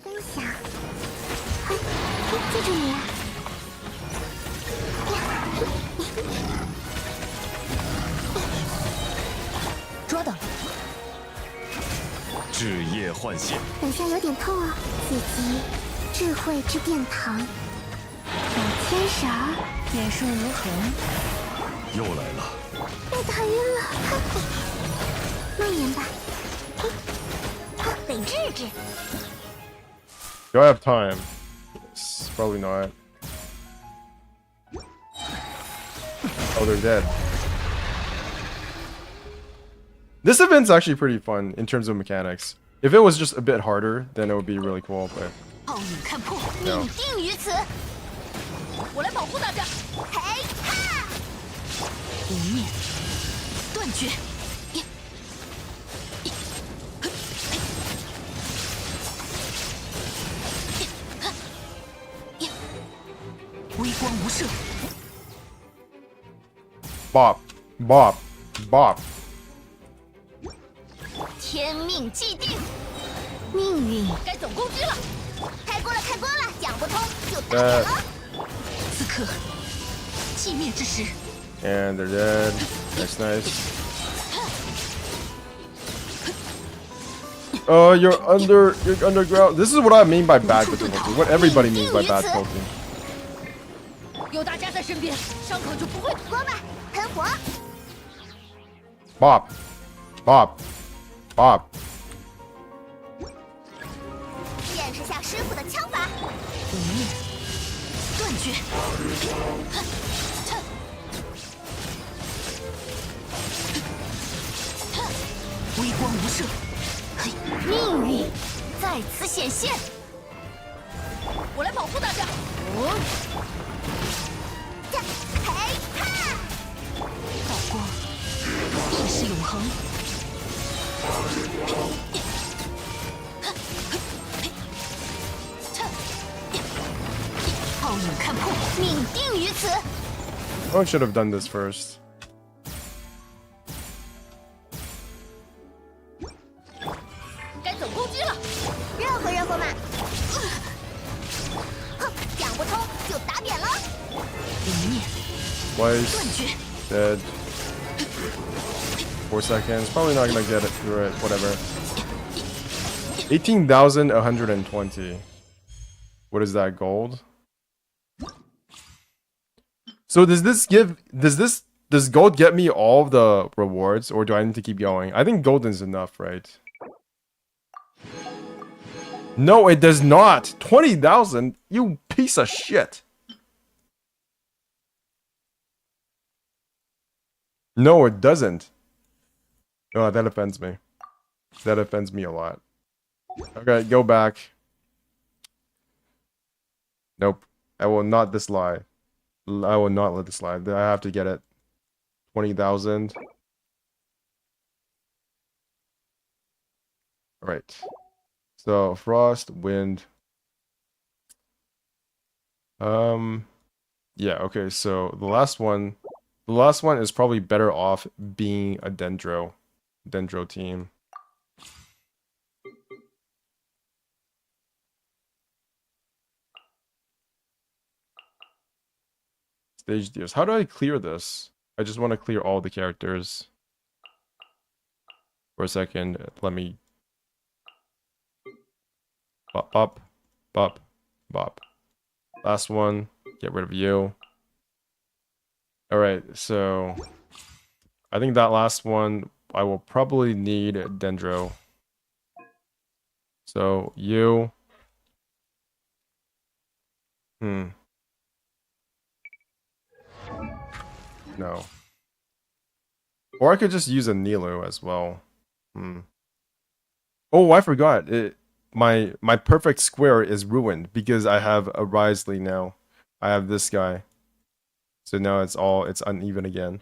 分享，记住你了。捉到，置业换现。等下有点痛哦，自己智慧之殿堂，手牵手，眼树如虹，又来了。被打晕了，蔓延吧，得治治。 Do I have time? It's probably not. Oh, they're dead. This event's actually pretty fun in terms of mechanics. If it was just a bit harder, then it would be really cool, but 暴影看破， no. 命定于此。我来保护大家。嘿哈！无念，断绝。微光无射， Bop, bop, bop. 天命既定，命运该总攻击了。开锅了，开锅了，讲不通就打脸了。此刻寂灭之时， And they're dead. That's nice. Oh, you're underground. This is what I mean by bad difficulty. What everybody means by bad difficulty. 有大家在身边，伤口就不会。锅吧，喷火。 Bop, bop, bop. 见识下师傅的枪法。无念，断绝。微光无射，命运在此显现。我来保护大家。嘿哈！道光亦是永恒。暴影看破，命定于此。 I should have done this first. 该总攻击了，热乎热乎嘛。哼，讲不通就打扁了。无念， Twice. 断绝。 Dead. 4 seconds. Probably not gonna get it through it. Whatever. 18,120. What is that, gold? So does this Does gold get me all of the rewards, or do I need to keep going? I think golden is enough, right? No, it does not. 20,000? You piece of shit. No, it doesn't. Oh, that offends me. That offends me a lot. Okay, go back. Nope. I will not this lie. I will not let this slide. I have to get it. 20,000. Alright. So, frost, wind. Yeah, okay, so the last one is probably better off being a dendro team. Stage deals. How do I clear this? I just want to clear all the characters. For a second, let me bop, bop, bop, bop. Last one, get rid of you. Alright, so I think that last one I will probably need dendro. So you. No. Or I could just use a Nilo as well. Oh, I forgot. My perfect square is ruined because I have a Risley now. I have this guy. So now it's uneven again.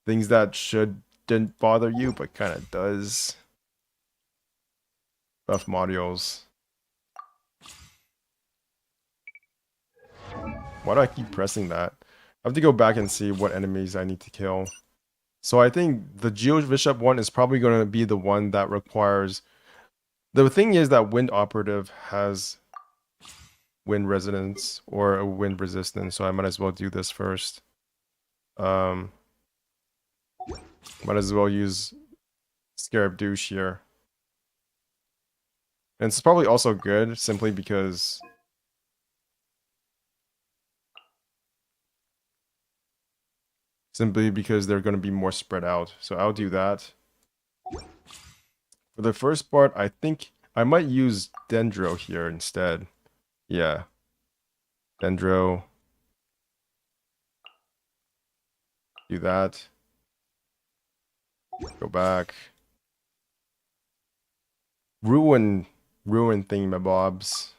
Things that shouldn't bother you, but kind of does. Buff modules. Why do I keep pressing that? I have to go back and see what enemies I need to kill. So I think the Geo Bishop one is probably going to be the one that requires... The thing is that Wind Operative has Wind Resonance or a Wind Resistance, so I might as well do this first. Might as well use Scarab Douche here. And it's probably also good simply because... Simply because they're going to be more spread out. So I'll do that. For the first part, I think I might use Dendro here instead. Yeah. Dendro. Do that. Go back. Ruin thingamabobs.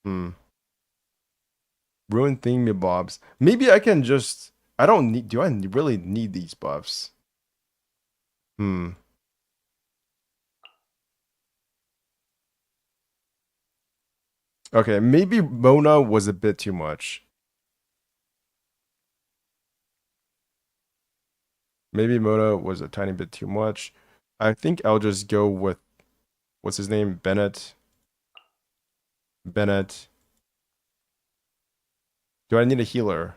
Ruin thingamabobs. Maybe I can just... I don't need... Do I really need these buffs? Okay, maybe Mona was a bit too much. Maybe Mona was a tiny bit too much. I think I'll just go with... What's his name? Bennett. Do I need a healer?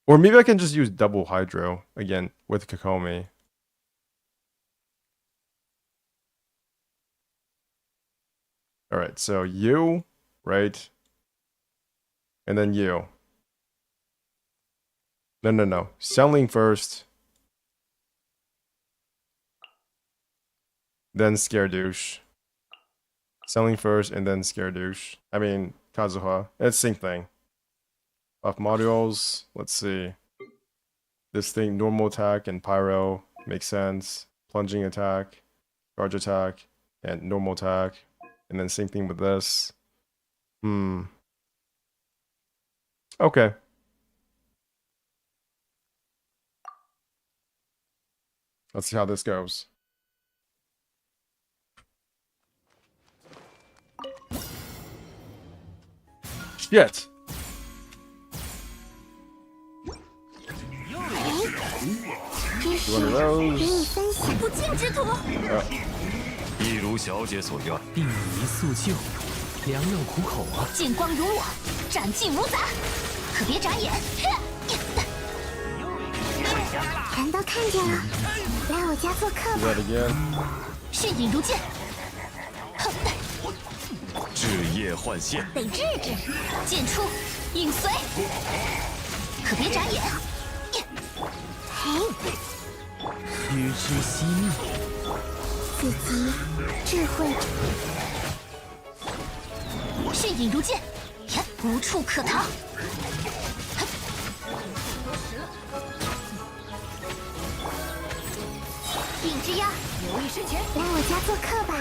Or maybe I can just use double Hydro again with Kokomi. Alright, so you, right? And then you. No. Selling first. Then Scaredouche. Selling first and then Scaredouche. I mean, Kazuha. It's the same thing. Buff modules. Let's see. This thing, normal attack and pyro. Makes sense. Plunging attack. Charge attack. And normal attack. And then same thing with this. Okay. Let's see how this goes. Shit! One of those. 一如小姐所愿，病宜速救，良药苦口啊！见光容我，斩尽如杂，可别眨眼。人都看见了，来我家做客 Do 吧。 that again. 迅影如剑，置业换现，得治治。剑出，应随，可别眨眼。须知惜命，自己智慧迅影如剑，无处可逃。影之妖，留意身前，来我家做客吧。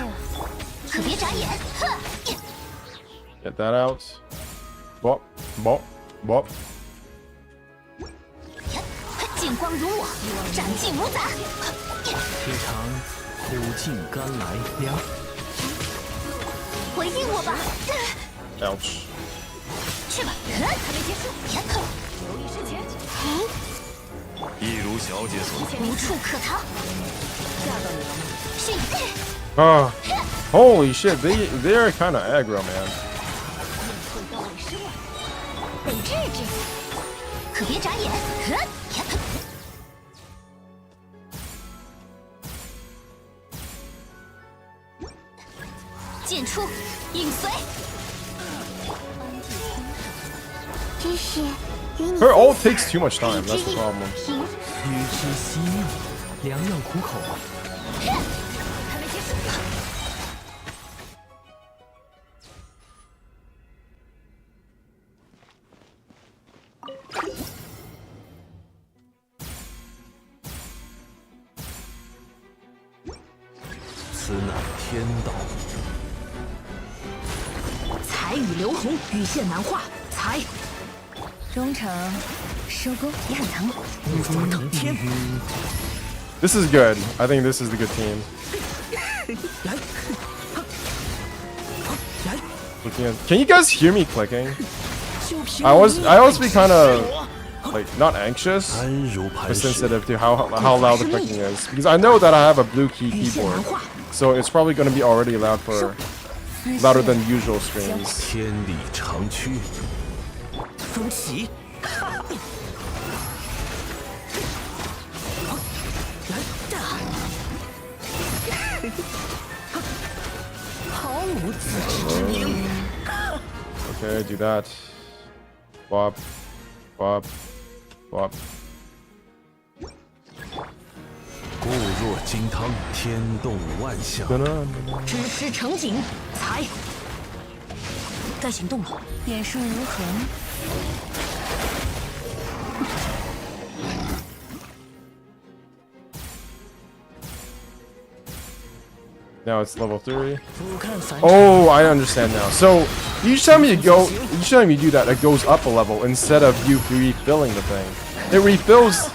可别眨眼。哼！ Get that out. Bop, bop, bop. 剑光如我，斩尽无杂。非常苦尽甘来凉。回应我吧。 Ouch. 去吧，还没结束。留意身前。一如小姐所无处可逃。迅影。 Ah, holy shit! They are kind of aggro, man. 得治治，可别眨眼。剑出，应随。知识与你 Her ult takes too much time. That's the problem. 平须知惜命，良药苦口啊。还没结束。此乃天道。彩雨流红，羽线难画。彩，忠诚，收工也很疼。怒发腾天。 This is good. I think this is the good team. Looking at, can you guys hear me clicking? I always be kind of like not anxious, but sensitive to how loud the clicking is because I know that I have a blue key keyboard, so it's probably going to be already loud for louder than usual streams. 天理长驱，风起。毫无自知之明。 Okay, do that. Bop, bop, bop. 固若金汤，天动万象。知师成景，才该行动了。点数无痕， Now it's level 3. 俯瞰凡尘， Oh, I understand now. So each time you do that, it goes up a level instead of you refilling the thing. It refills.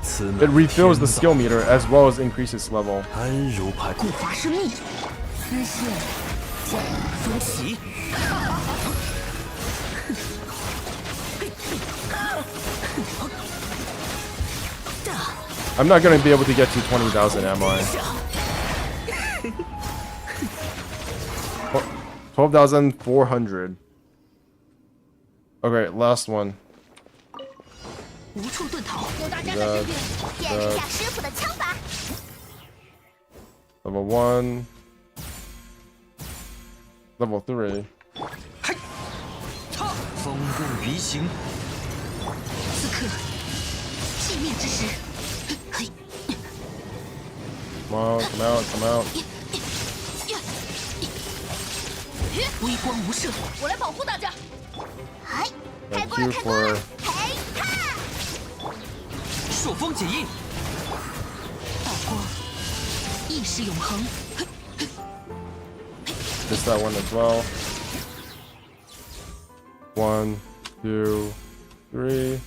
此乃 It refills the 天 skill meter as well as increases level. 安如排骨。华生密，丝线，风起。 I'm not gonna be able to get to 20,000, am I? 12,400. Okay, last one. 无处遁逃。有大家在身边，见识下师傅的枪法。 Level 1. Level 3. 风共鱼行，此刻，寂灭之时。嘿， Come on, come out, come out. 微光无射，我来保护大家。哎，开 Thank 锅了， you 开锅了 for.！嘿哈！朔风解印。道光，意识永恒。 Just that one as well. 1, 2, 3.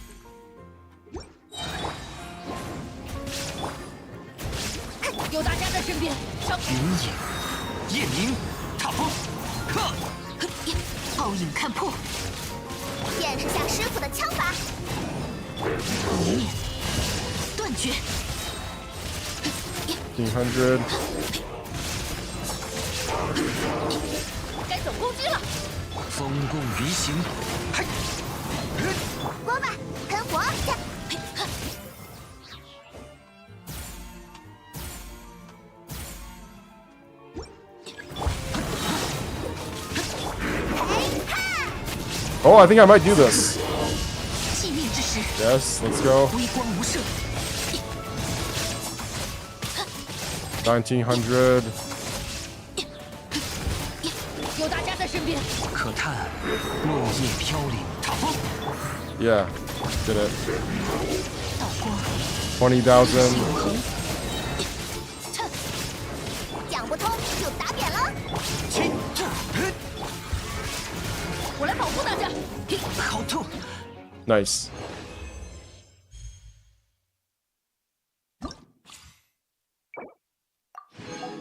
有大家在身边，小云影，夜明，踏风，克。奥影看破，见识下师傅的枪法。一面，断绝。 1500. 该走攻击了，风共鱼行，锅巴喷火。Oh, I think I might do this. Yes, let's go. 1900. 有大家在身边。可叹落叶飘零，查封。 Yeah, did it. 20,000. 讲不通就打扁了。我来保护大家。好痛！ Nice.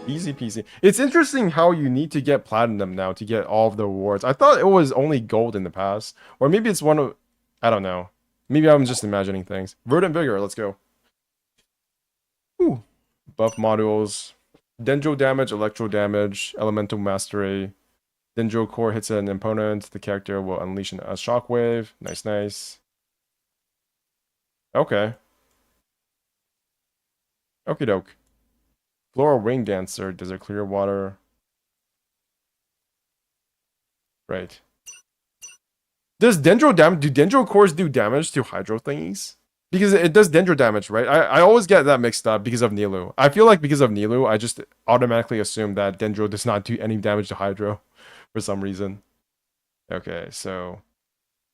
Easy peasy. It's interesting how you need to get platinum now to get all of the rewards. I thought it was only gold in the past. Or maybe it's one of... I don't know. Maybe I'm just imagining things. Verdant Vigor, let's go. Ooh. Buff modules. Dendro damage, electro damage, elemental mastery. Dendro core hits an opponent. The character will unleash a shockwave. Nice, nice. Okay. Okie doke. Floral Ring Dancer, Desert Clear Water. Right. Does Dendro damage? Do Dendro cores do damage to Hydro thingies? Because it does Dendro damage, right? I always get that mixed up because of Nilu. I feel like because of Nilu, I just automatically assume that Dendro does not do any damage to Hydro for some reason. Okay, so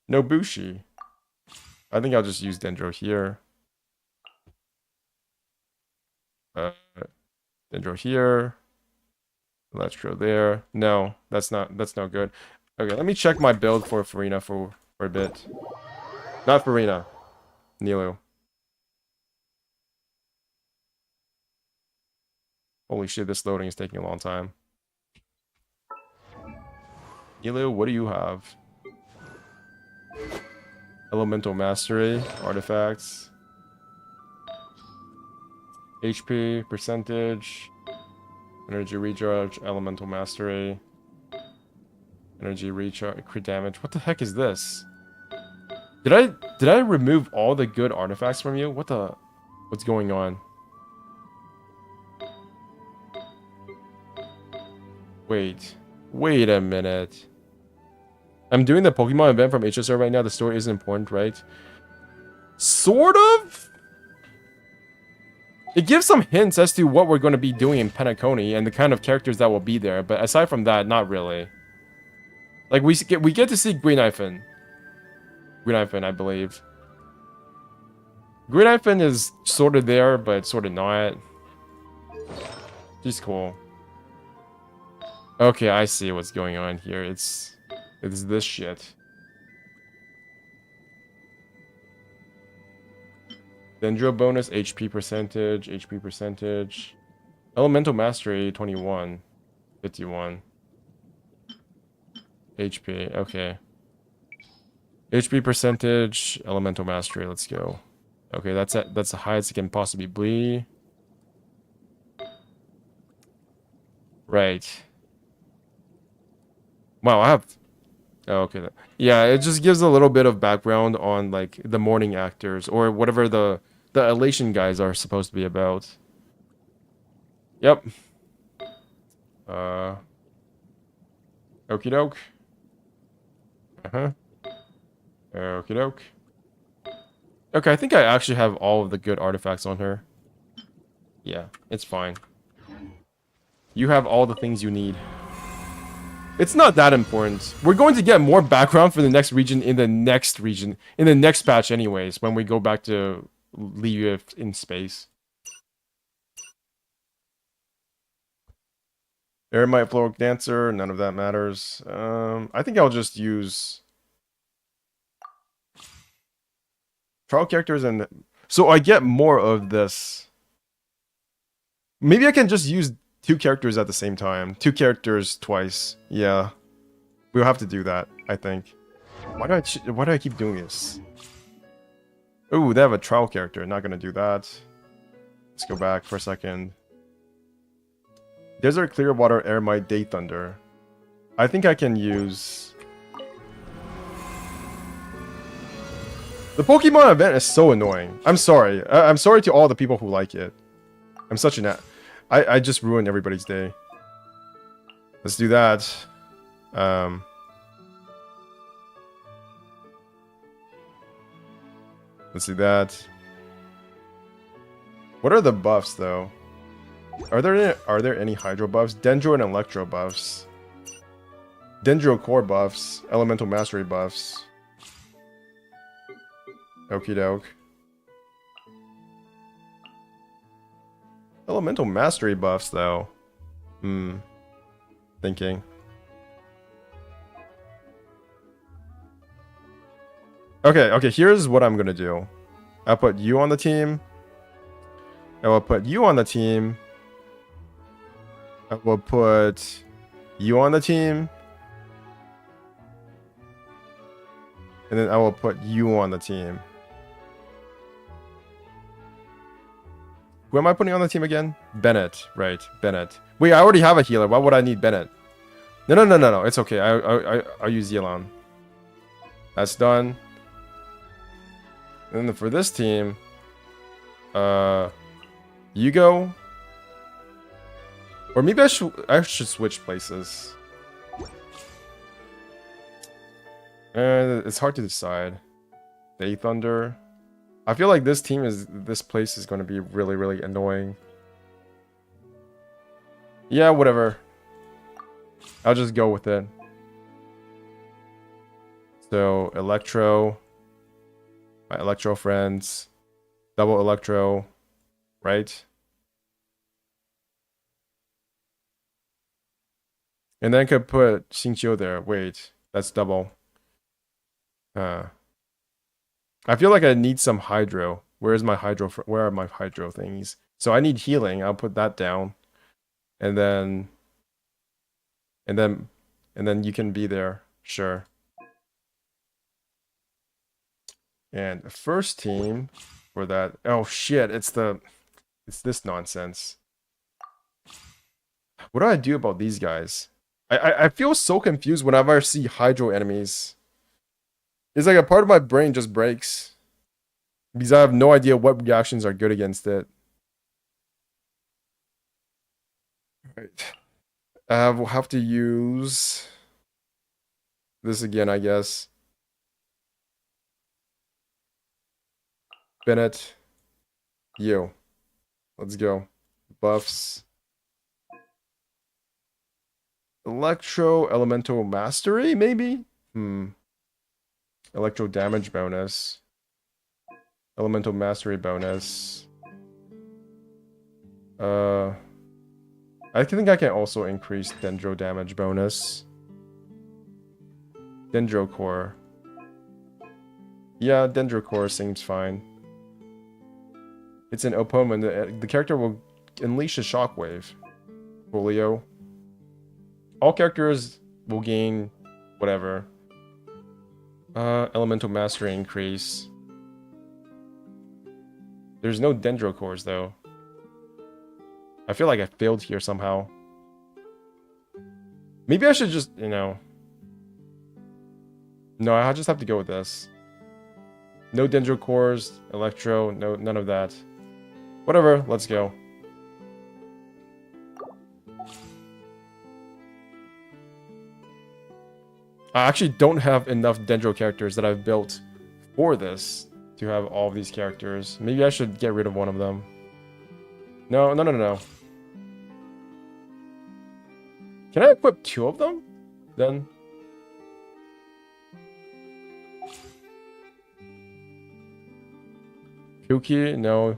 no Bushi. I think I'll just use Dendro here. Dendro here. Electro there. No, that's no good. Okay, let me check my build for Furina for a bit. Not Furina. Nilu. Holy shit, this loading is taking a long time. Nilu, what do you have? Elemental Mastery, artifacts. HP, percentage. Energy recharge, elemental mastery. Energy recharge, crit damage. What the heck is this? Did I remove all the good artifacts from you? What's going on? Wait a minute. I'm doing the Pokemon event from HSR right now. The story isn't important, right? Sort of? It gives some hints as to what we're going to be doing in Penacony and the kind of characters that will be there, but aside from that, not really. Like, we get to see Greenhyphen. Greenhyphen, I believe. Greenhyphen is sort of there, but sort of not. She's cool. Okay, I see what's going on here. It's this shit. Dendro bonus, HP percentage. Elemental Mastery, 21. 51. HP, okay. HP percentage, Elemental Mastery, let's go. Okay, that's the highest it can possibly be. Right. Wow, I have... Oh, okay. Yeah, it just gives a little bit of background on, like, the morning actors, or whatever the Elation guys are supposed to be about. Yep. Okie doke. Okie doke. Okay, I think I actually have all of the good artifacts on her. Yeah, it's fine. You have all the things you need. It's not that important. We're going to get more background for the next region in the next patch anyways, when we go back to Liu in space. Aramite Floral Dancer, none of that matters. I think I'll just use trial characters, and so I get more of this. Maybe I can just use 2 characters at the same time. 2 characters twice. Yeah. We'll have to do that, I think. Why do I keep doing this? Ooh, they have a trial character. Not gonna do that. Let's go back for a second. Desert Clearwater Aramite Day Thunder. I think I can use... The Pokemon event is so annoying. I'm sorry. I'm sorry to all the people who like it. I'm such an... I just ruined everybody's day. Let's do that. Let's see that. What are the buffs though? Are there any hydro buffs? Dendro and electro buffs. Dendro core buffs. Elemental mastery buffs. Okie doke. Elemental mastery buffs though. Thinking. Okay, here's what I'm gonna do. I'll put you on the team. I will put you on the team. I will put you on the team. And then I will put you on the team. Who am I putting on the team again? Bennett, right, Bennett. Wait, I already have a healer. Why would I need Bennett? No. It's okay. I'll use Yelan. That's done. And then for this team, you go. Or maybe I should switch places. It's hard to decide. Day Thunder. I feel like this place is going to be really, really annoying. Yeah, whatever. I'll just go with it. So, Electro. My Electro friends. Double Electro. Right? And then I could put Xingqiu there. Wait, that's double. I feel like I need some hydro. Where are my hydro thingies? So I need healing. I'll put that down. And then you can be there. Sure. And the first team for that. Oh shit, it's this nonsense. What do I do about these guys? I feel so confused whenever I see hydro enemies. It's like a part of my brain just breaks. Because I have no idea what reactions are good against it. Alright. I will have to use this again, I guess. Bennett. You. Let's go. Buffs. Electro Elemental Mastery, maybe? Electro damage bonus. Elemental Mastery bonus. I think I can also increase Dendro damage bonus. Dendro core. Yeah, Dendro core seems fine. It's an opponent. The character will unleash a shockwave. Folio. All characters will gain whatever. Elemental Mastery increase. There's no Dendro cores though. I feel like I failed here somehow. Maybe I should just, No, I just have to go with this. No Dendro cores, Electro, no, none of that. Whatever, let's go. I actually don't have enough Dendro characters that I've built for this to have all of these characters. Maybe I should get rid of one of them. No. Can I equip 2 of them? Then? Kuki? No.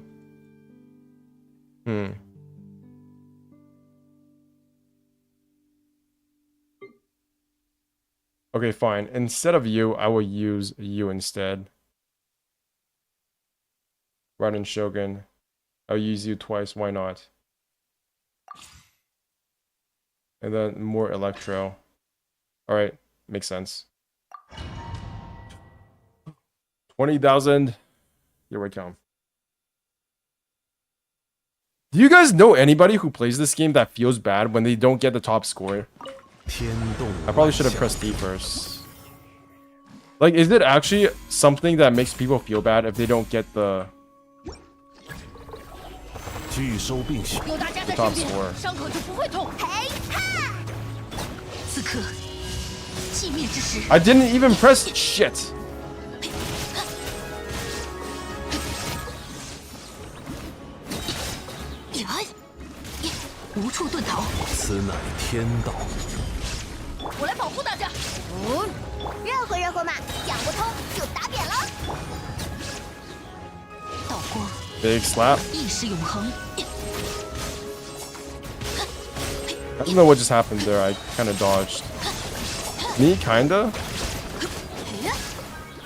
Okay, fine. Instead of you, I will use you instead. Raiden Shogun. I'll use you twice, why not? And then more Electro. Alright, makes sense. 20,000. Here we come. Do you guys know anybody who plays this game that feels bad when they don't get the top score? I probably should have pressed D first. Like, is it actually something that makes people feel bad if they don't get the top score? I didn't even press shit. 无处遁逃。此乃天道。我来保护大家。热乎热乎嘛，讲不通就打扁了。道光， Big slap. 意识永恒。 I don't know what just happened there. I kind of dodged. Me, kinda?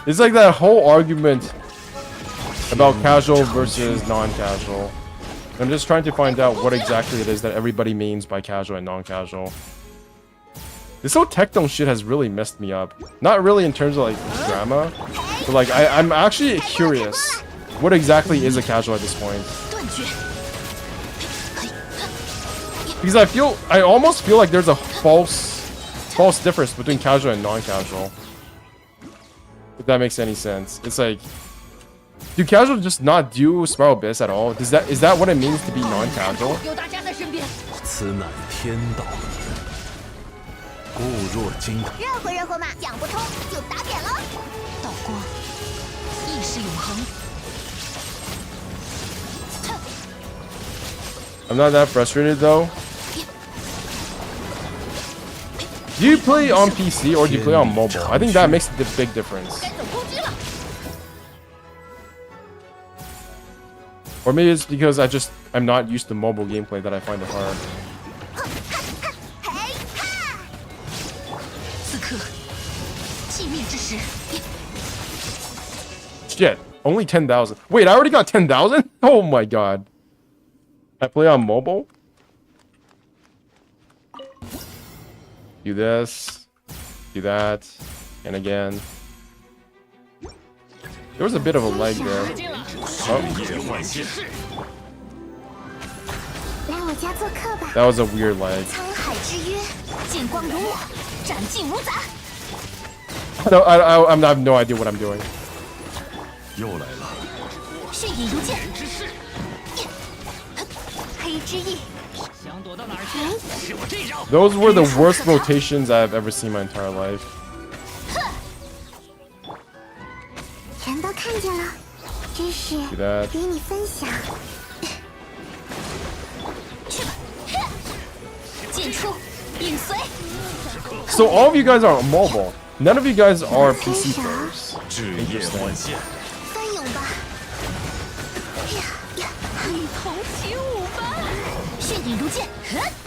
It's like that whole argument about casual versus non-casual. I'm just trying to find out what exactly it is that everybody means by casual and non-casual. This whole Tectone shit has really messed me up. Not really in terms of like drama, but like I'm actually curious. What exactly is a casual at this point? Because I almost feel like there's a false difference between casual and non-casual. If that makes any sense. It's like, do casual just not do Spiral Abyss at all? Is that what it means to be non-casual? 此乃天道，固若金汤。热乎热乎嘛，讲不通就打扁了。道光，意识永恒。 I'm not that frustrated though. Do you play on PC or do you play on mobile? I think that makes the big difference. Or maybe it's because I'm not used to mobile gameplay that I find it hard. 此刻，寂灭之时。 Shit, only 10,000. Wait, I already got 10,000? Oh my god. I play on mobile? Do this, do that, and again. There was a bit of a lag there. Oh. That was a weird lag. No, I have no idea what I'm doing. Those were the worst rotations I've ever seen in my entire life. 全都看见了，知识 Do that. 与你分享。去吧，进出，影随。 So all of you guys are mobile. None of you guys are PC players. 夜换线。 翻涌吧。一同起舞吧。血影如剑。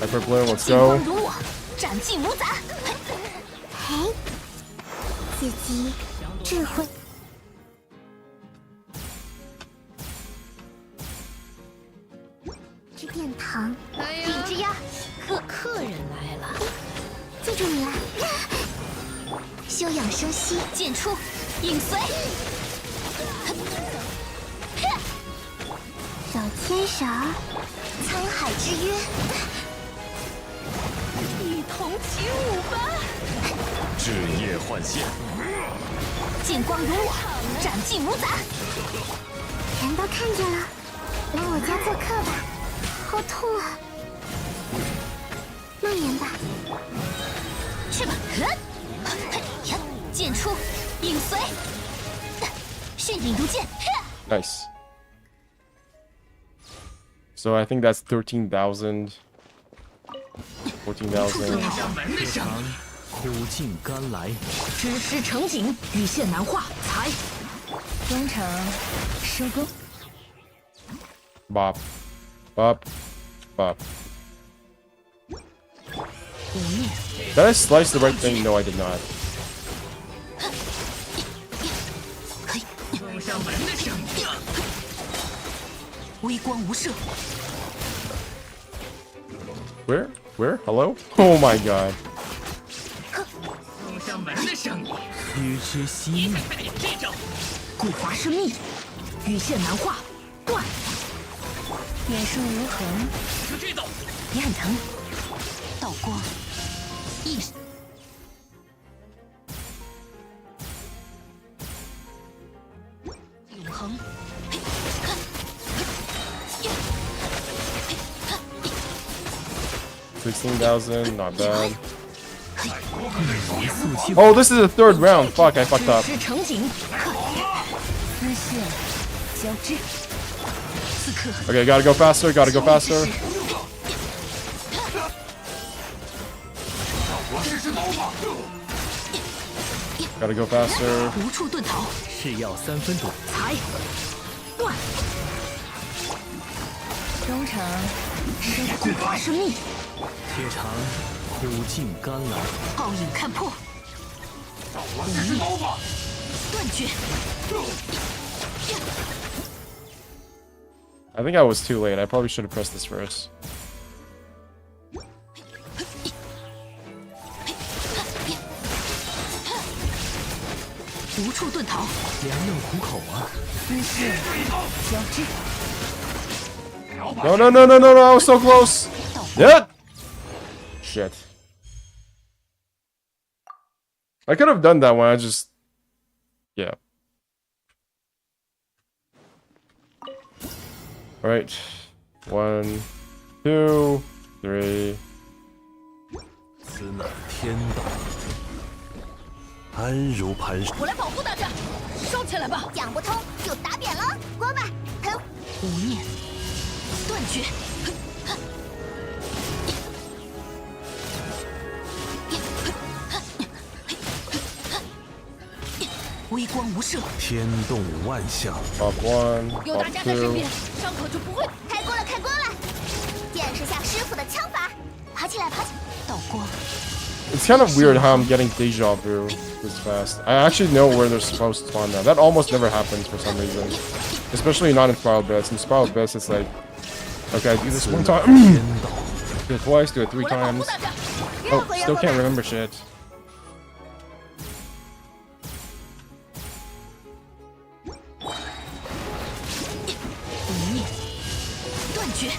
Hyper Blue, let's 金光 go. 如我，斩尽无杂。嘿，自己智慧。 之殿堂，顶之压，客人来了，记住你了。休养生息，进出，影随。手牵手，沧海之约，一同起舞吧。至夜换线。金光如我，斩尽无杂。全都看见了，来我家做客吧。 好痛啊！蔓延吧，去吧！剑出，影随，血影如剑。 Nice. So I think that's 13,000. 14,000. 苦尽甘来。只是成景，羽线难画，才终成收工。 Bop. Bop. Bop. Did I slice the right thing? No, I did not. 微光无射。 Where? Where? Hello? Oh my god. 须知悉命。桂华生密，羽线难画，断。远树无痕，也很疼。道光，意识。 永恒。 16,000, not bad. Oh, this is the third round. Fuck, I fucked up. 是成景，丝线交织。Okay, gotta go faster, gotta go faster. Gotta go faster. 无处遁逃，是要3分躲。裁断。忠诚是骨发生命，铁肠苦尽甘来。皓影看破，断绝。 I think I was too late. I probably should have pressed this first. 无处遁逃，良药苦口啊！姿势交织。 No, no, no, no, no, no! I was so close. Yeah. Shit. I could have done that one. I just, yeah. All right. 1, 2, 3. 此乃天道，安如磐石。我来保护大家，烧起来吧！讲不通就打扁了，锅巴喷无念，断绝。微光无射，天动万象。 Pop 1, 有 pop 大家在身 2. 边，伤口就不会开锅了，开锅了！见识下师傅的枪法，爬起来，爬起来！倒光。 It's kind of weird how I'm getting deja vu this fast. I actually know where they're supposed to spawn now. That almost never happens for some reason. Especially not in Spiral Bits. In Spiral Bits, it's like, okay, I do this one time. Do it twice, do it 3 times. Oh, still can't remember shit. 无念，断绝。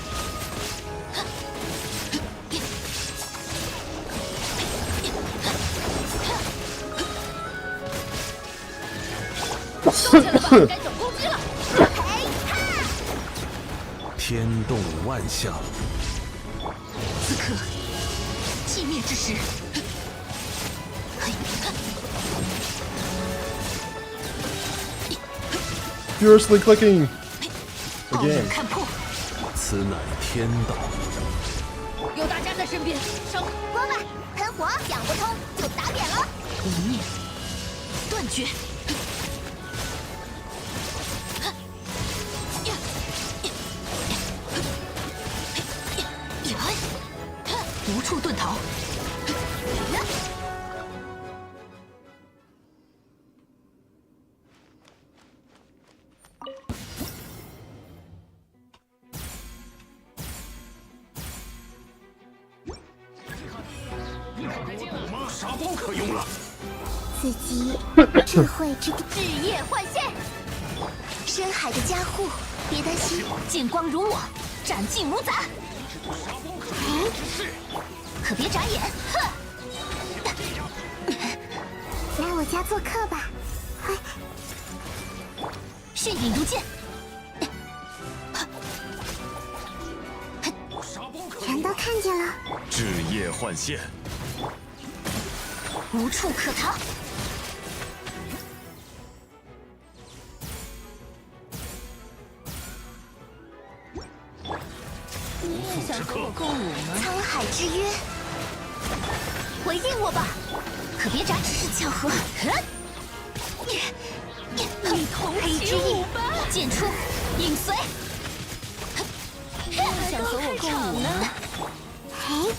收起来吧，该总攻击了。天动万象。此刻，寂灭之时。Furiously clicking. 皓影看破，此乃天道。有大家在身边，伤锅巴喷火，讲不通就打扁了。无念，断绝。 无处遁逃。沙包可用了。自己智慧之日夜换线，深海的加护，别担心。见光如我，斩尽如斩。可别眨眼，哼！来我家做客吧。迅影如剑，全都看见了。日夜换线，无处可逃。你也想和我共舞吗？沧海之约，回应我吧。可别眨，只是巧合。一同起舞吧！剑出，影随。想和我共舞呢？嘿，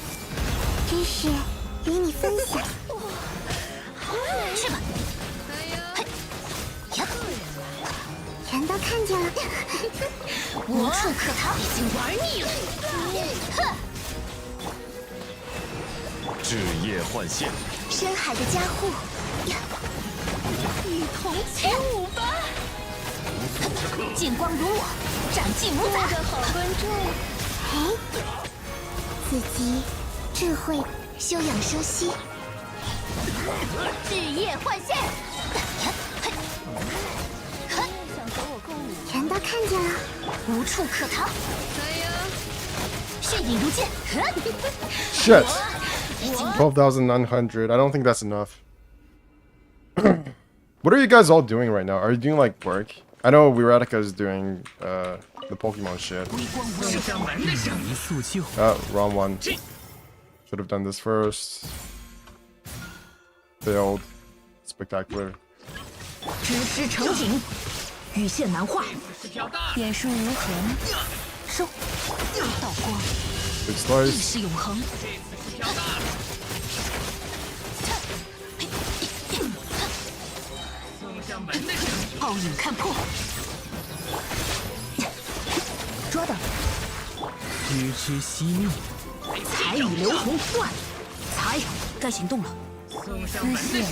真是与你分享。去吧。全都看见了。无处可逃，已经玩腻了。哼！日夜换线，深海的加护，一同起舞吧！见光如我，斩尽如斩。好观众。嘿，自己智慧休养生息。日夜换线。全都看见了，无处可逃。迅影如剑。Shit. 12,900. I don't think that's enough. What are you guys all doing right now? Are you doing like work? I know Wiratica is doing the Pokemon shit. Wrong one. Should have done this first. Failed. Spectacular. 直施成景，羽线难画。变数如何呢？收，道光， Big 意 slice. 识永恒。暴影看破，抓到。须知惜命，彩羽流红断，彩，该行动了。丝线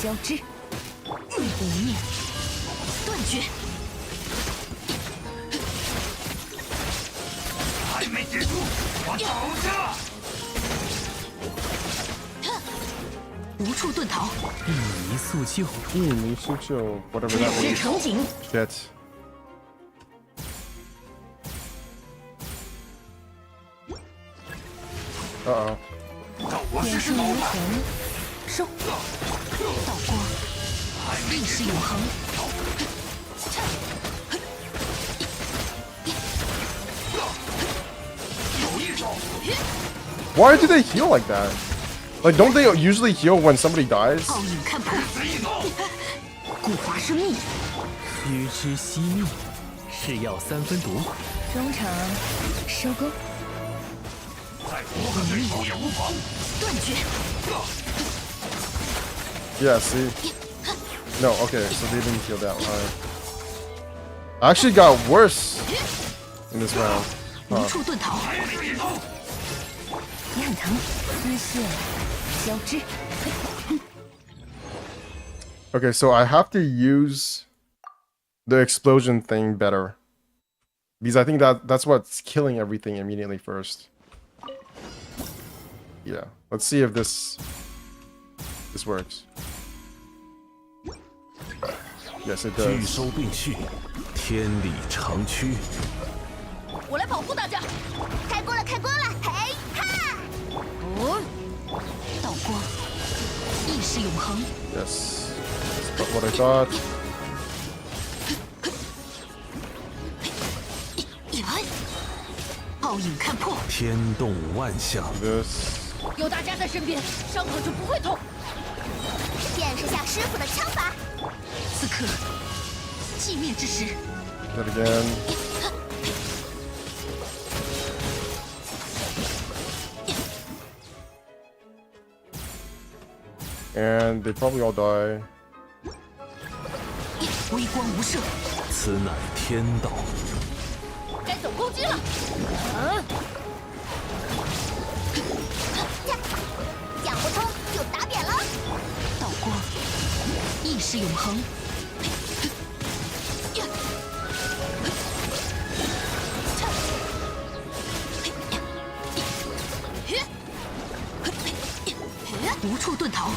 交织，无念断绝。还没结束，我走着。无处遁逃，一迷速救。Whatever 直 that 施 means. 成景， Shit. Uh-oh. 变数如何呢？收，道光，意识永恒。 Why do they heal like that? Like, don't they usually heal when somebody dies? 暴影看破，古华生命，须知惜命，是药三分毒。中场收工，断绝。 Yeah, see? No, okay, so they didn't heal that. Alright. I actually got worse in this round. 无处遁逃，眼疼，丝线交织。 Okay, so I have to use the explosion thing better. Because I think that's what's killing everything immediately first. Yeah, let's see if this works. Yes, it 聚 does. 收并蓄，天理长驱。我来保护大家。开锅了，开锅了！嘿哈！道光，意识永恒。 Yes, that's what I thought. 暴影看破，天动万象。 This. 有大家在身边，伤口就不会痛。见识下师傅的枪法。此刻，寂灭之时。 That again. And they probably all die. 微光无射，此乃天道。该走攻击了。讲不通就打扁了。道光，意识永恒。无处遁逃。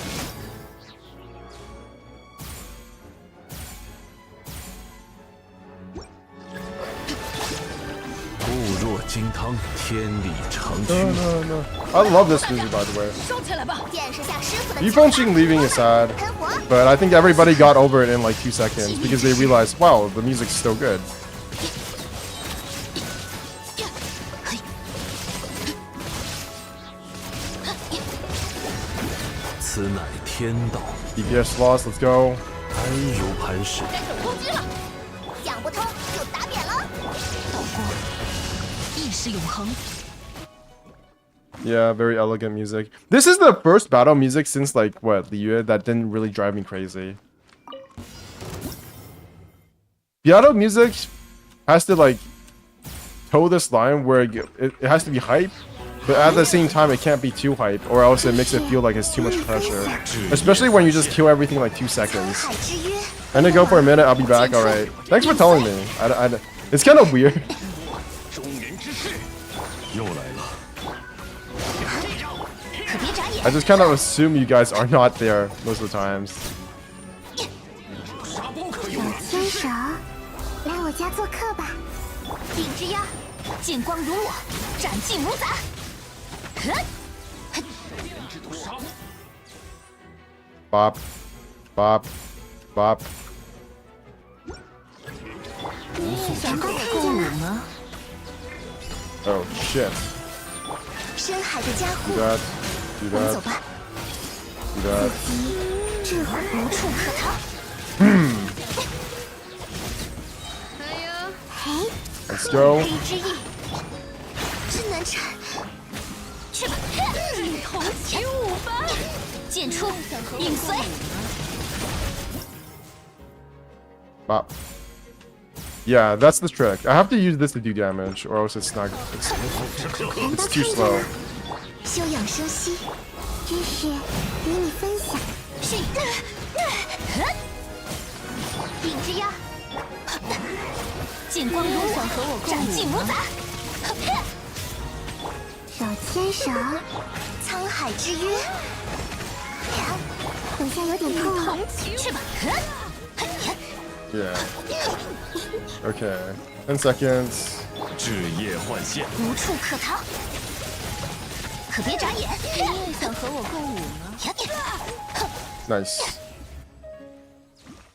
固若金汤，天理长驱。 No. I love this music, by the way. 收起来吧。见识下师傅的 Yifengqing leaving is sad, 喷火。 but I think everybody got over it in like 2 seconds because they realized, wow, the music's still good. 此乃天道。 DPS lost, let's go. 安如磐石。该走攻击了。讲不通就打扁了。道光，意识永恒。 Yeah, very elegant music. This is the first battle music since like what, Liyue that didn't really drive me crazy. Battle music has to like toe this line where it has to be hype, but at the same time it can't be too hype or else it makes it feel like it's too much pressure. Especially when you just kill everything like 2 seconds. 海之约。 I'm gonna go for a minute, I'll be back, alright. Thanks for telling me. It's kind of weird. 中年之势又来了。可别眨眼。 I just kind of assume you guys are not there most of the times. 牵手，来我家做客吧。影之鸦，剑光如我，斩尽如斩。 Bop. Bop. Bop. 阳光看见了， Oh shit. 深海的加 Do 护， that. Do 我们走 that. 吧， Do that. 智慧无处可逃。嘿， Let's go. 黑之翼，真难缠。去吧，一同起舞吧！剑出，影随。 Bop. Yeah, that's the trick. I have to use this to do damage, or else it's not. It's too slow. 休养生息，知识与你分享。是，影之妖，剑光如火，斩尽无杂。手牵手，沧海之约。好像有点痛。去吧。 Yeah. Okay. 10 seconds. 枝叶换线，无处可逃，可别眨眼。你也想和我共舞吗？ Nice.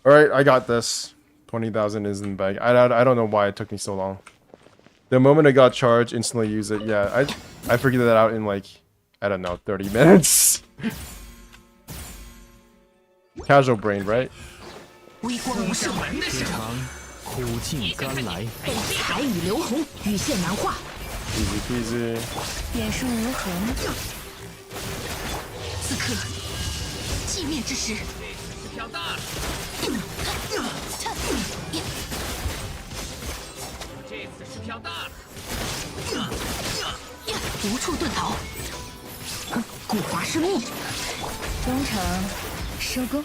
All right, I got this. 20,000 is in the bag. I don't know why it took me so long. The moment I got charged, instantly use it. Yeah, I figured that out in like, I don't know, 30 minutes. Casual brain, right? 微光无声，天长苦尽甘来。彩雨流红，羽线难画。 Easy peasy. 远树无痕。此刻，寂灭之时。飘大了，这次是飘大了。无处遁逃。古华生命，中场收工。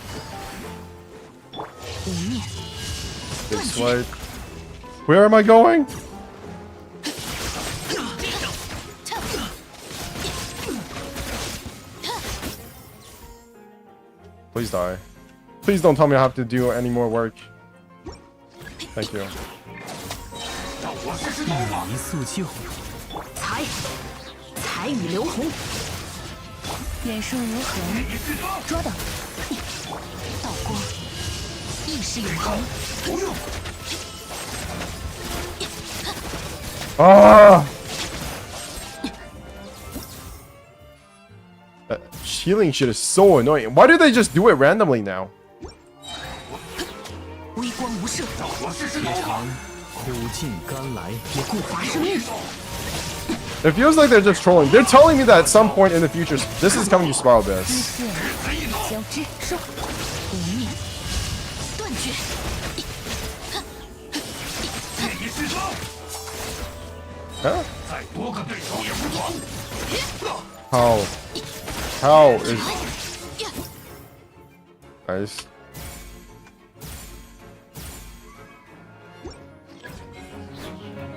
无念， Good swipe. Where am I going? Please die. Please don't tell me I have to do any more work. Thank you. 一束旧，彩雨流红。远树无痕，捉到。道光，意识永恒。 Ah! That healing shit is so annoying. Why do they just do it randomly now? 微光无射，天长苦尽甘来。古华生命。 It feels like they're just trolling. They're telling me that at some point in the future, this is coming to Spiral Abyss. 线交织收，无念断绝。 Huh? How? How is... Nice.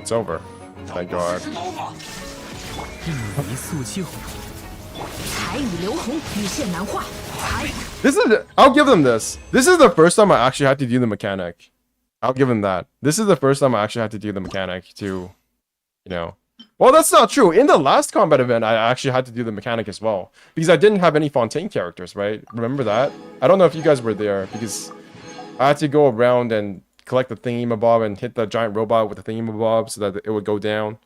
It's over. Thank God. 一束旧，彩雨流红，羽线难画。This is... I'll give them this. This is the first time I actually had to do the mechanic. I'll give them that. This is the first time I actually had to do the mechanic to... You know... Well, that's not true. In the last combat event, I actually had to do the mechanic as well. Because I didn't have any Fontaine characters, right? Remember that? I don't know if you guys were there, because I had to go around and collect the thingamabob and hit the giant robot with the thingamabob so that it would go down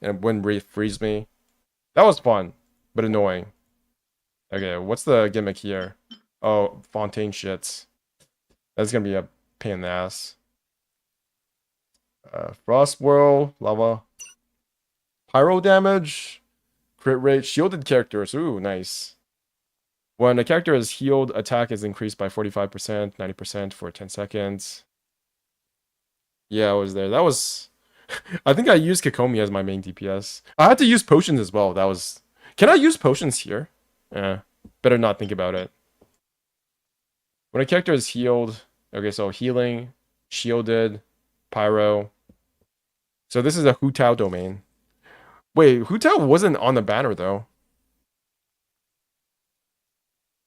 and it wouldn't freeze me. That was fun, but annoying. Okay, what's the gimmick here? Oh, Fontaine shits. That's gonna be a pain in the ass. Frost Whirl, Lava. Pyro damage, crit rate, shielded characters. Ooh, nice. When a character is healed, attack is increased by 45%, 90% for 10 seconds. Yeah, I was there. That was... I think I used Kikomi as my main DPS. I had to use potions as well. That was... Can I use potions here? Better not think about it. When a character is healed... Okay, so healing, shielded, pyro. So this is a Hu Tao domain. Wait, Hu Tao wasn't on the banner, though.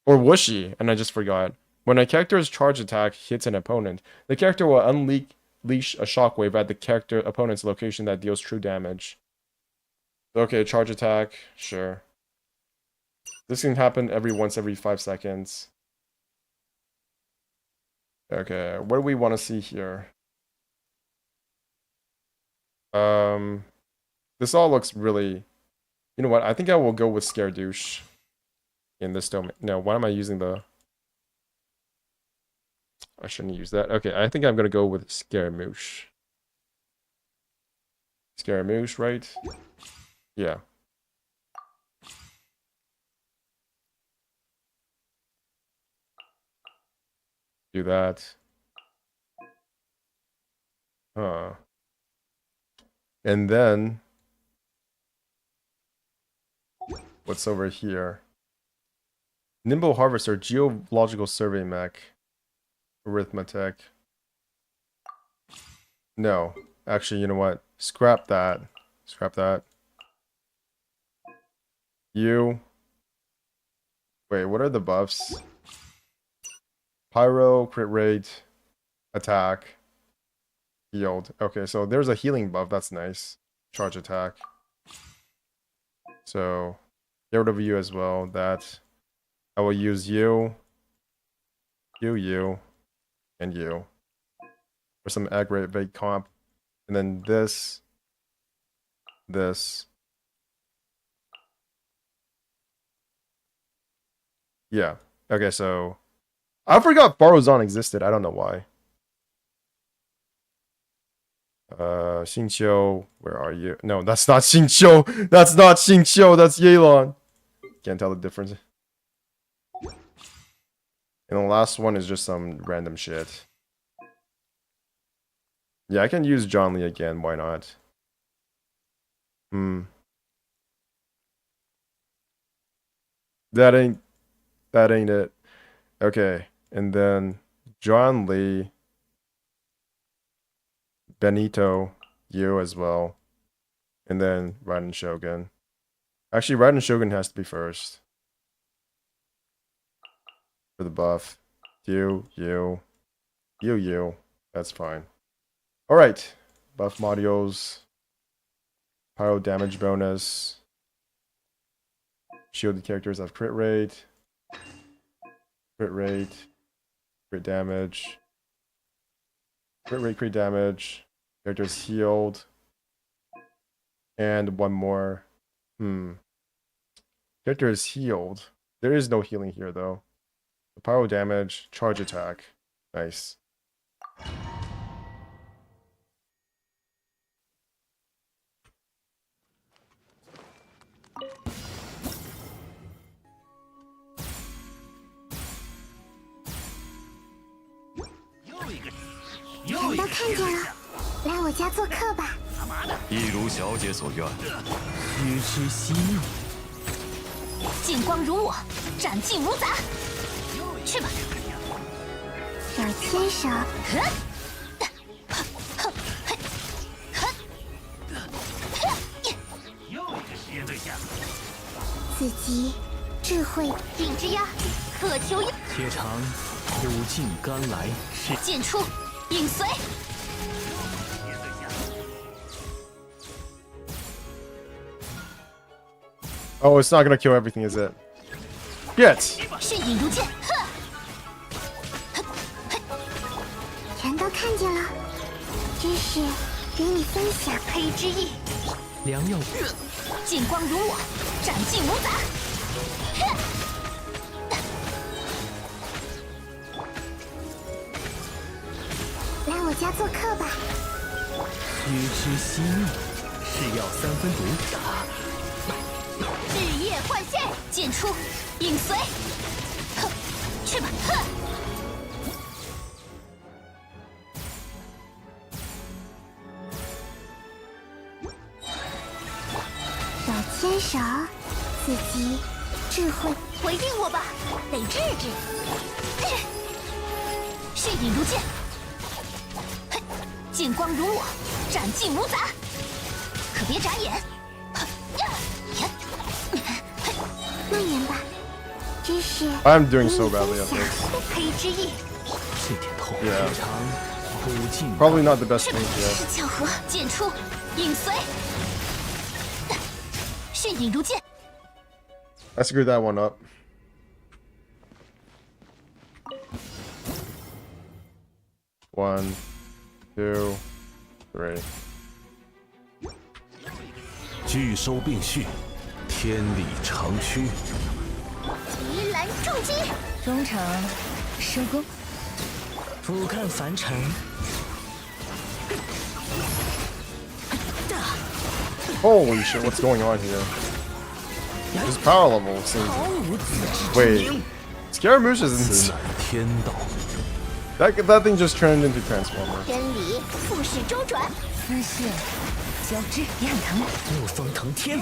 Or was she? And I just forgot. When a character's charge attack hits an opponent, the character will unleash a shockwave at the character opponent's location that deals true damage. Okay, charge attack. Sure. This can happen once every 5 seconds. Okay, what do we want to see here? This all looks really... You know what? I think I will go with Scaredouche in this domain. No, why am I using the... I shouldn't use that. Okay, I think I'm going to go with Scaramouche. Scaramouche, right? Yeah. Do that. And then... What's over here? Nimble Harvester, Geological Survey Mech. Arithmetic. No. Actually, you know what? Scrap that. Scrap that. You. Wait, what are the buffs? Pyro, crit rate, attack, healed. Okay, so there's a healing buff. That's nice. Charge attack. So, get rid of you as well. That. I will use you, you, and you. For some aggravate comp. And then this. Yeah. Okay, so... I forgot Barozan existed. I don't know why. Xingqiu, where are you? No, that's not Xingqiu. That's not Xingqiu. That's Yelan. Can't tell the difference. And the last one is just some random shit. Yeah, I can use John Lee again. Why not? That ain't it. Okay, and then John Lee, Benito, you as well, and then Raiden Shogun. Actually, Raiden Shogun has to be first for the buff. You. That's fine. All right, buff modules, pyro damage bonus. Shielded characters have crit rate, crit damage, crit damage, characters healed, and one more. Character is healed. There is no healing here though. The pyro damage, charge attack. Nice. Oh, it's not gonna kill everything, is it? Yes. I'm doing so badly at this. Yeah. Probably not the best thing yet. I screwed that one up. One, two, three. 拒收并蓄，天理长驱。提篮重击，中场收工。俯瞰凡尘， Holy shit, what's going on here? This power level seems... Wait. Scaramouche isn't... 天道， That thing just turned into Transformer. 真理复式周转，丝线交织也很疼。怒风腾天。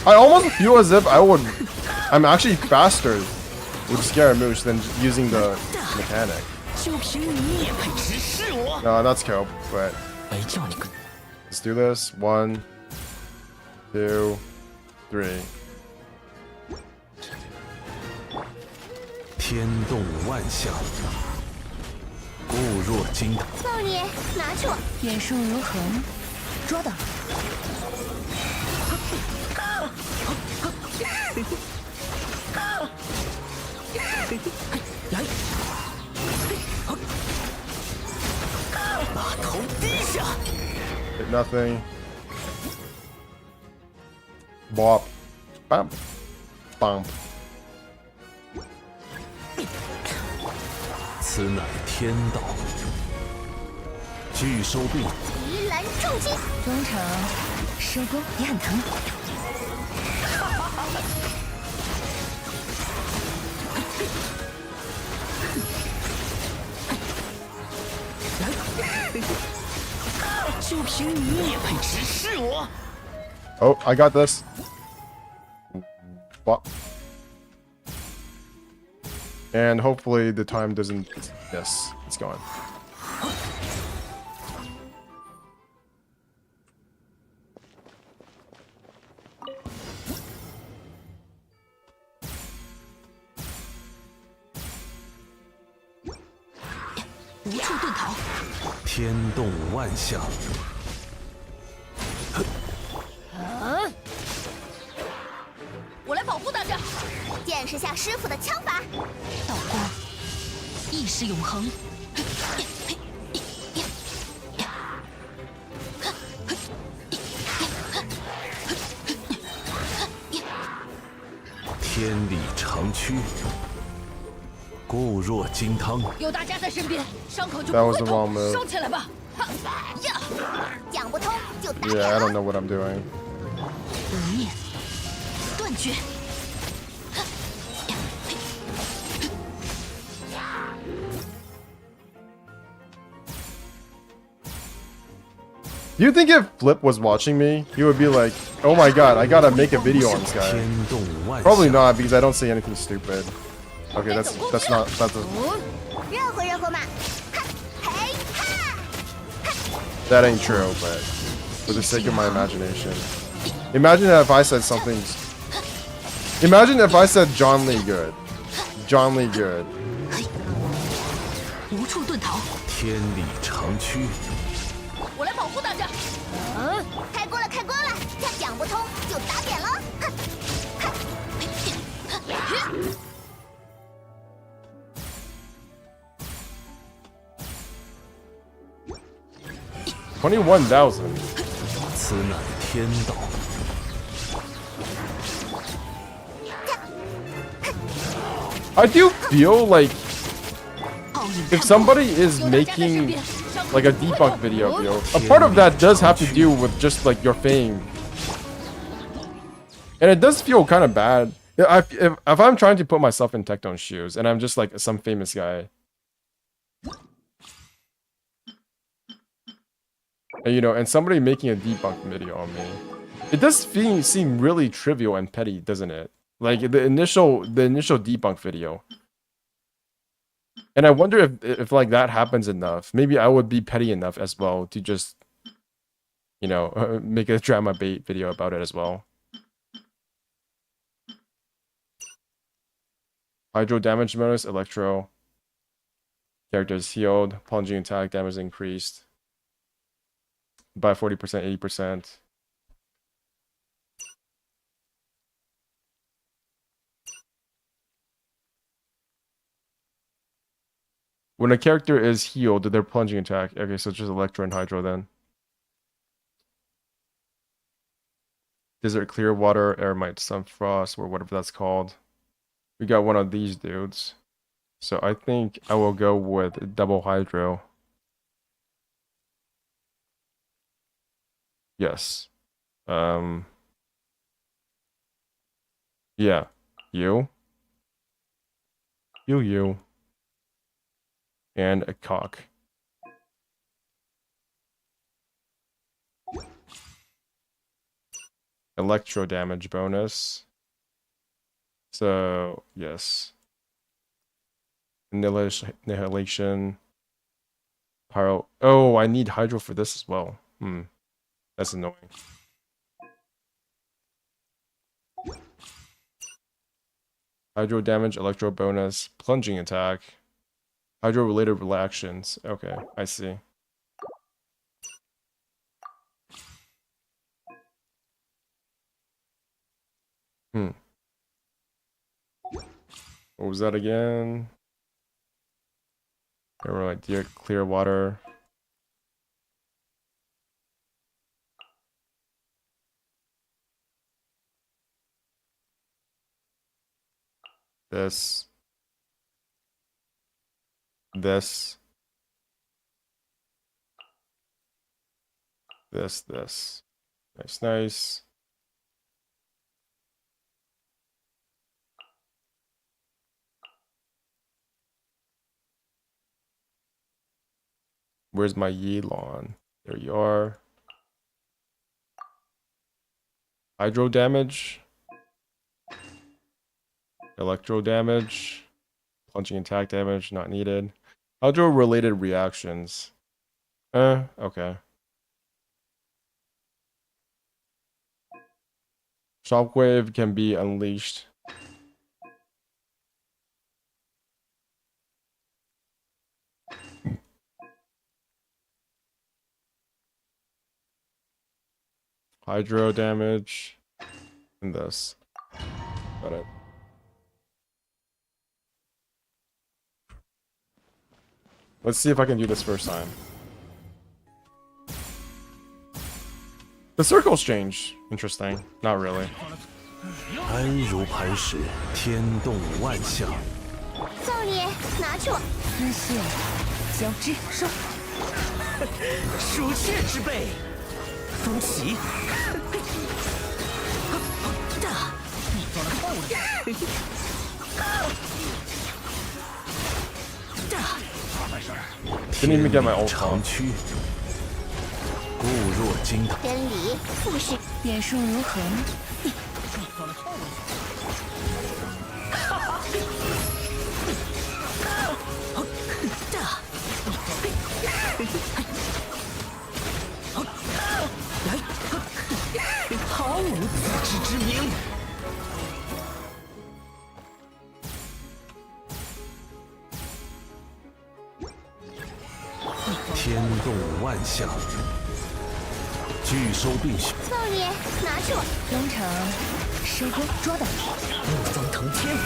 I almost feel as if I'm actually faster with Scaramouche than using the mechanic. 就凭你也配直视我？ No, that's cool, but 没叫你个 let's do this. 1, 2, 3. 天动万象，固若金汤。少爷拿去我。点数如何呢？捉到。来，把头低下。 Hit nothing. Bop. Bump. Bump. 此乃天道，拒收并。提篮重击，中场收工也很疼。就凭你也配直视我？ Oh, I got this. Bop. And hopefully the time doesn't... Yes, it's gone. 无处遁逃。天动万象，我来保护大家。见识下师傅的枪法。道光，意识永恒。天理长驱，固若金汤。有大家在身边，伤口就 That 不 was 会 the wrong 痛。 move. 收起来吧。呀，讲不通就打 Yeah, 脸 I 了。 don't know what I'm doing. 无念，断绝。 Do you think if Flip was watching me, he would be like, oh my god, I gotta make a video on this guy? 天动万象。 Probably not, because I don't say anything stupid. Okay, that's not... That's a, 热乎热乎嘛，哈，嘿哈， that ain't true, but for the sake of my imagination. Imagine if I said something... Imagine if I said John Lee good. John Lee good. 无处遁逃。天理长驱，我来保护大家。开锅了开锅了，讲不通就打脸了。哼哼 21,000. 此乃天道。 I do feel like if somebody is making like a debunk video, a part of that does have to do with just like your fame. And it does feel kind of bad. If I'm trying to put myself in Tecton's shoes and I'm just like some famous guy. And, you know, and somebody making a debunk video on me. It does seem really trivial and petty, doesn't it? Like the initial debunk video. And I wonder if like that happens enough. Maybe I would be petty enough as well to just, you know, make a drama bait video about it as well. Hydro damage bonus, Electro. Characters healed, plunging attack damage increased by 40%, 80%. When a character is healed, their plunging attack. Okay, so it's just Electro and Hydro then. Desert Clearwater, Aramite Sunfrost, or whatever that's called. We got one of these dudes. So I think I will go with double hydro. Yes. Yeah. You. And a cock. Electro damage bonus. So, yes. Annihilation. Pyro. Oh, I need hydro for this as well. That's annoying. Hydro damage, electro bonus, plunging attack. Hydro related reactions. Okay, I see. What was that again? Right, dear clear water. This. This. Nice. Where's my Yelan? There you are. Hydro damage. Electro damage. Plunging attack damage, not needed. Hydro related reactions. Okay. Shockwave can be unleashed. Hydro damage. And this. Got it. Let's see if I can do this first time. The circles change. Interesting. Not really. 安如磐石，天动万象。造孽，拿去我！丝线交织收。鼠窃之辈，风起。你装的够了。Didn't even get my ult 长驱，固若金汤。真理复是变数如何呢？你装的够了。毫无自知之明。天动万象，巨收并蓄。造孽，拿去我！龙城失光捉到你。怒风腾天。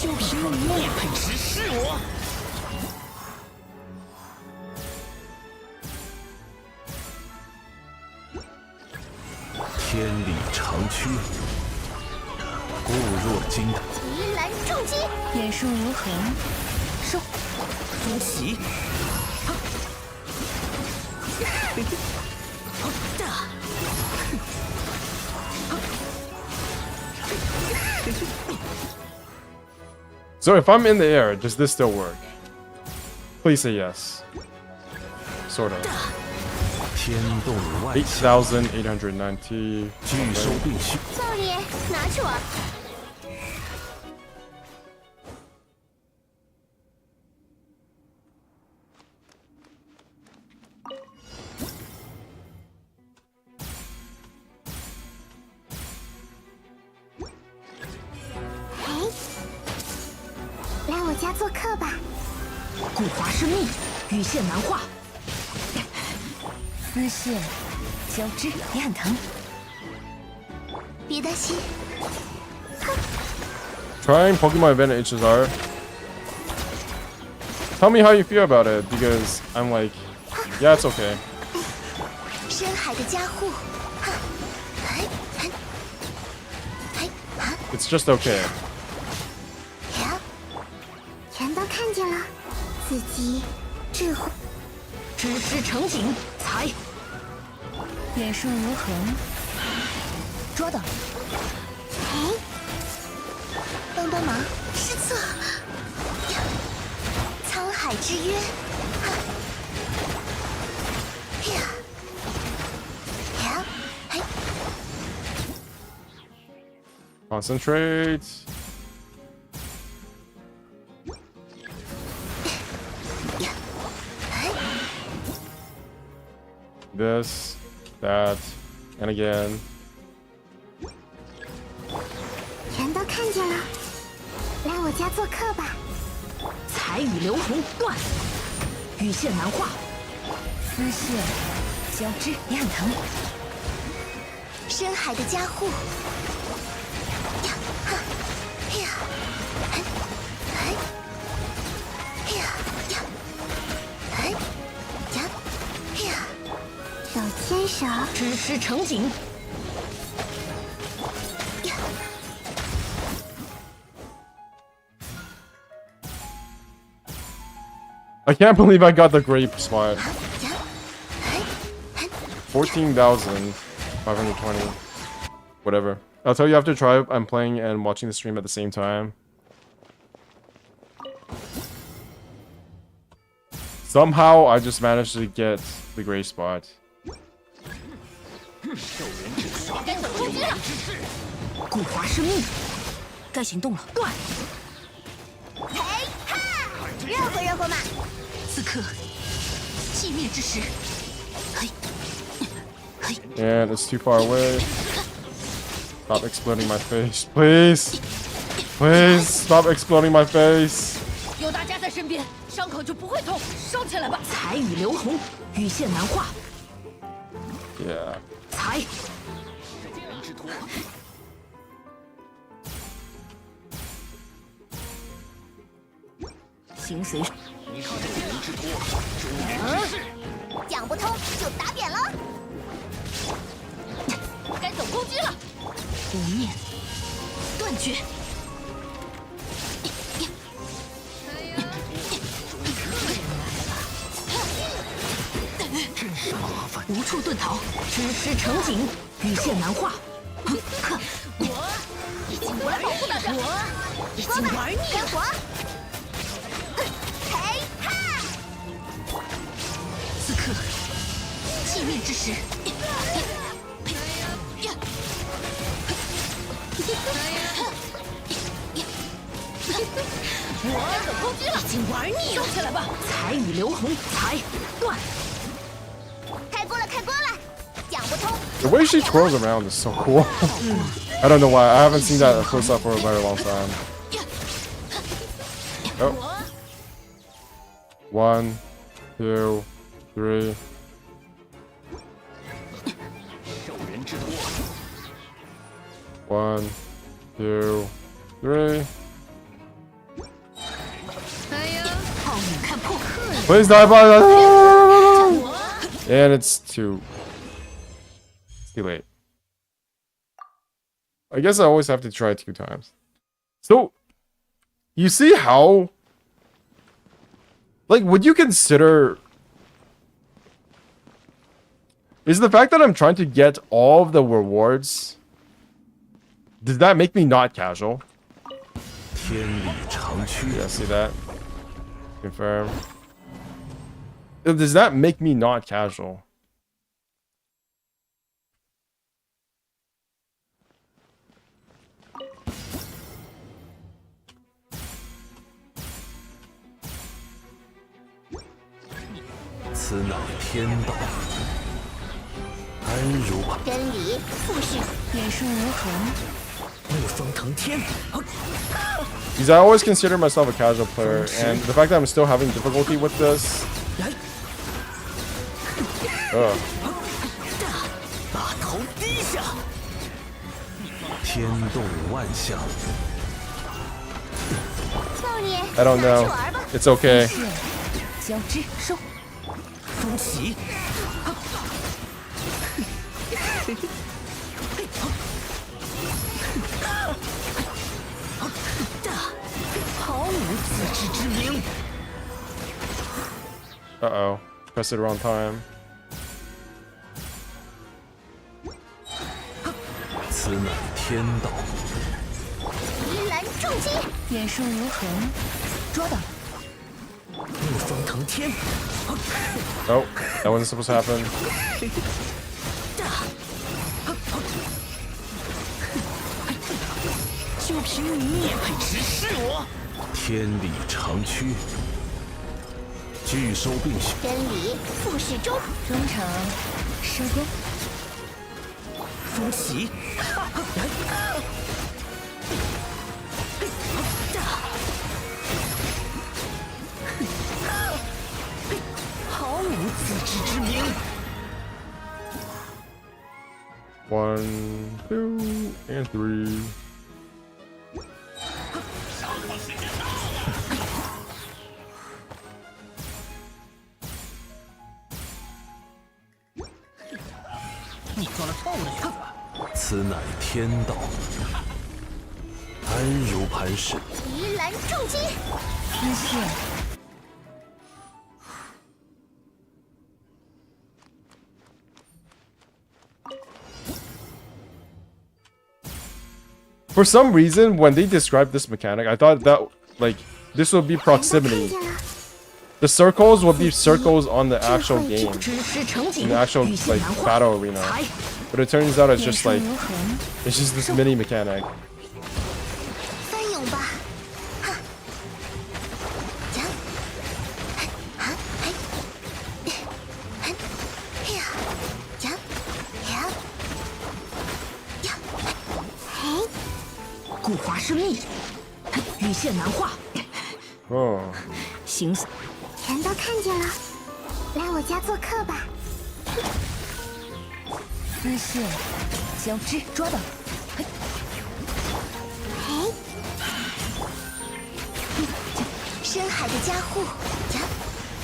就凭你面配直视我！天理长驱，固若金汤。提篮重击，变数如何呢？收。风起。So if I'm in the air, does this still work? Please say yes. Sort of. 天动万象， 8,890. 巨收并蓄。造孽，拿去我！来我家做客吧。固华生命，羽线难化。丝线交织也很疼。别担心。 Trying Pokemon event at HSR. Tell me how you feel about it, because I'm like, yeah, it's okay. 深海的加护， It's just okay. 全都看见了，自己智慧。只是成景，才眼顺无痕，捉到。哎，帮帮忙，失策！沧海之约，呀，呀，哎， Concentrate. This, that, and again. 全都看见了，来我家做客吧。彩雨流红断，羽线难画，丝线交织，你很疼。深海的加护，呀哈，呀，哎，哎，呀呀，哎，呀呀，手牵手，只是成景。 I can't believe I got the grape spot. 14,520. Whatever. I'll tell you after try. I'm playing and watching the stream at the same time. Somehow I just managed to get the grape spot. 古华生命，该行动了。断。嘿哈，热乎热乎嘛！此刻，寂灭之时。嘿，嘿。 And it's too far away. Stop exploding my face, please. Please stop exploding my face. 有大家在身边，伤口就不会痛。收起来吧。彩雨流红，羽线难画。 Yeah. 才。行随。讲不通就打扁了。该走攻击了。无念，断绝。真是麻烦。无处遁逃，只是成景，羽线难画。我已经我来保护大家。我已经玩腻了。嘿哈！此刻，寂灭之时。我要攻击了，已经玩腻了。收起来吧。彩雨流红，才断。 开锅了，开锅了！讲不通。 The way she twirls around is so cool. I don't know why. I haven't seen that close up for a very long time. Oh. 1, 2, 3. 1, 2, 3. Please die by And it's too late. I guess I always have to try 2 times. So, you see how... Like, would you consider... Is the fact that I'm trying to get all of the rewards... Does that make me not casual? Yeah, see that? Confirm. Does that make me not casual?真理复是眼顺无痕。 Because I always consider myself a casual player, and the fact that I'm still having difficulty with this... Ugh. 送你 I don't 拿去 know. 玩吧。 It's okay. 交织收，风起，毫无自知之明。 Uh-oh. Pressed it the wrong time. 此乃天道。敌蓝重击，眼术如虹，捉到。逆风腾天， Oh, that wasn't supposed to happen. 就凭你也配直视我？天理长驱，拒收并行。真理复始终。中场收工。风起，毫无自知之明。 1, 2, and 3. 你做了错误的选择。此乃天道，安如磐石。敌蓝重击，丝线。 For some reason, when they described this mechanic, I thought that, like, this would be proximity. The circles would be circles on the actual game. 知识成景， In the actual, 与信 like, 难化 battle arena. 才 But it turns out it's 眼 just 术 like, 如虹， it's just this mini mechanic. 翻涌吧！哈，呀，哈，嘿，嘿，嘿呀，呀，呀，呀，嘿，固华生密，与线难化， Oh. 形似全都看见了，来我家做客吧。丝线交织，捉到。嘿，深海的加护，呀，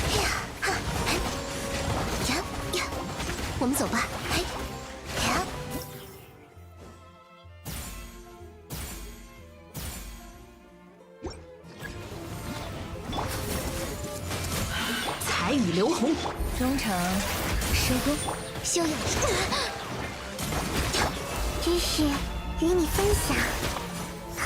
嘿呀，哈，嘿，呀呀，我们走吧。嘿，呀。 彩雨流红，中场收工。修养，知识与你分享。哼，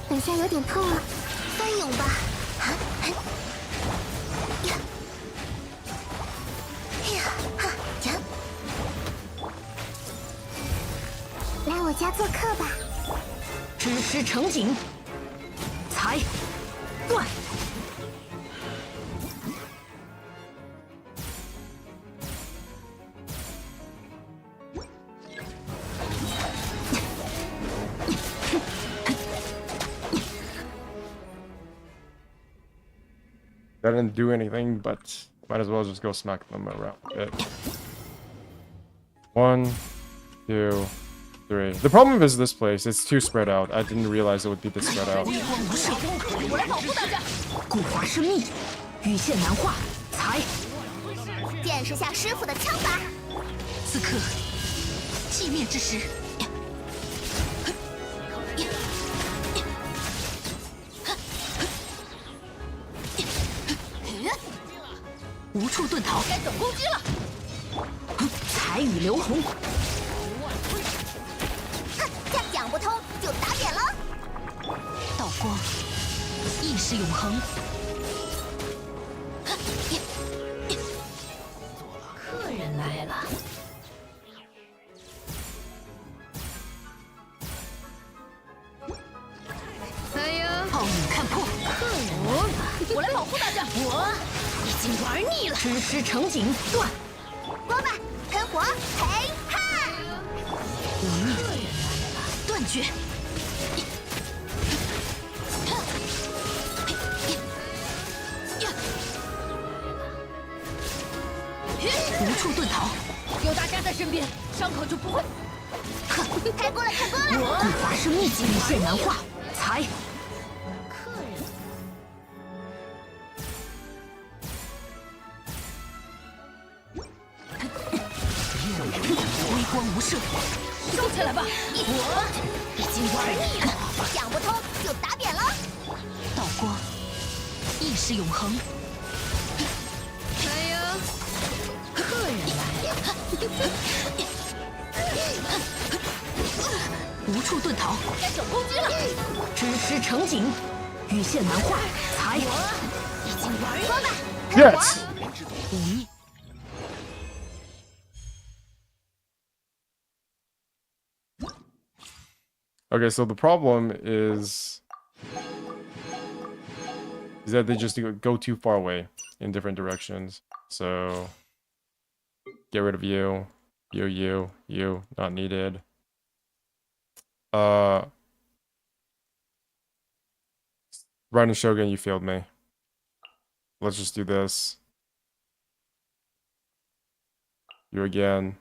等下有点痛了，翻涌吧。啊，嘿，呀，哎呀，哈呀。 来我家做客吧。知识成景，才断。That didn't do anything, but might as well just go smack them around a bit. 1, 2, 3. The problem is this place. It's too spread out. I didn't realize it would be this spread out. 我来保护大家。固华生密，与线难化，才见识下师傅的枪法。此刻寂灭之时。无处遁逃，该等攻击了。彩雨流红，哼，这讲不通就打点了。道光，意识永恒。客人来了。哎呀，暴雨看破，客人来了。我来保护大家。我已经玩腻了。知识成景，断。锅巴，喷火，嘿哈！无逆，断绝。处遁逃。有大家在身边，伤口就不会。开锅了，开锅了！古法师秘籍羽线难化，才。客人。微光无射，收起来吧！我已经玩腻了，想不通就打扁了。道光，亦是永恒。哎呀，客人来了，无处遁逃，该手攻击了。知师成景，羽线难化，才。我已经玩腻了。Yes. 无意。 Okay, so the problem is that they just go too far away in different directions. So get rid of you, you, not needed. Riding Shogun, you failed me. Let's just do this. You again.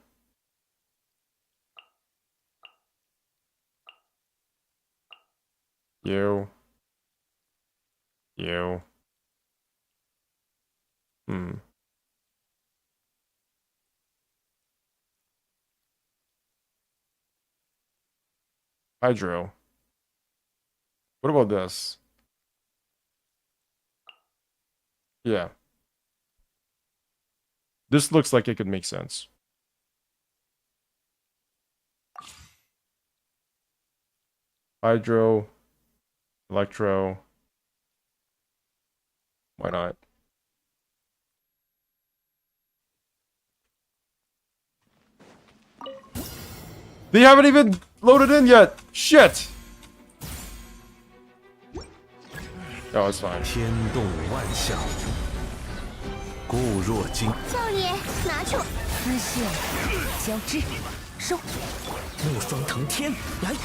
You. Hydro. What about this? Yeah. This looks like it could make sense. Hydro. Electro. Why not? They haven't even loaded in yet! Shit! Oh, it's fine. 天动万象，固若金。少爷，拿去。丝线交织，收。木霜腾天，来！来！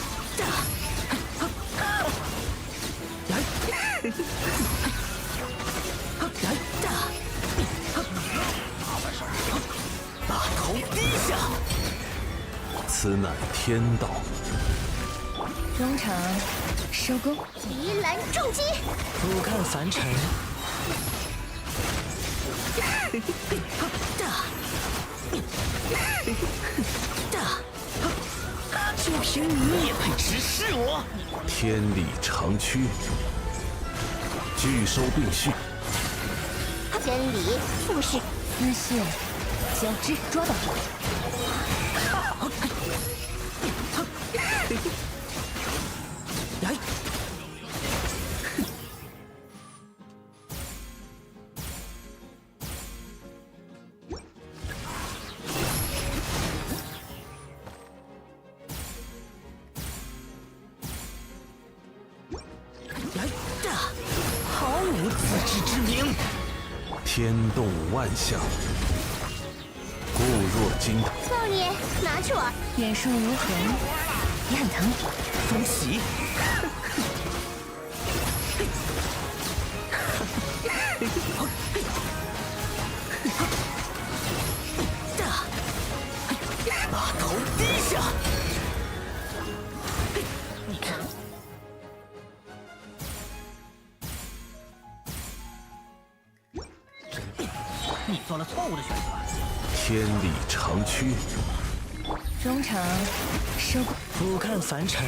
来！把头低下。此乃天道。中场收工。敌蓝重击。俯瞰凡尘。就凭你也配直视我？天理长驱，拒收并蓄。真理复式。丝线交织，抓到。来！来！毫无自知之明。天动万象，固若金。少爷，拿去玩。眼术如痕，也很疼。风起。把头低下。你做了错误的选择。天理长驱。中场收工。俯瞰凡尘。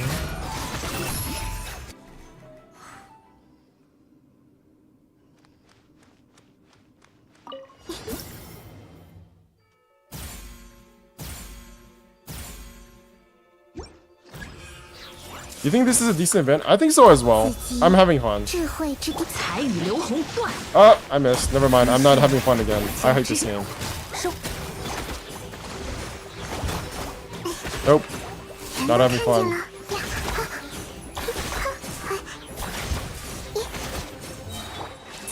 You think this is a decent event? I think so as well. I'm having fun. 智慧之地，彩羽流红断。I missed. Never mind. I'm not having fun again. I hate this game. 收。 Nope. Not having fun.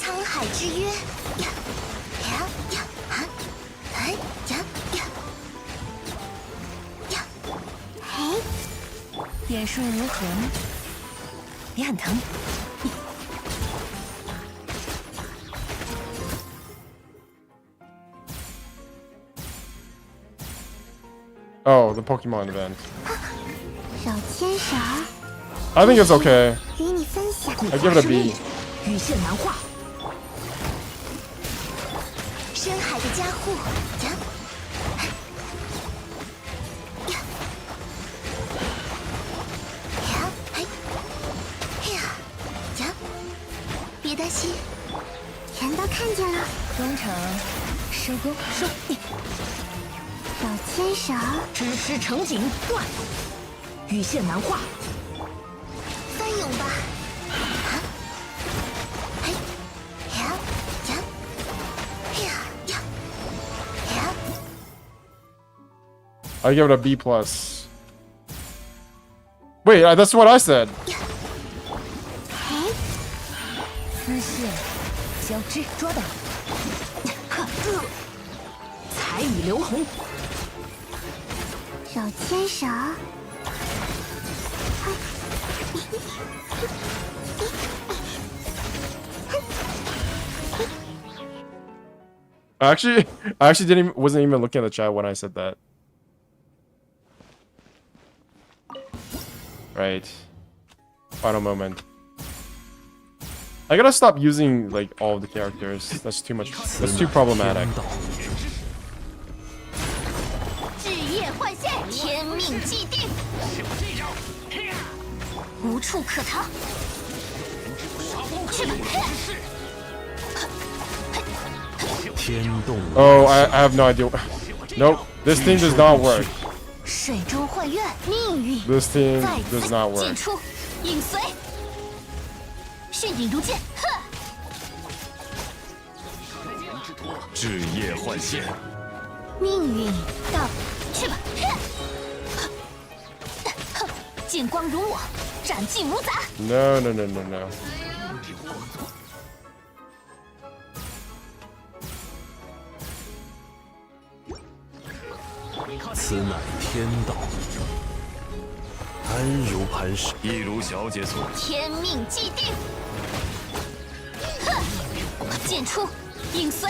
沧海之约。眼术如痕，也很疼。Oh, the Pokemon event. 手牵手， I think it's okay. 与你分享。 I give it a B. 羽线难画，深海的加护，呀，呀，呀，嘿，哎呀，呀，别担心，全都看见了。工程收工收。手牵手，知识成景断，羽线难画，翻涌吧，啊，嘿，呀，呀，呀，呀，呀。 I give it a B plus. Wait, that's what I said. 丝线交织捉到，彩羽流红，手牵手， I actually wasn't even looking at the chat when I said that. Right. Final moment. I gotta stop using like all of the characters. That's too much. That's too problematic. 置业换线，天命既定，无处可逃。去吧！ Oh, I have no idea. Nope. This team does not work. 水中幻月，命运 This team 再 does 次 not 进 work. 出，影随，迅影如剑，呵！置业换线，命运到，去吧！哼，剑光如我，斩尽无杂。 No, no, no, no, no. 此乃天道，安如磐石，一如小姐所。天命既定，哼，剑出，影随，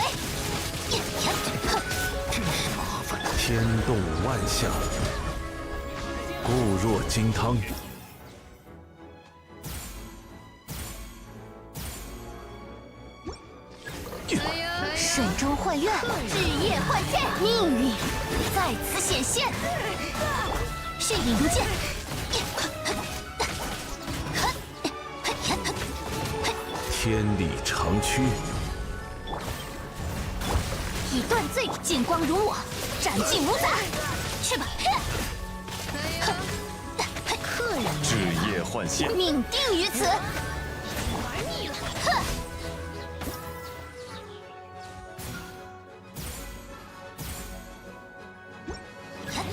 哼，真是麻烦。天动万象，固若金汤。水中幻月，置业换线，命运在此显现，迅影如剑。天理长驱，以断罪，剑光如我，斩尽无杂。去吧！客人置业换线，命定于此。哼！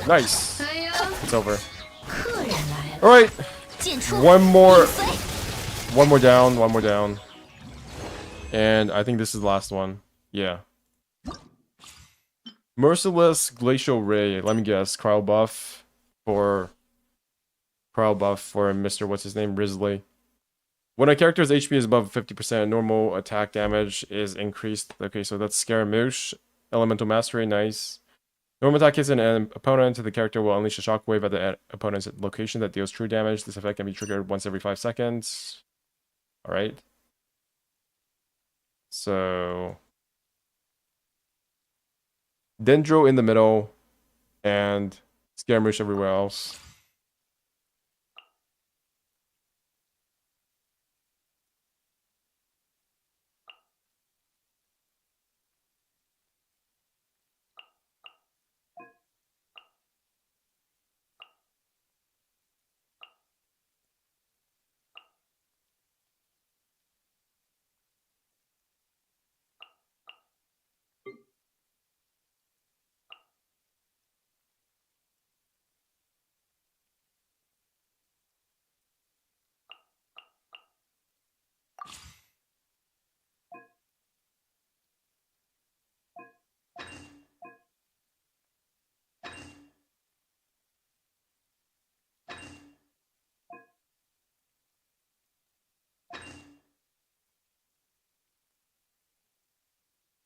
Nice. It's over. 客人来了， All right. 剑出， One more. 影随。 One more down. One more down. And I think this is the last one. Yeah. Merciless Glacial Ray. Let me guess. Cryo buff for Mr. What's his name? Risley. When a character's HP is above 50%, normal attack damage is increased. Okay, so that's Scaramouche. Elemental Mastery. Nice. Normal attack hits an opponent, the character will unleash a shockwave at the opponent's location that deals true damage. This effect can be triggered once every 5 seconds. Alright. So... Dendro in the middle, and Scaramouche everywhere else.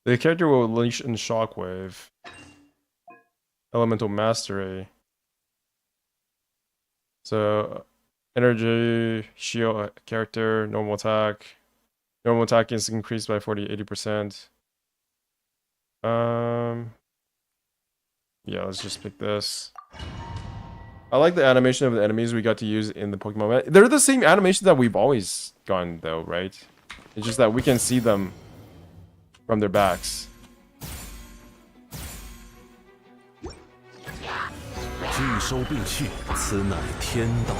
The character will unleash in Shockwave. Elemental Mastery. So energy, shield character, normal attack. Normal attack is increased by 40-80%. Yeah, let's just pick this. I like the animation of the enemies we got to use in the Pokemon. They're the same animation that we've always gone though, right? It's just that we can see them from their backs. 拒收并蓄，此乃天道。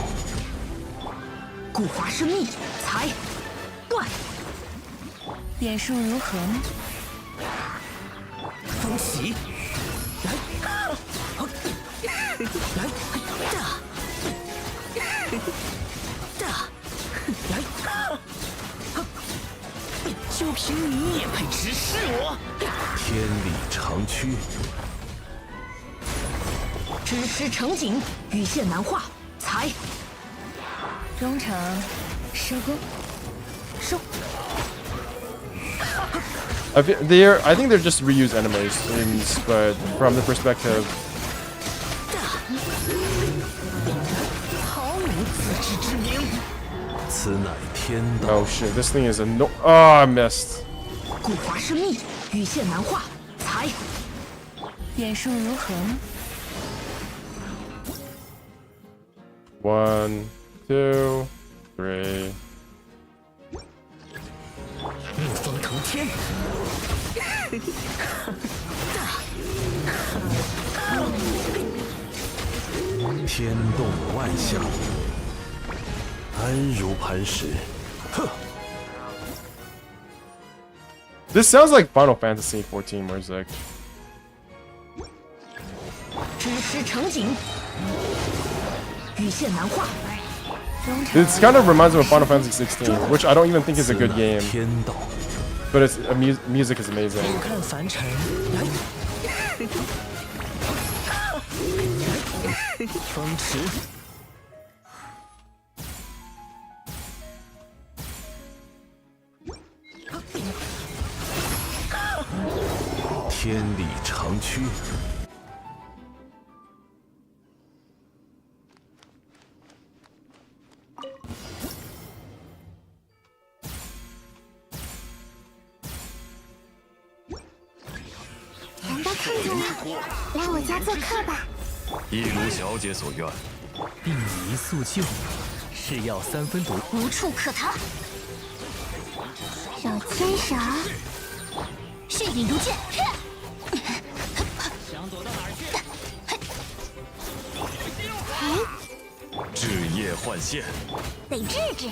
固华生密，财断。点数如何呢？风袭，就凭你也配直视我？天理长驱，只识成景，羽线难画，财。中场收工，收。I think they're just reused animations, but from the perspective. 毫无自知之明。此乃天道。 Oh shit! This thing is a Oh, I missed. 固华生密，羽线难画，财。点数如何呢？ 1, 2, 3. 逆风腾天，天动万象，安如磐石。哼。 This sounds like Final Fantasy 14, where it's like. 只识成景，羽线难画。 This kind of reminds me of Final Fantasy 16, which I don't even think is a good game. 天道， But its music is amazing. 看凡尘，风驰，天理长驱。 全都看见了，来我家做客吧。一如小姐所愿，病已速救，是药3分毒，无处可逃。手牵手，血影如剑。想躲到哪儿去？至夜换现，得治治。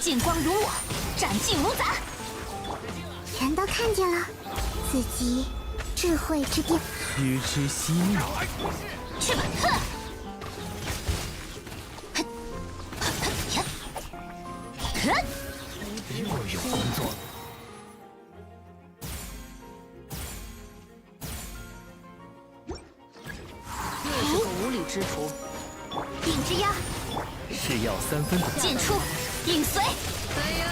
剑光如我，斩尽无杂。全都看见了，自己智慧之巅。须知悉命。去吧，呵。又有工作。又是个无理之徒。影之妖，是药3分毒，剑出，影随。哎呀，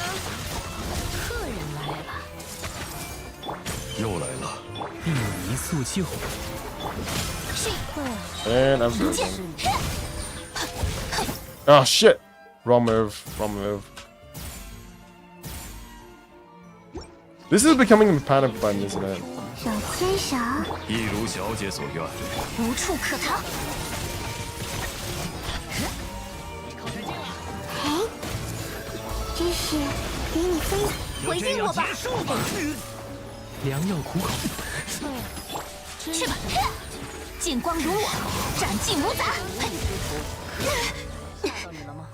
客人来了。又来了。病已速救， And I'm frozen. Oh shit! Wrong move. Wrong move. This is becoming a pattern button, isn't it? 手牵手，一如小姐所愿，无处可逃。哎，真是给你分了。回敬我吧。良药苦口。去吧，剑光如我，斩尽无杂。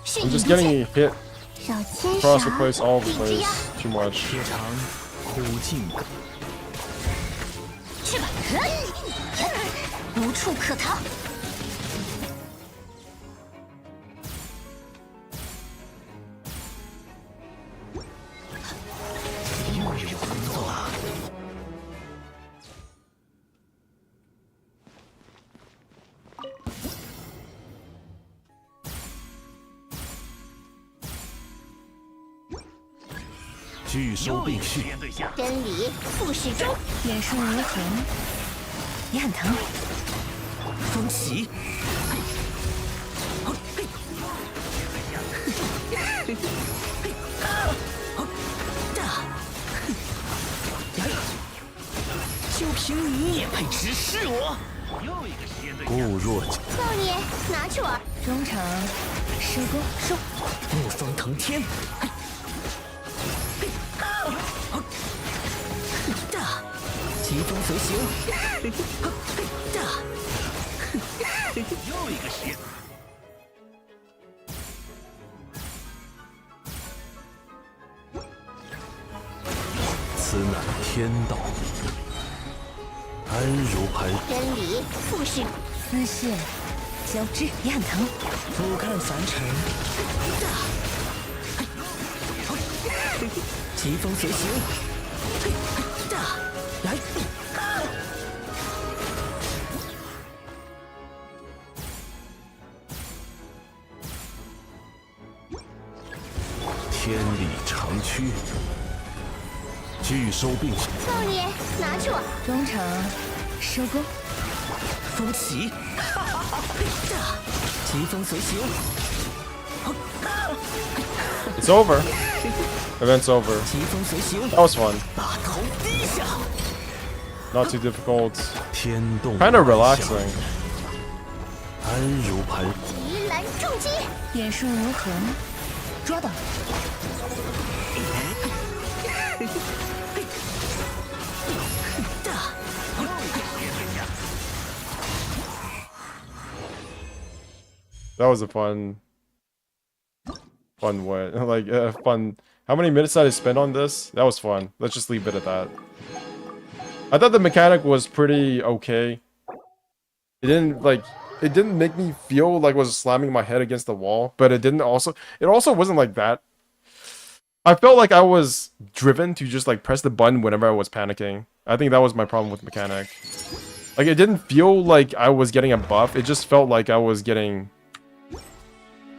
血 I'm 影 just 如 getting 剑， hit 手牵 across 手 the，place all over the place. Too much. 铁肠苦尽，去吧，无处可逃。又有工作了。拒收并蓄，真理复始终。点数如何呢？你很疼。风袭，你也配直视我？固若金少爷，拿去玩。中场收工收。怒风腾天。大，疾风随形。大。又一个实验。此乃天道，安如磐。真理复是丝线交织亮腾。俯瞰凡尘。疾风随形。大，来。天理长驱，拒收并行。少爷，拿去玩。中场收工。风起。大，疾风随形。It's over. Event's over. 疾风随形。 That was fun. 把头低下。 Not too difficult. 天动。Kind of relaxing. 安如磐。极蓝重击。点数如何呢？捉到。That was a fun what? Like, fun. How many minutes did I spend on this? That was fun. Let's just leave it at that. I thought the mechanic was pretty okay. It didn't make me feel like I was slamming my head against the wall, but it also wasn't like that. I felt like I was driven to just like press the button whenever I was panicking. I think that was my problem with mechanic. Like, it didn't feel like I was getting a buff. It just felt like I was getting...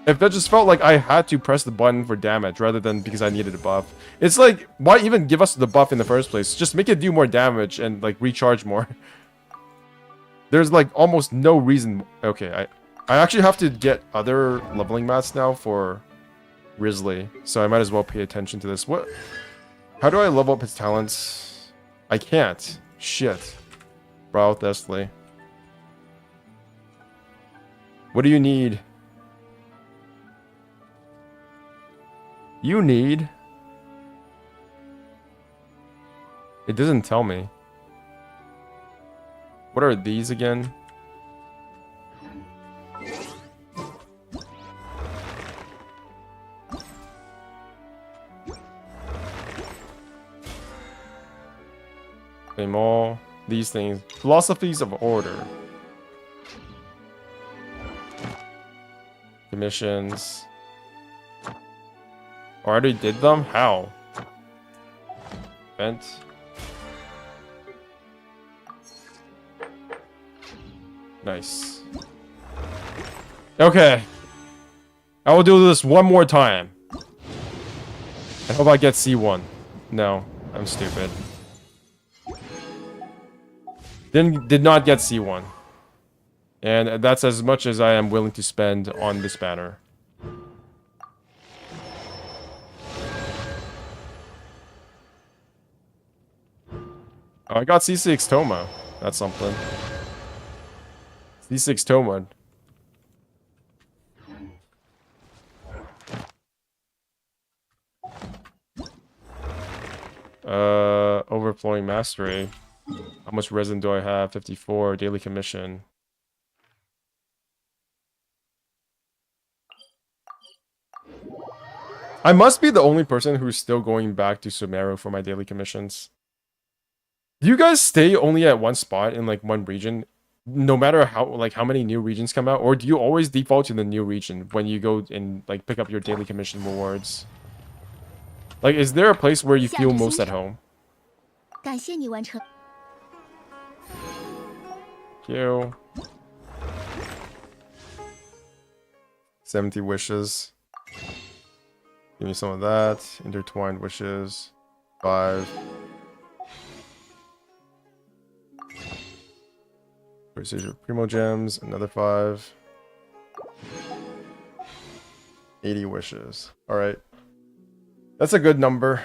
It just felt like I had to press the button for damage rather than because I needed a buff. It's like, why even give us the buff in the first place? Just make it do more damage and like recharge more. There's like almost no reason. Okay, I actually have to get other leveling mats now for Risley, so I might as well pay attention to this. What? How do I level up his talents? I can't. Shit. Brow Thestley. What do you need? You need... It doesn't tell me. What are these again? Name all these things. Philosophies of order. Commissions. I already did them? How? Event. Nice. Okay. I will do this one more time. I hope I get C1. No, I'm stupid. Did not get C1. And that's as much as I am willing to spend on this banner. Oh, I got C6 Toma. That's something. C6 Toma. Overflowing Mastery. How much resin do I have? 54. Daily commission. I must be the only person who's still going back to Sumeru for my daily commissions. Do you guys stay only at one spot in like one region, no matter how many new regions come out, or do you always default to the new region when you go and like pick up your daily commission rewards? Like, is there a place where you feel most at home? 感谢你完成。 Thank you. 70 wishes. Give me some of that. Intertwined wishes. 5. Precision Primo Gems. Another 5. 80 wishes. Alright. That's a good number.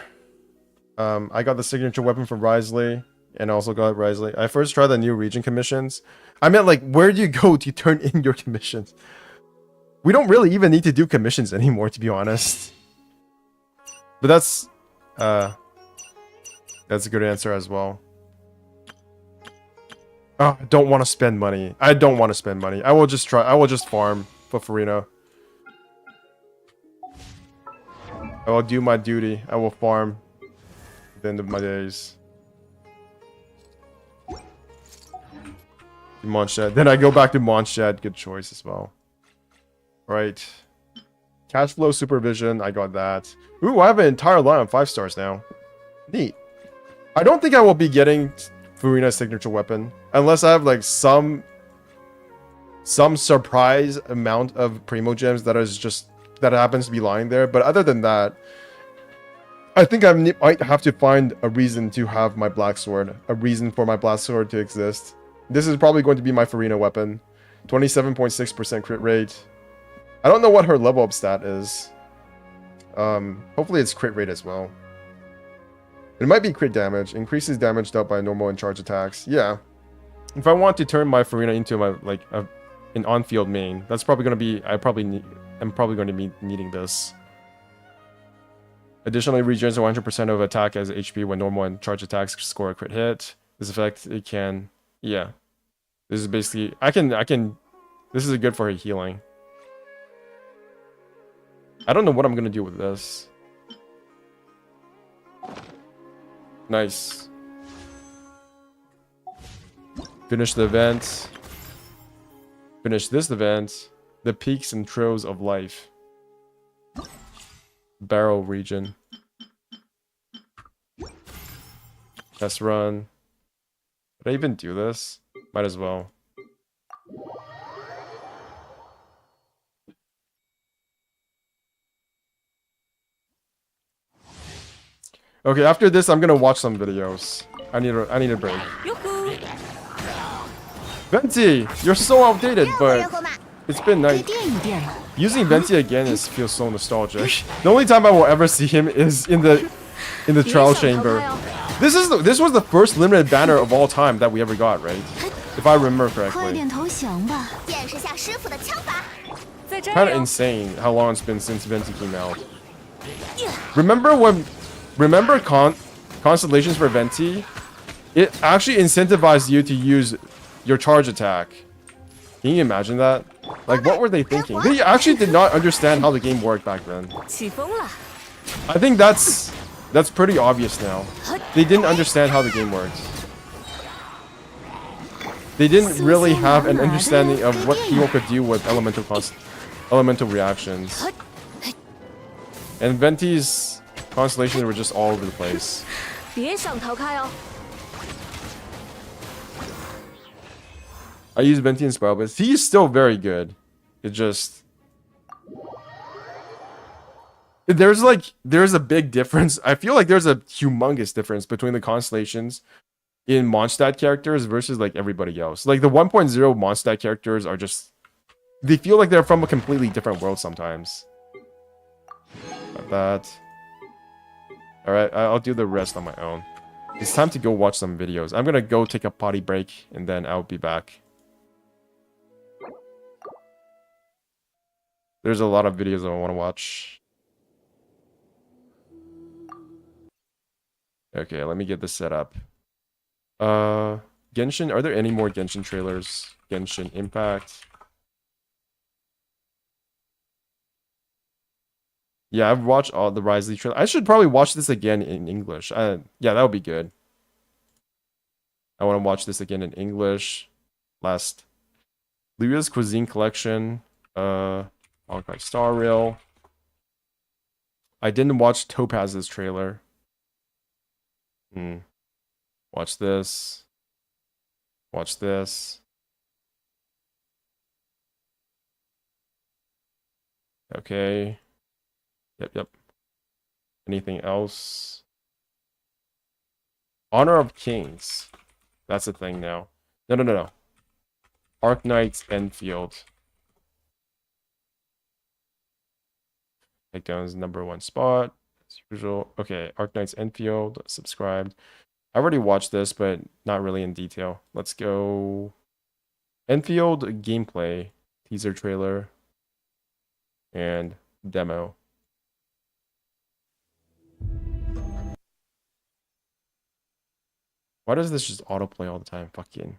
I got the signature weapon from Risley. and also got Risley. I first tried the new region commissions. I meant like, where do you go to turn in your commissions? We don't really even need to do commissions anymore, to be honest. But that's a good answer as well. Oh, I don't want to spend money. I don't want to spend money. I will just farm for Furina. I will do my duty. I will farm at the end of my days. Monchad. Then I go back to Monchad. Good choice as well. Right. Cash flow supervision. I got that. Ooh, I have an entire line on 5 stars now. Neat. I don't think I will be getting Furina's signature weapon unless I have like some surprise amount of primo gems that happens to be lying there. But other than that, I think I might have to find a reason to have my black sword, a reason for my black sword to exist. This is probably going to be my Furina weapon. 27.6% crit rate. I don't know what her level up stat is. Hopefully it's crit rate as well. It might be crit damage. Increases damage dealt by normal and charge attacks. Yeah. If I want to turn my Furina into my an on-field main, that's probably going to be... I'm probably going to be needing this. Additionally, regenerates 100% of attack as HP when normal and charge attacks score a crit hit. This effect, it can... Yeah. This is basically... I can... This is good for healing. I don't know what I'm going to do with this. Nice. Finish the event. Finish this event. The peaks and troughs of life. Barrel region. Test run. Did I even do this? Might as well. Okay, after this, I'm gonna watch some videos. I need a break. Venti, you're so outdated, but it's been nice. Using Venti again feels so nostalgic. The only time I will ever see him is in the trial chamber. This was the first limited banner of all time that we ever got, right? If I remember correctly. Kind of insane how long it's been since Venti came out. Remember Constellations for Venti? It actually incentivized you to use your charge attack. Can you imagine that? Like, what were they thinking? They actually did not understand how the game worked back then. I think that's pretty obvious now. They didn't understand how the game worked. They didn't really have an understanding of what people could do with elemental reactions. And Venti's constellations were just all over the place. I use Venti and Spiral, but he's still very good. It just... There's a big difference. I feel like there's a humongous difference between the constellations in Mondstadt characters versus like everybody else. Like the 1.0 Mondstadt characters are just... They feel like they're from a completely different world sometimes. Like that. Alright, I'll do the rest on my own. It's time to go watch some videos. I'm gonna go take a potty break and then I'll be back. There's a lot of videos I want to watch. Okay, let me get this set up. Genshin, are there any more Genshin trailers? Genshin Impact. Yeah, I've watched all the Risley trailer. I should probably watch this again in English. Yeah, that would be good. I want to watch this again in English. Last. Luia's Cuisine Collection. Archive Star Rail. I didn't watch Topaz's trailer. Watch this. Watch this. Okay. Yep. Anything else? Honor of Kings. That's a thing now. No. Arknight's Enfield. Takedown's #1 spot. As usual. Okay, Arknight's Enfield. Subscribed. I already watched this, but not really in detail. Let's go. Enfield gameplay, teaser trailer, and demo. Why does this just autoplay all the time? Fucking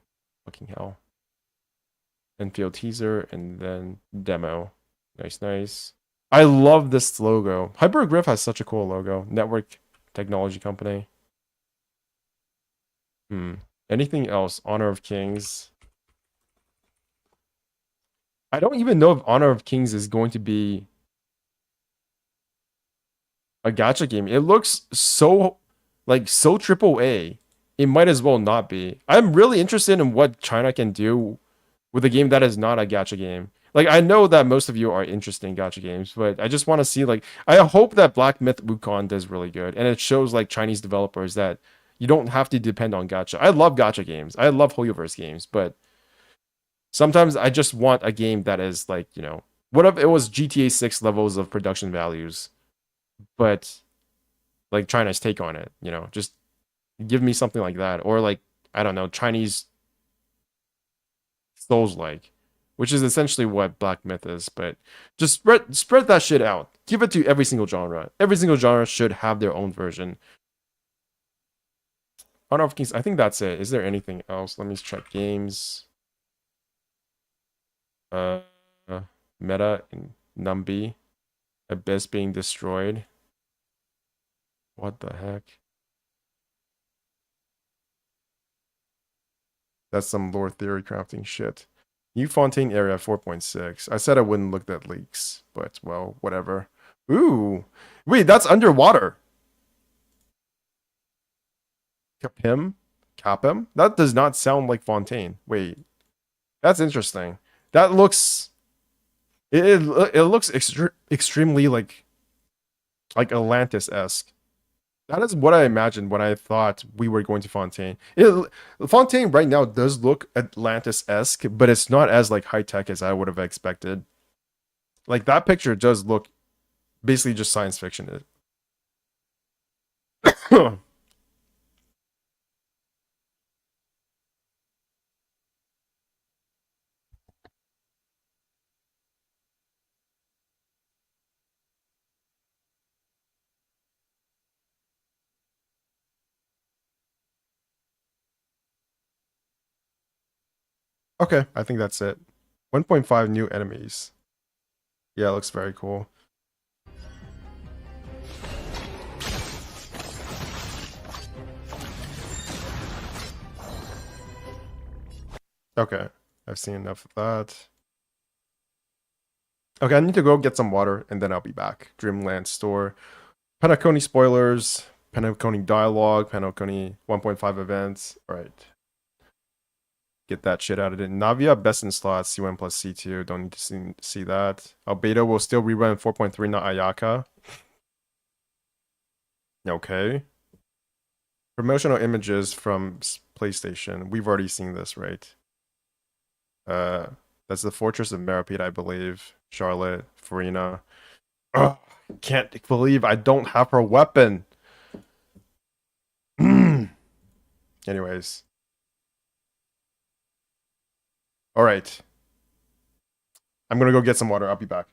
hell. Enfield teaser and then demo. Nice, nice. I love this logo. Hypergriff has such a cool logo. Network technology company. Anything else? Honor of Kings. I don't even know if Honor of Kings is going to be a gacha game. It looks so so triple A. It might as well not be. I'm really interested in what China can do with a game that is not a gacha game. Like, I know that most of you are interested in gacha games, but I just want to see, like, I hope that Black Myth Wukong does really good. And it shows, like, Chinese developers that you don't have to depend on gacha. I love gacha games. I love Hoyoverse games, but sometimes I just want a game that is, like, you know, what if it was GTA 6 levels of production values, but, like, China's take on it, you know? Just give me something like that. Or, like, I don't know, Chinese Souls-like, which is essentially what Black Myth is, but just spread that shit out. Give it to every single genre. Every single genre should have their own version. Honor of Kings, I think that's it. Is there anything else? Let me check games. Meta and Numby. Abyss being destroyed. What the heck? That's some lore theory crafting shit. New Fontaine area 4.6. I said I wouldn't look at leaks, but well, whatever. Ooh. Wait, that's underwater. Capim? Capim? That does not sound like Fontaine. Wait. That's interesting. That looks it looks extremely like Atlantis-esque. That is what I imagined when I thought we were going to Fontaine. Fontaine right now does look Atlantis-esque, but it's not as like high-tech as I would have expected. Like, that picture does look basically just science fiction. Okay, I think that's it. 1.5 new enemies. Yeah, it looks very cool. Okay, I've seen enough of that. Okay, I need to go get some water, and then I'll be back. Dreamland store. Penacony spoilers, Penacony dialogue, Penacony 1.5 events. All right. Get that shit out of it. Navia, best in slots, C1 plus C2. Don't need to see that. Albedo will still rerun 4.3, not Ayaka. Okay. Promotional images from PlayStation. We've already seen this, right? That's the Fortress of Meripede, I believe. Charlotte, Furina. Ugh, can't believe I don't have her weapon. Anyways. All right. I'm gonna go get some water. I'll be back.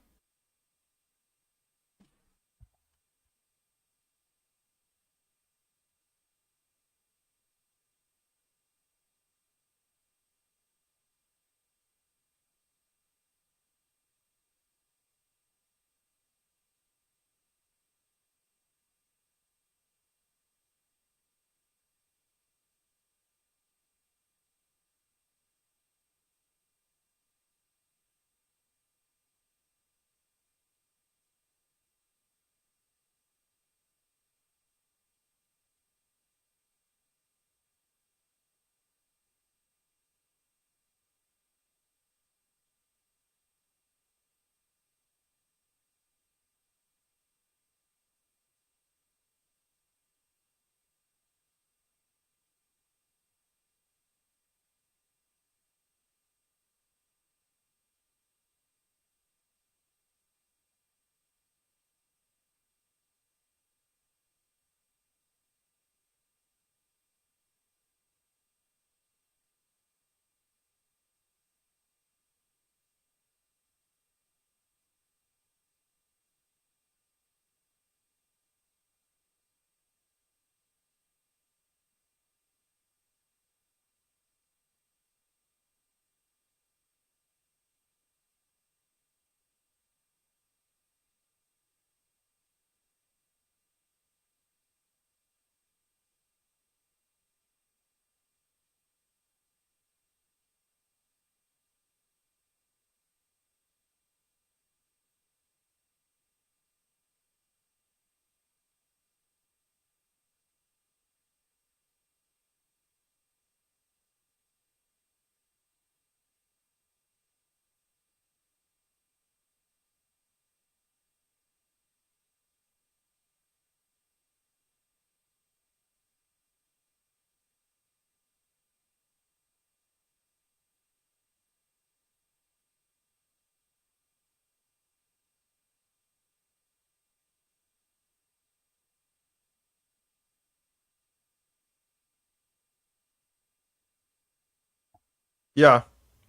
Yeah.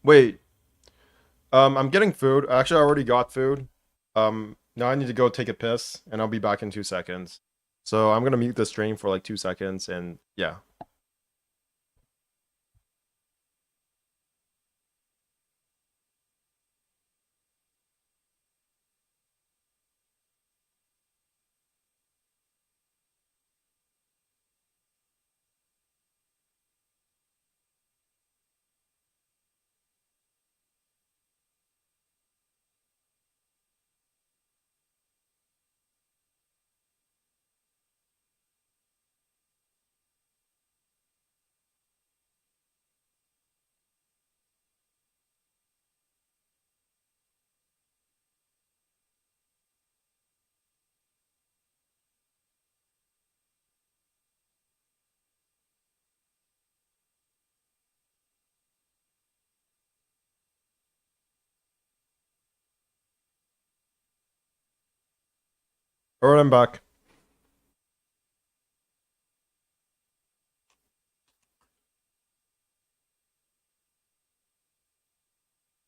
Wait. I'm getting food. Actually, I already got food. Now I need to go take a piss, and I'll be back in 2 seconds. So I'm gonna mute the stream for like 2 seconds, and yeah. Alright, I'm back.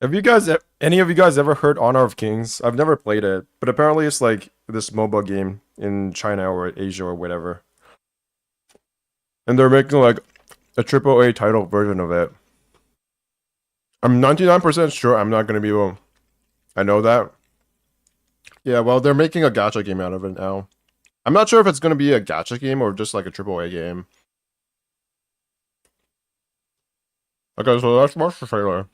Have you guys, any of you guys ever heard Honor of Kings? I've never played it, but apparently it's like this MOBA game in China or Asia or whatever. And they're making like a AAA title version of it. I'm 99% sure I'm not going to be able. I know that. Yeah, well, they're making a gacha game out of it now. I'm not sure if it's going to be a gacha game or just like a AAA game. Okay, so let's watch the trailer.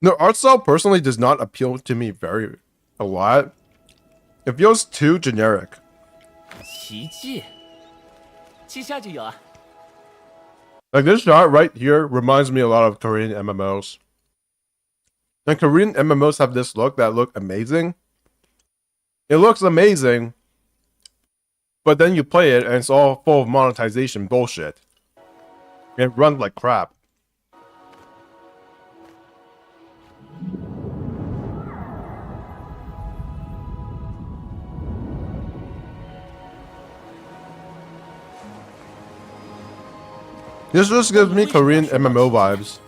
The art style personally does not appeal to me a lot. It feels too generic. 奇迹，记下就有啊。 Like this shot right here reminds me a lot of Korean MMOs. And Korean MMOs have this look that look amazing. It looks amazing, but then you play it and it's all full of monetization bullshit. It runs like crap. This just gives me Korean MMO vibes.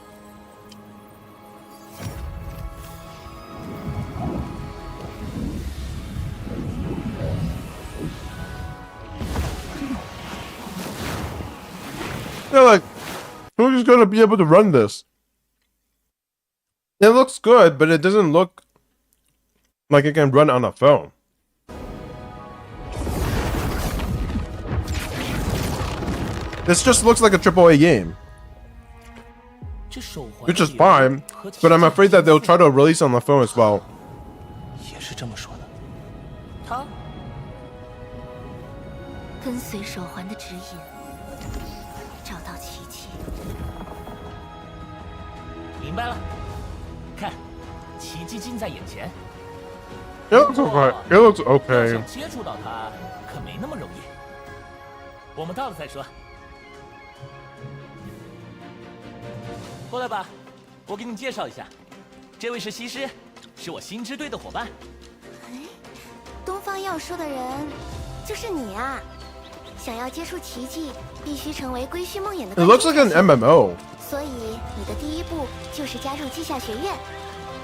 They're like, who's gonna be able to run this? It looks good, but it doesn't look like it can run on a phone. This just looks like a AAA game. Which is fine, but I'm afraid that they'll try to release on the phone as well. 也是这么说的。他跟随手环的指引，找到奇迹。明白了，看，奇迹近在眼前。 It looks okay. It looks 要 okay. 想接触到它，可没那么容易。我们到了再说。过来吧，我给你介绍一下，这位是西施，是我新支队的伙伴。东方要说的人，就是你啊！想要接触奇迹，必须成为归墟梦魇的 It looks like an MMO. 所以你的第一步就是加入稷下学院。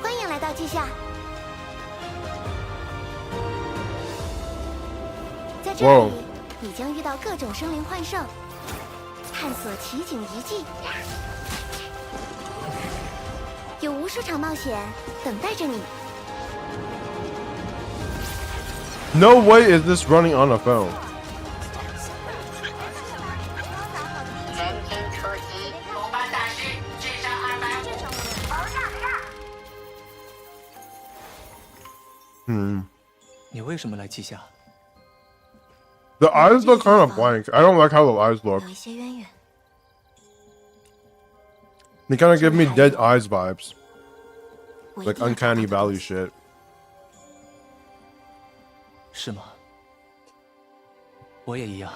欢迎来到稷下。在这里，你将遇到各种生灵幻圣，探索奇景遗迹，有无数场冒险等待着你。 No way is this running on a phone. 人品初级，鲁班大师智商250。你为什么来稷下？ The eyes look kind of blank. I don't like how the eyes look. 有一些渊源。 They kind of give me dead eyes vibes. Like uncanny valley shit. 是吗？我也一样。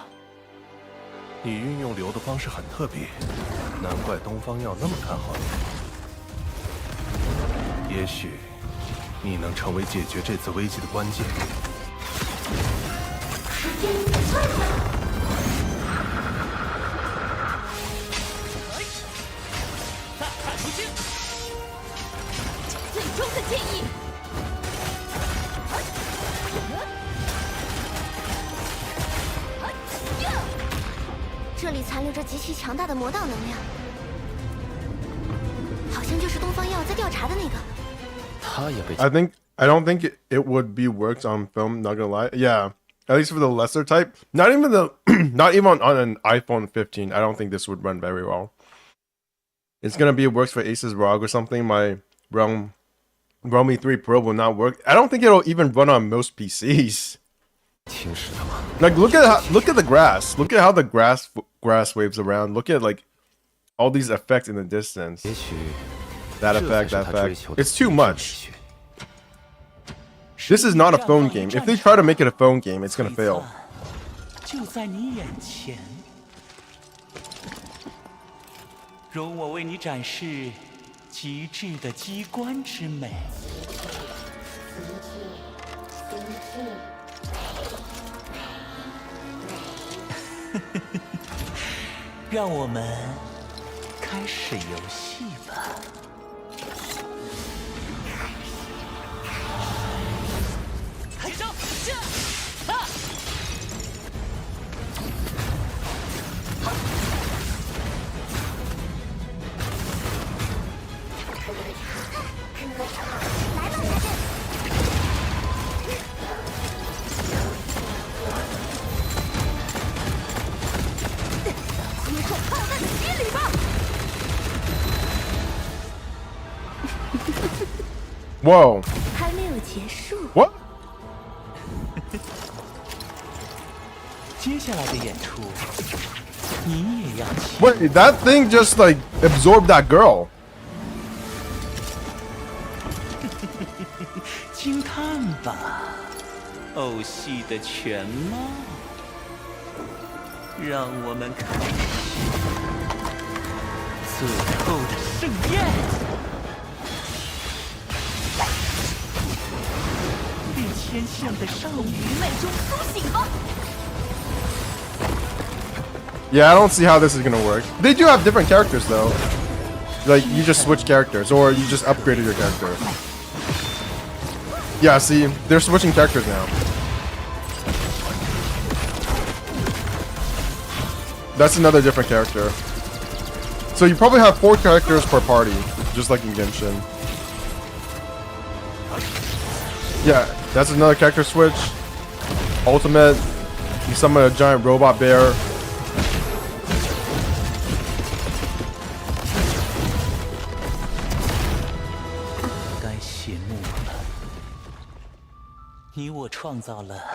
你运用流的方式很特别，难怪东方要那么看好你。也许你能成为解决这次危机的关键。 我建议。这里残留着极其强大的魔道能量，好像就是东方耀在调查的那个。 I don't think it would be worked on film. Not gonna lie. Yeah, at least for the lesser type. Not even not even on an iPhone 15. I don't think this would run very well. It's gonna be works for Asus ROG or something. My Realme 3 Pro will not work. I don't think it'll even run on most PCs. Like look at the grass. Look at how the grass waves around. Look at like all these effects in the distance. That effect, that effect. It's too much. This is not a phone game. If they try to make it a phone game, it's gonna fail. 就在你眼前，容我为你展示极致的机关之美。让我们开始游戏吧。 Whoa. 还没有结束。 What? 接下来的演出，你也要亲。 Wait, that thing just like absorbed that girl. 惊叹吧，偶戏的全貌。让我们开始最后的盛宴。被牵向的少女，愚昧中苏醒吧！ Yeah, I don't see how this is gonna work. They do have different characters though. Like you just switch characters, or you just upgraded your character. Yeah, see, they're switching characters now. That's another different character. So you probably have 4 characters per party, just like in Genshin. Yeah, that's another character switch. Ultimate, you summon a giant robot bear.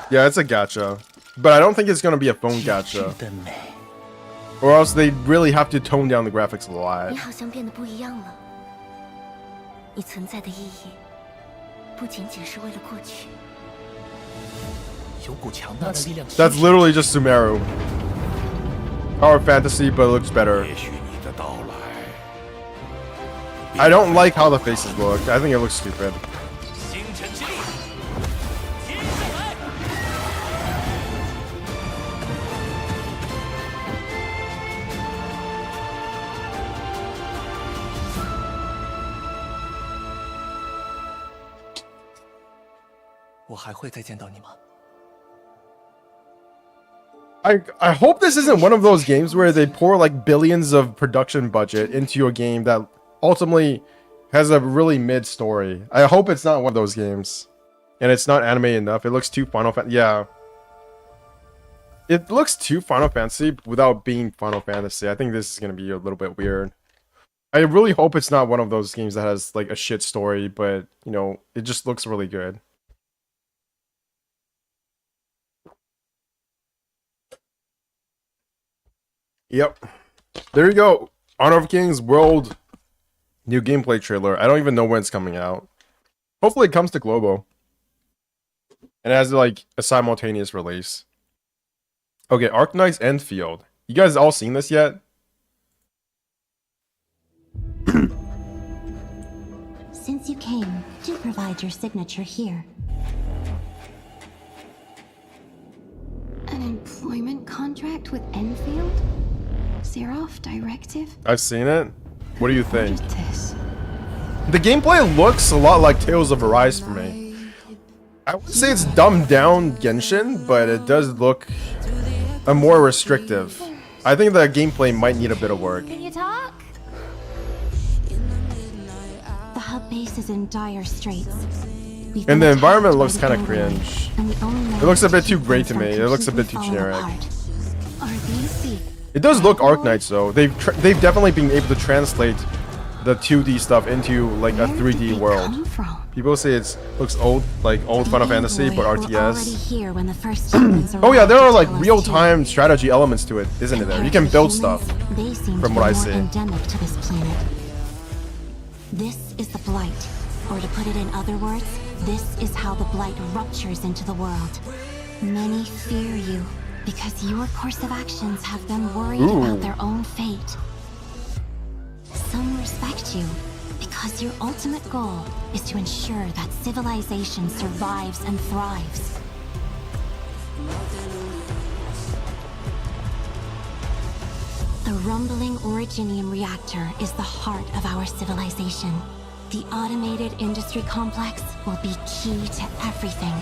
Yeah, it's a gacha. But I don't think it's gonna be a phone gacha. Or else they really have to tone down the graphics a lot. 你好像变得不一样了。你存在的意义，不仅仅是为了过去。有股强大的力量。 That's literally just Sumeru. Power fantasy, but it looks better. I don't like how the faces look. I think it looks stupid. 星辰之力，接上来！我还会再见到你吗？ I hope this isn't one of those games where they pour like billions of production budget into a game that ultimately has a really mid story. I hope it's not one of those games. And it's not anime enough. It looks too Final Fantasy. Yeah. It looks too Final Fantasy without being Final Fantasy. I think this is going to be a little bit weird. I really hope it's not one of those games that has like a shit story, but you know, it just looks really good. Yep. There you go. Honor of Kings World new gameplay trailer. I don't even know when it's coming out. Hopefully it comes to Globo. And it has like a simultaneous release. Okay, Arknight's Endfield. You guys all seen this yet? Since you came, do provide your signature here. An employment contract with Enfield? Seraph Directive? I've seen it. What do you think? What is this? The gameplay looks a lot like Tales of Arise for me. I would say it's dumbed down Genshin, but it does look more restrictive. I think the gameplay might need a bit of work. Can you talk? The hub base is in dire straits. And the environment looks kind of cringe. It looks a bit too great to me. It looks a bit too generic. It does look Arknights though. They've definitely been able to translate the 2D stuff into like a 3D world. People say it looks old, like old Final Fantasy, but RTS. Oh yeah, there are like real-time strategy elements to it, isn't it? There, you can build stuff. From what I see. This is the Blight, or to put it in other words, this is how the Blight ruptures into the world. Many fear you because your course of actions have them worried about their own fate. Some respect you because your ultimate goal is to ensure that civilization survives and thrives. The rumbling Originium reactor is the heart of our civilization. The automated industry complex will be key to everything.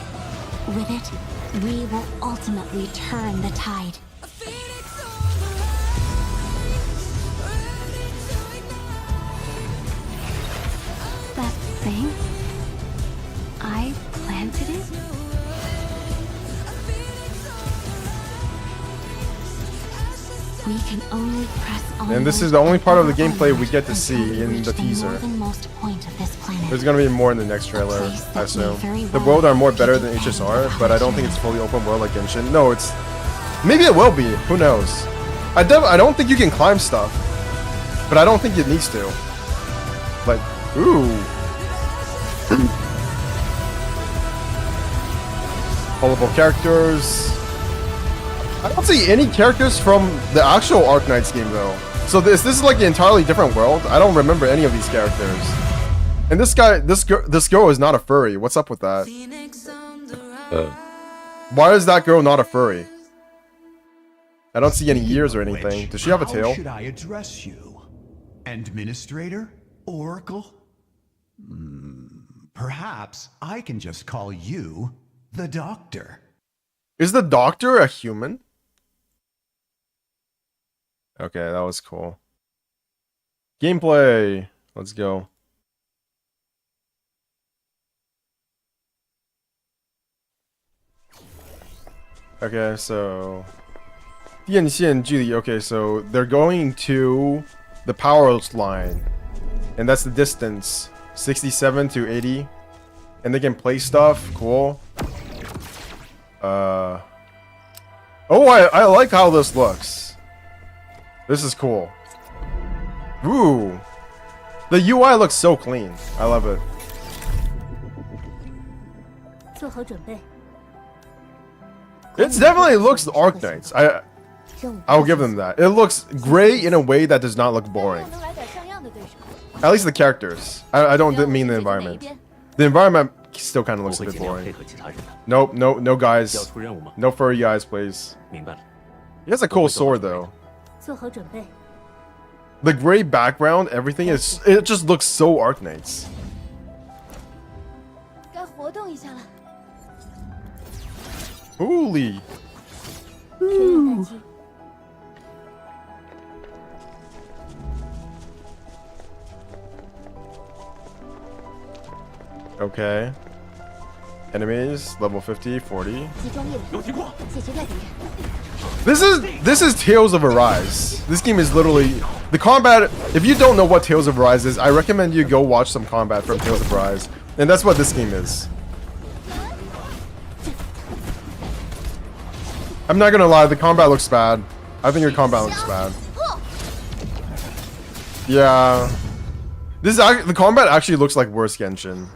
With it, we will ultimately turn the tide. That thing? I planted it? We can only press on. And this is the only part of the gameplay we get to see in the teaser. There's gonna be more in the next trailer, I assume. The world are more better than HSR, but I don't think it's fully open world like Genshin. No, it's... Maybe it will be. Who knows? I don't think you can climb stuff. But I don't think it needs to. Like, ooh. Colorful characters. I don't see any characters from the actual Arknights game though. So this is like an entirely different world. I don't remember any of these characters. And this girl is not a furry. What's up with that? Why is that girl not a furry? I don't see any ears or anything. Does she have a tail? How should I address you? Administrator? Oracle? Perhaps I can just call you the Doctor. Is the Doctor a human? Okay, that was cool. Gameplay. Let's go. Okay, so... 电线距离. Okay, so they're going to the power line. And that's the distance. 67 to 80. And they can play stuff. Cool. Oh, I like how this looks. This is cool. Ooh. The UI looks so clean. I love it. It definitely looks Arknights. I'll give them that. It looks gray in a way that does not look boring. At least the characters. I don't mean the environment. The environment still kind of looks a bit boring. Nope, no guys. No furry guys, please. He has a cool sword though. The gray background, everything is... It just looks so Arknights. Holy. Ooh. Okay. Enemies, level 50, 40. This is Tales of Arise. This game is literally... The combat... If you don't know what Tales of Arise is, I recommend you go watch some combat from Tales of Arise. And that's what this game is. I'm not gonna lie, the combat looks bad. I think your combat looks bad. Yeah. This is the combat actually looks like worse Genshin.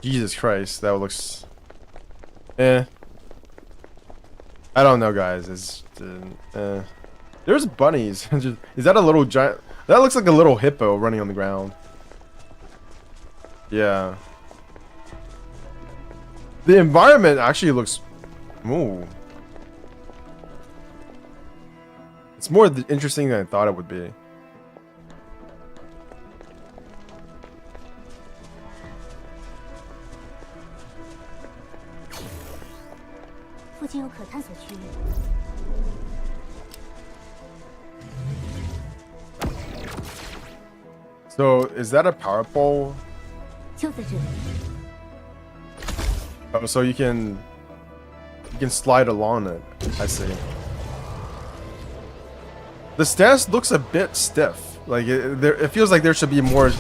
Jesus Christ, that looks... Eh. I don't know, guys. It's... There's bunnies. Is that a little giant... That looks like a little hippo running on the ground. Yeah. The environment actually looks... Ooh. It's more interesting than I thought it would be. 近有可探索区域。So is that a power pole? 就在这里。 Oh, so you can slide along it. I see. The stance looks a bit stiff. Like it feels like there should be more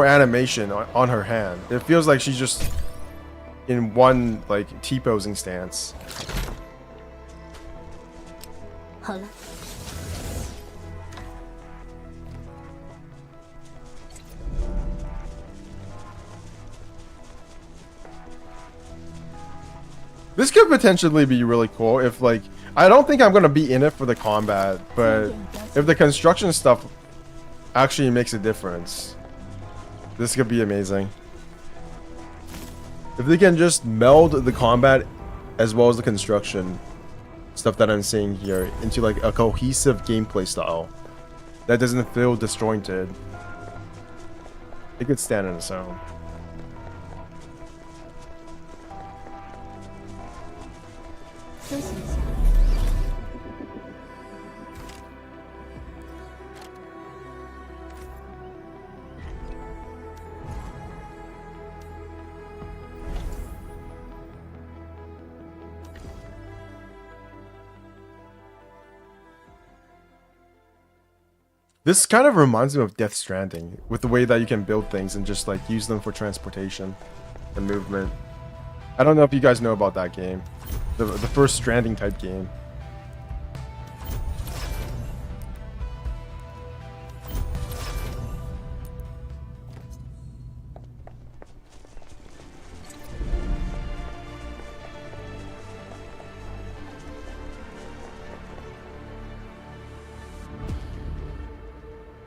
animation on her hand. It feels like she's just in one like T-posing stance. 好了。 This could potentially be really cool if like I don't think I'm gonna be in it for the combat, but if the construction stuff actually makes a difference, this could be amazing. If they can just meld the combat as well as the construction stuff that I'm seeing here into like a cohesive gameplay style that doesn't feel disjointed, it could stand on its own. This kind of reminds me of Death Stranding, with the way that you can build things and just like use them for transportation and movement. I don't know if you guys know about that game. The first Stranding type game.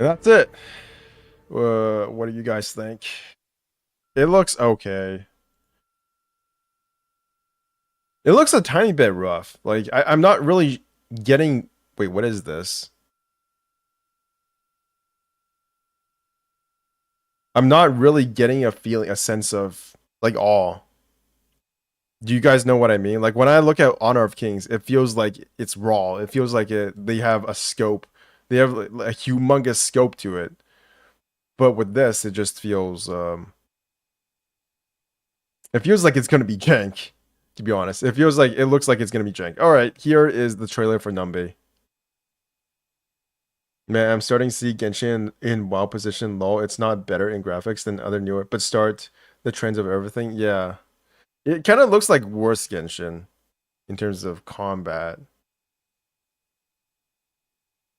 And that's it. What do you guys think? It looks okay. It looks a tiny bit rough. Like, I'm not really getting... Wait, what is this? I'm not really getting a sense of, like, awe. Do you guys know what I mean? Like, when I look at Honor of Kings, it feels like it's raw. It feels like they have a scope. They have a humongous scope to it. But with this, it just feels... it feels like it's going to be jank. To be honest, it looks like it's gonna be jank. All right, here is the trailer for Numby. Man, I'm starting to see Genshin in WoW position. Lol, it's not better in graphics than other newer, but start the trends of everything. Yeah, it kind of looks like worse Genshin in terms of combat.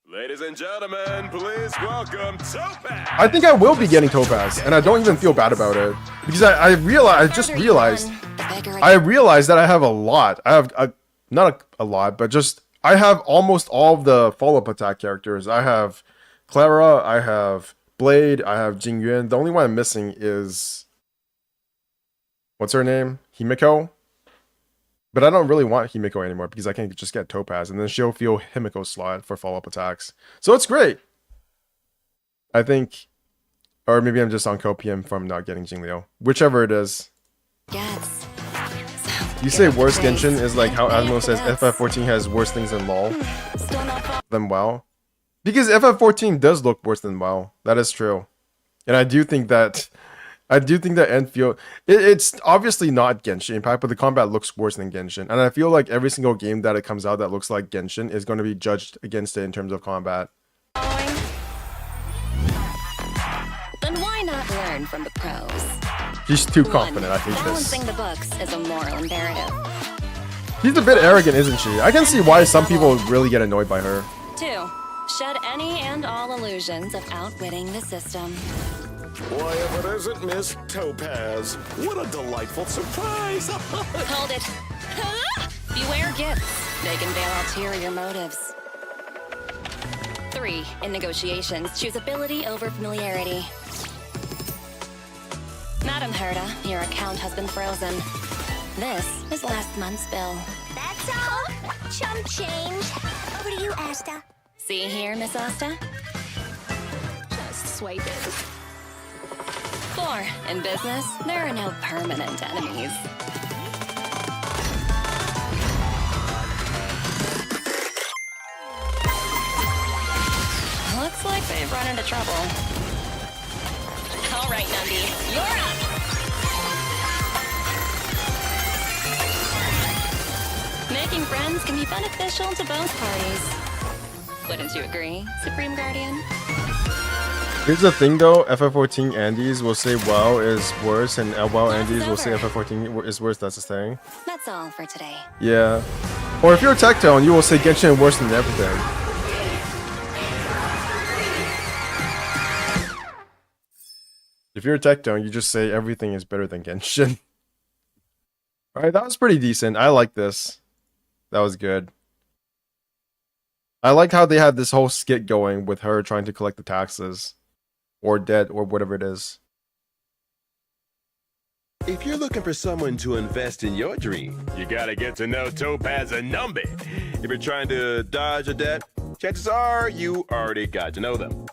Ladies and gentlemen, please welcome Topaz. I think I will be getting Topaz, and I don't even feel bad about it because I just realized that I have a lot. I have not a lot, but just I have almost all of the follow-up attack characters. I have Clara, I have Blade, I have Jingyuan. The only one I'm missing is what's her name? Himiko. But I don't really want Himiko anymore because I can just get Topaz and then she'll feel Himiko's slot for follow-up attacks. So it's great. I think, or maybe I'm just on copium from not getting Jingliu. Whichever it is. You say worse Genshin is like how Admiral says FF14 has worse things than LoL. Than WoW. Because FF14 does look worse than WoW. That is true. And I do think that Enfield, it's obviously not Genshin Impact, but the combat looks worse than Genshin. And I feel like every single game that it comes out that looks like Genshin is going to be judged against it in terms of combat. Then why not learn from the pros? She's too confident, I hate this. Balancing the books is a moral imperative. She's a bit arrogant, isn't she? I can see why some people really get annoyed by her. 2. Shed any and all illusions of outwitting the system. Why, if it isn't Miss Topaz, what a delightful surprise! Hold it. Beware gifts. They can veil ulterior motives. 3. In negotiations, choose ability over familiarity. Madam Herta, your account has been frozen. This is last month's bill. That's all. Chump change. Over to you, Asta. See here, Miss Asta? Just swipe it. 4. In business, there are no permanent enemies. I've run into trouble. All right, Numby, you're up. Making friends can be beneficial to both parties. Wouldn't you agree, Supreme Guardian? Here's the thing though, FF14 Andes will say WoW is worse, and WoW Andes will say FF14 is worse. That's the thing. That's all for today. Yeah. Or if you're a Tectone, you will say Genshin worse than everything. If you're a Tectone, you just say everything is better than Genshin. Alright, that was pretty decent. I like this. That was good. I like how they had this whole skit going with her trying to collect the taxes. Or debt, or whatever it is. If you're looking for someone to invest in your dream, you gotta get to know Topaz and Numby. If you're trying to dodge a debt, chances are you already got to know them.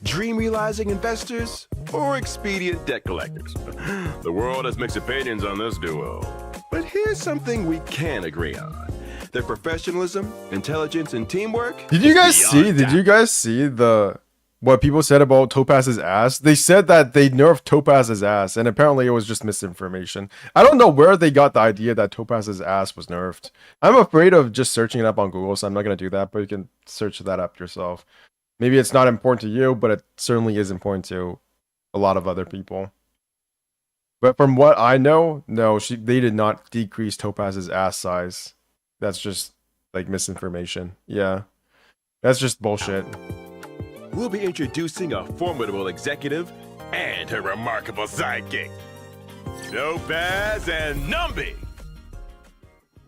Dream realizing investors or expedient debt collectors? The world has mixed opinions on this duo. But here's something we can agree on. Their professionalism, intelligence, and teamwork. Did you guys see the what people said about Topaz's ass? They said that they nerfed Topaz's ass, and apparently it was just misinformation. I don't know where they got the idea that Topaz's ass was nerfed. I'm afraid of just searching it up on Google, so I'm not going to do that, but you can search that up yourself. Maybe it's not important to you, but it certainly is important to a lot of other people. But from what I know, no, they did not decrease Topaz's ass size. That's just like misinformation. Yeah. That's just bullshit. We'll be introducing a formidable executive and her remarkable sidekick, Topaz and Numby.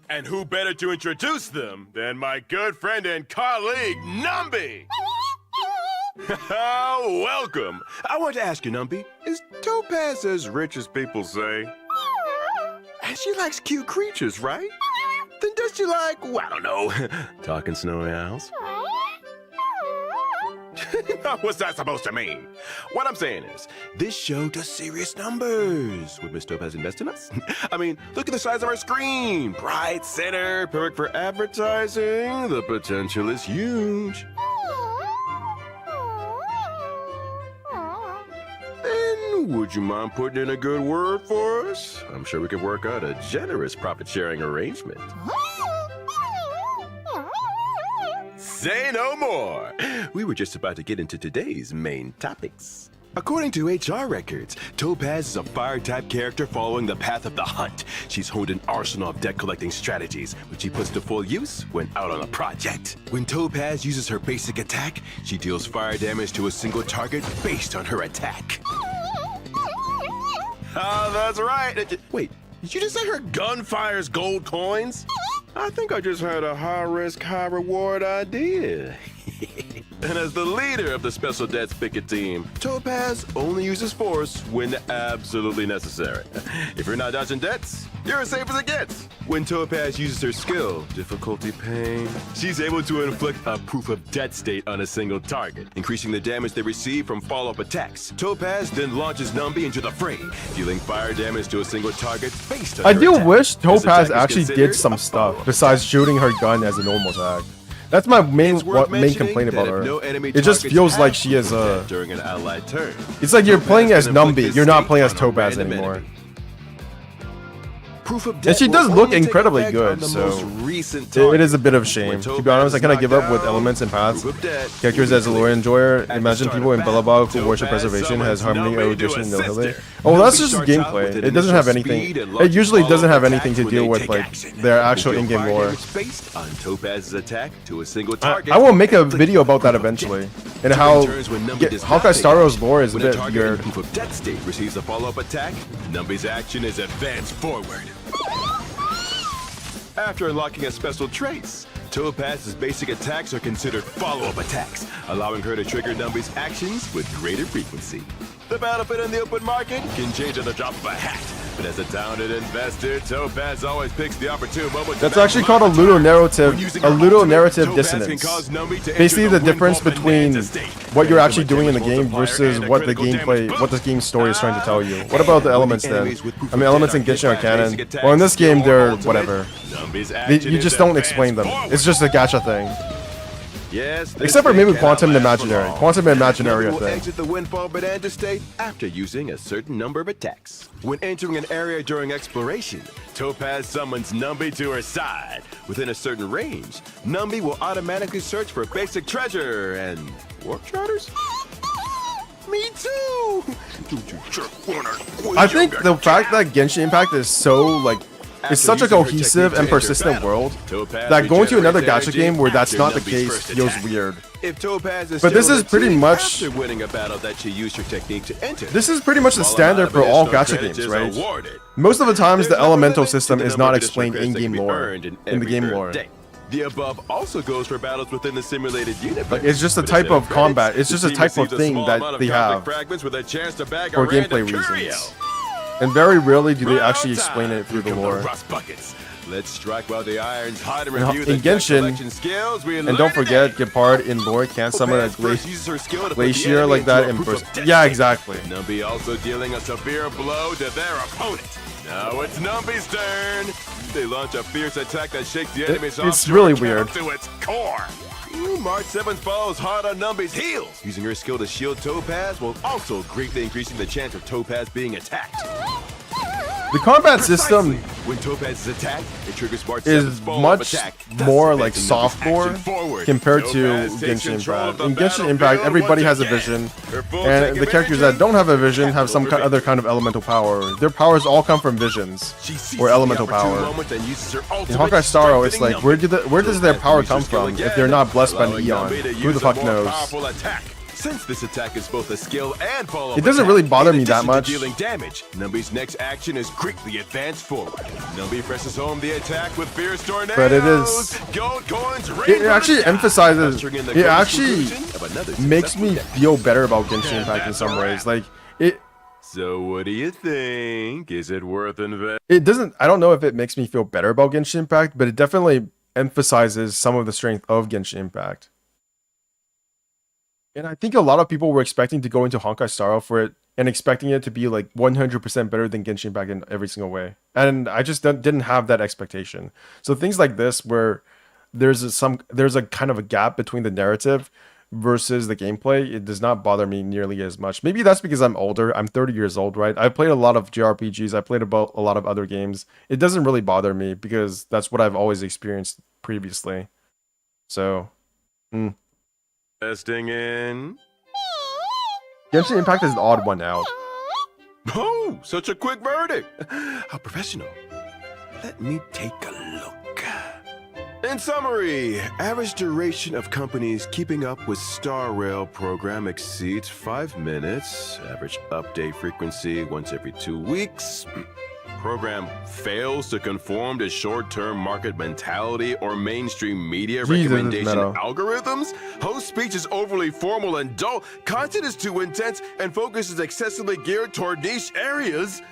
And who better to introduce them than my good friend and colleague, Numby? Welcome. I want to ask you, Numby, is Topaz as rich as people say? And she likes cute creatures, right? Then does she like, well, I don't know, talking snowy owls? What's that supposed to mean? What I'm saying is, this show does serious numbers. Would Miss Topaz invest in us? I mean, look at the size of our screen. Bright center, perfect for advertising. The potential is huge. Then, would you mind putting in a good word for us? I'm sure we could work out a generous profit-sharing arrangement. Say no more. We were just about to get into today's main topics. According to HR records, Topaz is a fire-type character following the path of the hunt. She's honed an arsenal of debt-collecting strategies, which she puts to full use when out on a project. When Topaz uses her basic attack, she deals fire damage to a single target based on her attack. Oh, that's right. Wait, did you just say her gun fires gold coins? I think I just had a high-risk, high-reward idea. And as the leader of the Special Debts Picket team, Topaz only uses force when absolutely necessary. If you're not dodging debts, you're as safe as it gets. When Topaz uses her skill, Difficulty Pain, she's able to inflict a proof of debt state on a single target, increasing the damage they receive from follow-up attacks. Topaz then launches Numby into the fray, dealing fire damage to a single target based on I her do attack. wish This Topaz attack is actually did considered some a stuff besides shooting her gun as a normal attack. That's my main complaint about her. It just feels like she is a. during an allied turn. It's like you're playing as Topaz can Numby. inflict You're not a playing as state on a Topaz random anymore. enemy. Proof of And debt she will does look only take incredibly effect good, on the so most recent it is a target. bit of a shame. When To be honest, I kind of give up with Topaz elements and paths. Proof of debt Characters will as a be lore clear. enjoyer. At the Imagine start people of in battle, Bellabog who worship Topaz preservation has summons harmony, Numby to erudition, no assist hilly. her. Oh, that's Numby just starts out gameplay. with an It doesn't have initial anything. speed and It launches usually doesn't have follow-up anything to attacks do when with they like take action. their They actual deal in-game fire lore. damage based on Topaz's attack to a single target. I will make a video about that eventually, and how Turns when Numby does not Hawkeye take Starro's action. lore is a When bit target in weird. proof of debt state receives a follow-up attack, Numby's action is advanced forward. After unlocking a special trace, Topaz's basic attacks are considered follow-up attacks, allowing her to trigger Numby's actions with greater frequency. The battlefield in the open market can change on the drop of a hat, but as a talented investor, Topaz always picks the opportune moment. That's actually called a ludonarrative dissonance. Basically, the difference between what you're actually doing in the game versus what the game story is trying to tell you. What about the elements then? I mean, elements in Genshin are canon. Well, in this game, they're whatever. You just don't explain them. It's just a gacha thing. Yes, this Except for thing maybe cannot Quantum and last for Imaginary. long. Quantum and Imaginary, I Numby will think. exit the Windfall Bonanza state after using a certain number of attacks. When entering an area during exploration, Topaz summons Numby to her side. Within a certain range, Numby will automatically search for basic treasure and warp charters. Me too. Don't you jerk wanna I think the fact that Genshin Impact is so like it's such a cohesive and persistent world that going to another gacha game where that's not the case feels weird. If Topaz is But this still is in the pretty team much after winning a battle that she used her technique to enter. this is pretty much the Small standard amount for of all additional gacha credits games, is right? awarded. Most of the times the There's no elemental limit to system the is number not of additional explained credits that in-game can be lore. earned In the every game earned lore. day. The above also goes for battles within the simulated universe. Like it's just a But type instead of combat. It's the just a team type of receives a thing small that amount of they conflict have fragments with a chance to bag a for gameplay random curio. reasons. And very rarely do they actually Right on explain time. it through the Here come lore. rust buckets. Let's strike while the iron's hot and In review the in deck Genshin, collection skills we and learned don't forget, today. Gepard in lore can't summon a Topaz first uses her skill to put the glacier enemy like that into a in proof burst. of destiny. Yeah, exactly. Numby also dealing a severe blow to their opponent. Now it's Numby's turn. They launch a fierce attack that shakes the enemy's It's offshore really camp weird. to its core. March 7th follows hard on Numby's heels. Using her skill to shield Topaz while also greatly increasing the chance of Topaz being attacked. The combat system When Topaz is attacked, it triggers March is 7th's follow-up much attack, thus more like advancing soft Numby's core action forward. compared to Topaz takes Genshin control Impact. of In the Genshin Impact, battlefield everybody once has a again. vision, Her full and tank the characters that don't have a vision have some other kind of elemental power. Their powers all come from visions or elemental power. In Honkai Star Rail, it's like where does their power come from if they're not blessed by an Eon? Who the fuck knows? Since this attack is both a skill and follow-up It doesn't attack, really bother in me that addition to much. dealing damage, Numby's next action is quickly advance forward. Numby presses home the attack with fierce tornadoes. But it is. Gold coins rain It from actually the sky, emphasizes. ushering in the It greatest actually conclusion of another makes me successful day. feel better about Genshin Impact in some ways. Like it. So what do you think? Is it worth investing? It doesn't. I don't know if it makes me feel better about Genshin Impact, but it definitely emphasizes some of the strength of Genshin Impact. And I think a lot of people were expecting to go into Honkai Star Rail for it and expecting it to be like 100% better than Genshin Impact in every single way. And I just didn't have that expectation. So things like this, where there's a kind of a gap between the narrative versus the gameplay, it does not bother me nearly as much. Maybe that's because I'm older. I'm 30 years old, right? I've played a lot of JRPGs. I played about a lot of other games. It doesn't really bother me because that's what I've always experienced previously. So, Investing in? Genshin Impact is the odd one out. Oh, such a quick verdict. How professional. Let me take a look. In summary, average duration of companies keeping up with Star Rail program exceeds 5 minutes. Average update frequency once every 2 weeks. Program fails to conform to short-term market mentality or mainstream media Jesus, recommendation Meadow. algorithms. Host speech is overly formal and dull. Content is too intense and focus is excessively geared toward niche areas.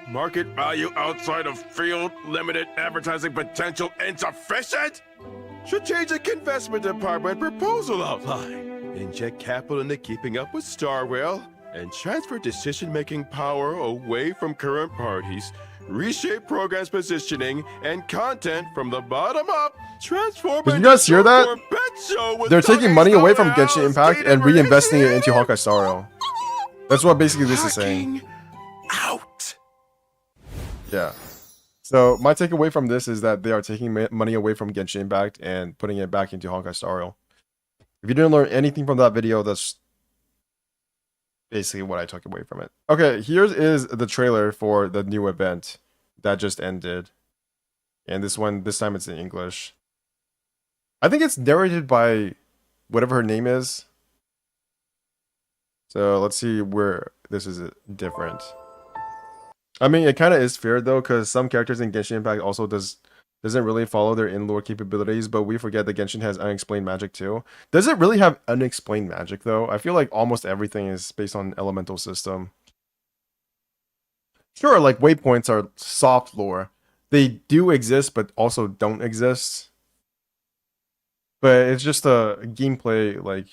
Market value outside of field, limited advertising potential insufficient. Strategic investment department proposal outline. Inject capital into keeping up with Star Rail and transfer decision-making power away from current parties. Reshape program's positioning and content from the bottom up. Transform. Did you guys hear that? They're taking money away from Genshin Impact and reinvesting it into Honkai Star Rail. That's what basically this is saying. Out. Yeah. So my takeaway from this is that they are taking money away from Genshin Impact and putting it back into Honkai Star Rail. If you didn't learn anything from that video, that's basically what I took away from it. Okay, here is the trailer for the new event that just ended. And this time it's in English. I think it's narrated by whatever her name is. So let's see where this is different. I mean, it kind of is fair though, because some characters in Genshin Impact also doesn't really follow their in-lore capabilities, but we forget that Genshin has unexplained magic too. Does it really have unexplained magic though? I feel like almost everything is based on elemental system. Sure, like waypoints are soft lore. They do exist, but also don't exist. But it's just a gameplay, like...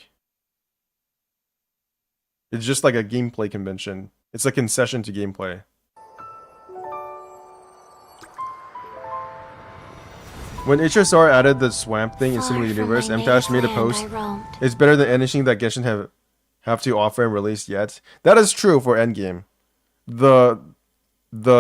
It's just like a gameplay convention. It's a concession to gameplay. When HSR added the swamp thing in Far Similar from Universe, my MTash made a native land post. I roamed. It's better than anything that Genshin have to offer and release yet. That is true for Endgame. The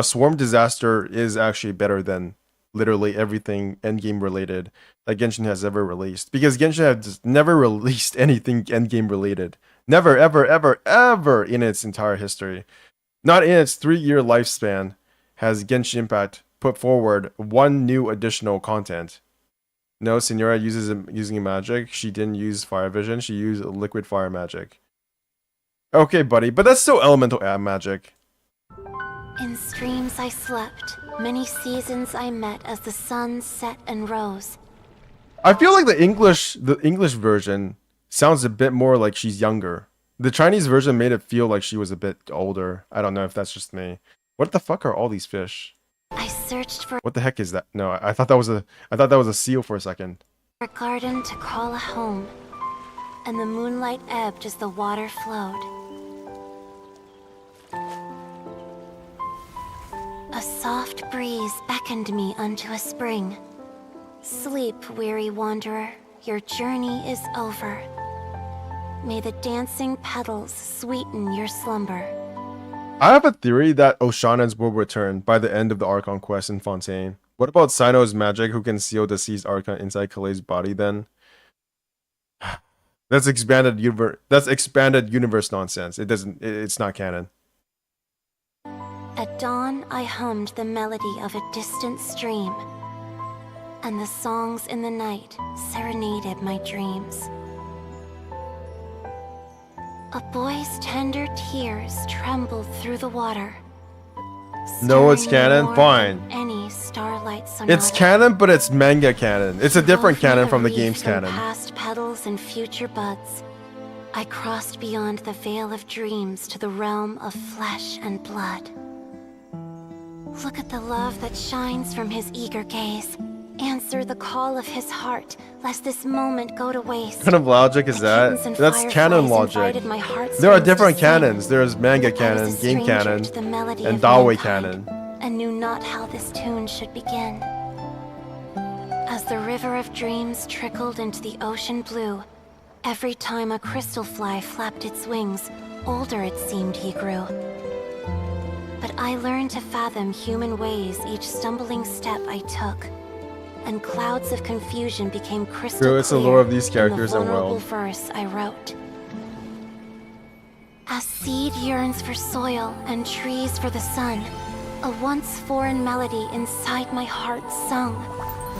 Swarm Disaster is actually better than literally everything Endgame related that Genshin has ever released. Because Genshin has never released anything Endgame related. Never, ever, ever, ever in its entire history. Not in its 3-year lifespan has Genshin Impact put forward one new additional content. No, Senora uses using magic. She didn't use fire vision. She used liquid fire magic. Okay, buddy, but that's still elemental magic. In streams I slept, many seasons I met as the sun set and rose. I feel like the English version sounds a bit more like she's younger. The Chinese version made it feel like she was a bit older. I don't know if that's just me. What the fuck are all these fish? I searched for What the heck is that? No, I thought that was a seal for a second. a garden to call a home, and the moonlight ebbed as the water flowed. A soft breeze beckoned me unto a spring. Sleep, weary wanderer, your journey is over. May the dancing petals sweeten your slumber. I have a theory that Oshanans will return by the end of the Archon quest in Fontaine. What about Sino's magic who can seal the seized Archon inside Kale's body then? That's expanded universe nonsense. It's not canon. At dawn, I hummed the melody of a distant stream, and the songs in the night serenaded my dreams. A boy's tender tears trembled through the water. No, it's stirring canon? more Fine. than Any starlight sonata. It's canon, but it's manga canon. It's a different canon from the game's canon. Past petals and future buds, I crossed beyond the veil of dreams to the realm of flesh and blood. Look at the love that shines from his eager gaze. Answer the call of his heart, lest this moment go to waste. What kind of logic is that? That's canon logic. There are different canons. There's manga canon, game canon, and Dawe canon. And knew not how this tune should begin. As the river of dreams trickled into the ocean blue, every time a crystal fly flapped its wings, older it seemed he grew. But I learned to fathom human ways each stumbling step I took, and clouds of confusion became crystal clear. It's the lore of these characters in the and vulnerable world. verse I wrote. As seed yearns for soil and trees for the sun, a once foreign melody inside my heart sung,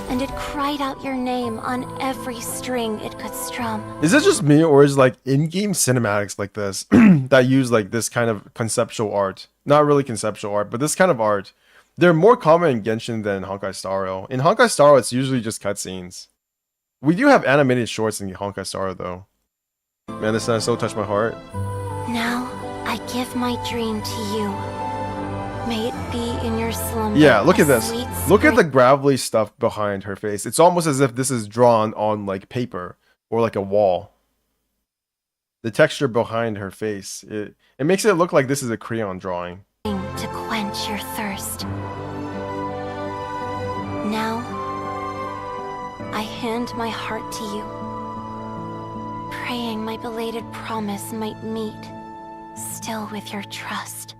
and it cried out your name on every string it could strum. Is it just me, or is like in-game cinematics like this that use like this kind of conceptual art? Not really conceptual art, but this kind of art. They're more common in Genshin than Honkai Star Rail. In Honkai Star Rail, it's usually just cutscenes. We do have animated shorts in Honkai Star Rail, though. Man, this so touched my heart. Now I give my dream to you. May it be in your slumber. Yeah, look a at this. sweet Look at the spring. gravelly stuff behind her face. It's almost as if this is drawn on like paper or like a wall. The texture behind her face, it makes it look like this is a crayon drawing. To quench your thirst. Now, I hand my heart to you, praying my belated promise might meet, still with your trust.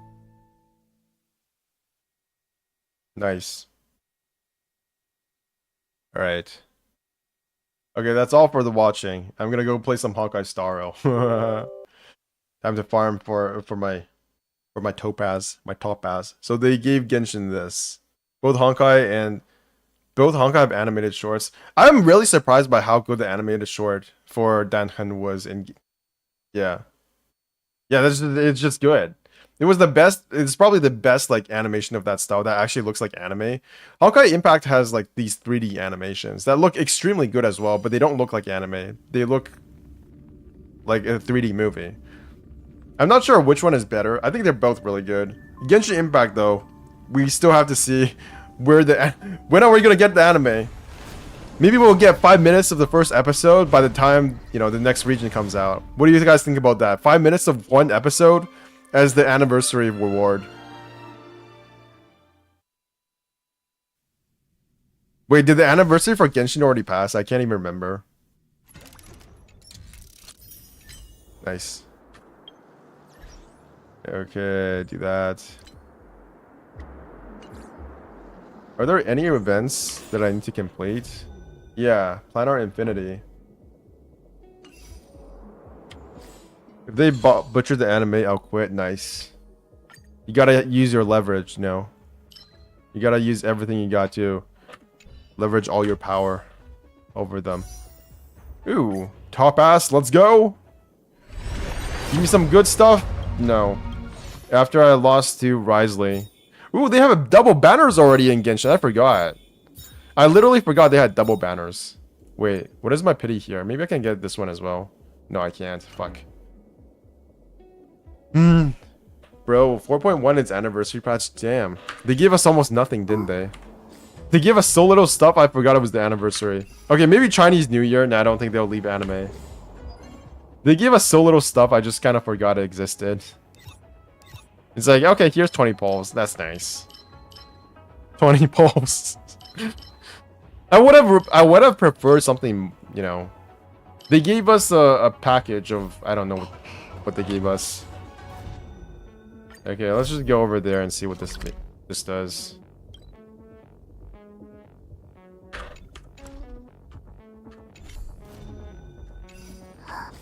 Nice. Alright. Okay, that's all for the watching. I'm gonna go play some Honkai Star Rail. Time to farm for my topaz, my topaz. So they gave Genshin this. Both Honkai have animated shorts. I'm really surprised by how good the animated short for Danhen was in. Yeah, it's just good. It was the best. It's probably the best like animation of that style that actually looks like anime. Honkai Impact has like these 3D animations that look extremely good as well, but they don't look like anime. They look like a 3D movie. I'm not sure which one is better. I think they're both really good. Genshin Impact though, we still have to see when are we gonna get the anime? Maybe we'll get 5 minutes of the first episode by the time, you know, the next region comes out. What do you guys think about that? 5 minutes of one episode as the anniversary reward. Wait, did the anniversary for Genshin already pass? I can't even remember. Nice. Okay, do that. Are there any events that I need to complete? Yeah, Planar Infinity. If they butcher the anime, I'll quit. Nice. You gotta use your leverage, no. You gotta use everything you got to leverage all your power over them. Ooh, top ass, let's go. Give me some good stuff. No. After I lost to Risley. Ooh, they have double banners already in Genshin. I forgot. I literally forgot they had double banners. Wait, what is my pity here? Maybe I can get this one as well. No, I can't. Fuck. Bro, 4.1 its anniversary patch. Damn. They gave us almost nothing, didn't they? They gave us so little stuff, I forgot it was the anniversary. Okay, maybe Chinese New Year. Nah, I don't think they'll leave anime. They gave us so little stuff, I just kind of forgot it existed. It's like, okay, here's 20 poles. That's nice. 20 poles. I would have preferred something, you know. They gave us a package of, I don't know what they gave us. Okay, let's just go over there and see what this does.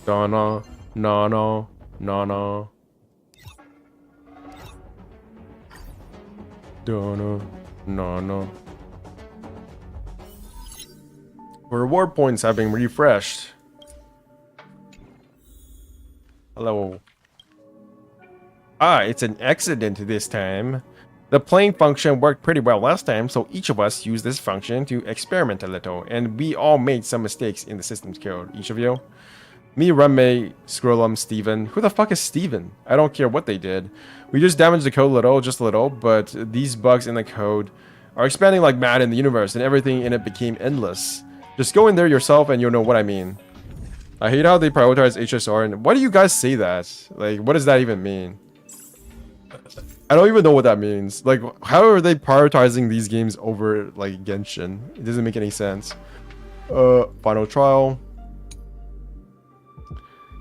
No, no, no, no, no, no. No, no, no. Reward points have been refreshed. Hello. Ah, it's an accident this time. The playing function worked pretty well last time, so each of us used this function to experiment a little, and we all made some mistakes in the system's code. Each of you? Me, Remme, Scrollum, Steven. Who the fuck is Steven? I don't care what they did. We just damaged the code a little, just a little, but these bugs in the code are expanding like mad in the universe, and everything in it became endless. Just go in there yourself and you'll know what I mean. I hate how they prioritize HSR, and why do you guys say that? Like, what does that even mean? I don't even know what that means. Like, how are they prioritizing these games over, like, Genshin? It doesn't make any sense. Final trial.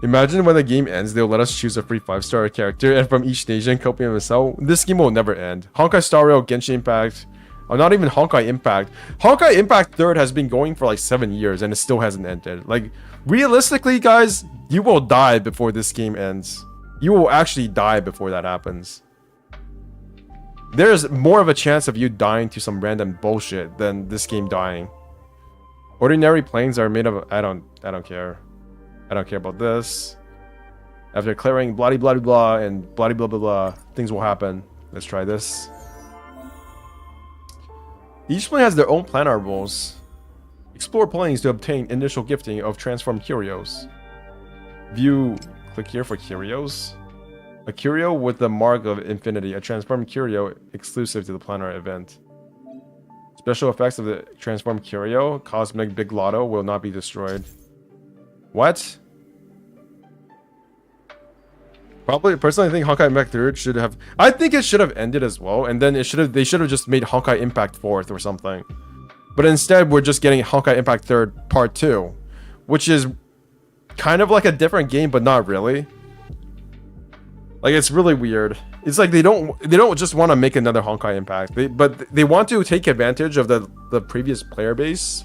Imagine when the game ends, they'll let us choose a free 5-star character, and from each nation, copy MSL. This game will never end. Honkai Star Rail, Genshin Impact. Oh, not even Honkai Impact. Honkai Impact 3rd has been going for like 7 years, and it still hasn't ended. Like, realistically, guys, you will die before this game ends. You will actually die before that happens. There's more of a chance of you dying to some random bullshit than this game dying. Ordinary planes are made of... I don't care. I don't care about this. After clearing blah blah blah and blah blah blah blah, things will happen. Let's try this. Each plane has their own planar rules. Explore planes to obtain initial gifting of transformed curios. View... Click here for curios. A curio with the mark of infinity. A transformed curio exclusive to the planar event. Special effects of the transformed curio. Cosmic Big Lotto will not be destroyed. What? Probably, personally, I think Honkai Impact 3rd should have... I think it should have ended as well, and then they should have just made Honkai Impact 4th or something. But instead, we're just getting Honkai Impact 3rd Part 2, which is kind of like a different game, but not really. Like, it's really weird. It's like they don't just want to make another Honkai Impact, but they want to take advantage of the previous player base,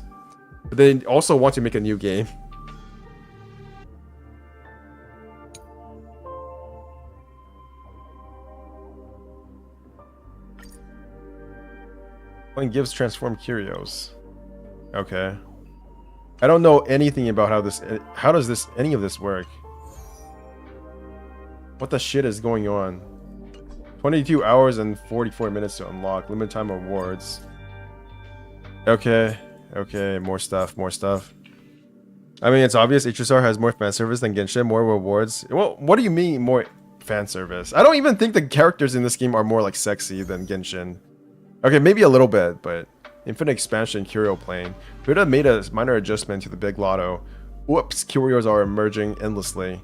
but they also want to make a new game. Playing gives transformed curios. Okay. I don't know anything about how does any of this work? What the shit is going on? 22 hours and 44 minutes to unlock. Limited time rewards. Okay. Okay, more stuff, more stuff. I mean, it's obvious HSR has more fan service than Genshin, more rewards. Well, what do you mean more fan service? I don't even think the characters in this game are more like sexy than Genshin. Okay, maybe a little bit, but Infinite Expansion Curio Plane. Furina made a minor adjustment to the Big Lotto. Whoops, curios are emerging endlessly.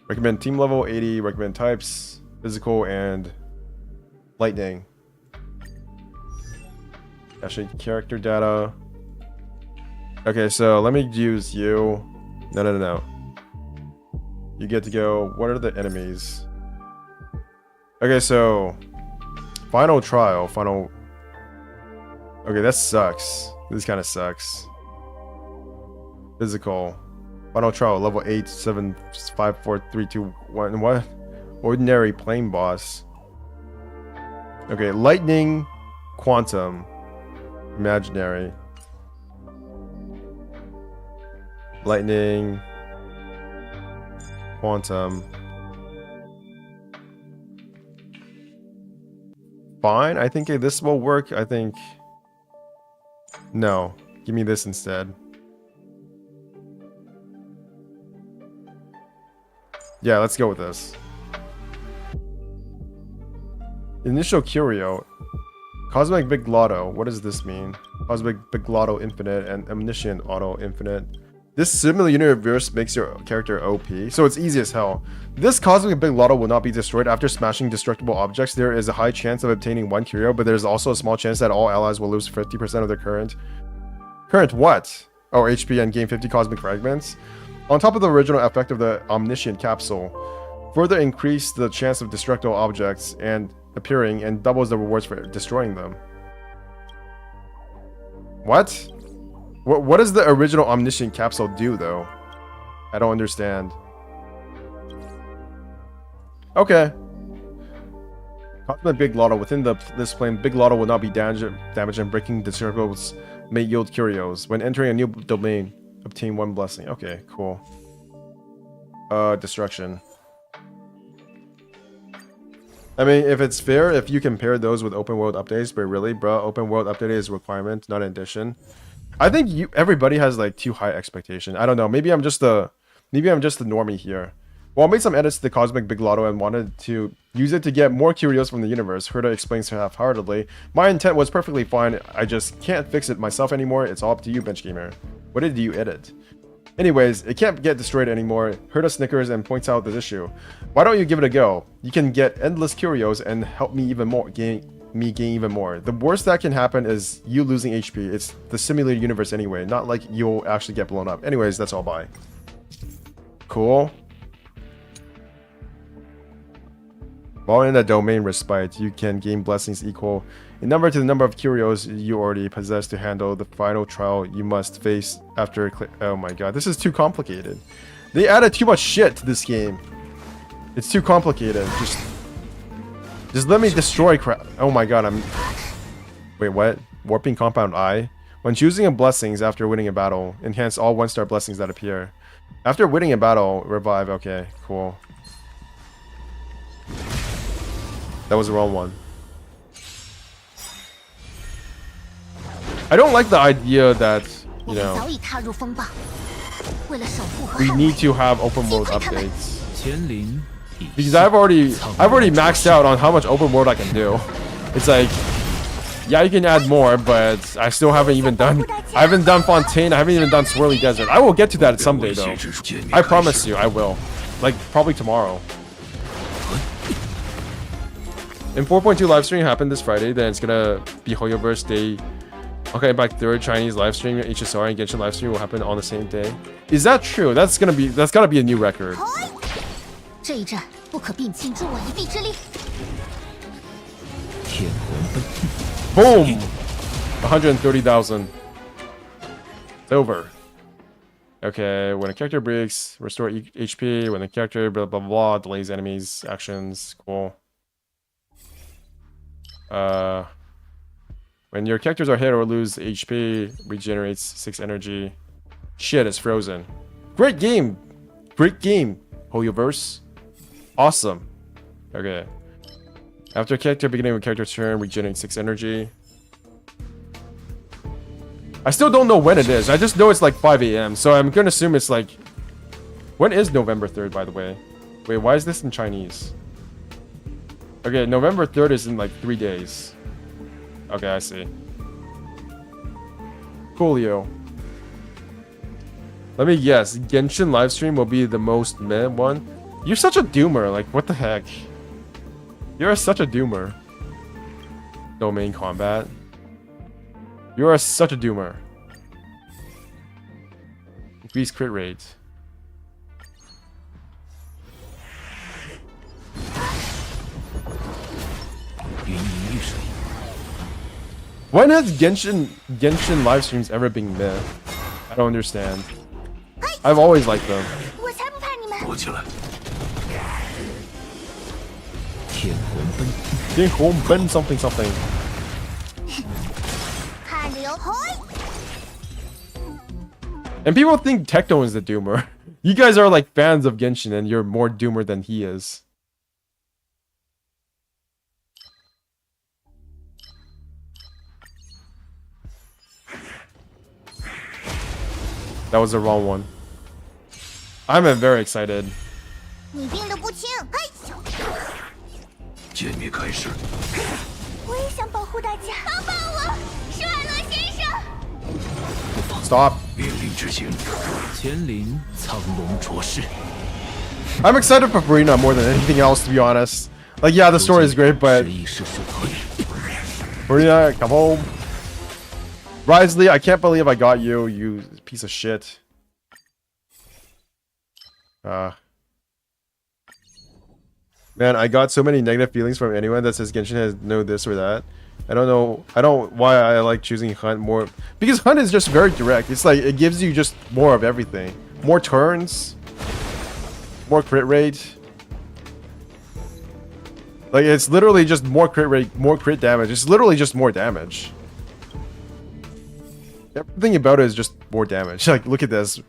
Recommend team level 80, recommend types, physical and lightning. Actually, character data. Okay, so let me use you. No. You get to go. What are the enemies? Okay, so final trial. Okay, that sucks. This kind of sucks. Physical. Final trial, level 8, 7, 5, 4, 3, 2, 1. What? Ordinary plain boss. Okay, lightning, quantum, imaginary. Lightning, quantum. Fine, I think this will work. I think. No, give me this instead. Yeah, let's go with this. Initial curio. Cosmic Big Lotto. What does this mean? Cosmic Big Lotto Infinite and Omniscient Auto Infinite. This similar universe makes your character OP, so it's easy as hell. This Cosmic Big Lotto will not be destroyed after smashing destructible objects. There is a high chance of obtaining 1 curio, but there's also a small chance that all allies will lose 50% of their current what? Oh, HP and gain 50 cosmic fragments. On top of the original effect of the Omniscient Capsule, further increase the chance of destructible objects and appearing and doubles the rewards for destroying them. What? What does the original Omniscient Capsule do, though? I don't understand. Okay. Cosmic Big Lotto. Within this plane, Big Lotto will not be damaged and breaking destructibles may yield curios. When entering a new domain, obtain 1 blessing. Okay, cool. Destruction. I mean, if it's fair, if you compare those with open world updates, but really, bro, open world update is a requirement, not an addition. I think everybody has like too high expectation. I don't know. Maybe I'm just the normie here. Well, I made some edits to the Cosmic Big Lotto and wanted to use it to get more curios from the universe. Herta explains half-heartedly. My intent was perfectly fine. I just can't fix it myself anymore. It's all up to you, Bench Gamer. What did you edit? Anyways, it can't get destroyed anymore. Herta snickers and points out this issue. Why don't you give it a go? You can get endless curios and help me even more, gain even more. The worst that can happen is you losing HP. It's the simulated universe anyway, not like you'll actually get blown up. Anyways, that's all. Bye. Cool. While in the domain respite, you can gain blessings equal in number to the number of curios you already possess to handle the final trial you must face after. Oh my god, this is too complicated. They added too much shit to this game. It's too complicated. Just let me destroy crap. Oh my god, Wait, what? Warping Compound I? When choosing a blessings after winning a battle, enhance all 1-star blessings that appear. After winning a battle, revive. Okay, cool. That was the wrong one. I don't like the idea that, you know, we need to have open world updates. Because I've already maxed out on how much open world I can do. It's like, yeah, you can add more, but I still haven't even done. I haven't done Fontaine. I haven't even done Swirly Desert. I will get to that someday, though. I promise you, I will. Like probably tomorrow. And 4.2 livestream happened this Friday. Then it's gonna be Hoyoverse Day. Okay, back 3rd Chinese livestream, HSR and Genshin livestream will happen on the same day. Is that true? That's gotta be a new record. Boom! 130,000. It's over. Okay, when a character breaks, restore HP. When the character blah blah blah delays enemies actions. Cool. When your characters are hit or lose HP, regenerates 6 energy. Shit, it's frozen. Great game! Great game, Hoyoverse. Awesome. Okay. After character beginning of character's turn, regenerate 6 energy. I still don't know when it is. I just know it's like 5 AM, so I'm gonna assume it's like... When is November 3rd, by the way? Wait, why is this in Chinese? Okay, November 3rd is in like 3 days. Okay, I see. Coolio. Let me guess. Genshin livestream will be the most meh one. You're such a doomer. Like, what the heck? You're such a doomer. Domain combat. You are such a doomer. Increase crit rate. When has Genshin live streams ever been myth? I don't understand. I've always liked them. 我才不怕你们！过去了。天红奔 something something. 看着有嘿！ And people think Tecton is the doomer. You guys are like fans of Genshin and you're more doomer than he is. That was the wrong one. I'm very excited. 你病得不轻，嘿！歼灭开始。我也想保护大家。帮帮我，施艾勒先生！ Stop. 命令执行。乾陵苍龙卓氏。 I'm excited for Furina more than anything else, to be honest. Like, yeah, the story is great, but Furina, come home. Risley, I can't believe I got you, you piece of shit. Man, I got so many negative feelings from anyone that says Genshin has no this or that. I don't know why I like choosing Hunt more, because Hunt is just very direct. It's like it gives you just more of everything, more turns, more crit rate. Like, it's literally just more crit rate, more crit damage. It's literally just more damage. Everything about it is just more damage. Like, look at this.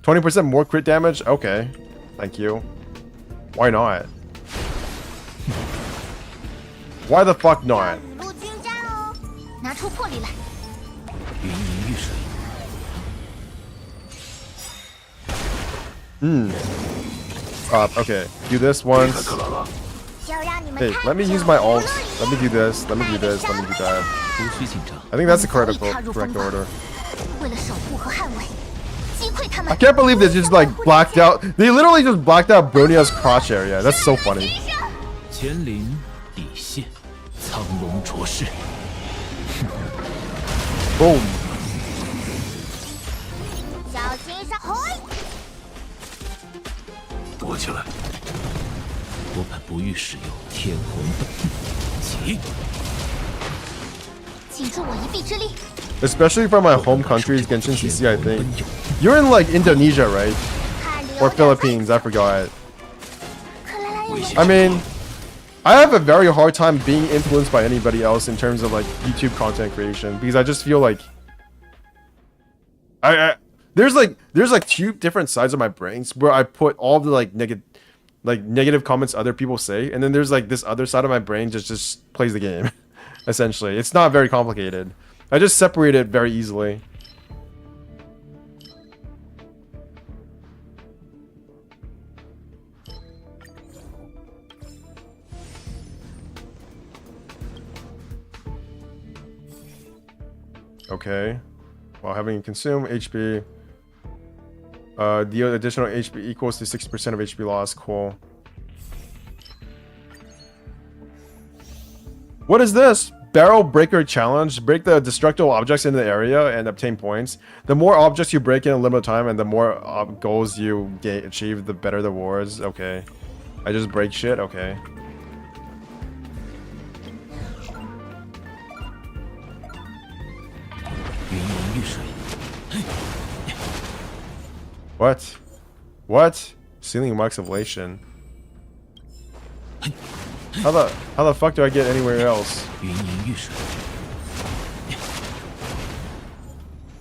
20% more crit damage? Okay. Thank you. Why not? Why the fuck not? 陆军战哦，拿出魄力来！云银玉水。Okay. Do this once. 要让你们 Hey, 看 let me use my ult. Let me do this. Let me do this. Let me do that. 无需紧张。 I think that's the correct order. 为了守护和捍卫，击溃他们。 I can't believe they just like blacked out. They literally just blacked out Bronia's crotch area. That's so funny. 乾陵底线，苍龙卓氏。 Boom. 小心上，嘿！躲起来。我本不欲使用天虹本，起。请助我一臂之力。 Especially from my home country's Genshin CC, I think. You're in like Indonesia, right? Or Philippines, I forgot. I mean, I have a very hard time being influenced by anybody else in terms of like YouTube content creation, because I just feel like there's like two different sides of my brains where I put all the like negative comments other people say, and then there's like this other side of my brain just plays the game. Essentially, it's not very complicated. I just separate it very easily. Okay. While having consumed HP, the additional HP equals to 60% of HP loss. Cool. What is this? Barrel Breaker Challenge. Break the destructible objects in the area and obtain points. The more objects you break in a limited time and the more goals you achieve, the better the rewards. Okay. I just break shit? Okay. What? What? Ceiling Wax Ablation. How the fuck do I get anywhere else?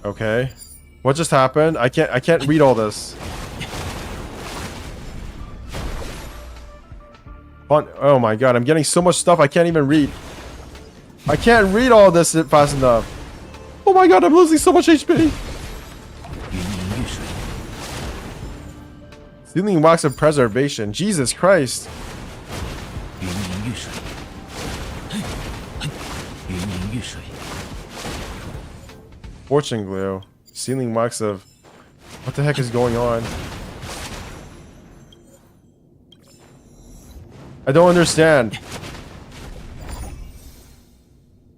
Okay. What just happened? I can't read all this. Oh my god, I'm getting so much stuff I can't even read. I can't read all this fast enough. Oh my god, I'm losing so much HP. Ceiling Wax of Preservation. Jesus Christ. Fortune Glue. Ceiling Wax of... What the heck is going on? I don't understand.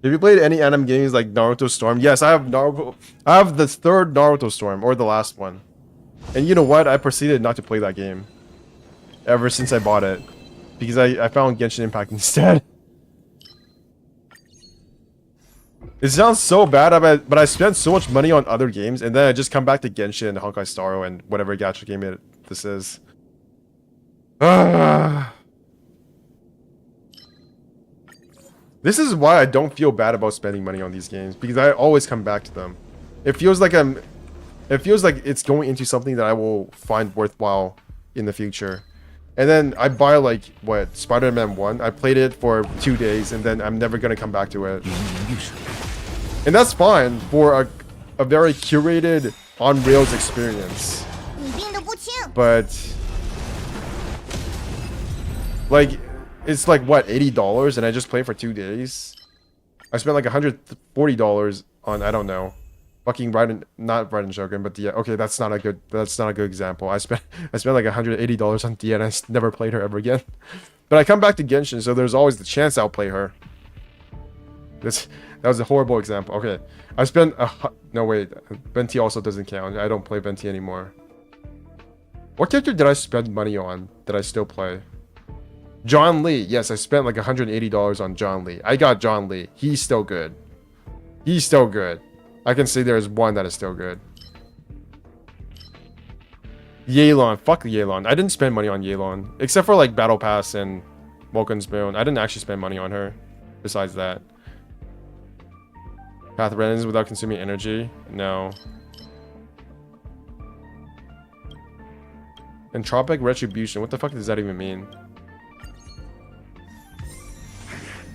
Have you played any anime games like Naruto Storm? Yes, I have Naruto. I have the third Naruto Storm, or the last one. And you know what? I proceeded not to play that game ever since I bought it, because I found Genshin Impact instead. It sounds so bad, but I spent so much money on other games, and then I just come back to Genshin, Honkai Star Rail, and whatever gacha game this is. This is why I don't feel bad about spending money on these games, because I always come back to them. It feels like it's going into something that I will find worthwhile in the future. And then I buy like what, Spider-Man 1. I played it for 2 days, and then I'm never gonna come back to it. And that's fine for a very curated on rails experience. But like, it's like what, $80, and I just play for 2 days. I spent like $140 on, I don't know, fucking not Raiden Shogun, but yeah, okay, that's not a good example. I spent like $180 on Dia, and I never played her ever again. But I come back to Genshin, so there's always the chance I'll play her. That was a horrible example. Okay, I spent no wait, Venti also doesn't count. I don't play Venti anymore. What character did I spend money on that I still play? John Lee. Yes, I spent like $180 on John Lee. I got John Lee. He's still good. He's still good. I can say there's one that is still good. Yelan. Fuck Yelan. I didn't spend money on Yelan. Except for like Battle Pass and Vulcan's Moon. I didn't actually spend money on her. Besides that. Path Renans without consuming energy? No. Entropic Retribution. What the fuck does that even mean?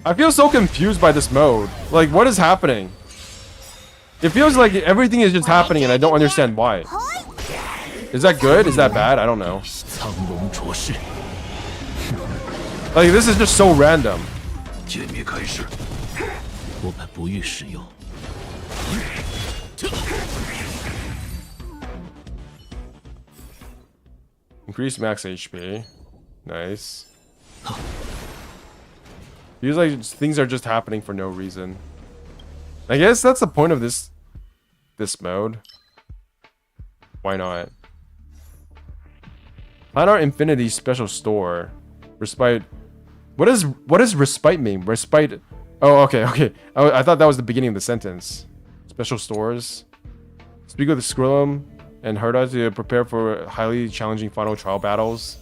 I feel so confused by this mode. Like, what is happening? It feels like everything is just happening and I don't understand why. Is that good? Is that bad? I don't know. Like, this is just so random. Increase max HP. Nice. Feels like things are just happening for no reason. I guess that's the point of this mode. Why not? Planar Infinity Special Store. Respite. What does respite mean? Respite. Oh, okay. I thought that was the beginning of the sentence. Special stores. Speak with Skrillum and Herda to prepare for highly challenging final trial battles.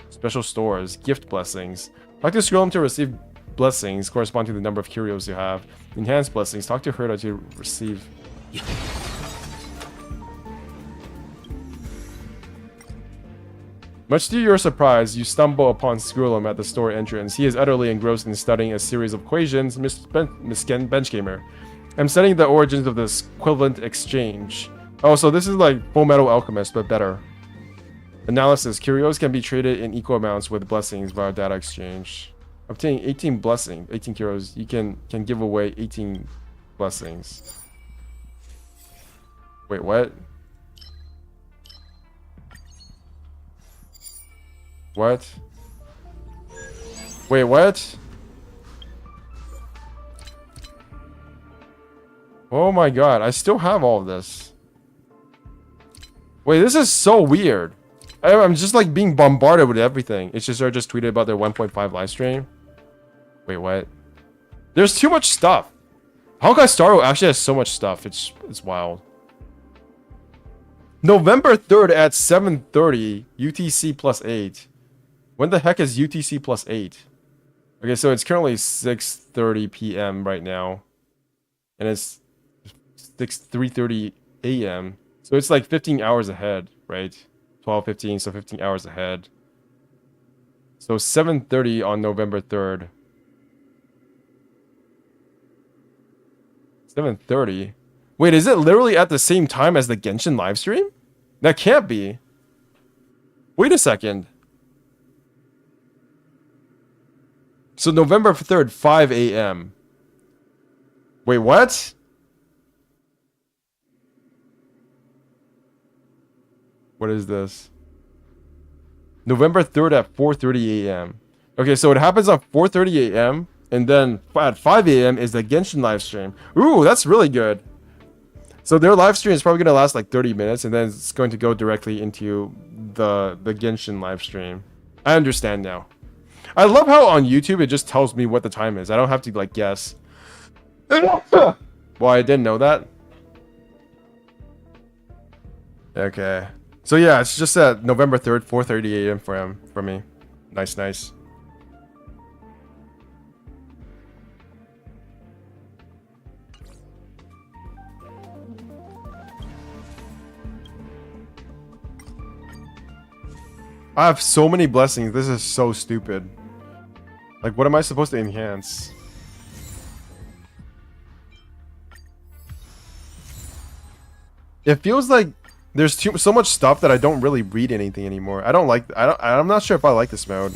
Special stores. Gift blessings. Talk to Skrillum to receive blessings correspond to the number of curios you have. Enhanced blessings. Talk to Herda to receive. Much to your surprise, you stumble upon Skrillum at the store entrance. He is utterly engrossed in studying a series of equations. Miss Benchgamer. I'm studying the origins of this equivalent exchange. Oh, so this is like Full Metal Alchemist, but better. Analysis. Curios can be traded in equal amounts with blessings via data exchange. Obtaining 18 blessings, 18 curios, you can give away 18 blessings. Wait, what? What? Wait, what? Oh my god, I still have all of this. Wait, this is so weird. I'm just like being bombarded with everything. It's just just tweeted about their 1.5 live stream. Wait, what? There's too much stuff. Honkai Star Rail actually has so much stuff. It's wild. November 3rd at 7:30 UTC plus 8. When the heck is UTC plus 8? Okay, so it's currently 6:30 p.m. right now. And it's 3:30 a.m. So it's like 15 hours ahead, right? 12:15, so 15 hours ahead. So 7:30 on November 3rd. 7:30? Wait, is it literally at the same time as the Genshin livestream? That can't be. Wait a second. So November 3rd, 5 a.m. Wait, what? What is this? November 3rd at 4:30 a.m. Okay, so it happens on 4:30 a.m. And then at 5 a.m. is the Genshin live stream. Ooh, that's really good. So their live stream is probably going to last like 30 minutes, and then it's going to go directly into the Genshin live stream. I understand now. I love how on YouTube it just tells me what the time is. I don't have to like guess. Well, I didn't know that. Okay. So yeah, it's just at November 3rd, 4:30 a.m. for me. Nice, nice. I have so many blessings. This is so stupid. Like, what am I supposed to enhance? It feels like there's so much stuff that I don't really read anything anymore. I'm not sure if I like this mode.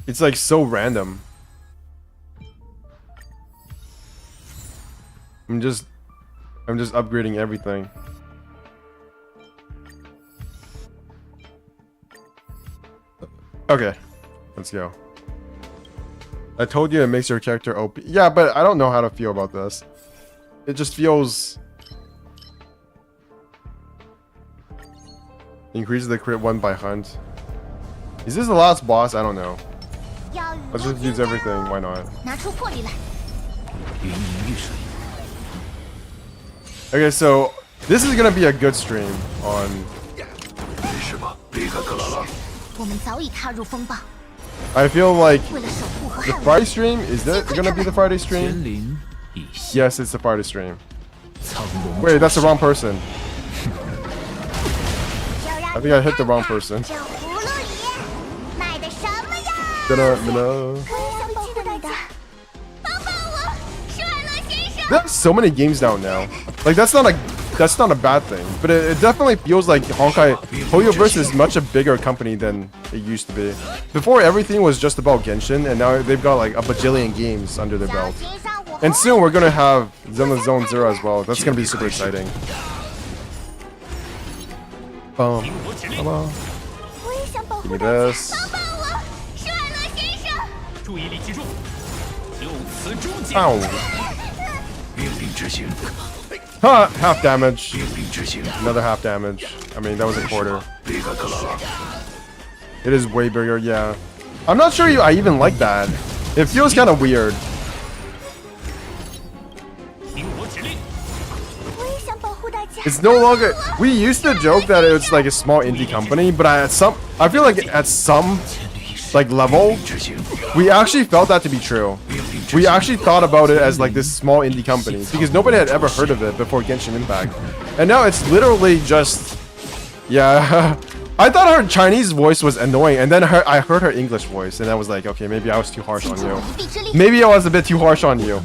It's like so random. I'm just upgrading everything. Okay, let's go. I told you it makes your character OP. Yeah, but I don't know how to feel about this. It just feels... Increases the crit 1 by hunt. Is this the last boss? I don't know. Let's just use everything. Why not? Okay, so this is gonna be a good stream on... I feel like the Friday stream, is that gonna be the Friday stream? Yes, it's the Friday stream. Wait, that's the wrong person. I think I hit the wrong person. There's so many games down now. Like that's not a bad thing, but it definitely feels like Hoyoverse is much a bigger company than it used to be. Before everything was just about Genshin, and now they've got like a bajillion games under their belt. And soon we're gonna have Zelda Zone Zero as well. That's gonna be super exciting. Come on. Give me this. Ow. Huh, half damage. Another half damage. I mean, that was a quarter. It is way bigger, yeah. I'm not sure I even like that. It feels kind of weird. It's no longer... We used to joke that it's like a small indie company, but I feel like at some like level, we actually felt that to be true. We actually thought about it as like this small indie company because nobody had ever heard of it before Genshin Impact. And now it's literally just... Yeah. I thought her Chinese voice was annoying, and then I heard her English voice, and I was like, okay, maybe I was too harsh on you. Maybe I was a bit too harsh on you.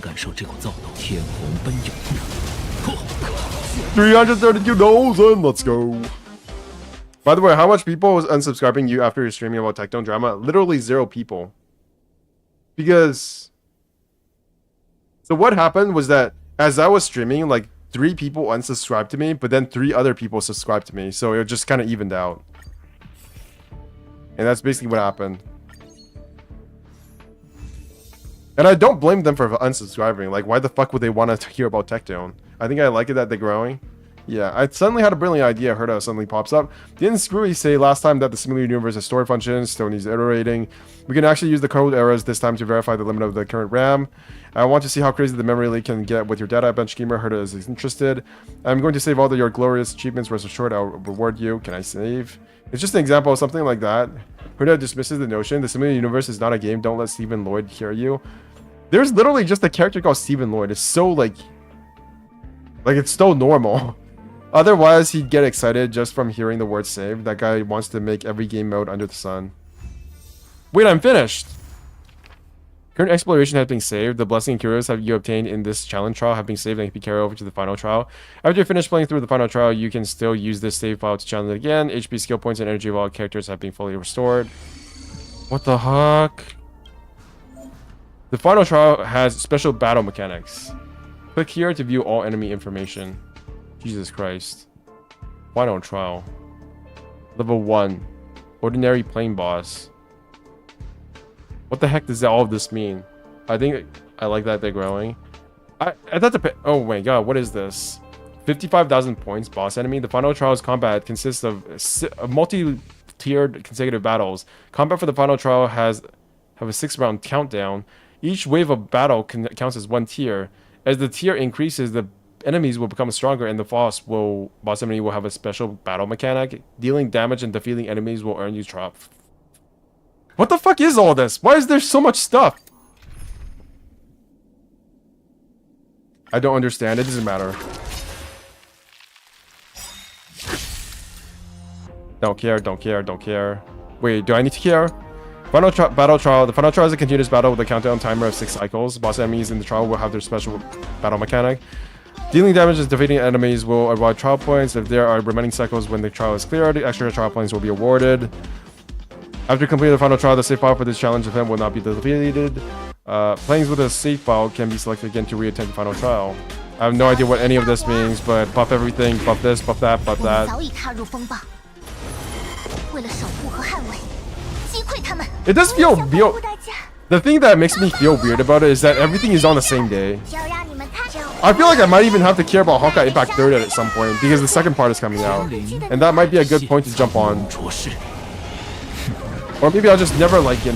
332,000, let's go. By the way, how much people was unsubscribing you after you're streaming about Tectone Drama? Literally 0 people. Because... So what happened was that as I was streaming, like 3 people unsubscribed to me, but then 3 other people subscribed to me. So it just kind of evened out. And that's basically what happened. And I don't blame them for unsubscribing. Like, why the fuck would they want to hear about Tectone? I think I like it that they're growing. Yeah, I suddenly had a brilliant idea. Herda suddenly pops up. Didn't Screwy say last time that the simulated universe has stored functions? Still needs iterating. We can actually use the code errors this time to verify the limit of the current RAM. I want to see how crazy the memory leak can get with your data. Bench schemer Herda is interested. I'm going to save all of your glorious achievements. Rest assured, I'll reward you. Can I save? It's just an example of something like that. Herda dismisses the notion the simulated universe is not a game. Don't let Stephen Lloyd hear you. There's literally just a character called Stephen Lloyd. It's so like it's so normal. Otherwise, he'd get excited just from hearing the word save. That guy wants to make every game mode under the sun. Wait, I'm finished! Current exploration has been saved. The blessing and curios you obtained in this challenge trial have been saved and can be carried over to the final trial. After you finish playing through the final trial, you can still use this save file to challenge it again. HP, skill points, and energy of all characters have been fully restored. What the heck? The final trial has special battle mechanics. Click here to view all enemy information. Jesus Christ. Final trial. Level 1. Ordinary plain boss. What the heck does all of this mean? I think I like that they're growing. I thought the oh my god, what is this? 55,000 points boss enemy. The final trial's combat consists of multi-tiered consecutive battles. Combat for the final trial have a 6-round countdown. Each wave of battle counts as 1 tier. As the tier increases, the enemies will become stronger, and the boss enemy will have a special battle mechanic. Dealing damage and defeating enemies will earn you trop. What the fuck is all this? Why is there so much stuff? I don't understand. It doesn't matter. Don't care, don't care, don't care. Wait, do I need to care? Final battle trial. The final trial is a continuous battle with a countdown timer of 6 cycles. Boss enemies in the trial will have their special battle mechanic. Dealing damage and defeating enemies will award trial points. If there are remaining cycles when the trial is cleared, extra trial points will be awarded. After completing the final trial, the save file for this challenge event will not be deleted. Playing with a save file can be selected again to re-attend the final trial. I have no idea what any of this means, but buff everything, buff this, buff that, buff that. It does feel the thing that makes me feel weird about it is that everything is on the same day. I feel like I might even have to care about Honkai Impact 3rd at some point because the second part is coming out, and that might be a good point to jump on. Or maybe I'll just never like him.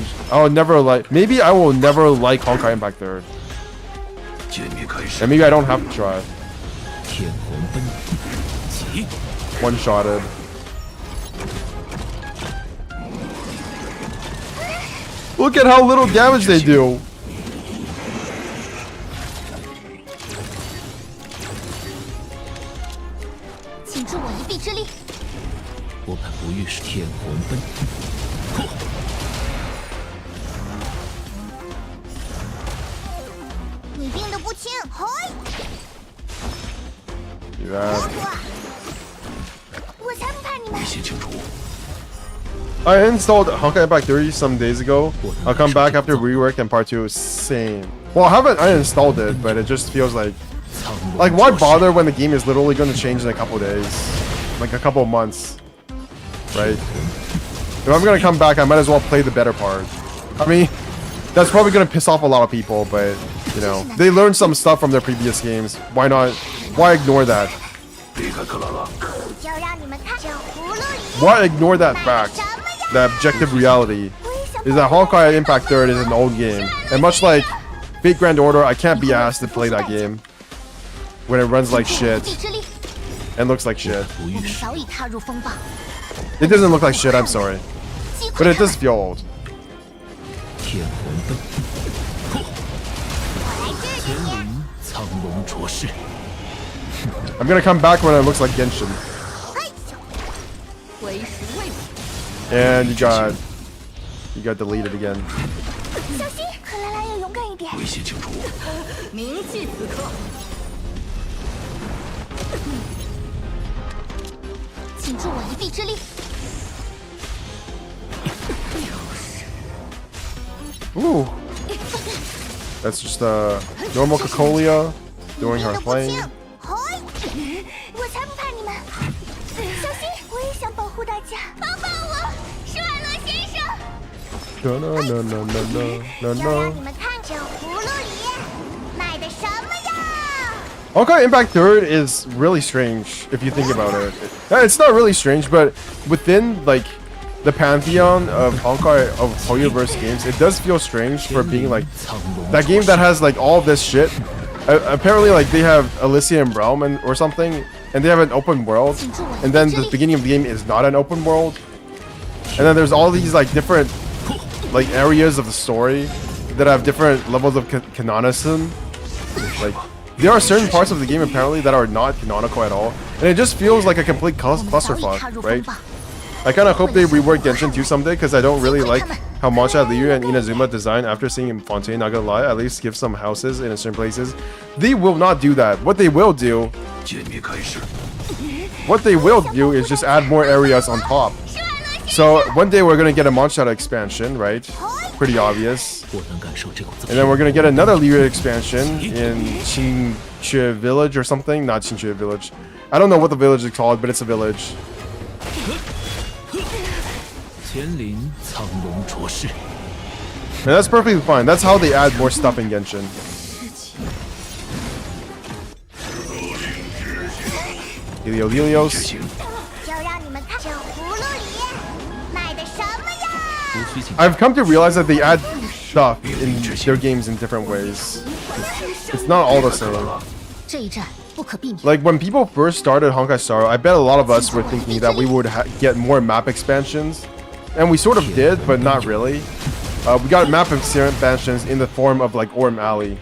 Maybe I will never like Honkai Impact 3rd. And maybe I don't have to try. One-shotted. Look at how little damage they do. I installed Honkai Impact 3 some days ago. I'll come back after rework and part 2 is same. Well, I haven't uninstalled it, but it just feels like why bother when the game is literally going to change in a couple days, like a couple months, right? If I'm going to come back, I might as well play the better part. I mean, that's probably going to piss off a lot of people, but you know, they learned some stuff from their previous games. Why not? Why ignore that? Why ignore that fact? The objective reality is that Honkai Impact 3rd is an old game, and much like Fate Grand Order, I can't be asked to play that game when it runs like shit and looks like shit. It doesn't look like shit, I'm sorry, but it does feel old. I'm gonna come back when it looks like Genshin. And you got deleted again. Ooh. That's just normal Cocolia doing her thing. No. Honkai Impact 3rd is really strange if you think about it. It's not really strange, but within like the pantheon of Honkai of Hoyoverse games, it does feel strange for being like that game that has like all this shit. Apparently, like they have Elysium Realm or something, and they have an open world, and then the beginning of the game is not an open world, and then there's all these like different like areas of the story that have different levels of canonicism. Like there are certain parts of the game apparently that are not canonical at all, and it just feels like a complete clusterfuck, right? I kind of hope they rework Genshin 2 someday, because I don't really like how Mancha Liu and Inazuma design after seeing Fontaine, not gonna lie. At least give some houses in certain places. They will not do that. What they will do is just add more areas on top. So one day we're gonna get a Mancha expansion, right? Pretty obvious. And then we're gonna get another Liu expansion in Qinque Village or something. Not Qinque Village. I don't know what the village is called, but it's a village. And that's perfectly fine. That's how they add more stuff in Genshin. Helios. I've come to realize that they add stuff in their games in different ways. It's not all the same. Like when people first started Honkai Star, I bet a lot of us were thinking that we would get more map expansions. And we sort of did, but not really. We got map expansions in the form of like Orm Alley.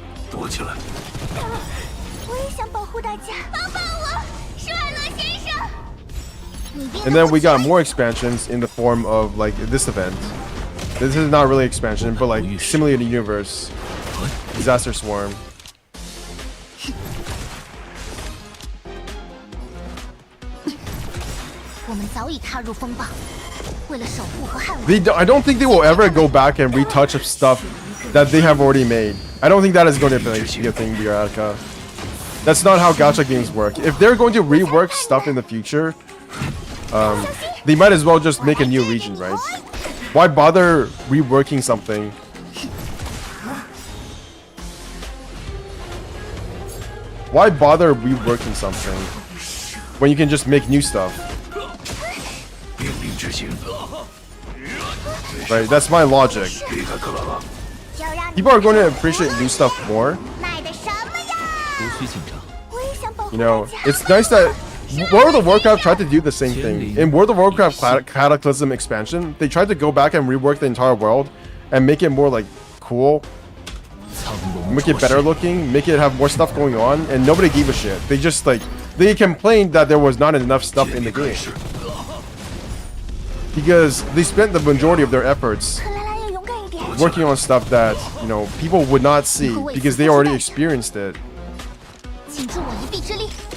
And then we got more expansions in the form of like this event. This is not really expansion, but like Simulated Universe, Disaster Swarm. I don't think they will ever go back and retouch of stuff that they have already made. I don't think that is going to be a thing, Biaraka. That's not how gacha games work. If they're going to rework stuff in the future, they might as well just make a new region, right? Why bother reworking something? Why bother reworking something when you can just make new stuff? Right, that's my logic. People are going to appreciate new stuff more. You know, it's nice that World of Warcraft tried to do the same thing. In World of Warcraft Cataclysm expansion, they tried to go back and rework the entire world and make it more like cool, make it better looking, make it have more stuff going on, and nobody gave a shit. They just like, they complained that there was not enough stuff in the game. Because they spent the majority of their efforts working on stuff that, you know, people would not see because they already experienced it.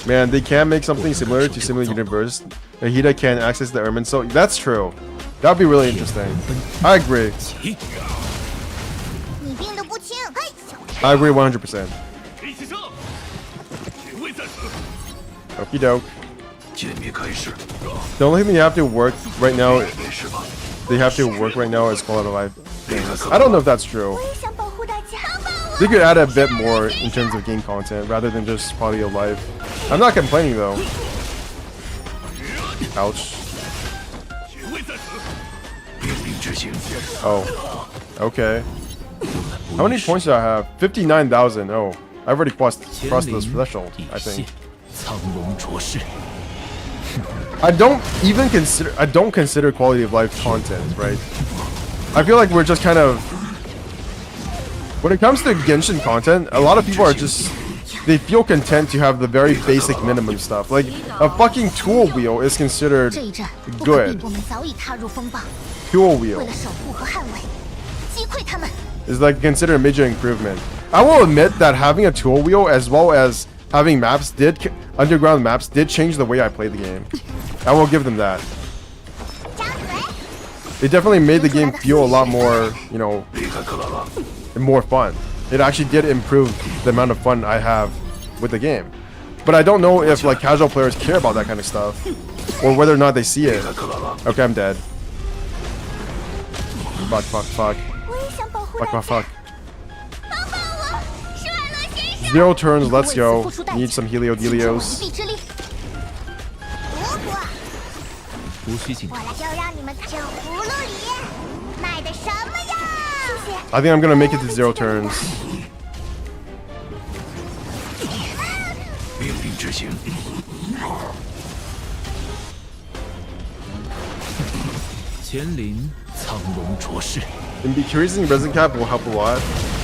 Man, they can make something similar to Simulated Universe. Ahita can access the Ermin, so that's true. That would be really interesting. I agree. I agree 100%. Okie doke. The only thing they have to work right now, is quality of life things. I don't know if that's true. They could add a bit more in terms of game content rather than just quality of life. I'm not complaining though. Ouch. Oh. Okay. How many points do I have? 59,000. Oh. I've already crossed this threshold, I think. I don't consider quality of life content, right? I feel like we're just kind of, when it comes to Genshin content, a lot of people are just, they feel content to have the very basic minimum stuff. Like a fucking tool wheel is considered good. Tool wheel is like considered a major improvement. I will admit that having a tool wheel as well as having maps underground maps did change the way I played the game. I will give them that. It definitely made the game feel a lot more, you know, more fun. It actually did improve the amount of fun I have with the game. But I don't know if like casual players care about that kind of stuff or whether or not they see it. Okay, I'm dead. Fuck, fuck, fuck. Fuck, fuck, fuck. 0 turns, let's go. Need some Helios. I think I'm gonna make it to 0 turns. Increasing resin cap will help a lot.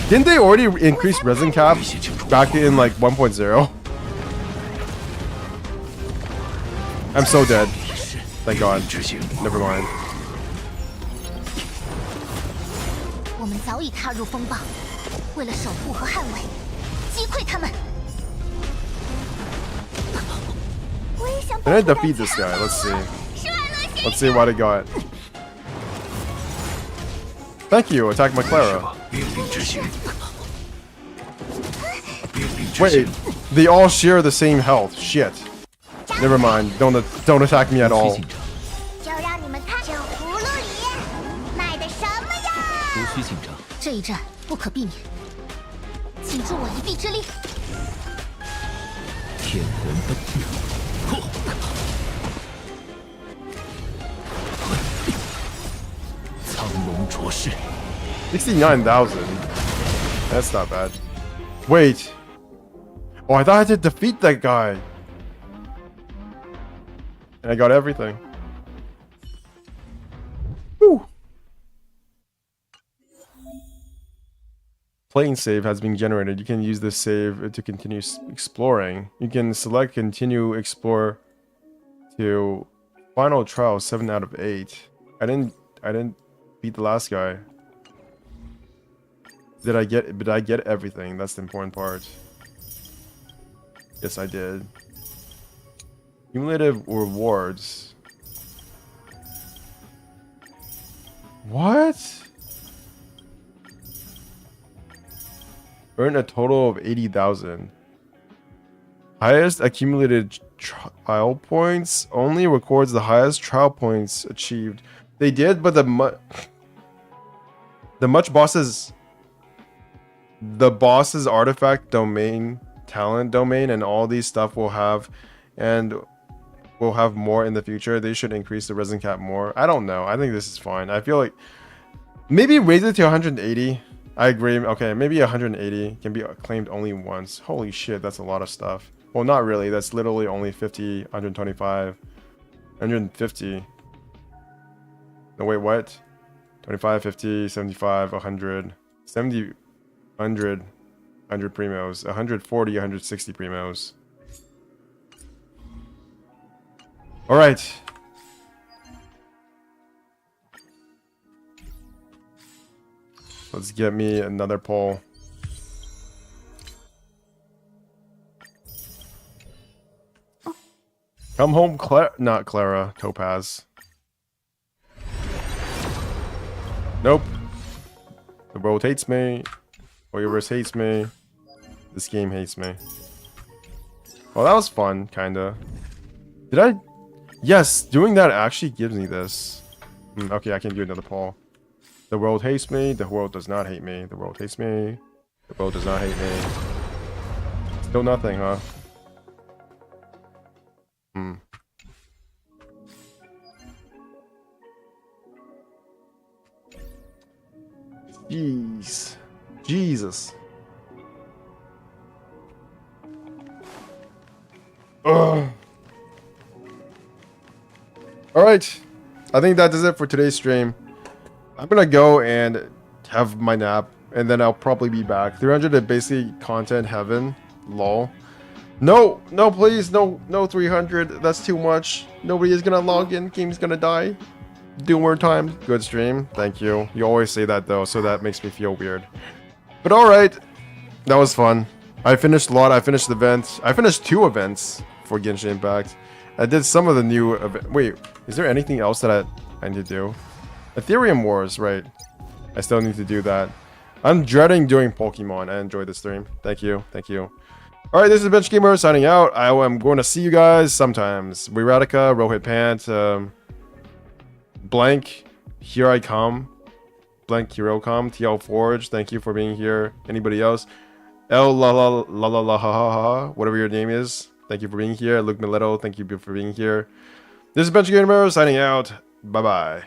Didn't they already increase resin cap back in like 1.0? I'm so dead. Thank God. Never mind. Can I defeat this guy? Let's see. Let's see what I got. Thank you. Attack my Clara. Wait, they all share the same health. Shit. Never mind. Don't attack me at all. 这一战不可避免，请助我一臂之力。天人登玉，苍龙卓氏。 69,000. That's not bad. Wait. Oh, I thought I had to defeat that guy. And I got everything. Woo. Playing save has been generated. You can use this save to continue exploring. You can select continue explore to final trial 7 out of 8. I didn't beat the last guy. Did I get everything? That's the important part. Yes, I did. Cumulative rewards. What? Earn a total of 80,000. Highest accumulated trial points only records the highest trial points achieved. They did, but the boss's artifact domain, talent domain, and all these stuff will have, and we'll have more in the future. They should increase the resin cap more. I don't know. I think this is fine. I feel like maybe raise it to 180. I agree. Okay, maybe 180 can be claimed only once. Holy shit, that's a lot of stuff. Well, not really. That's literally only 50, 125, 150. No, wait, what? 25, 50, 75, 100, 70, 100, 100 primos, 140, 160 primos. All right. Let's get me another poll. Come home, not Clara, Topaz. Nope. The world hates me. Universe hates me. This game hates me. Well, that was fun, kinda. Did I? Yes, doing that actually gives me this. Okay, I can do another poll. The world hates me. The world does not hate me. The world hates me. The world does not hate me. Still nothing, huh? Jeez. Jesus. Ugh. Alright. I think that does it for today's stream. I'm gonna go and have my nap, and then I'll probably be back. 300 is basically content heaven. Lol. No, no, please, no, no 300. That's too much. Nobody is gonna log in. Game's gonna die. Do more time. Good stream. Thank you. You always say that though, so that makes me feel weird. But alright. That was fun. I finished a lot. I finished the events. I finished 2 events for Genshin Impact. I did some of the new event. Wait, is there anything else that I need to do? Ethereum Wars, right. I still need to do that. I'm dreading doing Pokemon. I enjoyed the stream. Thank you. Thank you. Alright, this is Bench Gamer signing out. I am going to see you guys sometimes. Radica, Rohit Pant, Blank, Here I Come, Blank Hero Come, TL Forge, thank you for being here. Anybody else? L la la la la la ha ha ha, whatever your name is. Thank you for being here. Luke Mileto, thank you for being here. This is Bench Gamer signing out. Bye bye.